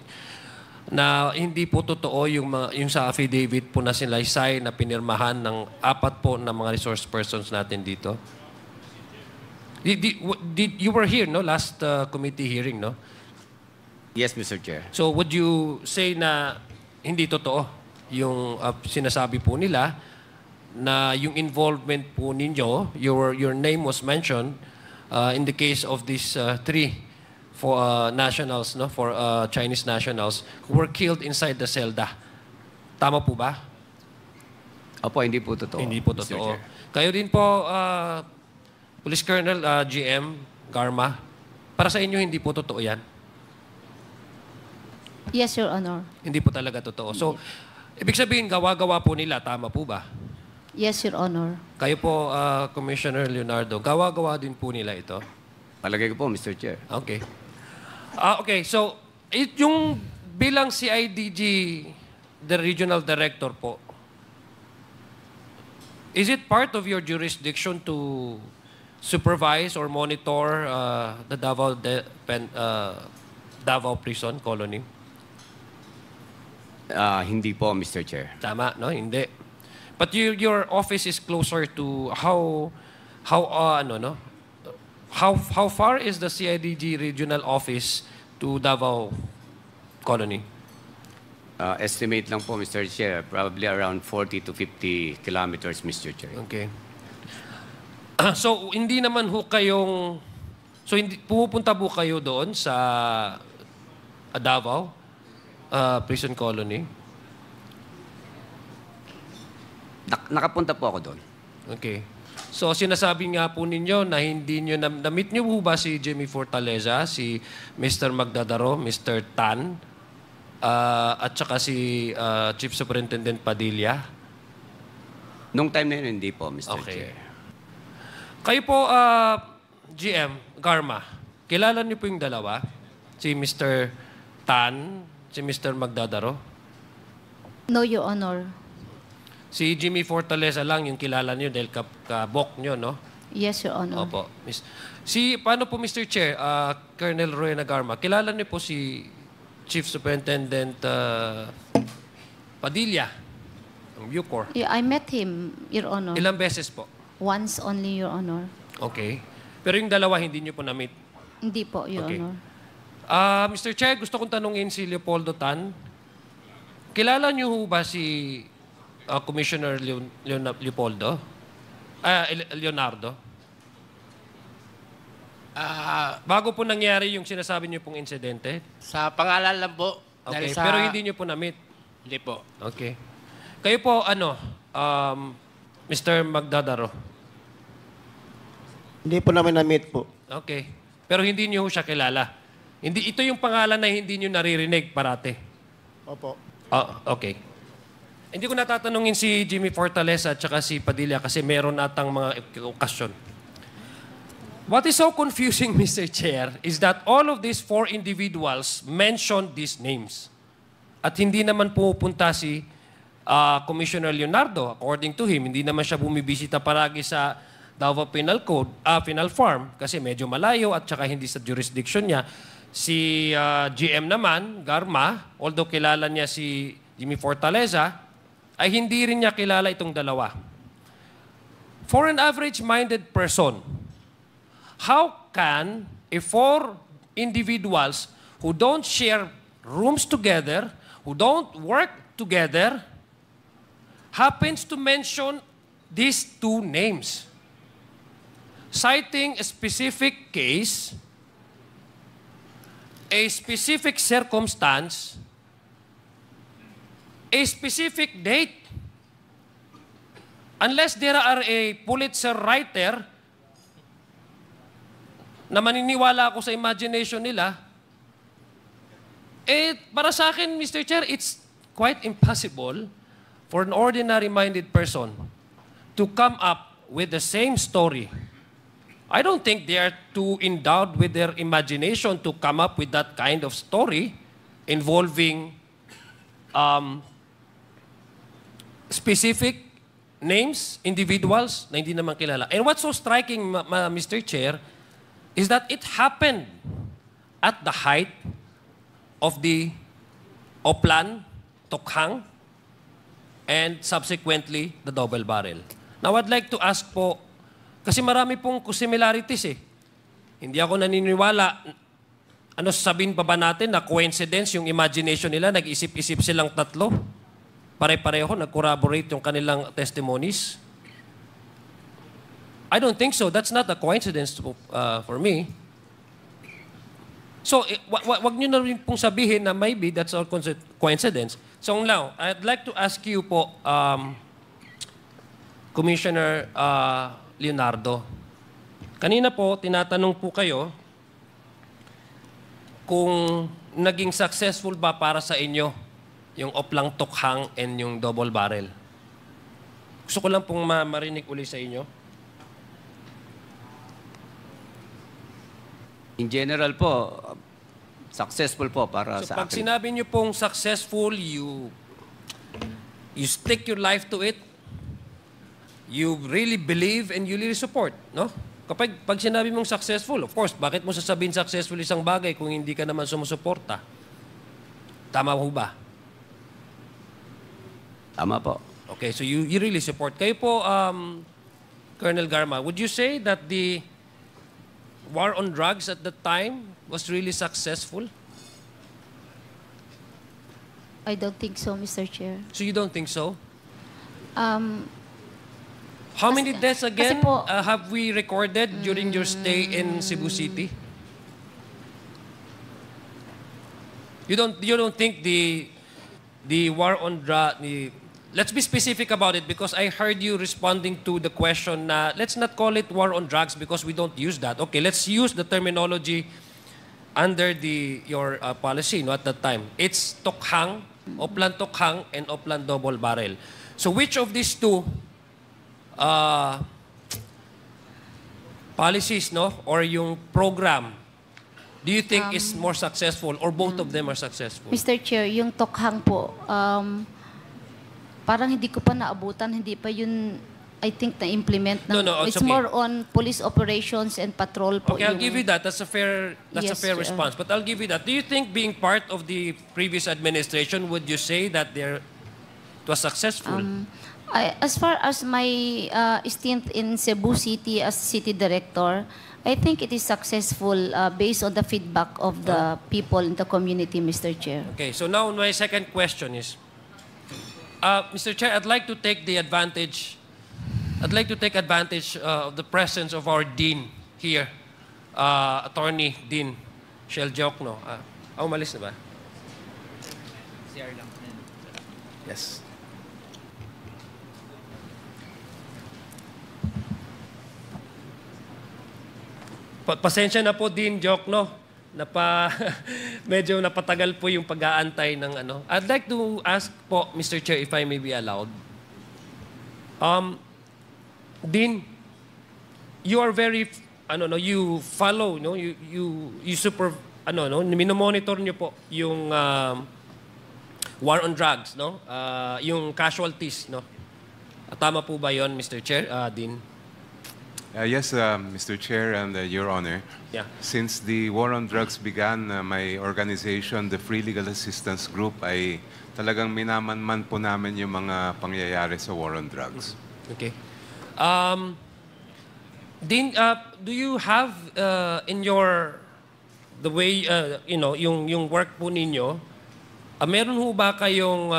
na hindi po totoo yung sa affidavit po na sinalaysay na pinirmahan ng apat po na mga resource persons natin dito? You were here, no? Last committee hearing, no? Yes, Mr. Chair. So would you say na hindi totoo yung sinasabi po nila na yung involvement po ninyo, your name was mentioned in the case of these three for nationals, no, for Chinese nationals who were killed inside the selda. Tama po ba? Opo, hindi po totoo. Hindi po totoo. Kayo din po, Police Colonel GM Garma, para sa inyo hindi po totoo yan? Yes, Your Honor. Hindi po talaga totoo. So, ibig sabihin, gawa-gawa po nila. Tama po ba? Yes, Your Honor. Kayo po, Commissioner Leonardo, gawa-gawa din po nila ito? Palagay ko po, Mr. Chair. Okay. Okay, so, yung bilang CIDG, the regional director po, is it part of your jurisdiction to supervise or monitor the Davao Prison Colony? Hindi po, Mr. Chair. Tama, no? Hindi. But your office is closer to how far is the CIDG regional office to Davao Colony? Estimate lang po, Mr. Chair, probably around 40 to 50 kilometers, Mr. Chair. Okay. So, hindi naman ho kayong... So, pupunta po kayo doon sa Davao Prison Colony? Nakapunta po ako doon. Okay. So, sinasabi nga po ninyo na hindi nyo... Na-meet nyo po ba si Jimmy Fortaleza, si Mr. Magdadaro, Mr. Tan, at saka si Chief Superintendent Padilla? Nung time na yun, hindi po, Mr. Okay. Chair. Kayo po, GM, Garma, kilala niyo po yung dalawa? Si Mr. Tan, si Mr. Magdadaro? No, Your Honor. Si Jimmy Fortaleza lang yung kilala niyo dahil kabok niyo, no? Yes, Your Honor. Opo. Paano po, Mr. Chair, Colonel Roy Nagarma, kilala niyo po si Chief Superintendent Padilla ng Bucor? Yeah, I met him, Your Honor. Ilang beses po? Once only, Your Honor. Okay. Pero yung dalawa, hindi niyo po na-meet? Hindi po, Your Okay. Honor. Mr. Chair, gusto kong tanungin si Leopoldo Tan. Kilala niyo ho ba si Commissioner Leopoldo? Leonardo? Bago po nangyari yung sinasabi niyo pong insidente? Sa pangalan lang po. Okay, Sa... pero hindi niyo po na-meet? Hindi po. Okay. Kayo po, Mr. Magdadaro? Hindi po namin na-meet po. Okay. Pero hindi niyo siya kilala? Ito yung pangalan na hindi niyo naririnig parate? Opo. Okay. Hindi ko natatanungin si Jimmy Fortaleza at saka si Padilla kasi meron natang mga okasyon. What is so confusing, Mr. Chair, is that all of these four individuals mentioned these names. At hindi naman pupunta si Commissioner Leonardo. According to him, hindi naman siya bumibisita paragi sa Davao Penal Code, Penal Farm, kasi medyo malayo at saka hindi sa jurisdiction niya. Si GM naman, Garma, although kilala niya si Jimmy Fortaleza, ay hindi rin niya kilala itong dalawa. For an average-minded person, how can four individuals who don't share rooms together, who don't work together, happens to mention these two names, citing a specific case, a specific circumstance, a specific date. Unless there are a Pulitzer writer na maniniwala ako sa imagination nila, para sa akin, Mr. Chair, it's quite impossible for an ordinary-minded person to come up with the same story. I don't think they are too endowed with their imagination to come up with that kind of story involving specific names, individuals na hindi naman kilala. And what's so striking, Mr. Chair, is that it happened at the height of the Oplan, Tokhang, and subsequently the double barrel. Now, I'd like to ask po, kasi marami pong similarities eh. Hindi ako naniniwala, sasabihin pa ba natin na coincidence yung imagination nila, nag-isip-isip silang tatlo? Pare-pareho, nag-corroborate yung kanilang testimonies? I don't think so. That's not a coincidence for me. So, wag nyo na rin pong sabihin na maybe that's all coincidence. So now, I'd like to ask you po, Commissioner Leonardo, kanina po, tinatanong po kayo kung naging successful ba para sa inyo yung Oplang Tokhang and yung double barrel. Gusto ko lang pong marinig uli sa inyo. In general po, successful po para So sa pag akin. sinabi niyo pong successful, you stick your life to it, you really believe and you really support, no? Pag sinabi mong successful, of course, bakit mo sasabihin successful isang bagay kung hindi ka naman sumusuporta? Tama ho ba? Tama po. Okay, so you really support. Kayo po, Colonel Garma, would you say that the war on drugs at that time was really successful? I don't think so, Mr. Chair. So you don't think so? How many deaths again have we recorded during your stay in Cebu City? You don't think the war on drugs, let's be specific about it because I heard you responding to the question na let's not call it war on drugs because we don't use that. Okay, let's use the terminology under your policy at that time. It's Tokhang, Oplan Tokhang, and Oplan Double Barrel. So which of these two policies, or yung program, do you think is more successful or both of them are successful? Mr. Chair, yung Tokhang po, parang hindi ko pa naabutan, hindi pa yun, I think, na-implement. No, It's it's okay. more on police operations and patrol po. Okay, I'll give you that. That's a fair response. But I'll give you that. Do you think being part of the previous administration, would you say that it was successful? As far as my stint in Cebu City as city director, I think it is successful based on the feedback of the people in the community, Mr. Chair. Okay, so now my second question is, Mr. Chair, I'd like to take advantage of the presence of our Dean here, Attorney Dean Shell Jokno. Umalis na ba? Yes. Pasensya na po din, Jokno. Medyo napatagal po yung pag-aantay ng ano. I'd like to ask po, Mr. Chair, if I may be allowed. Dean, you are very, you follow, you minomonitor niyo po yung war on drugs, yung casualties, Tama po ba yon, Mr. Chair, Dean? Yes, Mr. Chair and Your Honor. Yeah. Since the war on drugs began, my organization, the Free Legal Assistance Group, ay talagang minamanman po namin yung mga pangyayari sa war on drugs. Okay. Dean, do you have in the way, yung work po ninyo, meron ho ba kayong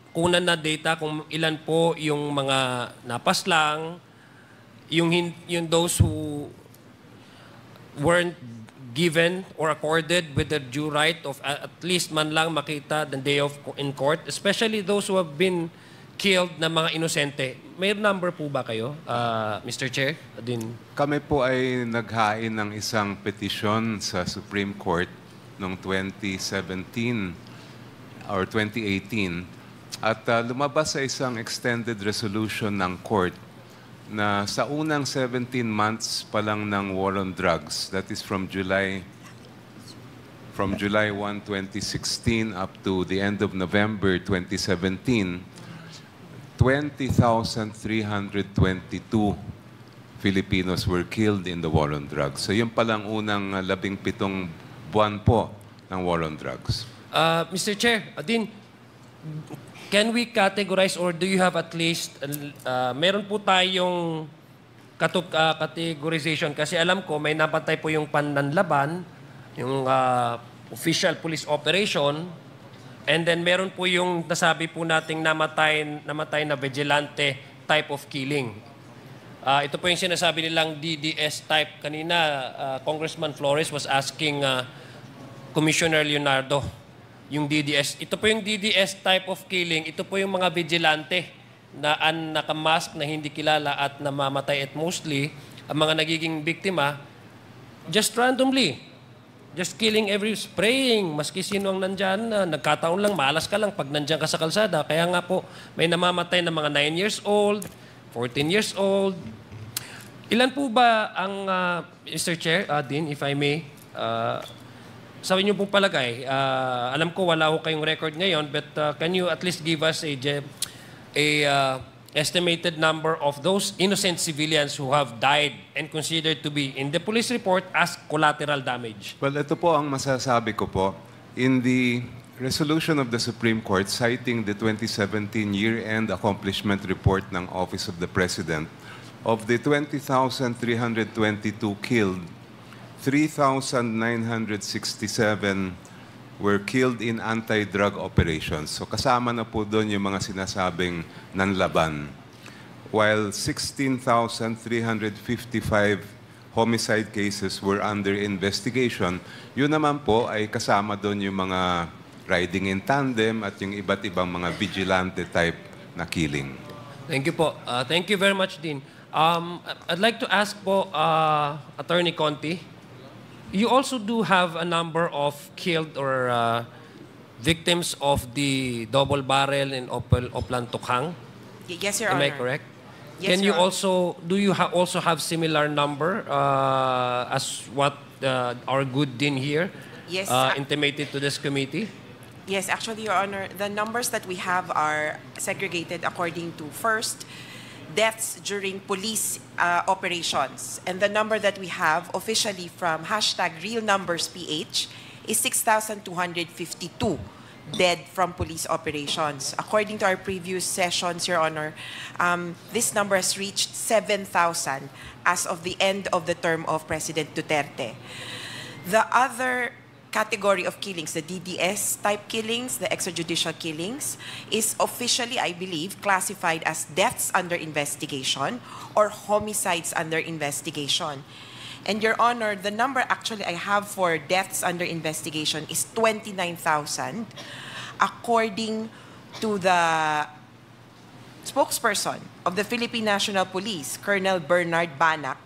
kunan na data kung ilan po yung mga napaslang, yung those who weren't given or accorded with the due right of at least man lang makita the day of in court, especially those who have been killed na mga inosente. May number po ba kayo, Mr. Chair? Kami po ay naghain ng isang petisyon sa Supreme Court noong 2017 or 2018 at lumabas sa isang extended resolution ng court na sa unang 17 months pa lang ng war on drugs, that is from July 1, 2016 up to the end of November 2017, 20,322 Filipinos were killed in the war on drugs. So yun palang unang 17 buwan po ng war on drugs. Mr. Chair, Adin, can we categorize or do you have at least, meron po tayong categorization kasi alam ko may napatay po yung pananlaban, yung official police operation, and then meron po yung nasabi po nating namatay na vigilante type of killing. Ito po yung sinasabi nilang DDS type. Kanina, Congressman Flores was asking Commissioner Leonardo, yung DDS. Ito po yung DDS type of killing. Ito po yung mga vigilante na nakamask na hindi kilala at namamatay at mostly ang mga nagiging biktima just randomly. Just killing spraying. Maski sino ang nandyan, nagkataon lang, malas ka lang pag nandyan ka sa kalsada. Kaya nga po, may namamatay na mga 9 years old, 14 years old. Ilan po ba ang, Mr. Chair, Dean, if I may, sa inyo pong palagay, alam ko wala ko kayong record ngayon, but can you at least give us a estimated number of those innocent civilians who have died and considered to be in the police report as collateral damage? Well, ito po ang masasabi ko po. In the resolution of the Supreme Court citing the 2017 year-end accomplishment report ng Office of the President, of the 20,322 killed, 3,967 were killed in anti-drug operations. So kasama na po doon yung mga sinasabing nanlaban. While 16,355 homicide cases were under investigation, yun naman po ay kasama doon yung mga riding in tandem at yung iba't ibang mga vigilante type na killing. Thank you po. Thank you very much, Dean. I'd like to ask po, Attorney Conti, you also do have a number of killed or victims of the double barrel in Oplan Tukhang? Yes, Your Am Honor. I correct? Yes, Can you Your Honor. also, do you also have similar number as what our good Dean here Yes, intimated to this committee? Yes, actually, Your Honor, the numbers that we have are segregated according to first, deaths during police operations. And the number that we have officially from #RealNumbersPH is 6,252 dead from police operations. According to our previous sessions, Your Honor, this number has reached 7,000 as of the end of the term of President Duterte. The other category of killings, the DDS type killings, the extrajudicial killings, is officially, I believe, classified as deaths under investigation or homicides under investigation. And Your Honor, the number actually I have for deaths under investigation is 29,000, according to the spokesperson of the Philippine National Police, Colonel Bernard Banac,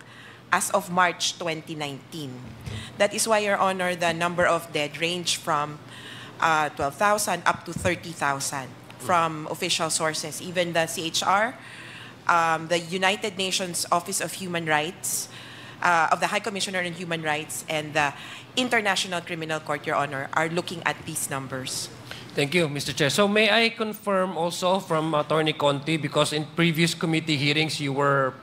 as of March 2019. That is why, Your Honor, the number of dead range from 12,000 up to 30,000 from official sources. Even the CHR, the United Nations Office of Human Rights, of the High Commissioner on Human Rights, and the International Criminal Court, Your Honor, are looking at these numbers. Thank you, Mr. Chair. So may I confirm also from Attorney Conti, because in previous committee hearings you were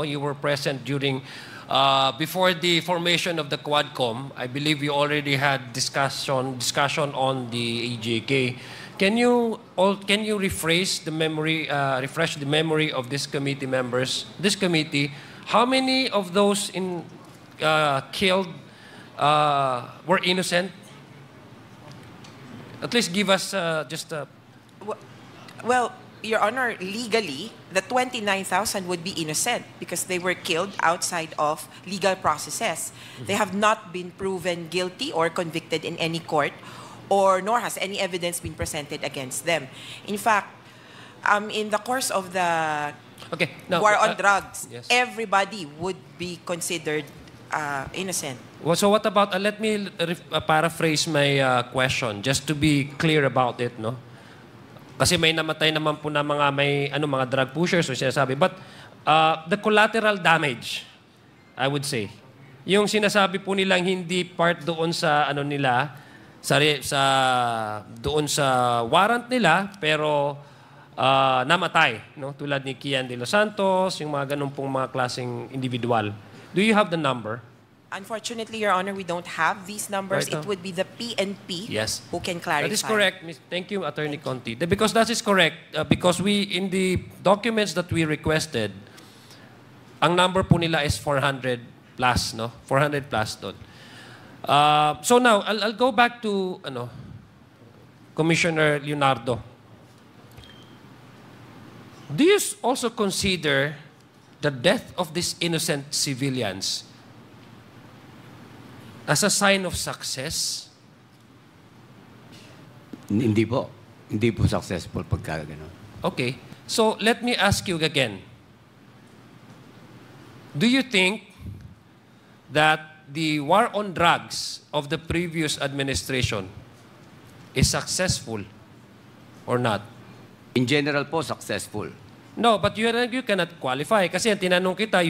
you were present during before the formation of the Quadcom. I believe you already had discussion on the AJK. Can you refresh the memory of this committee members? This committee, how many of those killed were innocent? Well, Your Honor, legally, the 29,000 would be innocent because they were killed outside of legal processes. They have not been proven guilty or convicted in any court, or nor has any evidence been presented against them. In fact, in the course of the war on drugs, yes. everybody would be considered innocent. Well, so what about, let me paraphrase my question just to be clear about it, no? Kasi may namatay naman po na mga drug pushers o sinasabi. But the collateral damage, I would say, yung sinasabi po nilang hindi part doon sa nila, doon sa warrant nila, pero namatay, no? Tulad ni Kian de los Santos, yung mga ganun pong mga klaseng individual. Do you have the number? Unfortunately, Your Honor, we don't have these numbers. Right, It would be the PNP yes. who can clarify. That is correct. Thank you, Attorney Conti. Because that is correct. Because in the documents that we requested, ang number po nila is 400 plus, no? 400 plus doon. So now, I'll go back to Commissioner Leonardo. Do you also consider the death of these innocent civilians as a sign of success? Hindi po. Hindi po successful pagka gano'n. Okay. So, let me ask you again. Do you think that the war on drugs of the previous administration is successful or not? In general po, successful. No, but you cannot qualify. Kasi ang tinanong kita,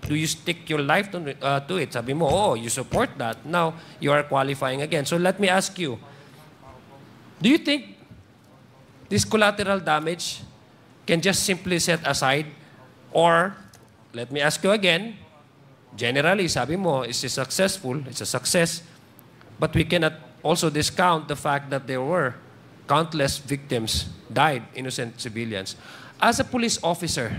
do you stick your life to it? Sabi mo, oh, you support that. Now, you are qualifying again. So let me ask you, do you think this collateral damage can just simply set aside? Or, let me ask you again, generally, sabi mo, it's a success, but we cannot also discount the fact that there were countless victims, died, innocent civilians. As a police officer,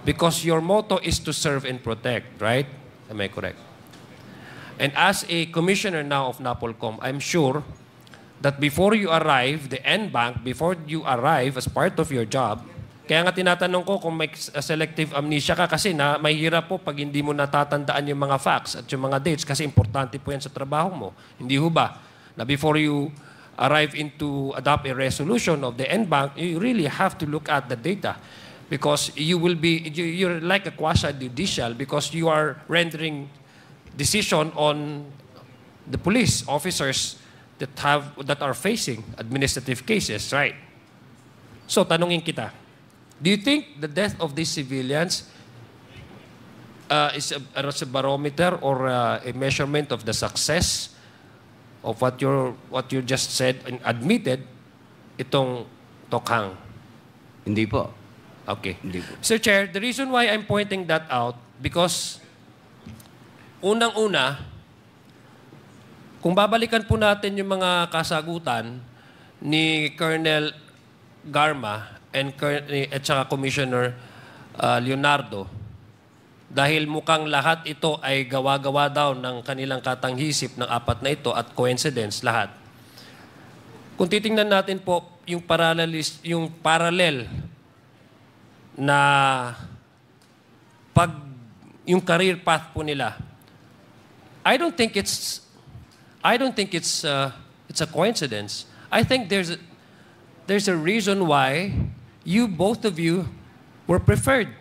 because your motto is to serve and protect, right? Am I correct? And as a commissioner now of NAPOLCOM, I'm sure that before you arrive, the NBank, before you arrive as part of your job, kaya nga tinatanong ko kung may selective amnesia ka kasi mahirap po pag hindi mo natatandaan yung mga facts at yung mga dates kasi importante po yan sa trabaho mo. Hindi ho ba? Na before you arrive into adopt a resolution of the NBank, you really have to look at the data because you're like a quasi-judicial because you are rendering decision on the police officers that are facing administrative cases, right? So, tanungin kita, do you think the death of these civilians is a barometer or a measurement of the success of what you just said and admitted itong tokhang? Hindi po. Okay. Hindi po. Sir Chair, the reason why I'm pointing that out because unang-una, kung babalikan po natin yung mga kasagutan ni Colonel Garma at saka Commissioner Leonardo, dahil mukhang lahat ito ay gawa-gawa daw ng kanilang katanghisip ng apat na ito at coincidence lahat. Kung titingnan natin po yung parallel na yung career path po nila, I don't think it's a coincidence. I think there's a reason why both of you were preferred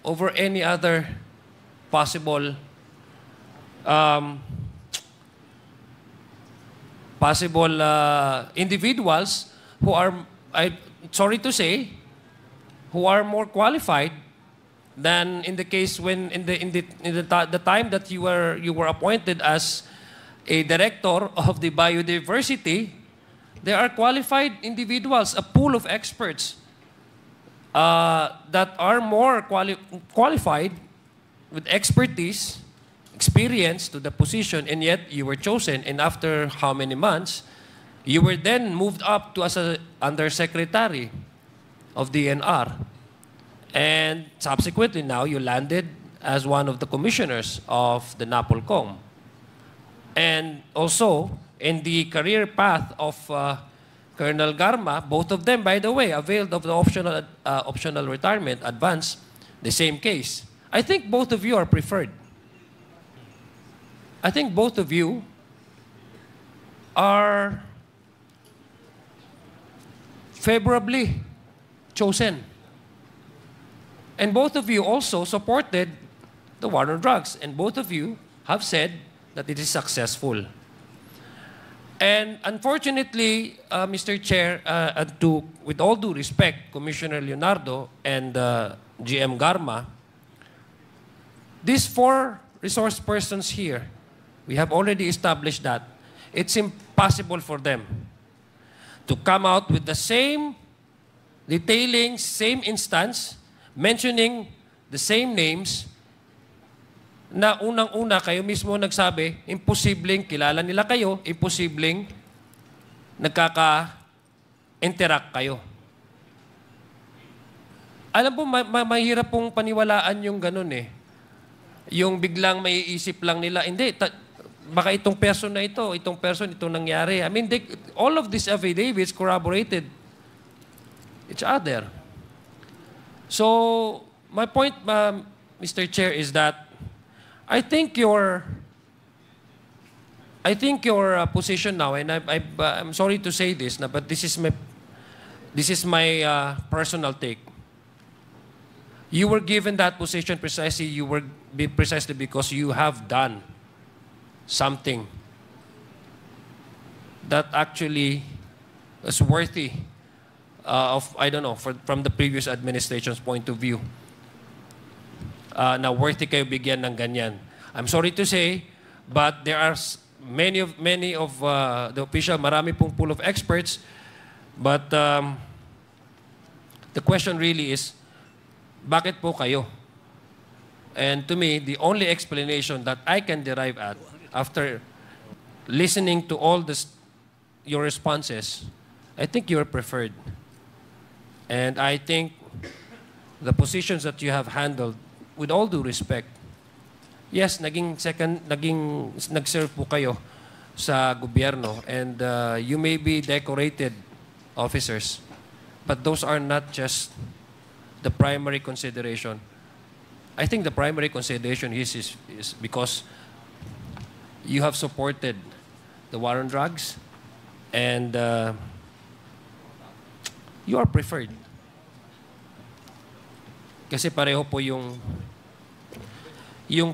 over any other possible individuals who are, sorry to say, who are more qualified than in the case when the time that you were appointed as a director of the biodiversity. There are qualified individuals, a pool of experts that are more qualified with expertise, experience to the position, and yet you were chosen. And after how many months, you were then moved up to as an undersecretary of DNR. And subsequently now, you landed as one of the commissioners of the NAPOLCOM. And also, in the career path of Colonel Garma, both of them, by the way, availed of the optional retirement advance, the same case. I think both of you are preferred. I think both of you are favorably chosen. And both of you also supported the war on drugs. And both of you have said that it is successful. And unfortunately, Mr. Chair, with all due respect, Commissioner Leonardo and GM Garma, these 4 resource persons here, we have already established that it's impossible for them to come out with the same detailing, same instance, mentioning the same names, na unang-una kayo mismo nagsabi, imposibleng kilala nila kayo, imposibleng nagkaka-interact kayo. Alam po, mahirap pong paniwalaan yung ganun eh. Yung biglang maiisip lang nila, hindi, baka itong person na ito, itong person, itong nangyari. I mean, all of these affidavits corroborated each other. So, my point, Mr. Chair, is that I think your position now, and I'm sorry to say this, but this is my personal take. You were given that position precisely because you have done something that actually is worthy of, I don't know, from the previous administration's point of view. Na worthy kayo bigyan ng ganyan. I'm sorry to say, but there are many of the official, marami pong pool of experts, but the question really is, bakit po kayo? And to me, the only explanation that I can derive at, after listening to all your responses, I think you're preferred. And I think the positions that you have handled, with all due respect, yes, nag-serve po kayo sa gobyerno, and you may be decorated officers, but those are not just the primary consideration. I think the primary consideration is because you have supported the war on drugs, and you are preferred. Kasi pareho po yung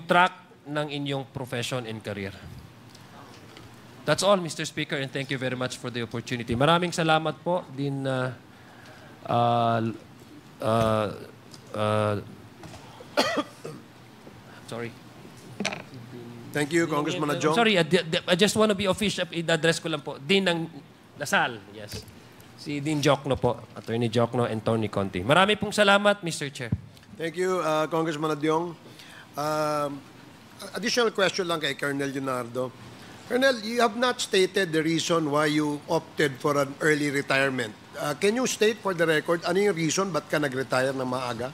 track ng inyong profession and career. That's all, Mr. Speaker, and thank you very much for the opportunity. Maraming salamat po din sorry. Thank you, Congressman Adjong. Sorry, I just want to be official. I-address ko lang po. Dean ng Lasal, yes. Si Dean Jokno po, Attorney Jokno and Tony Conti. Marami pong salamat, Mr. Chair. Thank you, Congressman Adyong. Additional question lang kay Colonel Leonardo. Colonel, you have not stated the reason why you opted for an early retirement. Can you state for the record, ano yung reason ba't ka nag-retire na maaga?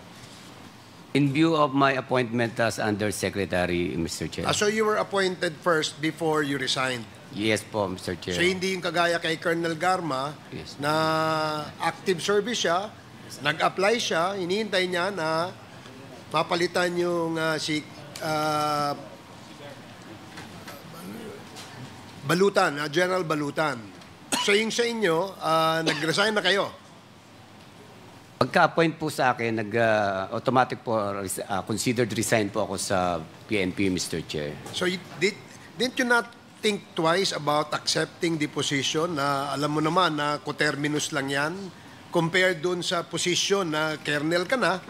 In view of my appointment as Undersecretary, Mr. Chair. So you were appointed first before you resigned? Yes po, Mr. Chair. So hindi yung kagaya kay Colonel Garma na active service siya, nag-apply siya, hinihintay niya na mapalitan yung Balutan, General Balutan. So yung sa inyo, nag-resign na kayo? Pagka-appoint po sa akin, automatic po, considered resign po ako sa PNP, Mr. Chair. So didn't you not think twice about accepting the position na alam mo naman na coterminus lang yan compared dun sa position na colonel ka na,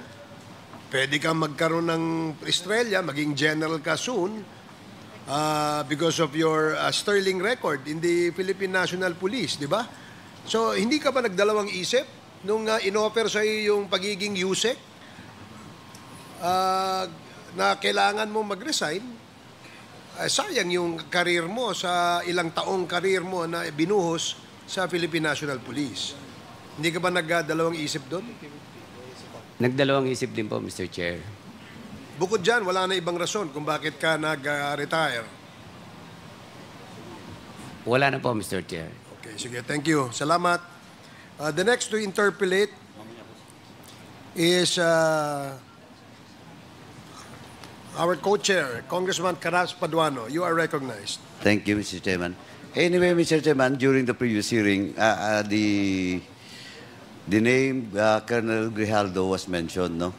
pwede kang magkaroon ng estrella, maging general ka soon because of your sterling record in the Philippine National Police, di ba? So hindi ka ba nagdalawang isip nung in-offer sa iyo yung pagiging USEC na kailangan mo mag-resign? Sayang yung karir mo sa ilang taong karir mo na binuhos sa Philippine National Police. Hindi ka ba nagdalawang isip doon? Nagdalawang isip din po, Mr. Chair. Bukod dyan, wala na ibang rason kung bakit ka nag-retire? Wala na po, Mr. Chair. Okay, sige. Thank you. Salamat. The next to interpolate is our co-chair, Congressman Caras Paduano. You are recognized. Thank you, Mr. Chairman. Anyway, Mr. Chairman, during the previous hearing, the name Colonel Grijaldo was mentioned, no?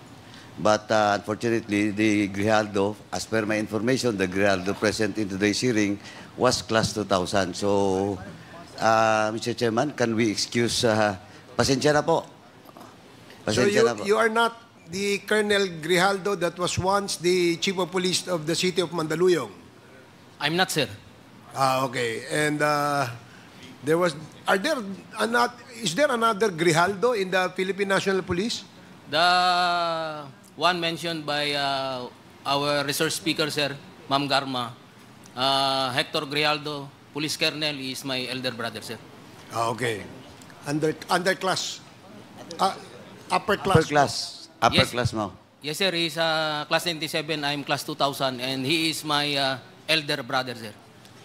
But unfortunately, the Grijaldo, as per my information, the Grijaldo present in today's hearing was class 2000. So, Mr. Chairman, can we excuse, pasensya na po. So Pasensya na po. you are not the Colonel Grijaldo that was once the Chief of Police of the city of Mandaluyong? I'm not, sir. Okay. And is there another Grijaldo in the Philippine National Police? The one mentioned by our resource speaker, sir, Ma'am Garma, Hector Grijaldo, police colonel, is my elder brother, sir. Okay. Underclass. Upper class. Upper Yes. class mo. Yes, sir. He's class 97, I'm class 2000, and he is my elder brother, sir.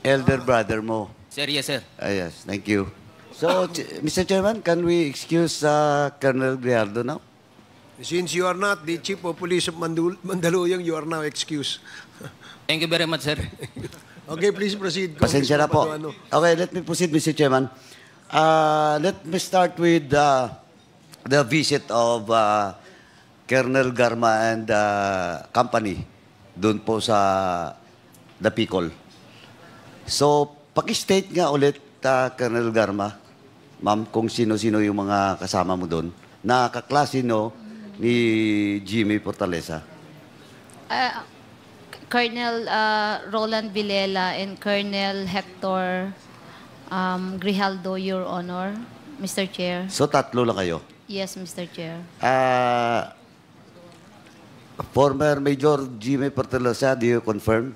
Elder brother mo. Sir, yes, sir. Yes, thank you. So, Mr. Chairman, can we excuse Colonel Grijaldo now? Since you are not the Chief of Police of Mandaluyong, you are now excused. Thank you very much, sir. Okay, please proceed. Pasensya na po. Paduano. Okay, let me proceed, Mr. Chairman. Let me start with the visit of Colonel Garma and company doon po sa Dapicol. So, paki-state nga ulit, Colonel Garma, ma'am, kung sino-sino yung mga kasama mo doon, na kaklase no ni Jimmy Fortaleza. Colonel Roland Villela and Colonel Hector Grijaldo, Your Honor, Mr. Chair. So, tatlo lang kayo. Yes, Mr. Chair. Former Major Jimmy Fortaleza, do you confirm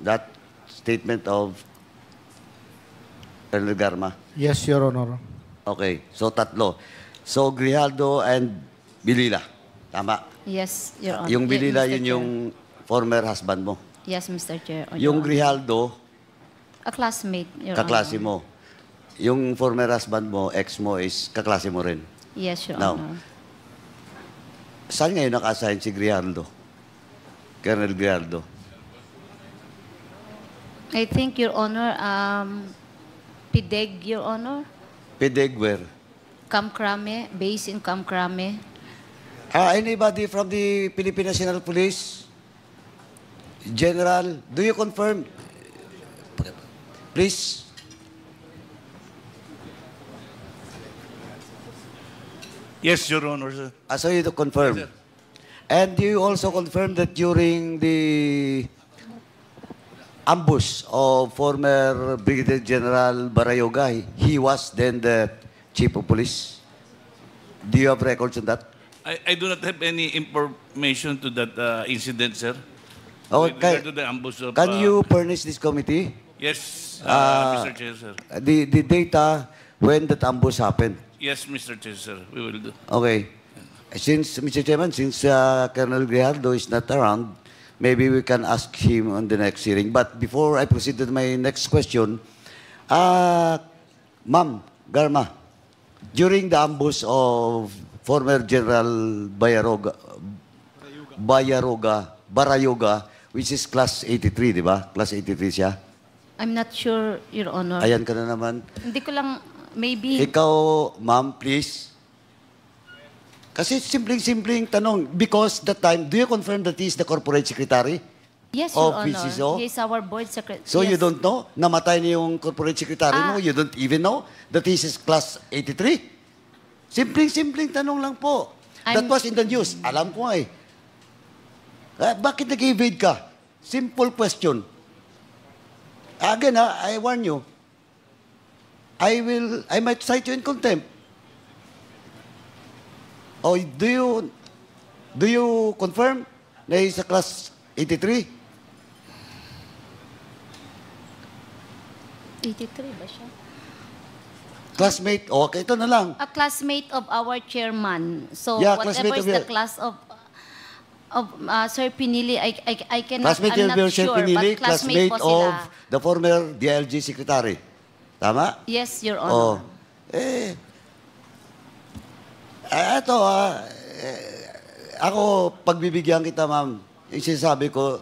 that statement of Colonel Garma? Yes, Your Honor. Okay, so tatlo. So, Grijaldo and Bilila. Tama? Yes, Your Honor. Yung Bilila, Mr. yun Chair. yung former husband mo. Yes, Mr. Chair. Yung Your Honor. Grijaldo, A classmate, Your kaklase Honor. mo. Yung former husband mo, ex mo, is kaklase mo rin. Yes, Your Now, Honor. saan ngayon naka-assign si Grijaldo? Colonel Grijaldo. I think, Your Honor, PIDEG, Your Honor, Pedegwer. Kamkrame, based in Kamkrame. Anybody from the Philippine National Police? General, do you confirm? Please. Yes, Your Honor, sir. So you do confirm? Yes, sir. And do you also confirm that during the ambush of former Brigadier General Barayoga, he was then the Chief of Police? Do you have records on that? I do not have any information to that incident, sir. Okay. With regard to the ambush of... Can you furnish this committee? Yes, Mr. Chair, sir. The data when that ambush happened? Yes, Mr. Chair, sir. We will do. Okay. Since, Mr. Chairman, since Colonel Grijaldo is not around, maybe we can ask him on the next hearing. But before I proceed to my next question, Ma'am Garma, during the ambush of former General Barayoga, which is class 83, di ba? Class 83 siya. I'm not sure, Your Honor. Ayan ka na naman. Hindi ko lang, maybe... Ikaw, ma'am, please. Kasi simpleng-simpleng tanong. Because that time, do you confirm that he is the corporate secretary? Yes, of Your Honor. PCSO? He is our board secretary. So yes. you don't know? Namatay na yung corporate secretary mo? You don't even know that he is class 83? Simpleng-simpleng tanong lang po. That was in the news. Alam ko nga eh. Bakit nag-evade ka? Simple question. Again, I warn you. I might cite you in contempt. Oh, do you confirm na he's a class 83? 83 ba siya? Classmate? Okay, ito na lang. A classmate of our chairman. So Yeah, whatever classmate is of the your- class of Sir Pinili, I'm Classmate not of sure, Pinili, but classmate classmate po sila. of the former DLG secretary. Tama? Yes, Your Oh. Honor. Ako, pagbibigyan kita, ma'am, yung sinasabi ko,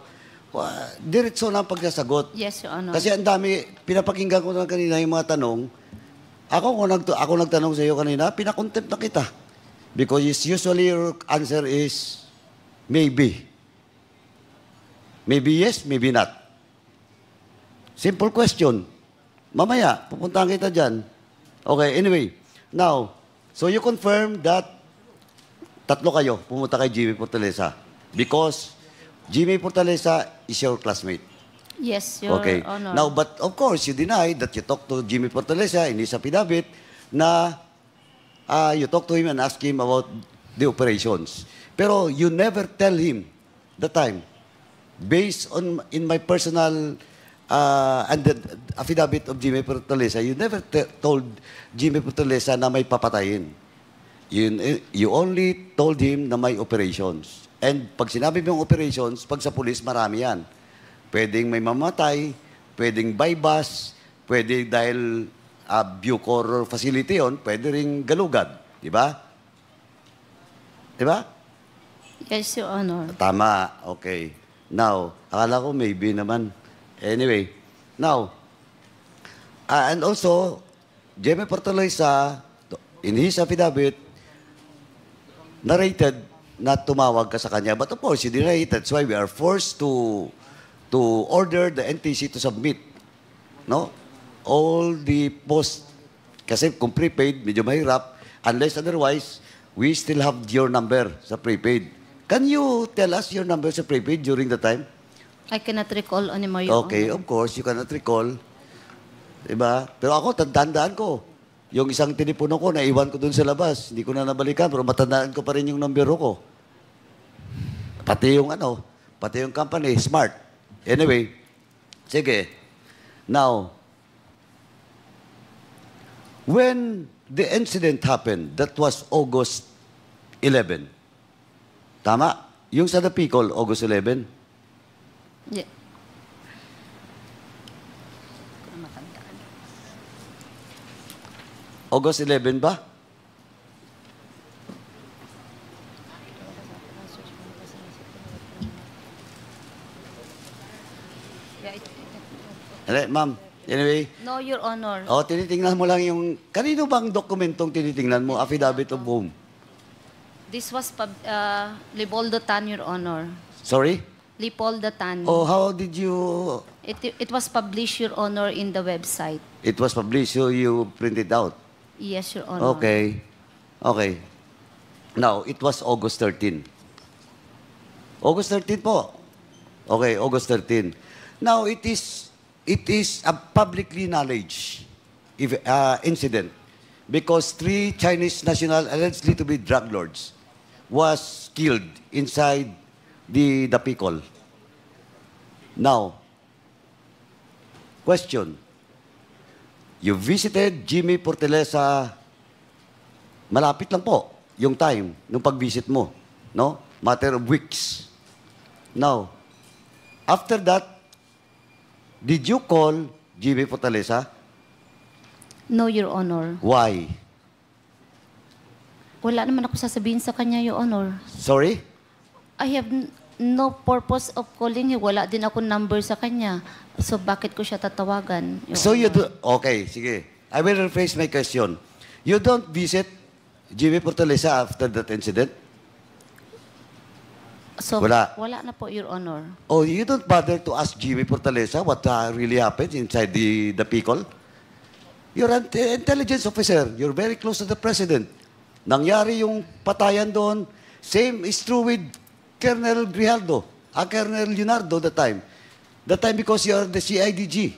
diretso na ang pagsasagot. Yes, Your Honor. Kasi ang dami, pinapakinggan ko na kanina yung mga tanong. Ako nagtanong sa iyo kanina, pinakontempt na kita. Because usually your answer is maybe. Maybe yes, maybe not. Simple question. Mamaya, pupuntahan kita dyan. Okay, anyway. Now, so you confirm that tatlo kayo pumunta kay Jimmy Fortaleza because Jimmy Fortaleza is your classmate. Yes, Your Okay. Honor. Now, but of course, you deny that you talked to Jimmy Fortaleza in his affidavit na you talked to him and asked him about the operations. Pero you never tell him the time. Based on in my personal and the affidavit of Jimmy Fortaleza, you never told Jimmy Fortaleza na may papatayin. You only told him na may operations. And pag sinabi mo yung operations, pag sa pulis, marami yan. Pwedeng may mamatay, pwedeng bypass, pwede dahil Bucor facility yon, pwede ring galugad. Di ba? Di ba? Yes, Your Honor. Tama. Okay. Now, akala ko maybe naman. Anyway, now, and also, Jimmy Fortaleza, in his affidavit, narrated na tumawag ka sa kanya. But of course, you denied it. That's why we are forced to order the NTC to submit, no? All the post, kasi kung prepaid, medyo mahirap. Unless otherwise, we still have your number sa prepaid. Can you tell us your number sa prepaid during the time? I cannot recall anymore, Your Okay, Honor. of course, you cannot recall. Diba? Pero ako, tandaan ko. Yung isang tinipuno ko, naiwan ko dun sa labas. Hindi ko na nabalikan, pero matandaan ko pa rin yung numero ko. Pati yung pati yung company, smart. Anyway, sige. Now, when the incident happened, that was August 11. Tama? Yung sa Dapicol, August 11. Yeah. August 11 ba? Ma'am, anyway. No, Your Honor. Tinitingnan mo lang yung, kanino bang dokumentong tinitingnan mo? Affidavit of whom? This was Leopoldo Tan, Your Honor. Sorry? Leopoldo Tan. How did you... It was published, Your Honor, in the website. It was published, so you printed out? Yes, Your Honor. Okay. Okay. Now, it was August 13. August 13 po. Okay, August 13. Now, it is a publicly knowledge incident because 3 Chinese national allegedly to be drug lords was killed inside the Dapicol. Now, question. You visited Jimmy Fortaleza, malapit lang po yung time nung pag-visit mo, no? Matter of weeks. Now, after that, did you call Jimmy Fortaleza? No, Your Honor. Why? Wala naman ako sasabihin sa kanya, Your Honor. Sorry? I have no purpose of calling him. Wala din ako number sa kanya. So, bakit ko siya tatawagan? Your So you Honor? do, okay, sige. I will rephrase my question. You don't visit Jimmy Fortaleza after that incident? So, Wala. wala na po, Your Honor. Oh, you don't bother to ask Jimmy Fortaleza what really happened inside the Bicol? You're an intelligence officer. You're very close to the president. Nangyari yung patayan doon. Same is true with Colonel Grijaldo, Colonel Leonardo that time. That time because you are the CIDG.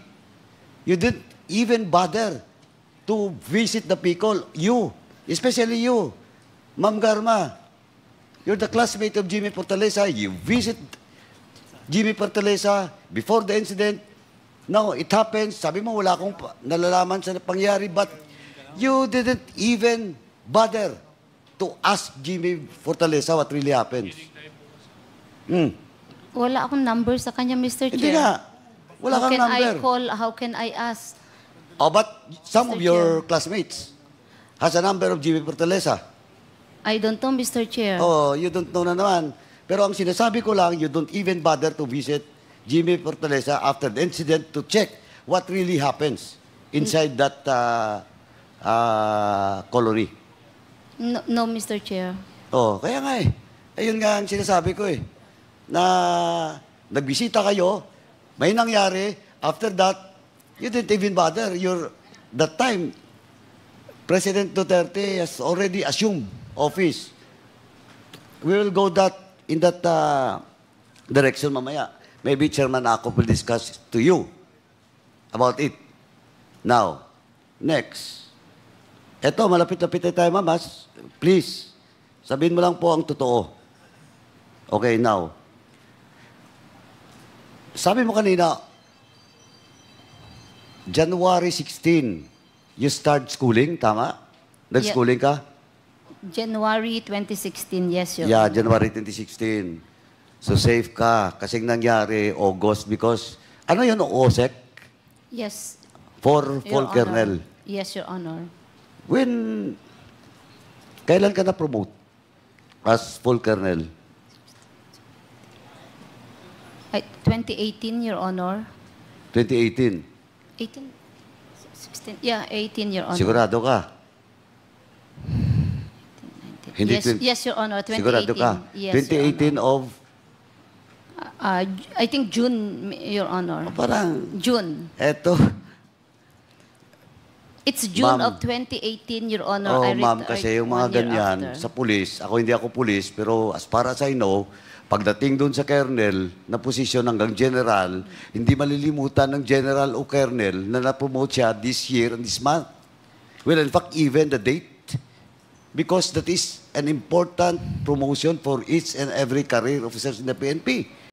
You didn't even bother to visit the Bicol. You, especially you, Ma'am Garma. You're the classmate of Jimmy Fortaleza. You visit Jimmy Fortaleza before the incident. Now, it happens. Sabi mo, wala akong nalalaman sa pangyari, but you didn't even bother to ask Jimmy Fortaleza what really happened. Wala akong number sa kanya, Mr. Chair. Hindi nga. Wala How kang can number. I call? How can I ask? Oh, but some of Mr. your classmates has a number of Jimmy Fortaleza. I don't know, Mr. Chair. Oh, you don't know na naman. Pero ang sinasabi ko lang, you don't even bother to visit Jimmy Fortaleza after the incident to check what really happens inside that colony. No, no, Mr. Chair. Oh, kaya nga eh. Ayun nga ang sinasabi ko eh. Na nagbisita kayo, may nangyari, after that, you didn't even bother. That time, President Duterte has already assumed office. We will go in that direction mamaya. Maybe Chairman Akop will discuss to you about it. Now, next. Eto, malapit-lapit na tayo, mamas. Please, sabihin mo lang po ang totoo. Okay, now. Sabi mo kanina, January 16, you start schooling, tama? Nag-schooling ka? January 2016, yes, Your Yeah, Honor. January 2016. So safe ka. Kasing nangyari, August, because, ano yun, OSEC? Yes. For Your full Honor. kernel. Yes, Your Honor. Kailan ka na-promote as full kernel? 2018, Your Honor. 2018. 18? 16? Yeah, 18, Your Honor. Sigurado ka? Hindi Yes, yes, Your Honor. 2018. Sigurado ka? Yes, 2018 of? I think June, Your Honor. Parang, June. eto. It's June Ma'am. of 2018, Your Honor. Oh, I ma'am, retired kasi yung 1 mga year ganyan, after. sa pulis, hindi ako pulis, pero as far as I know, pagdating doon sa kernel, na posisyon hanggang general, hindi malilimutan ng general o kernel na na-promote siya this year and this month. Well, in fact, even the date, because that is an important promotion for each and every career officers in the PNP.